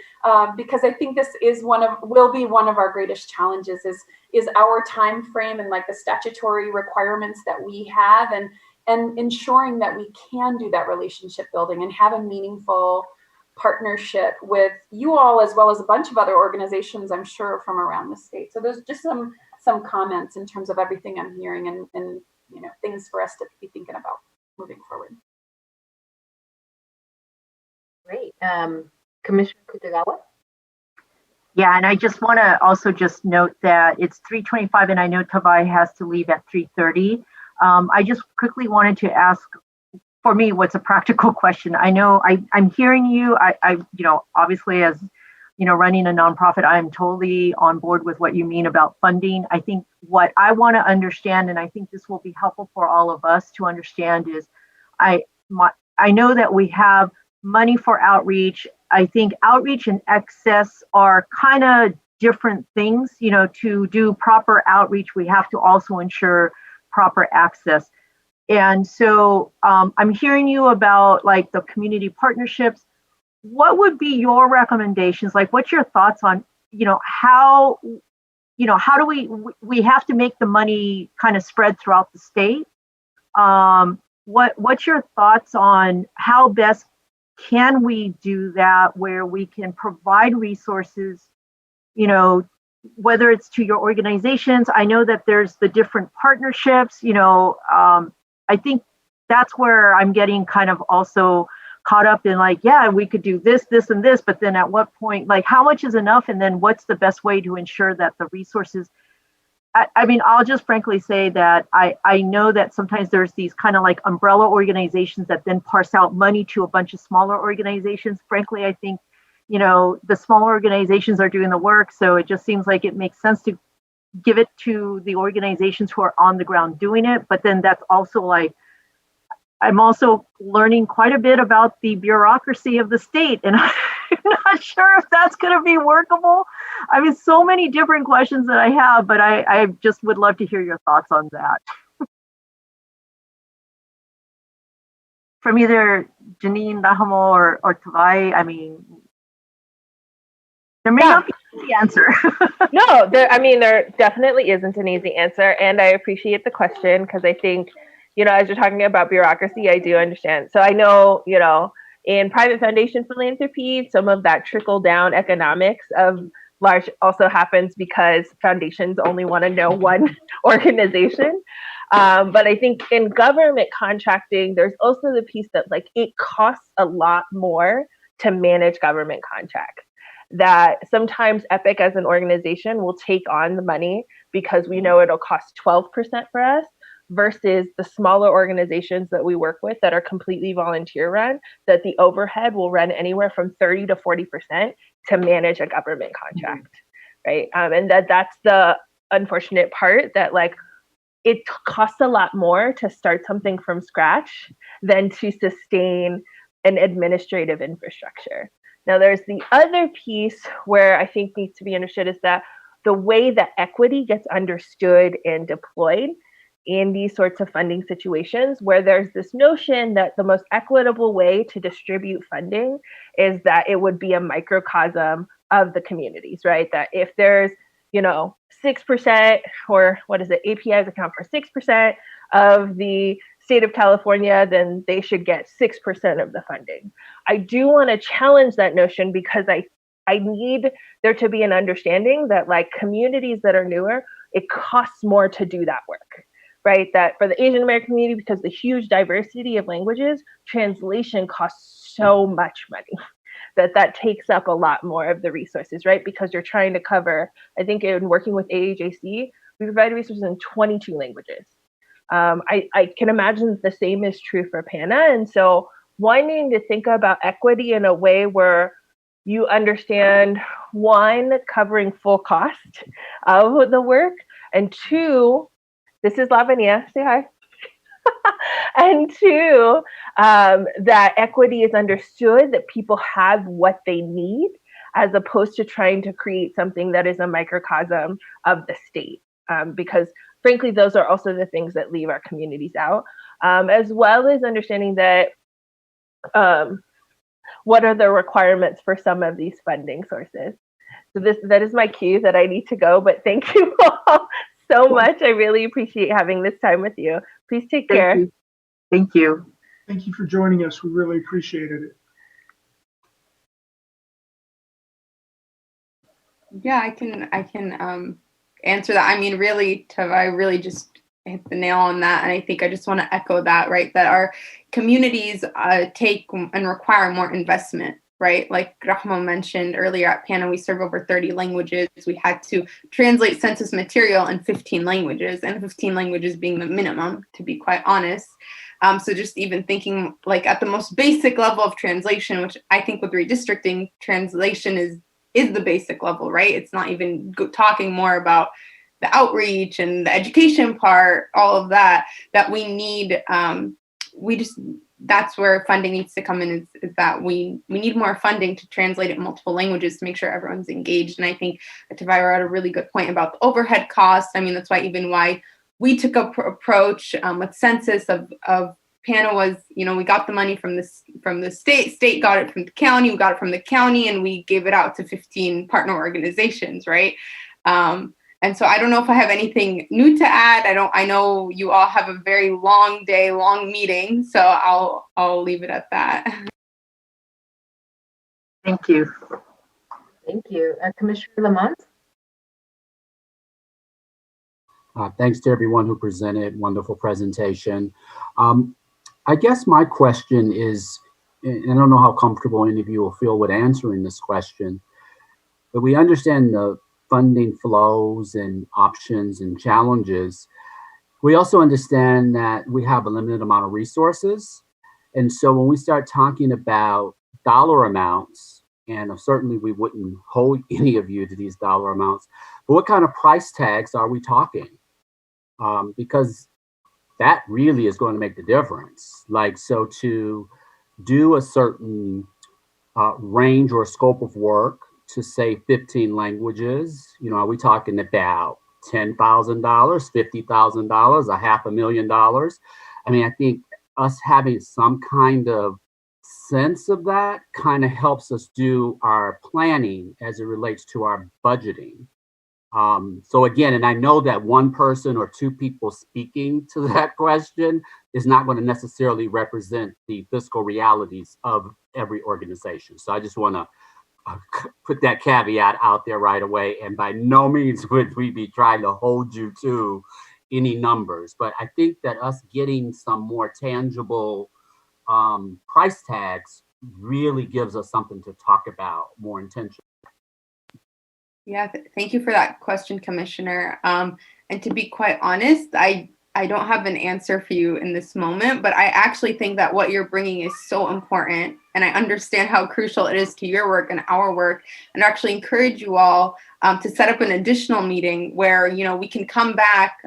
because I think this is will be one of our greatest challenges is our time frame and like the statutory requirements that we have, and ensuring that we can do that relationship building and have a meaningful partnership with you all, as well as a bunch of other organizations, I'm sure, from around the state. So there's just some comments in terms of everything I'm hearing, and things for us to be thinking about moving forward. Great. Commissioner Kutagawa? Yeah, and I just want to also just note that it's 3:25, and I know Tavai has to leave at 3:30. I just quickly wanted to ask, for me, what's a practical question? I know I'm hearing you. I obviously, as running a nonprofit, I'm totally on board with what you mean about funding. I think what I want to understand, and I think this will be helpful for all of us to understand, is I know that we have money for outreach. I think outreach and excess are kind of different things. To do proper outreach, we have to also ensure proper access. And so I'm hearing you about like the community partnerships. What would be your recommendations? Like, what's your thoughts on, how do we have to make the money kind of spread throughout the state? What's your thoughts on how best can we do that, where we can provide resources, whether it's to your organizations? I know that there's the different partnerships, I think that's where I'm getting kind of also caught up in like, yeah, we could do this, this, and this, but then at what point, like how much is enough? And then what's the best way to ensure that the resources, I mean, I'll just frankly say that I know that sometimes there's these kind of like umbrella organizations that then parse out money to a bunch of smaller organizations. Frankly, I think, the smaller organizations are doing the work. So it just seems like it makes sense to give it to the organizations who are on the ground doing it. But then that's also like, I'm also learning quite a bit about the bureaucracy of the state, and I'm not sure if that's going to be workable. I mean, so many different questions that I have, but I just would love to hear your thoughts on that. From either Janine, Rahamo, or Tavai, I mean, there may not be an easy answer. No, there definitely isn't an easy answer. And I appreciate the question, because I think, as you're talking about bureaucracy, I do understand. So I know, in private foundation philanthropy, some of that trickle down economics of large also happens because foundations only want to know one organization. But I think in government contracting, there's also the piece that like it costs a lot more to manage government contracts. That sometimes EPIC as an organization will take on the money because we know it'll cost 12% for us, versus the smaller organizations that we work with that are completely volunteer run, that the overhead will run anywhere from 30 to 40% to manage a government contract, right? And that's the unfortunate part, that like it costs a lot more to start something from scratch than to sustain an administrative infrastructure. Now, there's the other piece where I think needs to be understood, is that the way that equity gets understood and deployed in these sorts of funding situations, where there's this notion that the most equitable way to distribute funding is that it would be a microcosm of the communities, right? That if there's, 6%, or what is it, APIs account for 6% of the state of California, then they should get 6% of the funding. I do want to challenge that notion, because I need there to be an understanding that like communities that are newer, it costs more to do that work, right? That for the Asian American community, because the huge diversity of languages, translation costs so much money that takes up a lot more of the resources, right? Because you're trying to cover, I think in working with AAJC, we provide resources in 22 languages. I can imagine that the same is true for PANA. And so wanting to think about equity in a way where you understand, one, covering full cost of the work, and two, this is Lavanya, say hi. And two, that equity is understood, that people have what they need, as opposed to trying to create something that is a microcosm of the state. Because frankly, those are also the things that leave our communities out, as well as understanding that what are the requirements for some of these funding sources. So that is my cue that I need to go, but thank you all so much. I really appreciate having this time with you. Please take care. Thank you. Thank you. Thank you for joining us. We really appreciated it. Yeah, I can answer that. I mean, really, I really just hit the nail on that. And I think I just want to echo that, right? That our communities take and require more investment, right? Like Rahma mentioned earlier, at PANA, we serve over 30 languages. We had to translate census material in 15 languages, and 15 languages being the minimum, to be quite honest. So just even thinking like at the most basic level of translation, which I think with redistricting, translation is the basic level, right? It's not even talking more about the outreach and the education part, all of that we need. That's where funding needs to come in, is that we need more funding to translate it in multiple languages to make sure everyone's engaged. And I think Tavaira had a really good point about the overhead costs. I mean, that's why we took a approach with census of PANA was, we got the money from the state got it from the county, we got it from the county, and we gave it out to 15 partner organizations, right? And so I don't know if I have anything new to add. I know you all have a very long day, long meeting, so I'll leave it at that. Thank you. Thank you. Commissioner Lamont? Thanks to everyone who presented. Wonderful presentation. I guess my question is, and I don't know how comfortable any of you will feel with answering this question, but we understand the funding flows and options and challenges. We also understand that we have a limited amount of resources. And so when we start talking about dollar amounts, and certainly we wouldn't hold any of you to these dollar amounts, but what kind of price tags are we talking? Because that really is going to make the difference. Like, so to do a certain range or scope of work to say 15 languages, are we talking about $10,000, $50,000, $500,000? I mean, I think us having some kind of sense of that kind of helps us do our planning as it relates to our budgeting. So again, and I know that one person or two people speaking to that question is not going to necessarily represent the fiscal realities of every organization. So I just want to put that caveat out there right away. And by no means would we be trying to hold you to any numbers. But I think that us getting some more tangible price tags really gives us something to talk about more intentionally. Yeah, thank you for that question, Commissioner. And to be quite honest, I don't have an answer for you in this moment, but I actually think that what you're bringing is so important, and I understand how crucial it is to your work and our work, and actually encourage you all to set up an additional meeting where, we can come back,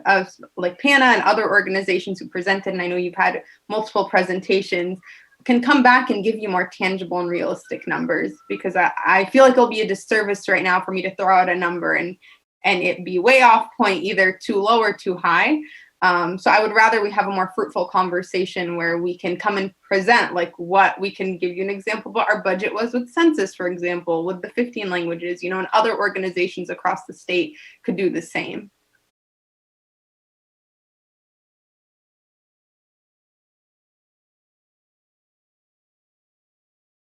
like PANA and other organizations who presented, and I know you've had multiple presentations, can come back and give you more tangible and realistic numbers, because I feel like it'll be a disservice right now for me to throw out a number and it be way off point, either too low or too high. So I would rather we have a more fruitful conversation where we can come and present like what we can give you an example of what our budget was with census, for example, with the 15 languages, and other organizations across the state could do the same.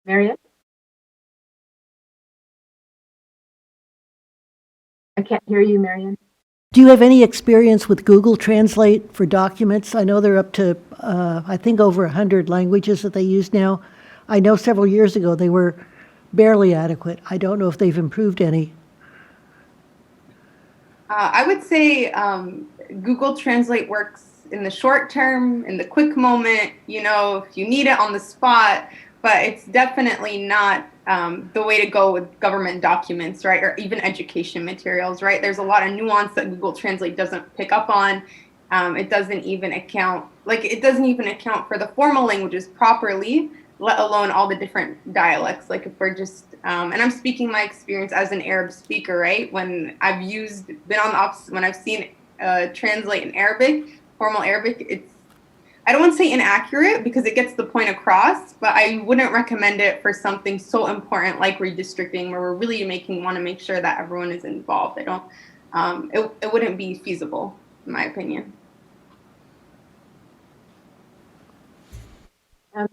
Marian? I can't hear you, Marian. Do you have any experience with Google Translate for documents? I know they're up to, I think, over 100 languages that they use now. I know several years ago they were barely adequate. I don't know if they've improved any. I would say Google Translate works in the short term, in the quick moment, if you need it on the spot, but it's definitely not the way to go with government documents, right? Or even education materials, right? There's a lot of nuance that Google Translate doesn't pick up on. It doesn't even account for the formal languages properly, let alone all the different dialects. Like if we're just, and I'm speaking my experience as an Arab speaker, right? When I've been on the opposite, when I've seen translate in Arabic, formal Arabic, it's, I don't want to say inaccurate because it gets the point across, but I wouldn't recommend it for something so important like redistricting, where we're really want to make sure that everyone is involved. It wouldn't be feasible, in my opinion.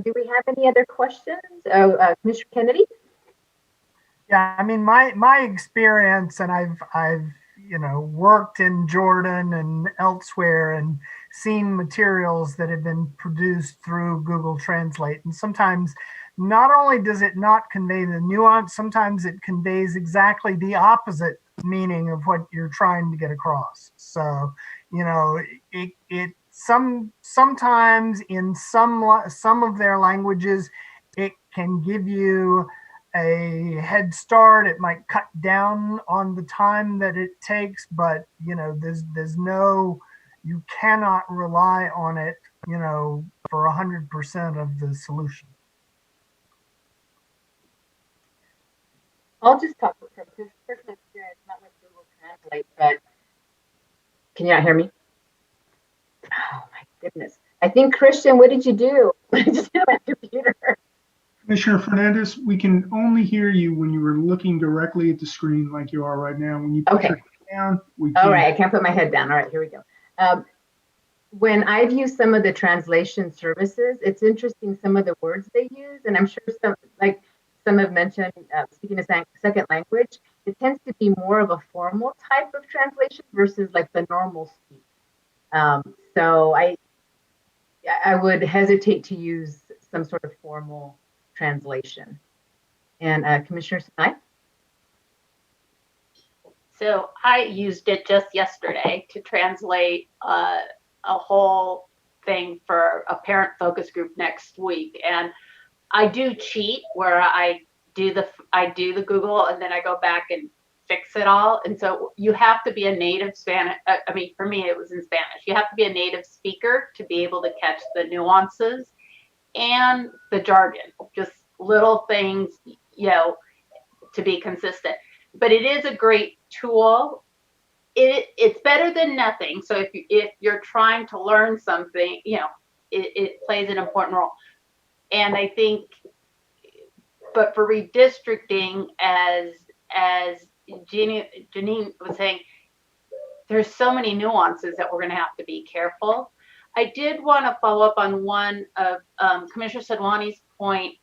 Do we have any other questions? Commissioner Kennedy? Yeah, I mean, my experience, and I've worked in Jordan and elsewhere and seen materials that have been produced through Google Translate. And sometimes not only does it not convey the nuance, sometimes it conveys exactly the opposite meaning of what you're trying to get across. So, sometimes in some of their languages, it can give you a head start. It might cut down on the time that it takes, but you cannot rely on it, for 100% of the solution. I'll just talk from personal experience, not with Google Translate, but can you not hear me? Oh my goodness. I think, Christian, what did you do? I just hit my computer. Commissioner Fernandez, we can only hear you when you were looking directly at the screen like you are right now. When you put your head down, we can't. All right, I can't put my head down. All right, here we go. When I've used some of the translation services, it's interesting some of the words they use, and I'm sure some have mentioned speaking a second language, it tends to be more of a formal type of translation versus like the normal speak. So I would hesitate to use some sort of formal translation. And Commissioner Sinai? So I used it just yesterday to translate a whole thing for a parent focus group next week. And I do cheat where I do the Google and then I go back and fix it all. And so you have to be a native Spanish. I mean, for me, it was in Spanish. You have to be a native speaker to be able to catch the nuances and the jargon, just little things, to be consistent. But it is a great tool. It's better than nothing. So if you're trying to learn something, it plays an important role. And I think, but for redistricting, as Janine was saying, there's so many nuances that we're going to have to be careful. I did want to follow up on one of Commissioner Sedwani's point.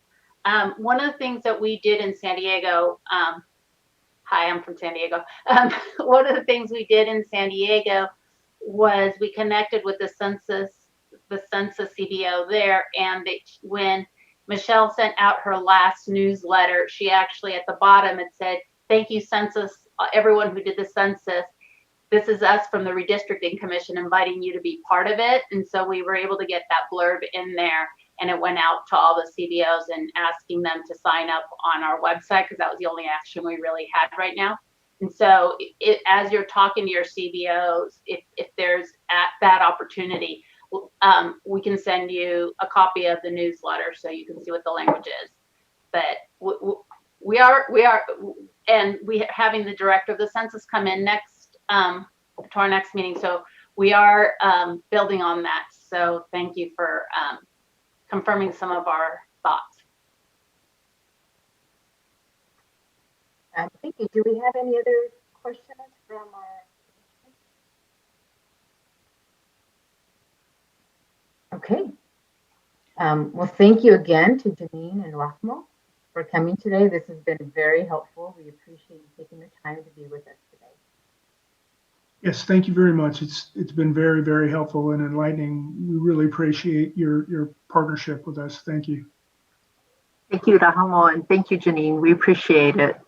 One of the things that we did in San Diego, hi, I'm from San Diego. One of the things we did in San Diego was we connected with the census CBO there, and when Michelle sent out her last newsletter, she actually at the bottom it said, "Thank you, census, everyone who did the census. This is us from the Redistricting Commission inviting you to be part of it." And so we were able to get that blurb in there, and it went out to all the CBOs and asking them to sign up on our website because that was the only action we really had right now. And so as you're talking to your CBOs, if there's that opportunity, we can send you a copy of the newsletter so you can see what the language is. But we are having the director of the census come in next to our next meeting. So we are building on that. So thank you for confirming some of our thoughts. Thank you. Do we have any other questions from our? Okay. Well, thank you again to Janine and Rahmo for coming today. This has been very helpful. We appreciate you taking the time to be with us today. Yes, thank you very much. It's been very, very helpful and enlightening. We really appreciate your partnership with us. Thank you. Thank you, Rahmo, and thank you, Janine. We appreciate it.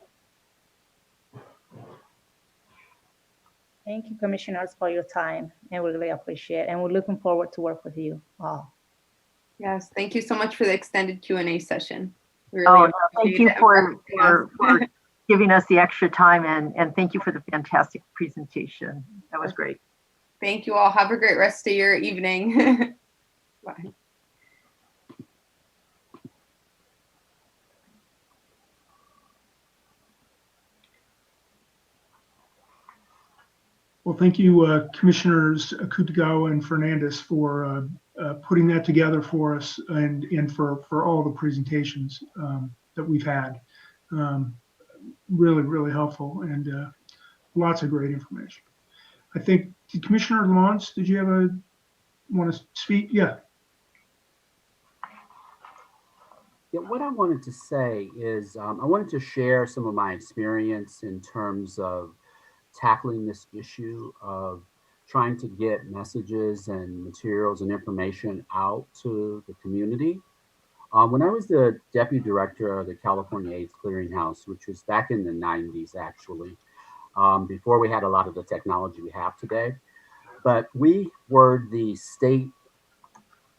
Thank you, commissioners, for your time, and we really appreciate it. And we're looking forward to work with you all. Yes, thank you so much for the extended Q&A session. We Oh, really no, thank appreciate you it. for giving us the extra time, and thank you for the fantastic presentation. That was great. Thank you all. Have a great rest of your evening. Bye. Well, thank you, Commissioners Akutagawa and Fernandez, for putting that together for us and for all the presentations that we've had. Really, really helpful and lots of great information. I think, Commissioner Lamont, did you want to speak? Yeah. Yeah, what I wanted to say is I wanted to share some of my experience in terms of tackling this issue of trying to get messages and materials and information out to the community. When I was the deputy director of the California AIDS Clearinghouse, which was back in the 90s, actually, before we had a lot of the technology we have today, but we were the state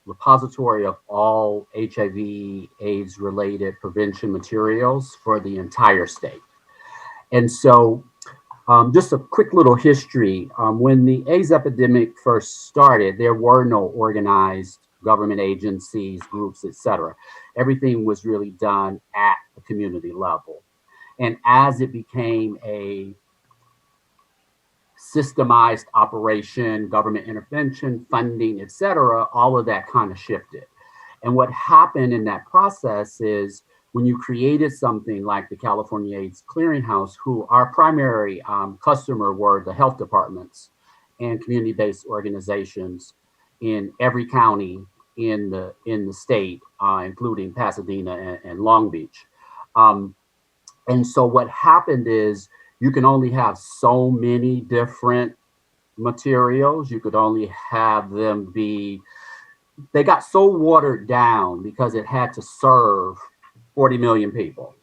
repository of all HIV AIDS related prevention materials for the entire state. And so just a quick little history. When the AIDS epidemic first started, there were no organized government agencies, groups, etc. Everything was really done at the community level. And as it became a systemized operation, government intervention, funding, etc., all of that kind of shifted. And what happened in that process is when you created something like the California AIDS Clearinghouse, who our primary customer were the health departments and community-based organizations in every county in the state, including Pasadena and Long Beach. And so what happened is you can only have so many different materials. You could only have them be, they got so watered down because it had to serve 40 million people,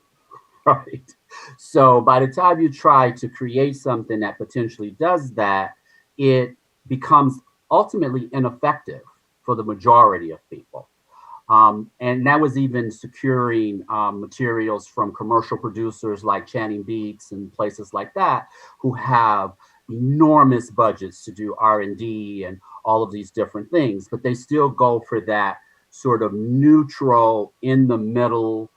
right? So by the time you try to create something that potentially does that, it becomes ultimately ineffective for the majority of people. And that was even securing materials from commercial producers like Channing Beats and places like that, who have enormous budgets to do R&D and all of these different things, but they still go for that sort of neutral, in the middle,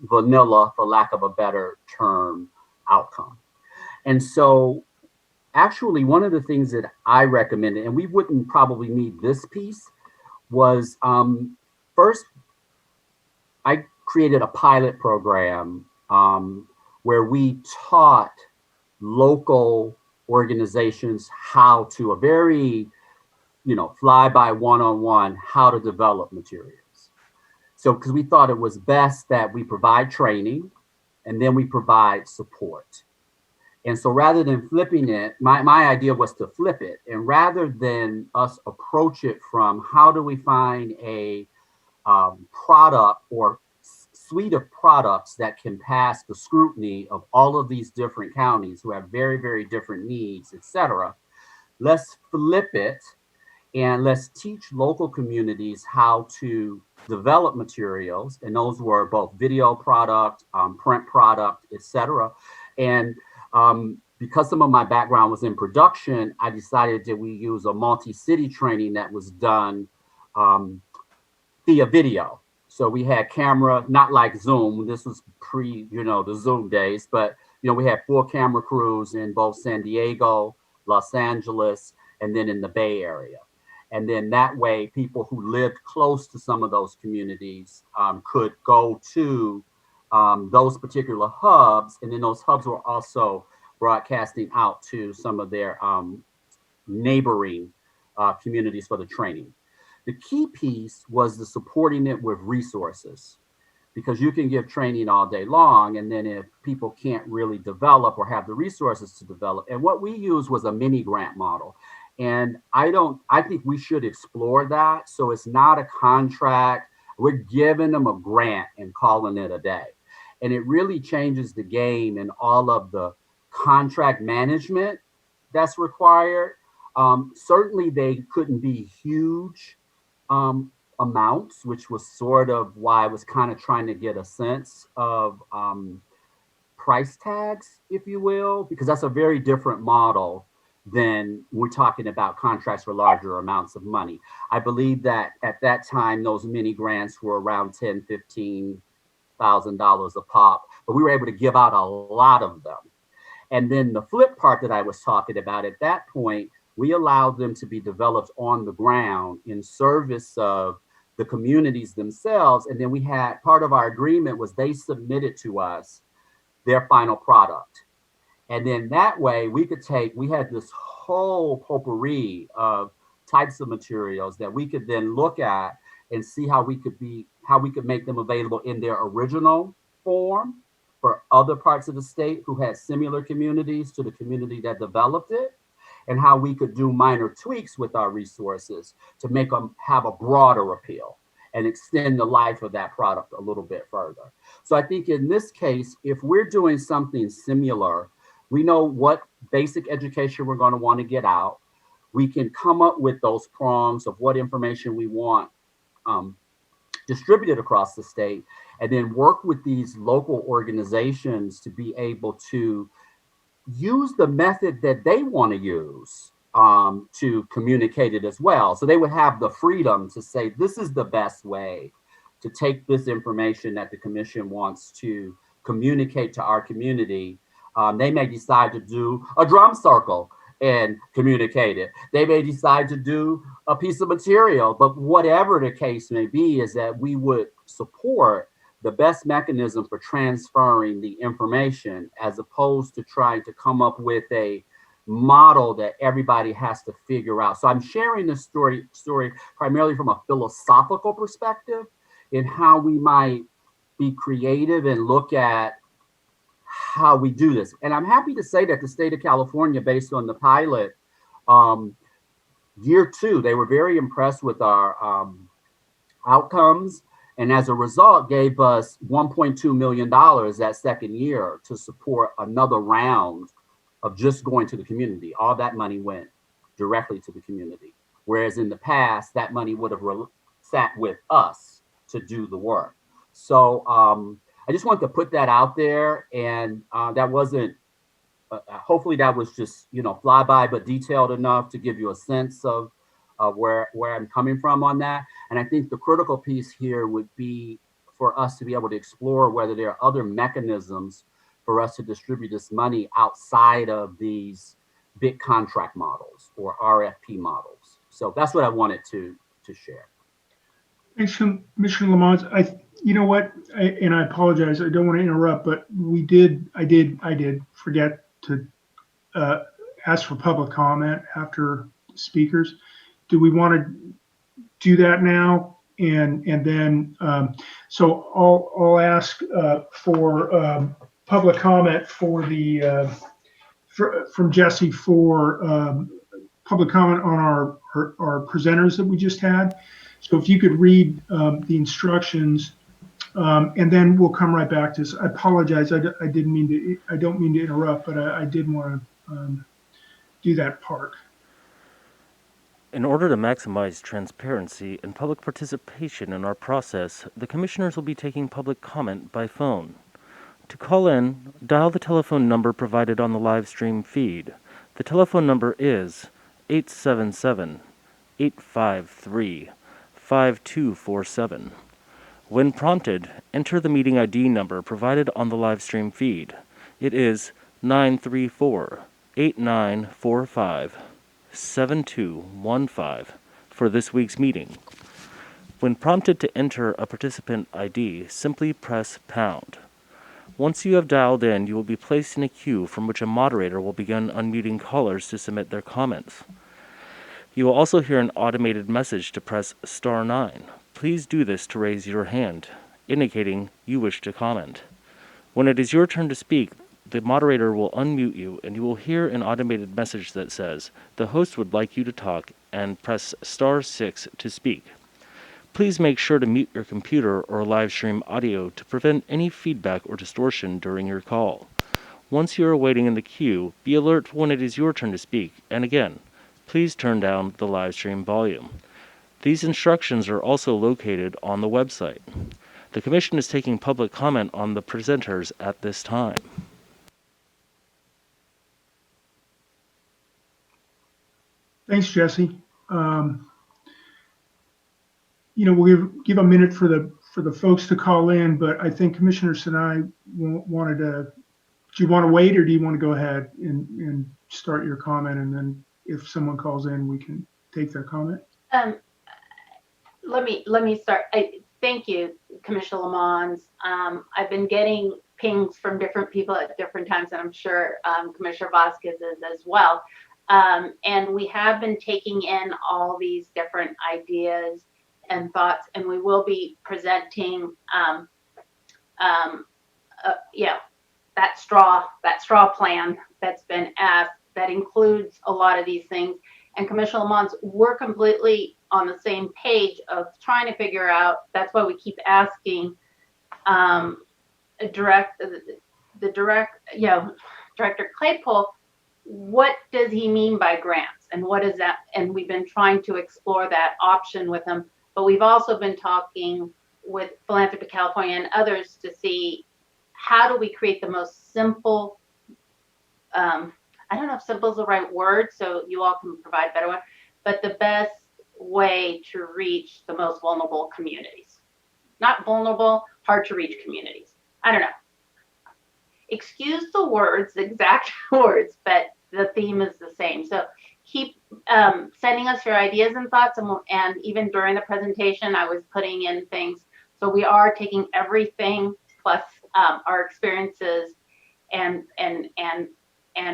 vanilla, for lack of a better term, outcome. And so actually one of the things that I recommended, and we wouldn't probably need this piece, was first, I created a pilot program where we taught local organizations how to, a very, fly by one-on-one, how to develop materials. So, because we thought it was best that we provide training and then we provide support. And so rather than flipping it, my idea was to flip it. And rather than us approach it from how do we find a product or suite of products that can pass the scrutiny of all of these different counties who have very, very different needs, et cetera, let's flip it and let's teach local communities how to develop materials. And those were both video product, print product, et cetera. And because some of my background was in production, I decided that we use a multi-city training that was done via video. So we had camera, not like Zoom. This was pre, the Zoom days, but we had full camera crews in both San Diego, Los Angeles, and then in the Bay Area. And then that way, people who lived close to some of those communities could go to those particular hubs. And then those hubs were also broadcasting out to some of their neighboring communities for the training. The key piece was the supporting it with resources, because you can give training all day long, and then if people can't really develop or have the resources to develop, and what we used was a mini grant model. And I think we should explore that. So it's not a contract. We're giving them a grant and calling it a day. And it really changes the game and all of the contract management that's required. Certainly they couldn't be huge amounts, which was sort of why I was kind of trying to get a sense of price tags, if you will, because that's a very different model than we're talking about contracts for larger amounts of money. I believe that at that time, those mini grants were around $10,000, $15,000 a pop, but we were able to give out a lot of them. And then the flip part that I was talking about, at that point, we allowed them to be developed on the ground in service of the communities themselves. And then we had part of our agreement was they submitted to us their final product. And then that way we had this whole potpourri of types of materials that we could then look at and see how we could make them available in their original form for other parts of the state who had similar communities to the community that developed it, and how we could do minor tweaks with our resources to make them have a broader appeal and extend the life of that product a little bit further. So I think in this case, if we're doing something similar, we know what basic education we're going to want to get out. We can come up with those prongs of what information we want distributed across the state, and then work with these local organizations to be able to use the method that they want to use to communicate it as well. So they would have the freedom to say, this is the best way to take this information that the commission wants to communicate to our community. They may decide to do a drum circle and communicate it. They may decide to do a piece of material, but whatever the case may be, is that we would support the best mechanism for transferring the information, as opposed to trying to come up with a model that everybody has to figure out. So I'm sharing this story primarily from a philosophical perspective in how we might be creative and look at how we do this. And I'm happy to say that the state of California, based on the pilot, year 2, they were very impressed with our outcomes. And as a result, gave us $1.2 million that second year to support another round of just going to the community. All that money went directly to the community. Whereas in the past, that money would have sat with us to do the work. So I just wanted to put that out there. And that wasn't, hopefully that was just, flyby, but detailed enough to give you a sense of where I'm coming from on that. And I think the critical piece here would be for us to be able to explore whether there are other mechanisms for us to distribute this money outside of these big contract models or RFP models. So that's what I wanted to share. Thanks, Commissioner Lamont. You know what? And I apologize. I don't want to interrupt, but I did forget to ask for public comment after speakers. Do we want to do that now? And then, so I'll ask for public comment for from Jesse for public comment on our presenters that we just had. So if you could read the instructions, and then we'll come right back to this. I apologize. I don't mean to interrupt, but I did want to do that part. In order to maximize transparency and public participation in our process, the commissioners will be taking public comment by phone. To call in, dial the telephone number provided on the live stream feed. The telephone number is 877-853-5247. When prompted, enter the meeting ID number provided on the live stream feed. It is 934-8945-7215 for this week's meeting. When prompted to enter a participant ID, simply press pound. Once you have dialed in, you will be placed in a queue from which a moderator will begin unmuting callers to submit their comments. You will also hear an automated message to press star 9. Please do this to raise your hand, indicating you wish to comment. When it is your turn to speak, the moderator will unmute you and you will hear an automated message that says, "The host would like you to talk," and press star 6 to speak. Please make sure to mute your computer or live stream audio to prevent any feedback or distortion during your call. Once you are waiting in the queue, be alert when it is your turn to speak, and again, please turn down the live stream volume. These instructions are also located on the website. The Commission is taking public comment on the presenters at this time. Thanks, Jesse. We'll give a minute for the folks to call in, but I think Commissioner Sinai wanted to. Do you want to wait, or do you want to go ahead and start your comment, and then if someone calls in, we can take their comment? Let me start. Thank you, Commissioner Lamons. I've been getting pings from different people at different times, and I'm sure Commissioner Vasquez is as well. And we have been taking in all these different ideas and thoughts, and we will be presenting, that straw plan that's been asked, that includes a lot of these things. And Commissioner Lamont, we're completely on the same page of trying to figure out. That's why we keep asking Director Claypool, what does he mean by grants, and what is that? And we've been trying to explore that option with him, but we've also been talking with Philanthropy California and others to see how do we create the most simple, I don't know if simple is the right word, so you all can provide better one, but the best way to reach the most vulnerable communities. Not vulnerable, hard to reach communities. I don't know. Excuse the words, the exact words, but the theme is the same. So keep sending us your ideas and thoughts, and even during the presentation, I was putting in things. So we are taking everything plus our experiences and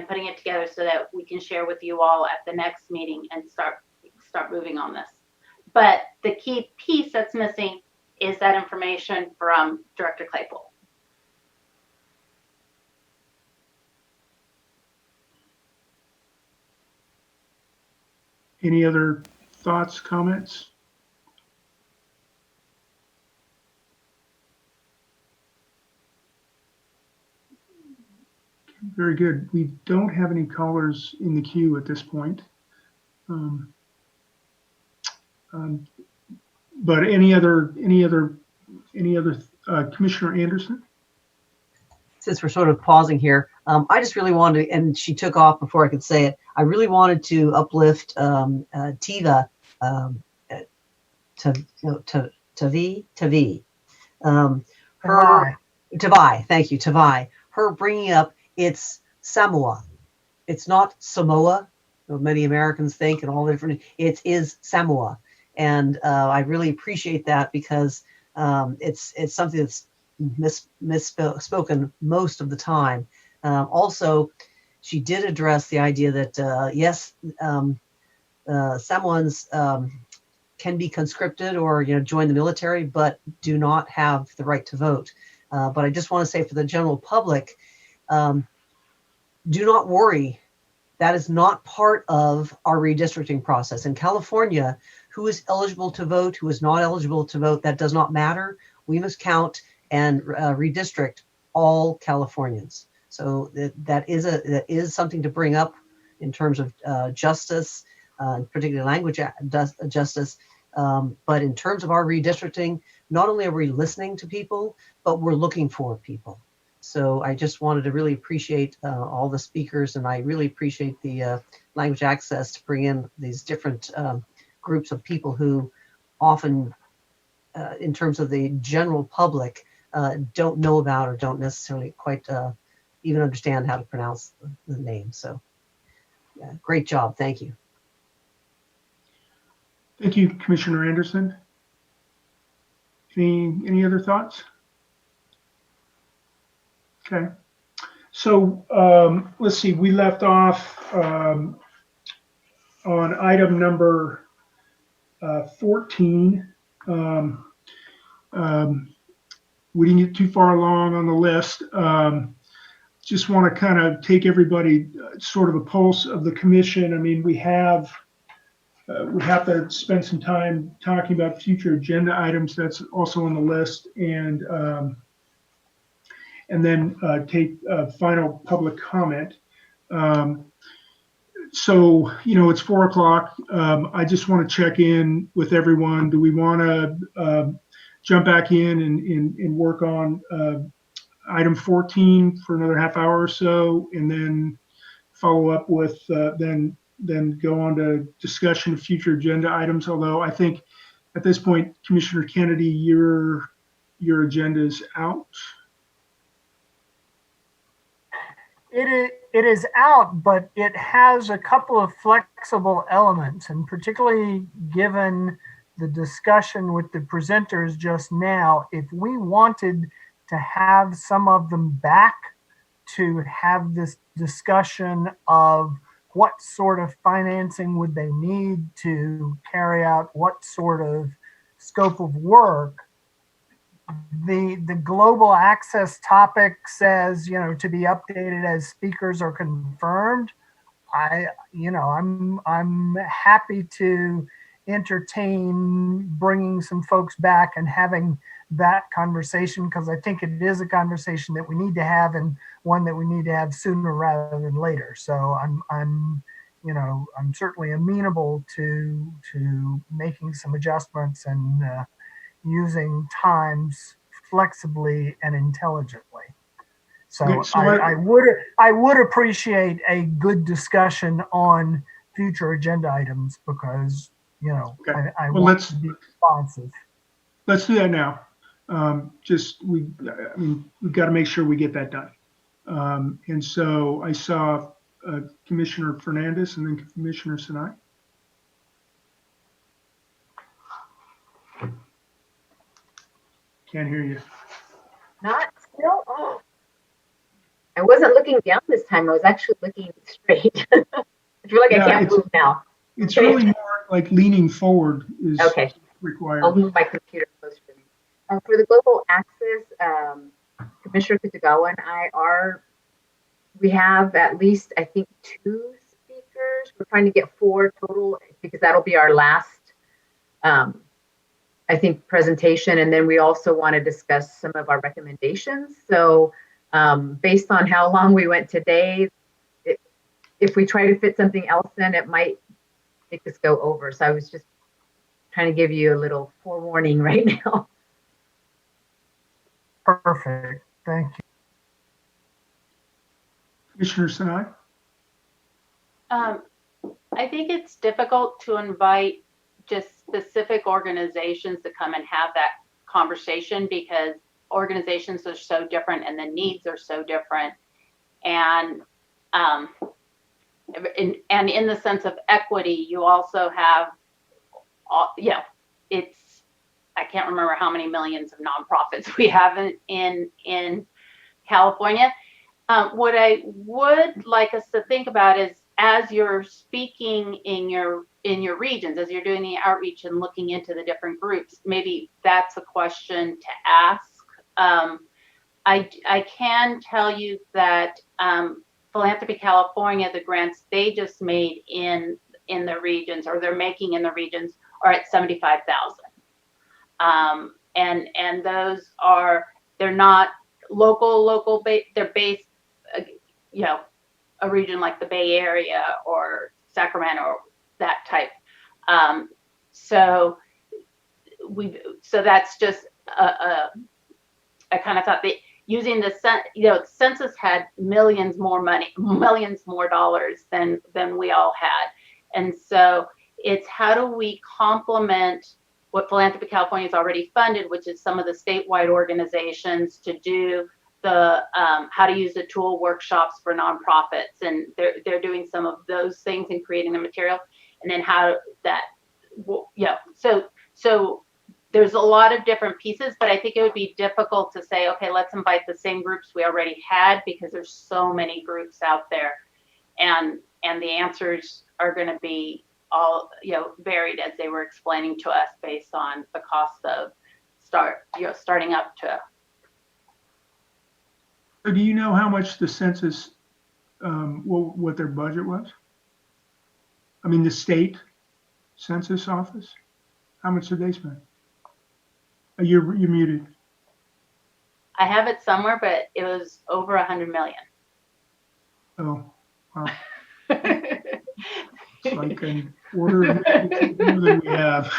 putting it together so that we can share with you all at the next meeting and start moving on this. But the key piece that's missing is that information from Director Claypool. Any other thoughts, comments? Very good. We don't have any callers in the queue at this point. But any other Commissioner Anderson? Since we're sort of pausing here, I just really wanted to, and she took off before I could say it, I really wanted to uplift Tiva, Tavai, thank you, Tavai. Her bringing up, it's Samoa. It's not Samoa, many Americans think, and all the different, it is Samoa. And I really appreciate that, because it's something that's misspoken most of the time. Also, she did address the idea that yes, Samoans can be conscripted or join the military, but do not have the right to vote. But I just want to say, for the general public, do not worry. That is not part of our redistricting process. In California, who is eligible to vote, who is not eligible to vote, that does not matter. We must count and redistrict all Californians. So that is something to bring up in terms of justice, particularly language justice. But in terms of our redistricting, not only are we listening to people, but we're looking for people. So I just wanted to really appreciate all the speakers, and I really appreciate the language access to bring in these different groups of people who often, in terms of the general public, don't know about or don't necessarily quite even understand how to pronounce the name. So yeah, great job. Thank you. Thank you, Commissioner Anderson. Any other thoughts? Okay. So let's see, we left off on item number 14. We didn't get too far along on the list. Just want to kind of take everybody sort of a pulse of the commission. I mean, we have to spend some time talking about future agenda items. That's also on the list, and then take final public comment. So, it's 4 o'clock. I just want to check in with everyone. Do we want to jump back in and work on item 14 for another half hour or so, and then follow up with then go on to discussion of future agenda items? Although I think at this point, Commissioner Kennedy, your agenda is out. It is out, but it has a couple of flexible elements, and particularly given the discussion with the presenters just now, if we wanted to have some of them back to have this discussion of what sort of financing would they need to carry out what sort of scope of work, the global access topic says, to be updated as speakers are confirmed. I'm happy to entertain bringing some folks back and having that conversation, because I think it is a conversation that we need to have, and one that we need to have sooner rather than later. So I'm certainly amenable to making some adjustments and using times flexibly and intelligently. So, Okay, so I would appreciate a good discussion on future agenda items, because Okay. I Well, want to be responsive. Let's do that now. We've got to make sure we get that done. And so I saw Commissioner Fernandez and then Commissioner Sinai. Can't hear you. Not still. Oh, I wasn't looking down this time. I was actually looking straight. I feel like I can't move now. It's really more like leaning forward is okay. required. I'll move my computer closer to me. For the global access, Commissioner Kitagawa and I we have at least, I think, 2 speakers. We're trying to get 4 total, because that'll be our last, I think, presentation. And then we also want to discuss some of our recommendations. So based on how long we went today, if we try to fit something else in, it might make us go over. So I was just trying to give you a little forewarning right now. Perfect. Thank you. Commissioner Sinai? I think it's difficult to invite just specific organizations to come and have that conversation, because organizations are so different and the needs are so different. And in the sense of equity, you also have, I can't remember how many millions of nonprofits we have in California. What I would like us to think about is, as you're speaking in your regions, as you're doing the outreach and looking into the different groups, maybe that's a question to ask. I can tell you that Philanthropy California, the grants they just made in the regions, or they're making in the regions, are at $75,000. And those they're not local, they're based, a region like the Bay Area or Sacramento, or that type. So that's just I kind of thought that using the census had millions more dollars than we all had. And so it's, how do we complement what Philanthropy California has already funded, which is some of the statewide organizations, to do the how to use the tool workshops for nonprofits, and they're doing some of those things and creating the material, and then how that, so there's a lot of different pieces, but I think it would be difficult to say, okay, let's invite the same groups we already had, because there's so many groups out there, and the answers are going to be all varied, as they were explaining to us, based on the cost of starting up to. So do you know how much the census, what their budget was? I mean, the state census office, how much did they spend? You're muted. I have it somewhere, but it was over 100 million. Oh, wow. It's like an order of magnitude more than we have.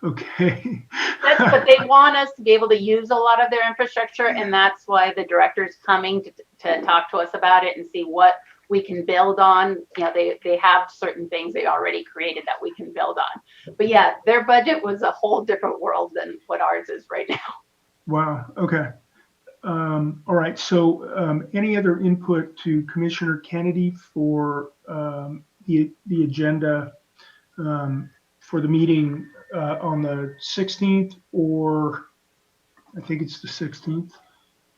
Okay. But they want us to be able to use a lot of their infrastructure, and that's why the director's coming to talk to us about it and see what we can build on. You know, they have certain things they already created that we can build on. But yeah, their budget was a whole different world than what ours is right now. Wow. Okay. All right. So, any other input to Commissioner Kennedy for the agenda for the meeting on the 16th, or I think it's the 16th,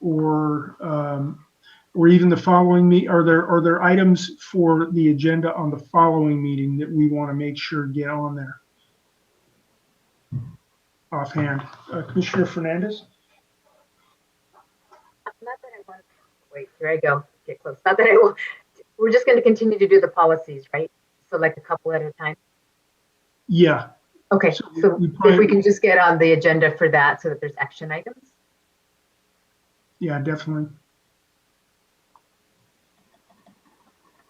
or even the following meet? Are there items for the agenda on the following meeting that we want to make sure get on there? Offhand, Commissioner Fernandez. Not that I want. Wait, here I go. Get close. Not that I will. We're just going to continue to do the policies, right? So like a couple at a time. Yeah. Okay. So if we can just get on the agenda for that, so that there's action items. Yeah, definitely.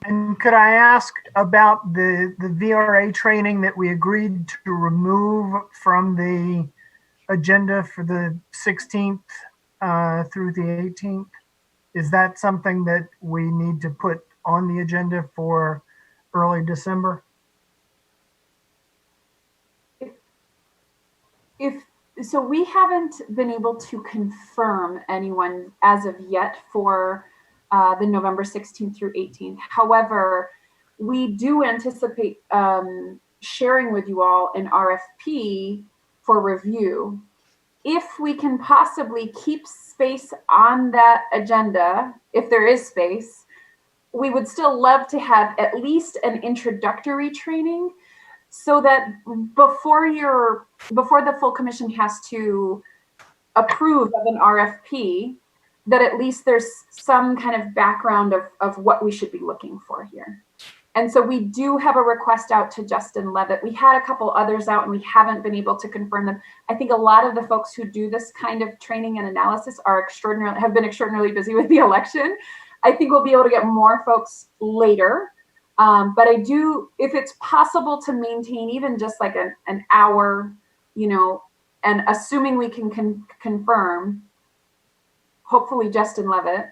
And could I ask about the VRA training that we agreed to remove from the agenda for the 16th through the 18th? Is that something that we need to put on the agenda for early December? So we haven't been able to confirm anyone as of yet for the November 16th through 18th. However, we do anticipate sharing with you all an RFP for review. If we can possibly keep space on that agenda, if there is space, we would still love to have at least an introductory training, so that before the full commission has to approve of an RFP, that at least there's some kind of background of what we should be looking for here. And so we do have a request out to Justin Levitt. We had a couple others out and we haven't been able to confirm them. I think a lot of the folks who do this kind of training and analysis have been extraordinarily busy with the election. I think we'll be able to get more folks later. But I do, if it's possible to maintain even just like an hour, and assuming we can confirm, hopefully Justin Levitt,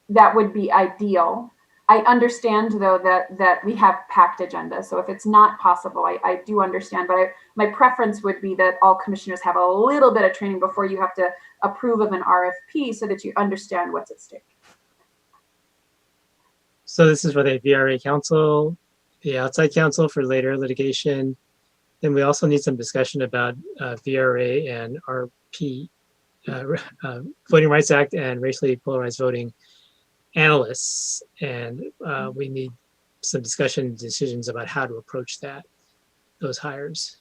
that would be ideal. I understand though that we have packed agenda. So if it's not possible, I do understand, but my preference would be that all commissioners have a little bit of training before you have to approve of an RFP so that you understand what's at stake. So this is for the VRA council, the outside council for later litigation. Then we also need some discussion about VRA and RP, Voting Rights Act and racially polarized voting analysts. And we need some discussion and decisions about how to approach those hires.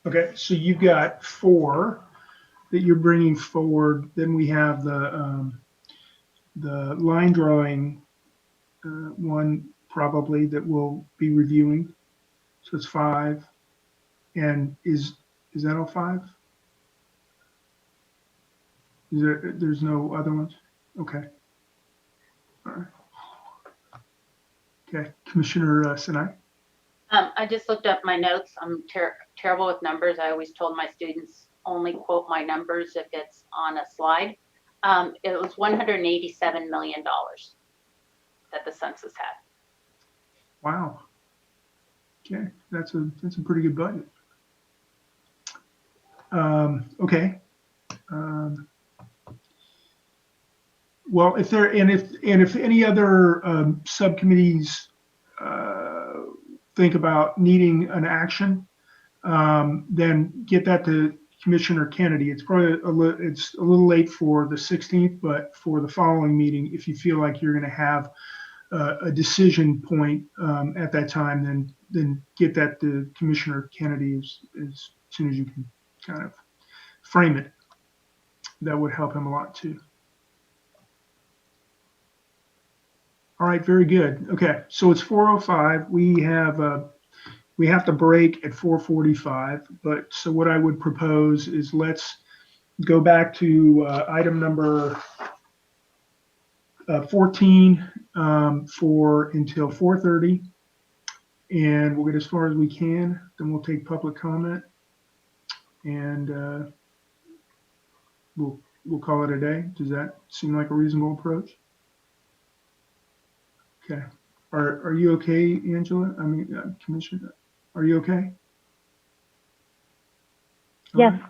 Okay, so you've got 4 that you're bringing forward. Then we have the line drawing one probably that we'll be reviewing. So it's 5. And is that all 5? There's no other ones? Okay. All right. Okay, Commissioner Sinai. I just looked up my notes. I'm terrible with numbers. I always told my students only quote my numbers if it's on a slide. It was $187 million that the census had. Wow. Okay, that's a pretty good budget. Okay. Well, if any other subcommittees think about needing an action, then get that to Commissioner Kennedy. It's probably it's a little late for the 16th, but for the following meeting, if you feel like you're going to have a decision point at that time, then get that to Commissioner Kennedy as soon as you can kind of frame it. That would help him a lot too. All right, very good. Okay, so it's 4:05. We have to break at 4:45. But so what I would propose is let's go back to item number 14 for until 4:30, and we'll get as far as we can. Then we'll take public comment, and we'll call it a day. Does that seem like a reasonable approach? Okay. Are you okay, Angela? I mean, Commissioner, are you okay? Yes,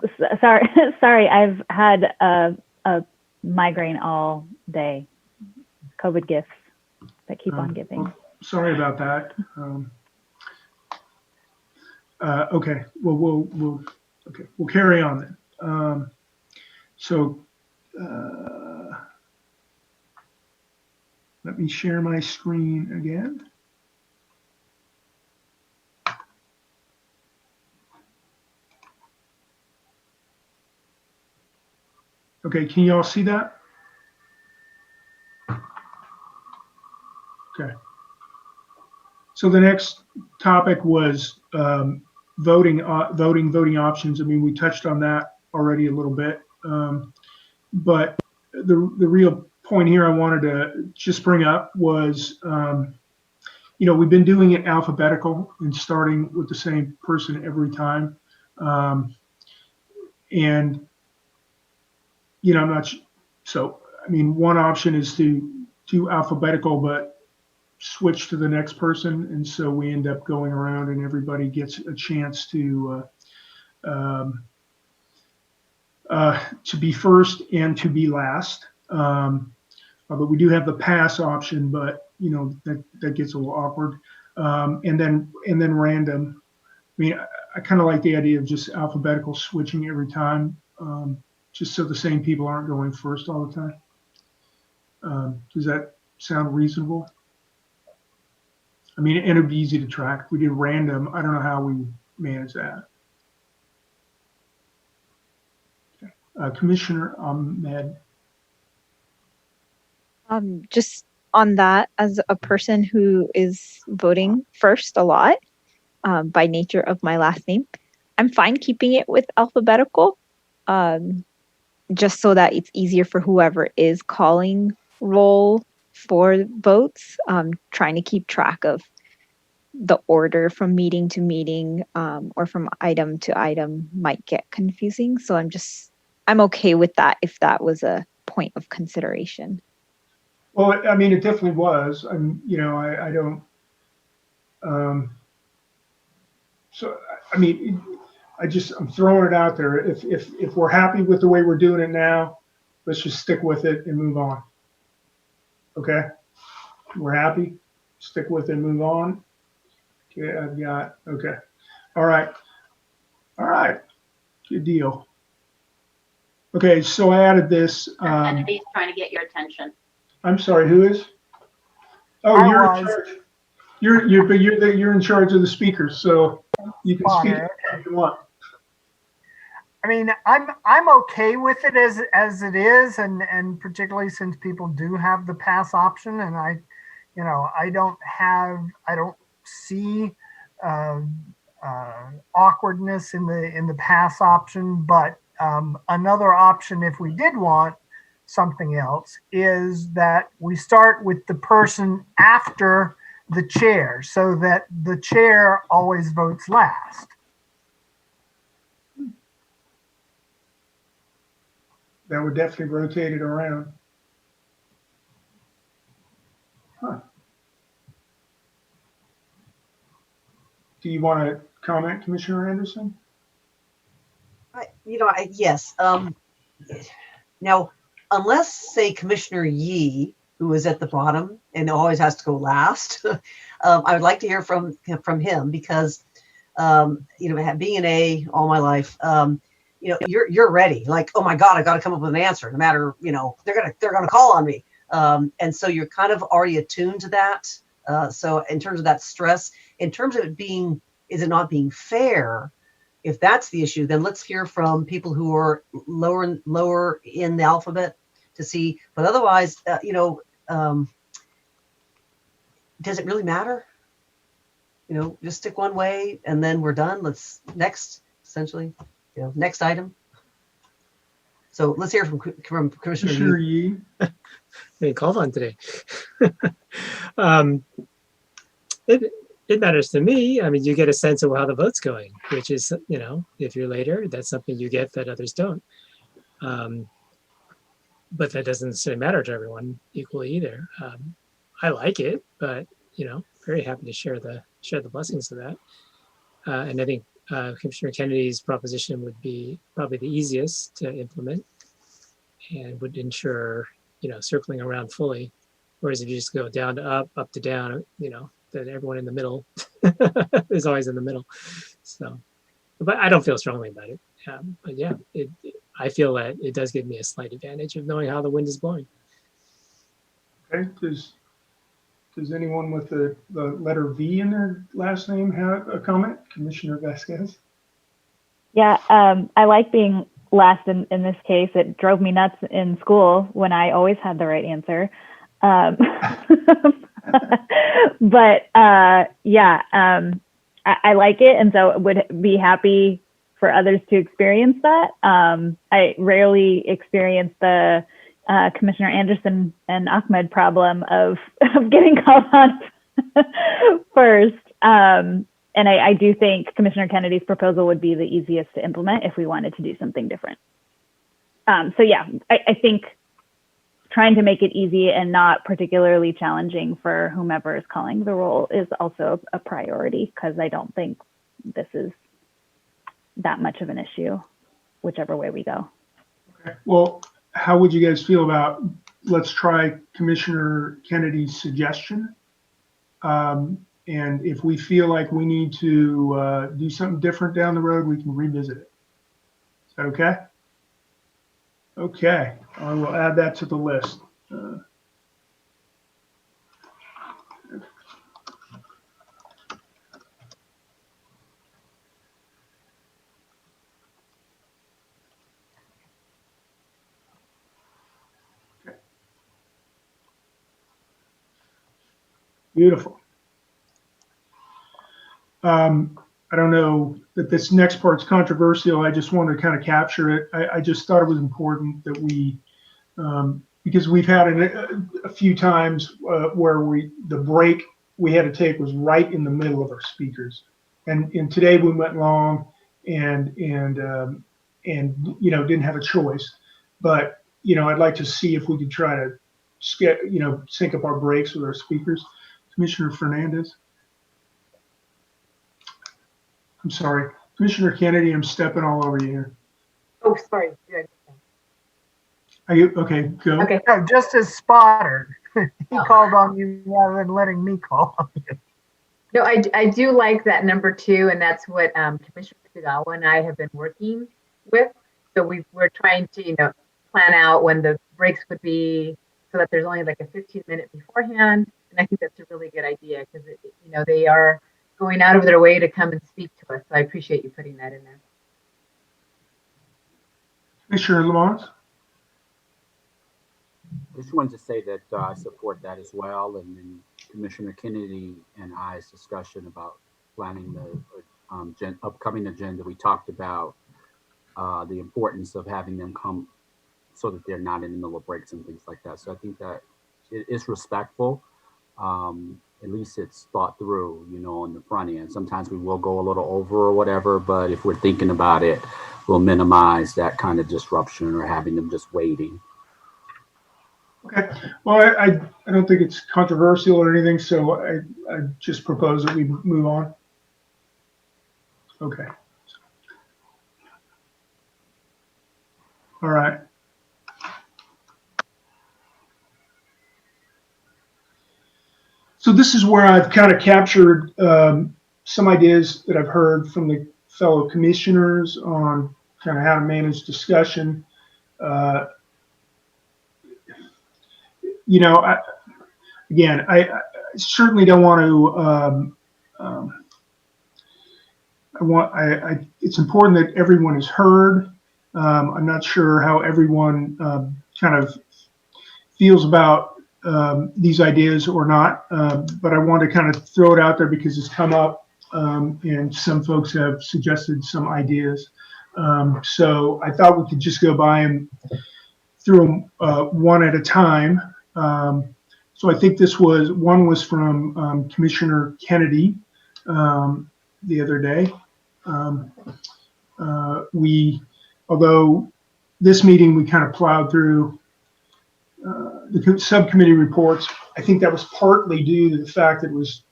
sorry, sorry. I've had a migraine all day. COVID gifts that keep on giving. Well, sorry about that. Okay. Well, we'll carry on then. So let me share my screen again. Okay, can you all see that? Okay. So the next topic was voting options. I mean, we touched on that already a little bit, but the real point here I wanted to just bring up was, we've been doing it alphabetical and starting with the same person every time, and I'm not. So I mean, one option is to do alphabetical, but switch to the next person, and so we end up going around and everybody gets a chance to be first and to be last. Although we do have the pass option, but that gets a little awkward. And then random. I mean, I kind of like the idea of just alphabetical switching every time, just so the same people aren't going first all the time. Does that sound reasonable? I mean, and it'd be easy to track. If we did random, I don't know how we manage that. Okay. Commissioner Ahmed. Just on that, as a person who is voting first a lot, by nature of my last name, I'm fine keeping it with alphabetical, just so that it's easier for whoever is calling roll for votes, trying to keep track of the order from meeting to meeting, or from item to item might get confusing. So I'm okay with that if that was a point of consideration. Well, I mean, it definitely was. I don't. So I mean, I'm throwing it out there. If we're happy with the way we're doing it now, let's just stick with it and move on. Okay, we're happy. Stick with it and move on. Okay, I've got. Okay, all right, good deal. Okay, so I added this. Kennedy's trying to get your attention. I'm sorry, who is? Oh, you're in charge. You're in charge of the speakers, so you can speak if you want. I mean, I'm okay with it as it is, and particularly since people do have the pass option, and I don't see awkwardness in the pass option. But another option, if we did want something else, is that we start with the person after the chair, so that the chair always votes last. That would definitely rotate it around. Huh. Do you want to comment, Commissioner Anderson? Yes. Now, unless, say, Commissioner Yee, who is at the bottom and always has to go last, I would like to hear from him because, being an A all my life, you're ready. Like, oh my God, I got to come up with an answer. No matter, they're gonna call on me, and so you're kind of already attuned to that. So in terms of that stress, in terms of it being, is it not being fair? If that's the issue, then let's hear from people who are lower in the alphabet to see. But otherwise, does it really matter? Just stick one way and then we're done. Next item. So let's hear from Commissioner Yee. getting called on today. um, it matters to me. I mean, you get a sense of how the vote's going, which is, you know, if you're later, that's something you get that others don't. But that doesn't necessarily matter to everyone equally either. I like it, but you know, very happy to share the blessings of that. And I think Commissioner Kennedy's proposition would be probably the easiest to implement and would ensure, you know, circling around fully. Whereas if you just go down to up to down, you know, then everyone in the middle is always in the middle. So, but I don't feel strongly about it. But yeah, I feel that it does give me a slight advantage of knowing how the wind is blowing. Okay. Does anyone with the letter V in their last name have a comment? Commissioner Vasquez? Yeah, I like being last in this case. It drove me nuts in school when I always had the right answer. But yeah, I like it, and so would be happy for others to experience that. I rarely experience the Commissioner Anderson and Ahmed problem of getting called on first. And I do think Commissioner Kennedy's proposal would be the easiest to implement if we wanted to do something different. So yeah, I think trying to make it easy and not particularly challenging for whomever is calling the roll is also a priority, because I don't think this is that much of an issue, whichever way we go. Okay. Well, how would you guys feel about, let's try Commissioner Kennedy's suggestion? And if we feel like we need to do something different down the road, we can revisit it. Is that okay? Okay, I will add that to the list. Okay. Beautiful. I don't know that this next part's controversial. I just wanted to kind of capture it. I just thought it was important that we, because we've had a few times where the break we had to take was right in the middle of our speakers, and today we went long and you know, didn't have a choice. But you know, I'd like to see if we could try to sync up our breaks with our speakers. Commissioner Fernandez. I'm sorry, Commissioner Kennedy, I'm stepping all over you here. Oh, sorry. Good. Are you okay? Go. Okay. No, just as spotter. He called on you rather than letting me call on you. No, I do like that number 2, and that's what Commissioner Tagawa and I have been working with. So we're trying to, you know, plan out when the breaks would be, so that there's only like a 15-minute beforehand. And I think that's a really good idea, because you know, they are going out of their way to come and speak to us. So I appreciate you putting that in there. Commissioner Lamont. I just wanted to say that I support that as well. And then Commissioner Kennedy and I's discussion about planning the upcoming agenda, we talked about the importance of having them come so that they're not in the middle of breaks and things like that. So I think that it is respectful. At least it's thought through, you know, on the front end. Sometimes we will go a little over or whatever, but if we're thinking about it, we'll minimize that kind of disruption or having them just waiting. Okay. Well, I don't think it's controversial or anything, so I just propose that we move on. Okay. All right. So this is where I've kind of captured some ideas that I've heard from the fellow commissioners on kind of how to manage discussion. You know, I certainly don't want to. It's important that everyone is heard. I'm not sure how everyone kind of feels about these ideas or not, but I want to kind of throw it out there because it's come up, and some folks have suggested some ideas. So I thought we could just go by and through them one at a time. So I think one was from Commissioner Kennedy the other day. Although this meeting we kind of plowed through the subcommittee reports, I think that was partly due to the fact that it was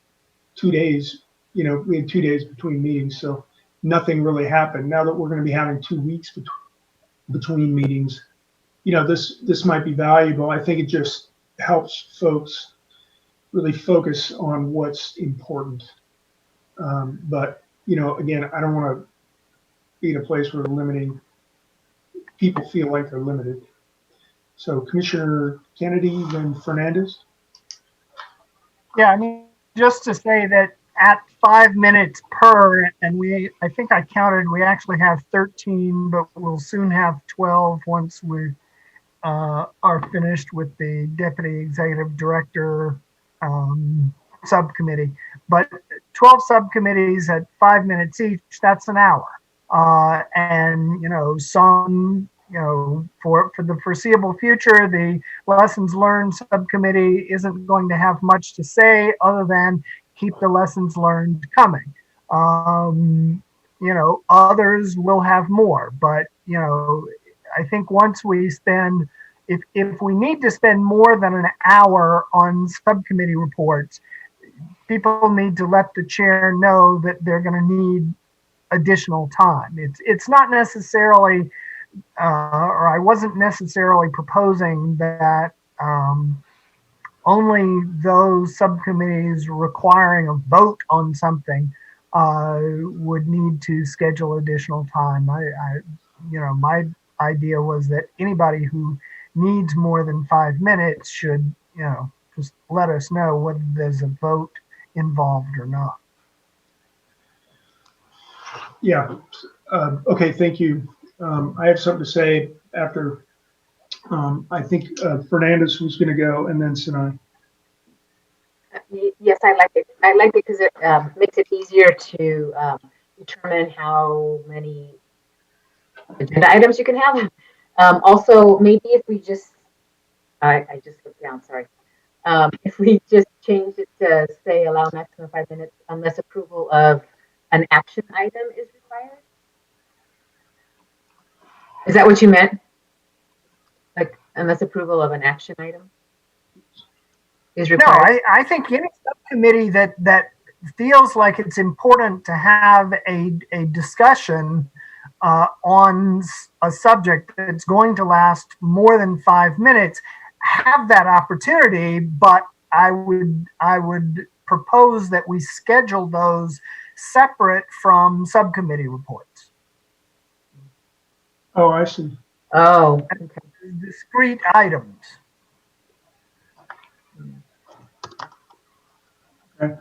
2 days. We had 2 days between meetings, so nothing really happened. Now that we're going to be having 2 weeks between meetings, this might be valuable. I think it just helps folks really focus on what's important. But again, I don't want to be in a place where people feel like they're limited. So Commissioner Kennedy, then Fernandez. Yeah, I mean, just to say that at 5 minutes per, and I think I counted, we actually have 13, but we'll soon have 12 once we are finished with the Deputy Executive Director subcommittee. But 12 subcommittees at 5 minutes each, that's an hour. And, for the foreseeable future, the lessons learned subcommittee isn't going to have much to say other than keep the lessons learned coming. Others will have more, but, I think once we spend, if we need to spend more than an hour on subcommittee reports, people need to let the chair know that they're going to need additional time. It's not necessarily, or I wasn't necessarily proposing that only those subcommittees requiring a vote on something would need to schedule additional time. My idea was that anybody who needs more than 5 minutes should, just let us know whether there's a vote involved or not. Yeah. Okay. Thank you. I have something to say after. I think Fernandez was going to go, and then Sinai. Yes, I like it. I like it because it makes it easier to determine how many agenda items you can have. Also, maybe if we just, I just looked down, sorry. If we just change it to say allow maximum 5 minutes unless approval of an action item is required. Is that what you meant? Like unless approval of an action item is required? No, I think any subcommittee that feels like it's important to have a discussion on a subject that's going to last more than 5 minutes, have that opportunity. But I would propose that we schedule those separate from subcommittee reports. Oh, I see. Oh, okay. Discrete items. Okay.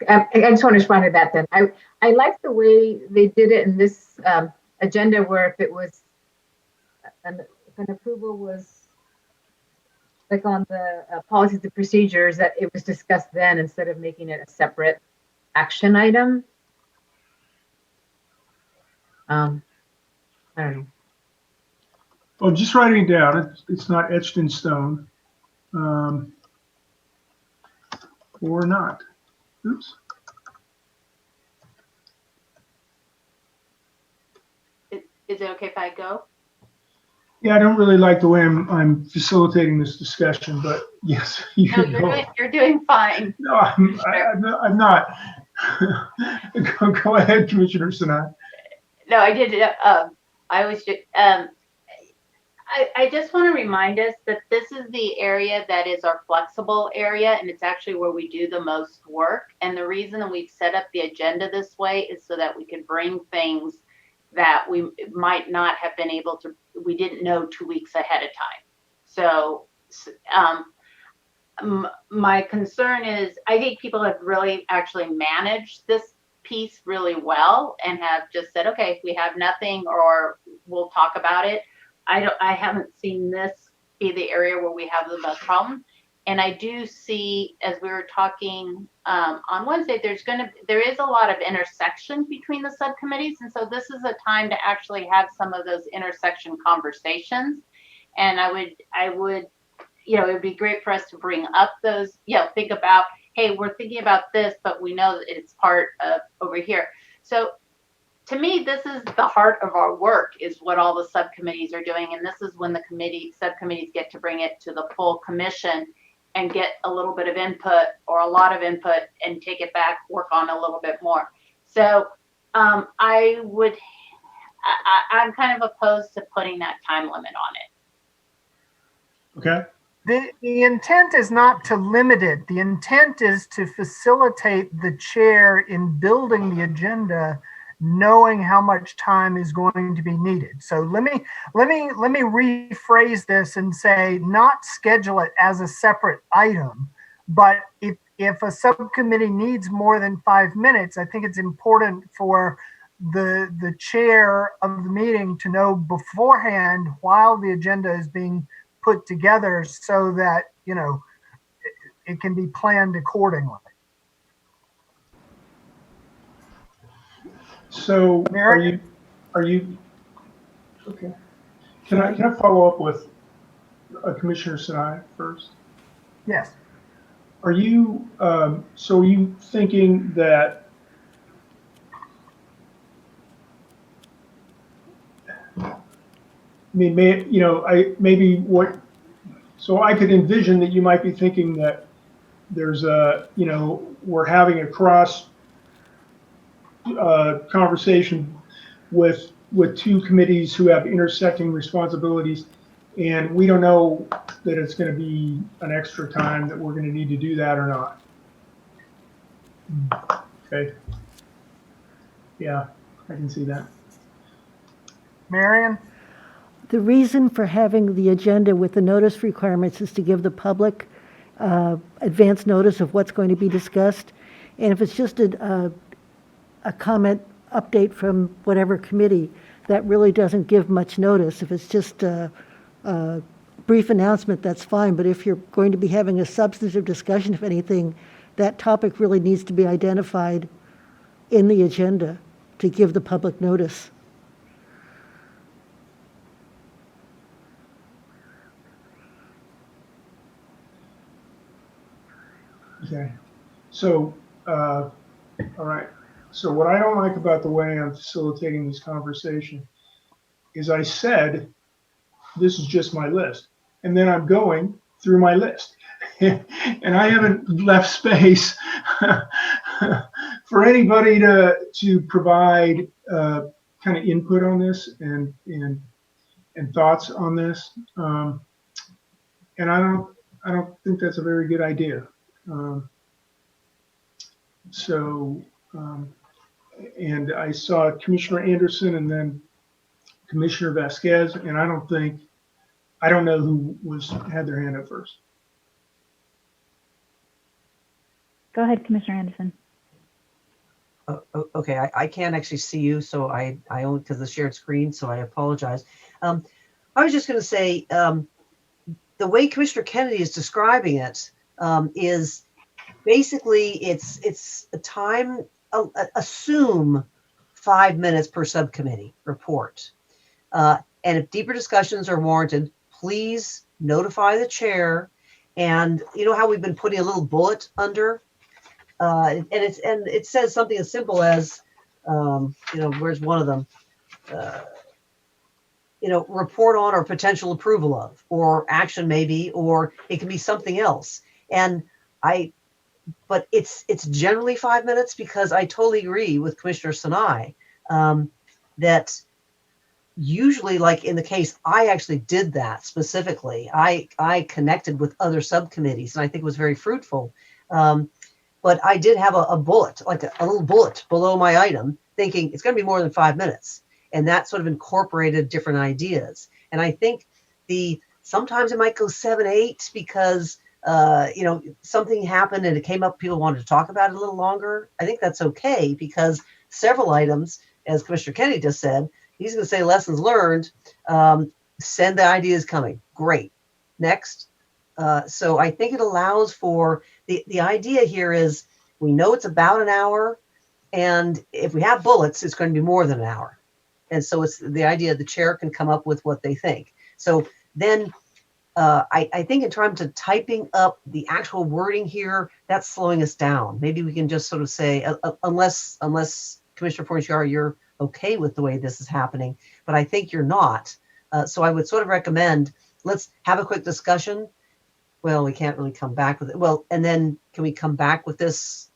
I just want to respond to that then. I like the way they did it in this agenda where if it was an approval was like on the policies and procedures that it was discussed then instead of making it a separate action item. I don't know. Well, just writing it down. It's not etched in stone. Or not. Oops. Is it okay if I go? Yeah, I don't really like the way I'm facilitating this discussion, but yes, you No, can go. you're doing fine. No, I'm not. Go ahead, Commissioner Sinai. No, I did. I was just. I just want to remind us that this is the area that is our flexible area, and it's actually where we do the most work. And the reason that we've set up the agenda this way is so that we can bring things that we might not have been able to, we didn't know 2 weeks ahead of time. So my concern is, I think people have really actually managed this piece really well and have just said, okay, if we have nothing, or we'll talk about it. I haven't seen this be the area where we have the most problem. And I do see, as we were talking on Wednesday, there is a lot of intersection between the subcommittees. And so this is a time to actually have some of those intersection conversations. And I would, it would be great for us to bring up those, think about, hey, we're thinking about this, but we know that it's part of over here. So to me, this is the heart of our work, is what all the subcommittees are doing. And this is when the subcommittees get to bring it to the full commission and get a little bit of input or a lot of input and take it back, work on a little bit more. So I'm kind of opposed to putting that time limit on it. Okay. The intent is not to limit it. The intent is to facilitate the chair in building the agenda, knowing how much time is going to be needed. So let me rephrase this and say, not schedule it as a separate item, but if a subcommittee needs more than 5 minutes, I think it's important for the chair of the meeting to know beforehand while the agenda is being put together, so that it can be planned accordingly. So are you okay? Can I follow up with Commissioner Sinai first? Yes. Are you so are you thinking that so I could envision that you might be thinking that there's we're having a cross conversation with two committees who have intersecting responsibilities, and we don't know that it's going to be an extra time that we're going to need to do that or not. Okay. Yeah, I can see that. Marion? The reason for having the agenda with the notice requirements is to give the public advance notice of what's going to be discussed. And if it's just a comment update from whatever committee, that really doesn't give much notice. If it's just a brief announcement, that's fine. But if you're going to be having a substantive discussion, if anything, that topic really needs to be identified in the agenda to give the public notice. Okay. So, all right. So what I don't like about the way I'm facilitating this conversation is I said, this is just my list. And then I'm going through my list. And I haven't left space for anybody to provide kind of input on this and thoughts on this. And I don't think that's a very good idea. And I saw Commissioner Anderson and then Commissioner Vasquez, and I don't know who had their hand up first. Go ahead, Commissioner Anderson. Okay, I can't actually see you, so I only because the shared screen, so I apologize. I was just going to say the way Commissioner Kennedy is describing it is basically it's a time. Assume 5 minutes per subcommittee report, and if deeper discussions are warranted, please notify the chair. And you know how we've been putting a little bullet under. And it says something as simple as, where's one of them? Report on or potential approval of, or action maybe, or it can be something else. But it's generally 5 minutes, because I totally agree with Commissioner Sinai that usually, like in the case, I actually did that specifically. I connected with other subcommittees, and I think it was very fruitful. But I did have a bullet, like a little bullet below my item, thinking it's going to be more than 5 minutes. And that sort of incorporated different ideas. And I think sometimes it might go 7, 8 because, something happened and it came up, people wanted to talk about it a little longer. I think that's okay, because several items, as Commissioner Kennedy just said, he's going to say lessons learned, send the ideas coming. Great. Next. So I think it allows for the idea here is we know it's about an hour, and if we have bullets, it's going to be more than an hour. And so it's the idea the chair can come up with what they think. So then I think in terms of typing up the actual wording here, that's slowing us down. Maybe we can just sort of say, unless Commissioner Fortier, you're okay with the way this is happening, but I think you're not. So I would sort of recommend, let's have a quick discussion. Well, we can't really come back with it. Well, and then can we come back with this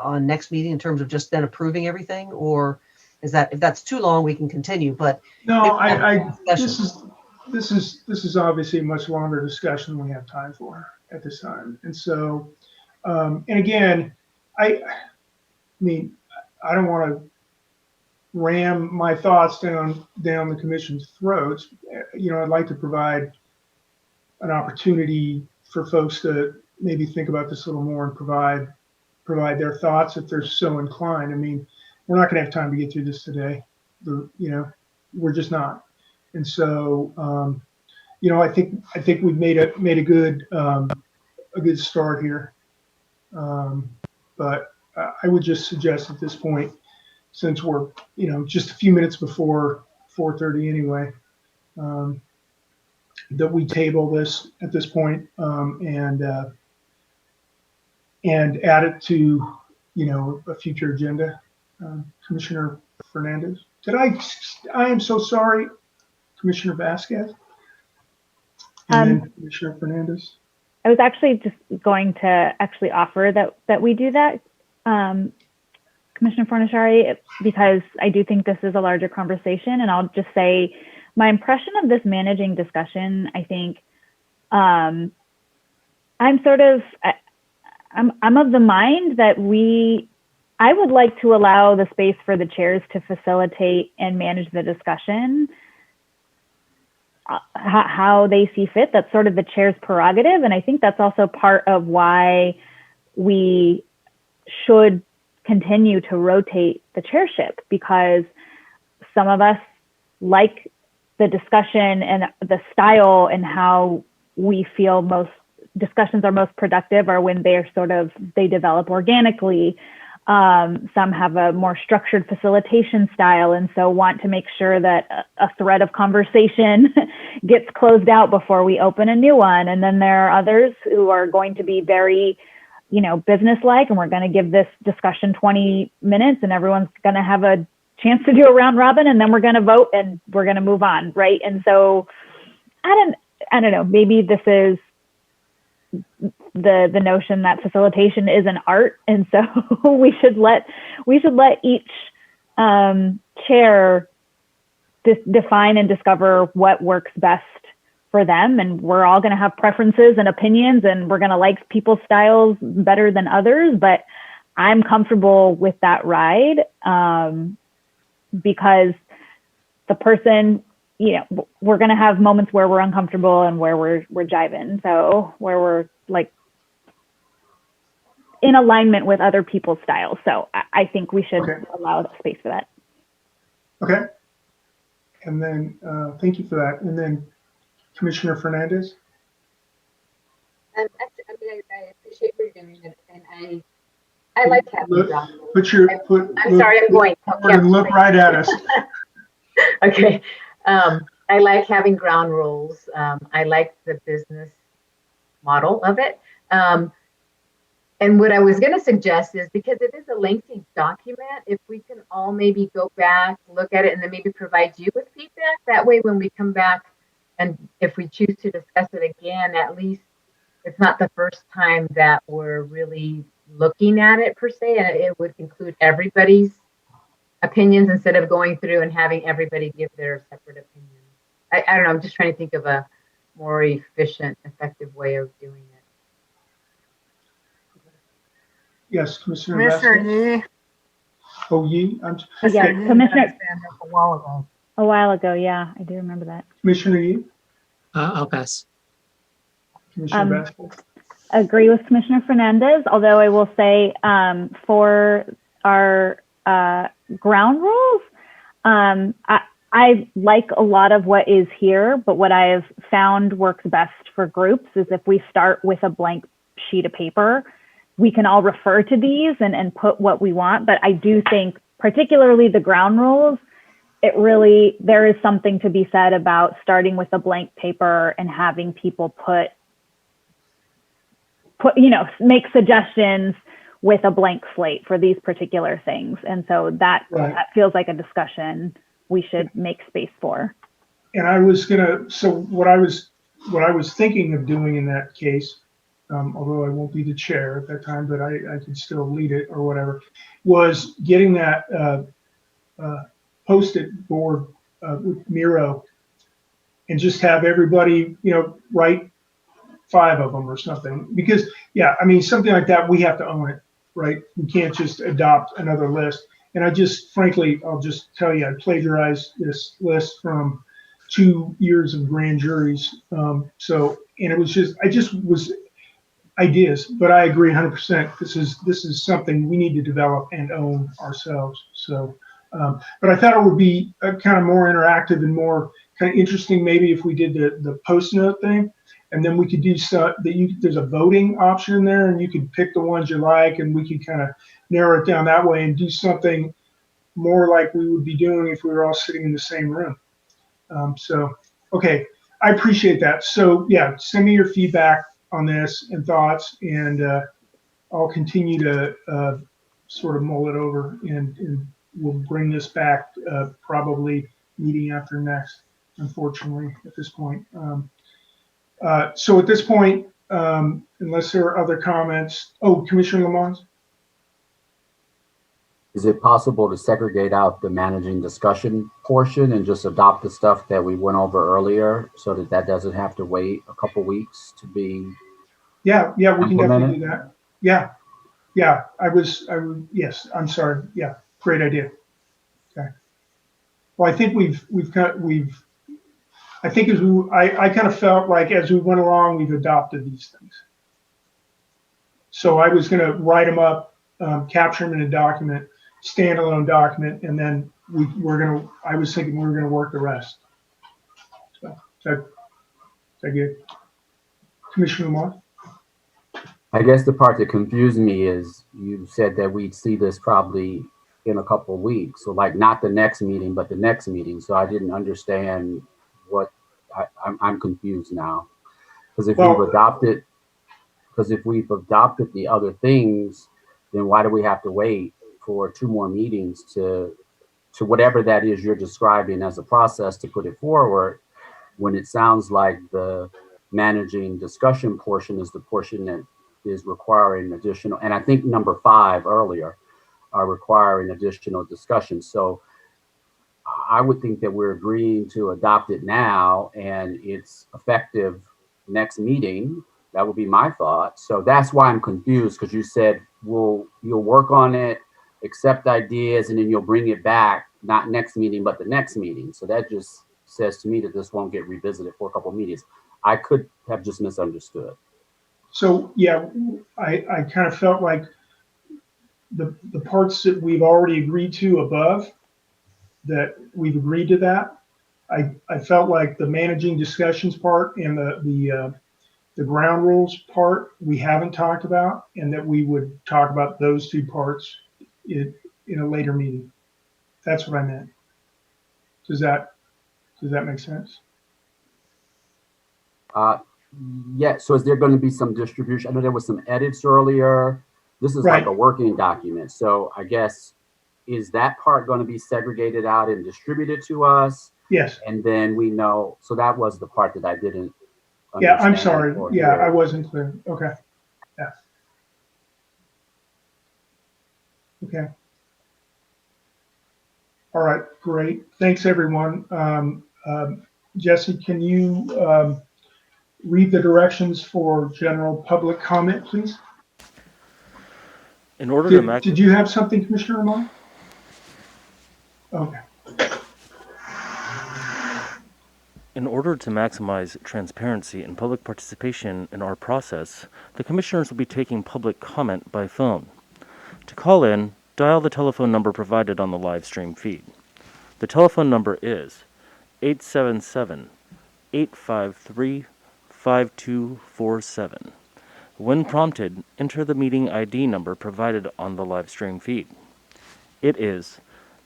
on next meeting in terms of just then approving everything? Or is that, if that's too long, we can continue, but No, this is obviously a much longer discussion than we have time for at this time. And so, and again, I mean, I don't want to ram my thoughts down the commission's throats. You know, I'd like to provide an opportunity for folks to maybe think about this a little more and provide their thoughts if they're so inclined. I mean, we're not going to have time to get through this today. You know, we're just not. And so, you know, I think we've made a good start here. But I would just suggest at this point, since we're, you know, just a few minutes before 4:30 anyway, that we table this at this point, and add it to, you know, a future agenda. Commissioner Fernandez, I am so sorry, Commissioner Vasquez, and then Commissioner Fernandez. I was actually just going to actually offer that we do that, Commissioner Fornashari, because I do think this is a larger conversation, and I'll just say my impression of this managing discussion, I think I'm of the mind that I would like to allow the space for the chairs to facilitate and manage the discussion how they see fit. That's sort of the chair's prerogative. And I think that's also part of why we should continue to rotate the chairship, because some of us like the discussion and the style and how we feel most discussions are most productive are when they develop organically. Some have a more structured facilitation style, and so want to make sure that a thread of conversation gets closed out before we open a new one. And then there are others who are going to be very, you know, businesslike, and we're going to give this discussion 20 minutes and everyone's going to have a chance to do a round robin, and then we're going to vote and we're going to move on, right? And so I don't know, maybe this is the notion that facilitation is an art, and so we should let each chair define and discover what works best for them, and we're all going to have preferences and opinions, and we're going to like people's styles better than others, but I'm comfortable with that ride, because the person, you know, we're going to have moments where we're uncomfortable and where we're jiving. So where we're like in alignment with other people's styles. So I think we should allow the space for that. Okay. And then, thank you for that. And then Commissioner Fernandez. I appreciate what you're doing, and I like having ground rules. I'm sorry, I'm going. Look right at us. Okay. I like having ground rules. I like the business model of it. And what I was going to suggest is, because it is a lengthy document, if we can all maybe go back, look at it, and then maybe provide you with feedback. That way, when we come back, and if we choose to discuss it again, at least it's not the first time that we're really looking at it per se, and it would include everybody's opinions instead of going through and having everybody give their separate opinions. I don't know, I'm just trying to think of a more efficient, effective way of doing it. Yes, Commissioner Yee. Oh, Yee. Yeah, Commissioner. A while ago, yeah, I do remember that. Commissioner Yee. I'll pass. Commissioner Vasquez. Agree with Commissioner Fernandez, although I will say for our ground rules, I I like a lot of what is here, but what I have found works best for groups is if we start with a blank sheet of paper, we can all refer to these and put what we want. But I do think, particularly the ground rules, there is something to be said about starting with a blank paper and having people make suggestions with a blank slate for these particular things. And so that feels like a discussion we should make space for. And I was what I was thinking of doing in that case, although I won't be the chair at that time, but I can still lead it or whatever, was getting that post-it board with Miro and just have everybody, write 5 of them or something. Because, something like that, we have to own it, right? We can't just adopt another list. And frankly, I'll just tell you, I plagiarized this list from 2 years of grand juries. And it was ideas, but I agree 100%. This is something we need to develop and own ourselves. So, but I thought it would be kind of more interactive and more kind of interesting, maybe if we did the post note thing, and then we could do there's a voting option in there, and you could pick the ones you like, and we could kind of narrow it down that way and do something more like we would be doing if we were all sitting in the same room. Okay, I appreciate that. So yeah, send me your feedback on this and thoughts, and I'll continue to sort of mull it over, and we'll bring this back probably meeting after next, unfortunately, at this point. So at this point, unless there are other comments, Commissioner Lamont? Is it possible to segregate out the managing discussion portion and just adopt the stuff that we went over earlier so that doesn't have to wait a couple weeks to be Yeah, we can definitely implemented? do that. Yeah, yes, I'm sorry. Yeah, great idea. Okay. Well, I think I kind of felt like as we went along, we've adopted these things. So I was going to write them up, capture them in a document, standalone document, and then I was thinking we were going to work the rest. So, is that good? Commissioner Lamont? I guess the part that confused me is you said that we'd see this probably in a couple of weeks. So like not the next meeting, but the next meeting. So I didn't understand I'm confused now. Because if we've adopted the other things, then why do we have to wait for 2 more meetings to whatever that is you're describing as a process to put it forward, when it sounds like the managing discussion portion is the portion that is requiring additional, and I think number 5 earlier are requiring additional discussion. So I would think that we're agreeing to adopt it now and it's effective next meeting. That would be my thought. So that's why I'm confused, because you said you'll work on it, accept ideas, and then you'll bring it back, not next meeting, but the next meeting. So that just says to me that this won't get revisited for a couple of meetings. I could have just misunderstood. So yeah, I kind of felt like the parts that we've already agreed to above, that we've agreed to that. I felt like the managing discussions part and the ground rules part we haven't talked about, and that we would talk about those 2 parts in a later meeting. That's what I meant. Does that make sense? Yeah, so is there going to be some distribution? I know there was some edits earlier. This is like a working document. So I guess, is that part going to be segregated out and distributed to us? Yes. And then we know, so that was the part that I didn't understand. Yeah, I'm sorry. Yeah, I wasn't clear. Okay. Yeah. Okay. All right, great. Thanks, everyone. Jesse, can you read the directions for general public comment, please? In order Did you have something, Commissioner Ramon? Okay. In order to maximize transparency and public participation in our process, the commissioners will be taking public comment by phone. To call in, dial the telephone number provided on the live stream feed. The telephone number is 877-853-5247. When prompted, enter the meeting ID number provided on the live stream feed. It is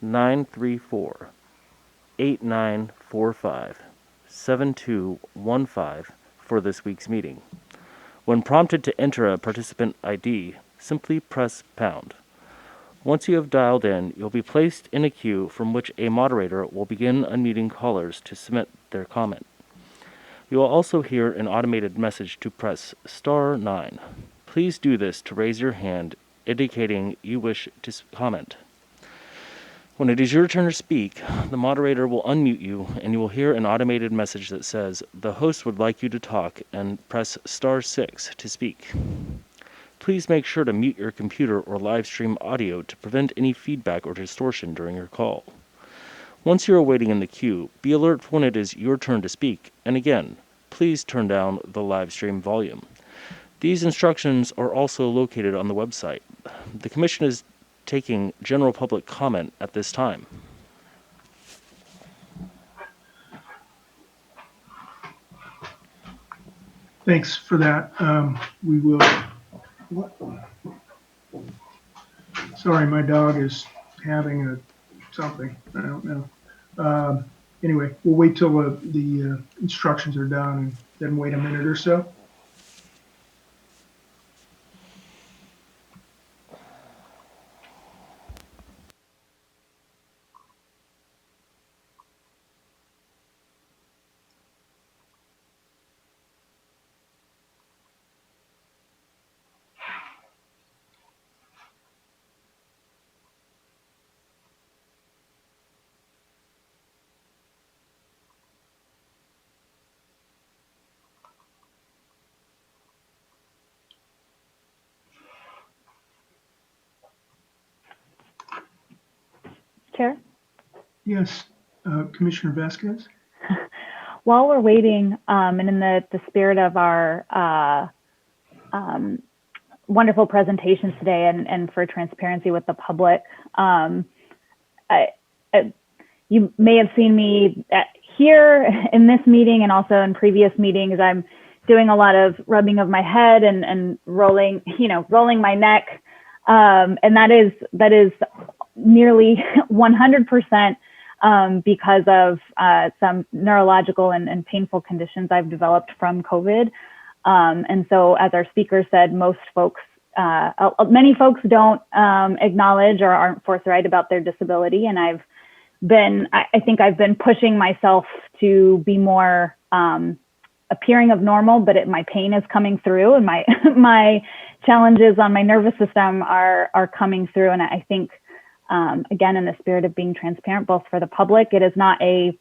934-8945-7215 for this week's meeting. When prompted to enter a participant ID, simply press pound. Once you have dialed in, you'll be placed in a queue from which a moderator will begin unmuting callers to submit their comment. You will also hear an automated message to press *9. Please do this to raise your hand, indicating you wish to comment. When it is your turn to speak, the moderator will unmute you and you will hear an automated message that says, "The host would like you to talk," and press *6 to speak. Please make sure to mute your computer or live stream audio to prevent any feedback or distortion during your call. Once you are waiting in the queue, be alert when it is your turn to speak, and again, please turn down the live stream volume. These instructions are also located on the website. The Commission is taking general public comment at this time. Thanks for that. We will. Sorry, my dog is having something. I don't know. Anyway, we'll wait till the instructions are done and then wait a minute or so. Chair? Yes, Commissioner Vasquez? While we're waiting, and in the spirit of our wonderful presentations today and for transparency with the public, you may have seen me here in this meeting and also in previous meetings. I'm doing a lot of rubbing of my head and rolling my neck. And that is nearly 100% because of some neurological and painful conditions I've developed from COVID. And so, as our speaker said, many folks don't acknowledge or aren't forthright about their disability. And I think I've been pushing myself to be more appearing of normal, but my pain is coming through, and my challenges on my nervous system are coming through. And I think, again, in the spirit of being transparent, both for the public, it is not a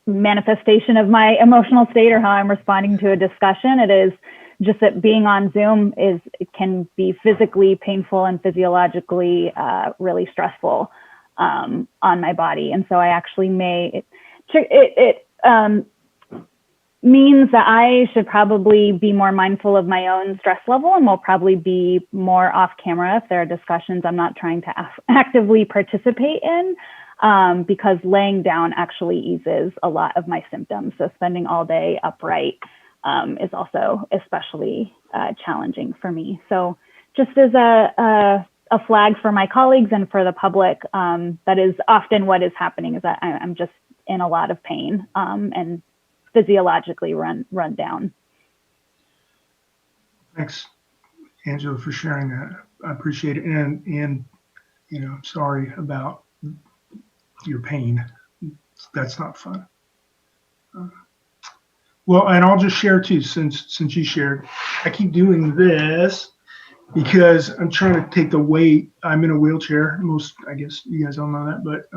manifestation of my emotional state or how I'm responding to a discussion. It is just that being on Zoom it can be physically painful and physiologically really stressful on my body. And so I actually means that I should probably be more mindful of my own stress level, and will probably be more off camera if there are discussions I'm not trying to actively participate in, because laying down actually eases a lot of my symptoms. So spending all day upright is also especially challenging for me. So just as a flag for my colleagues and for the public, that is often what is happening, is that I'm just in a lot of pain and physiologically run down. Thanks, Angela, for sharing that. I appreciate it. And I'm sorry about your pain. That's not fun. Well, and I'll just share too, since you shared. I keep doing this because I'm trying to take the weight. I'm in a wheelchair. I guess you guys all know that, but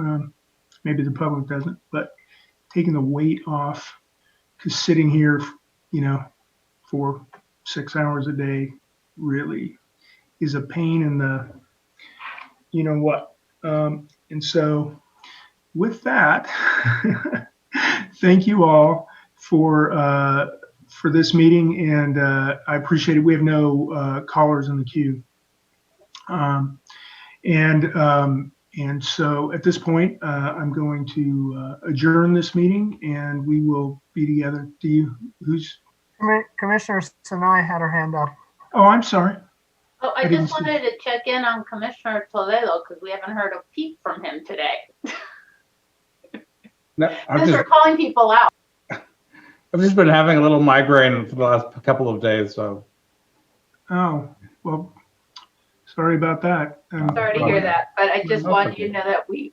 maybe the public doesn't. But taking the weight off, because sitting here, for 6 hours a day really is a pain in the, what. And so with that, thank you all for this meeting, and I appreciate it. We have no callers in the queue. And so at this point, I'm going to adjourn this meeting, and we will be together. Do you, who's? Commissioner Sinai had her hand up. Oh, I'm sorry. Oh, I just wanted to check in on Commissioner Toledo because we haven't heard a peep from him today. No, Since we're calling people out. I've just been having a little migraine for the last couple of days, so. Oh, well, sorry about that. Sorry to hear that, but I just wanted you to know that we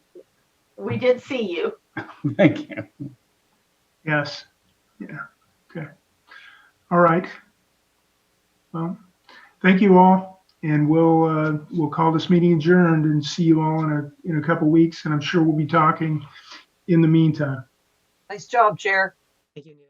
did see you. Thank you. Yes. Yeah. Okay. All right. Well, thank you all, and we'll call this meeting adjourned and see you all in a couple weeks, and I'm sure we'll be talking in the meantime. Nice job, Chair. Thank you, Neil.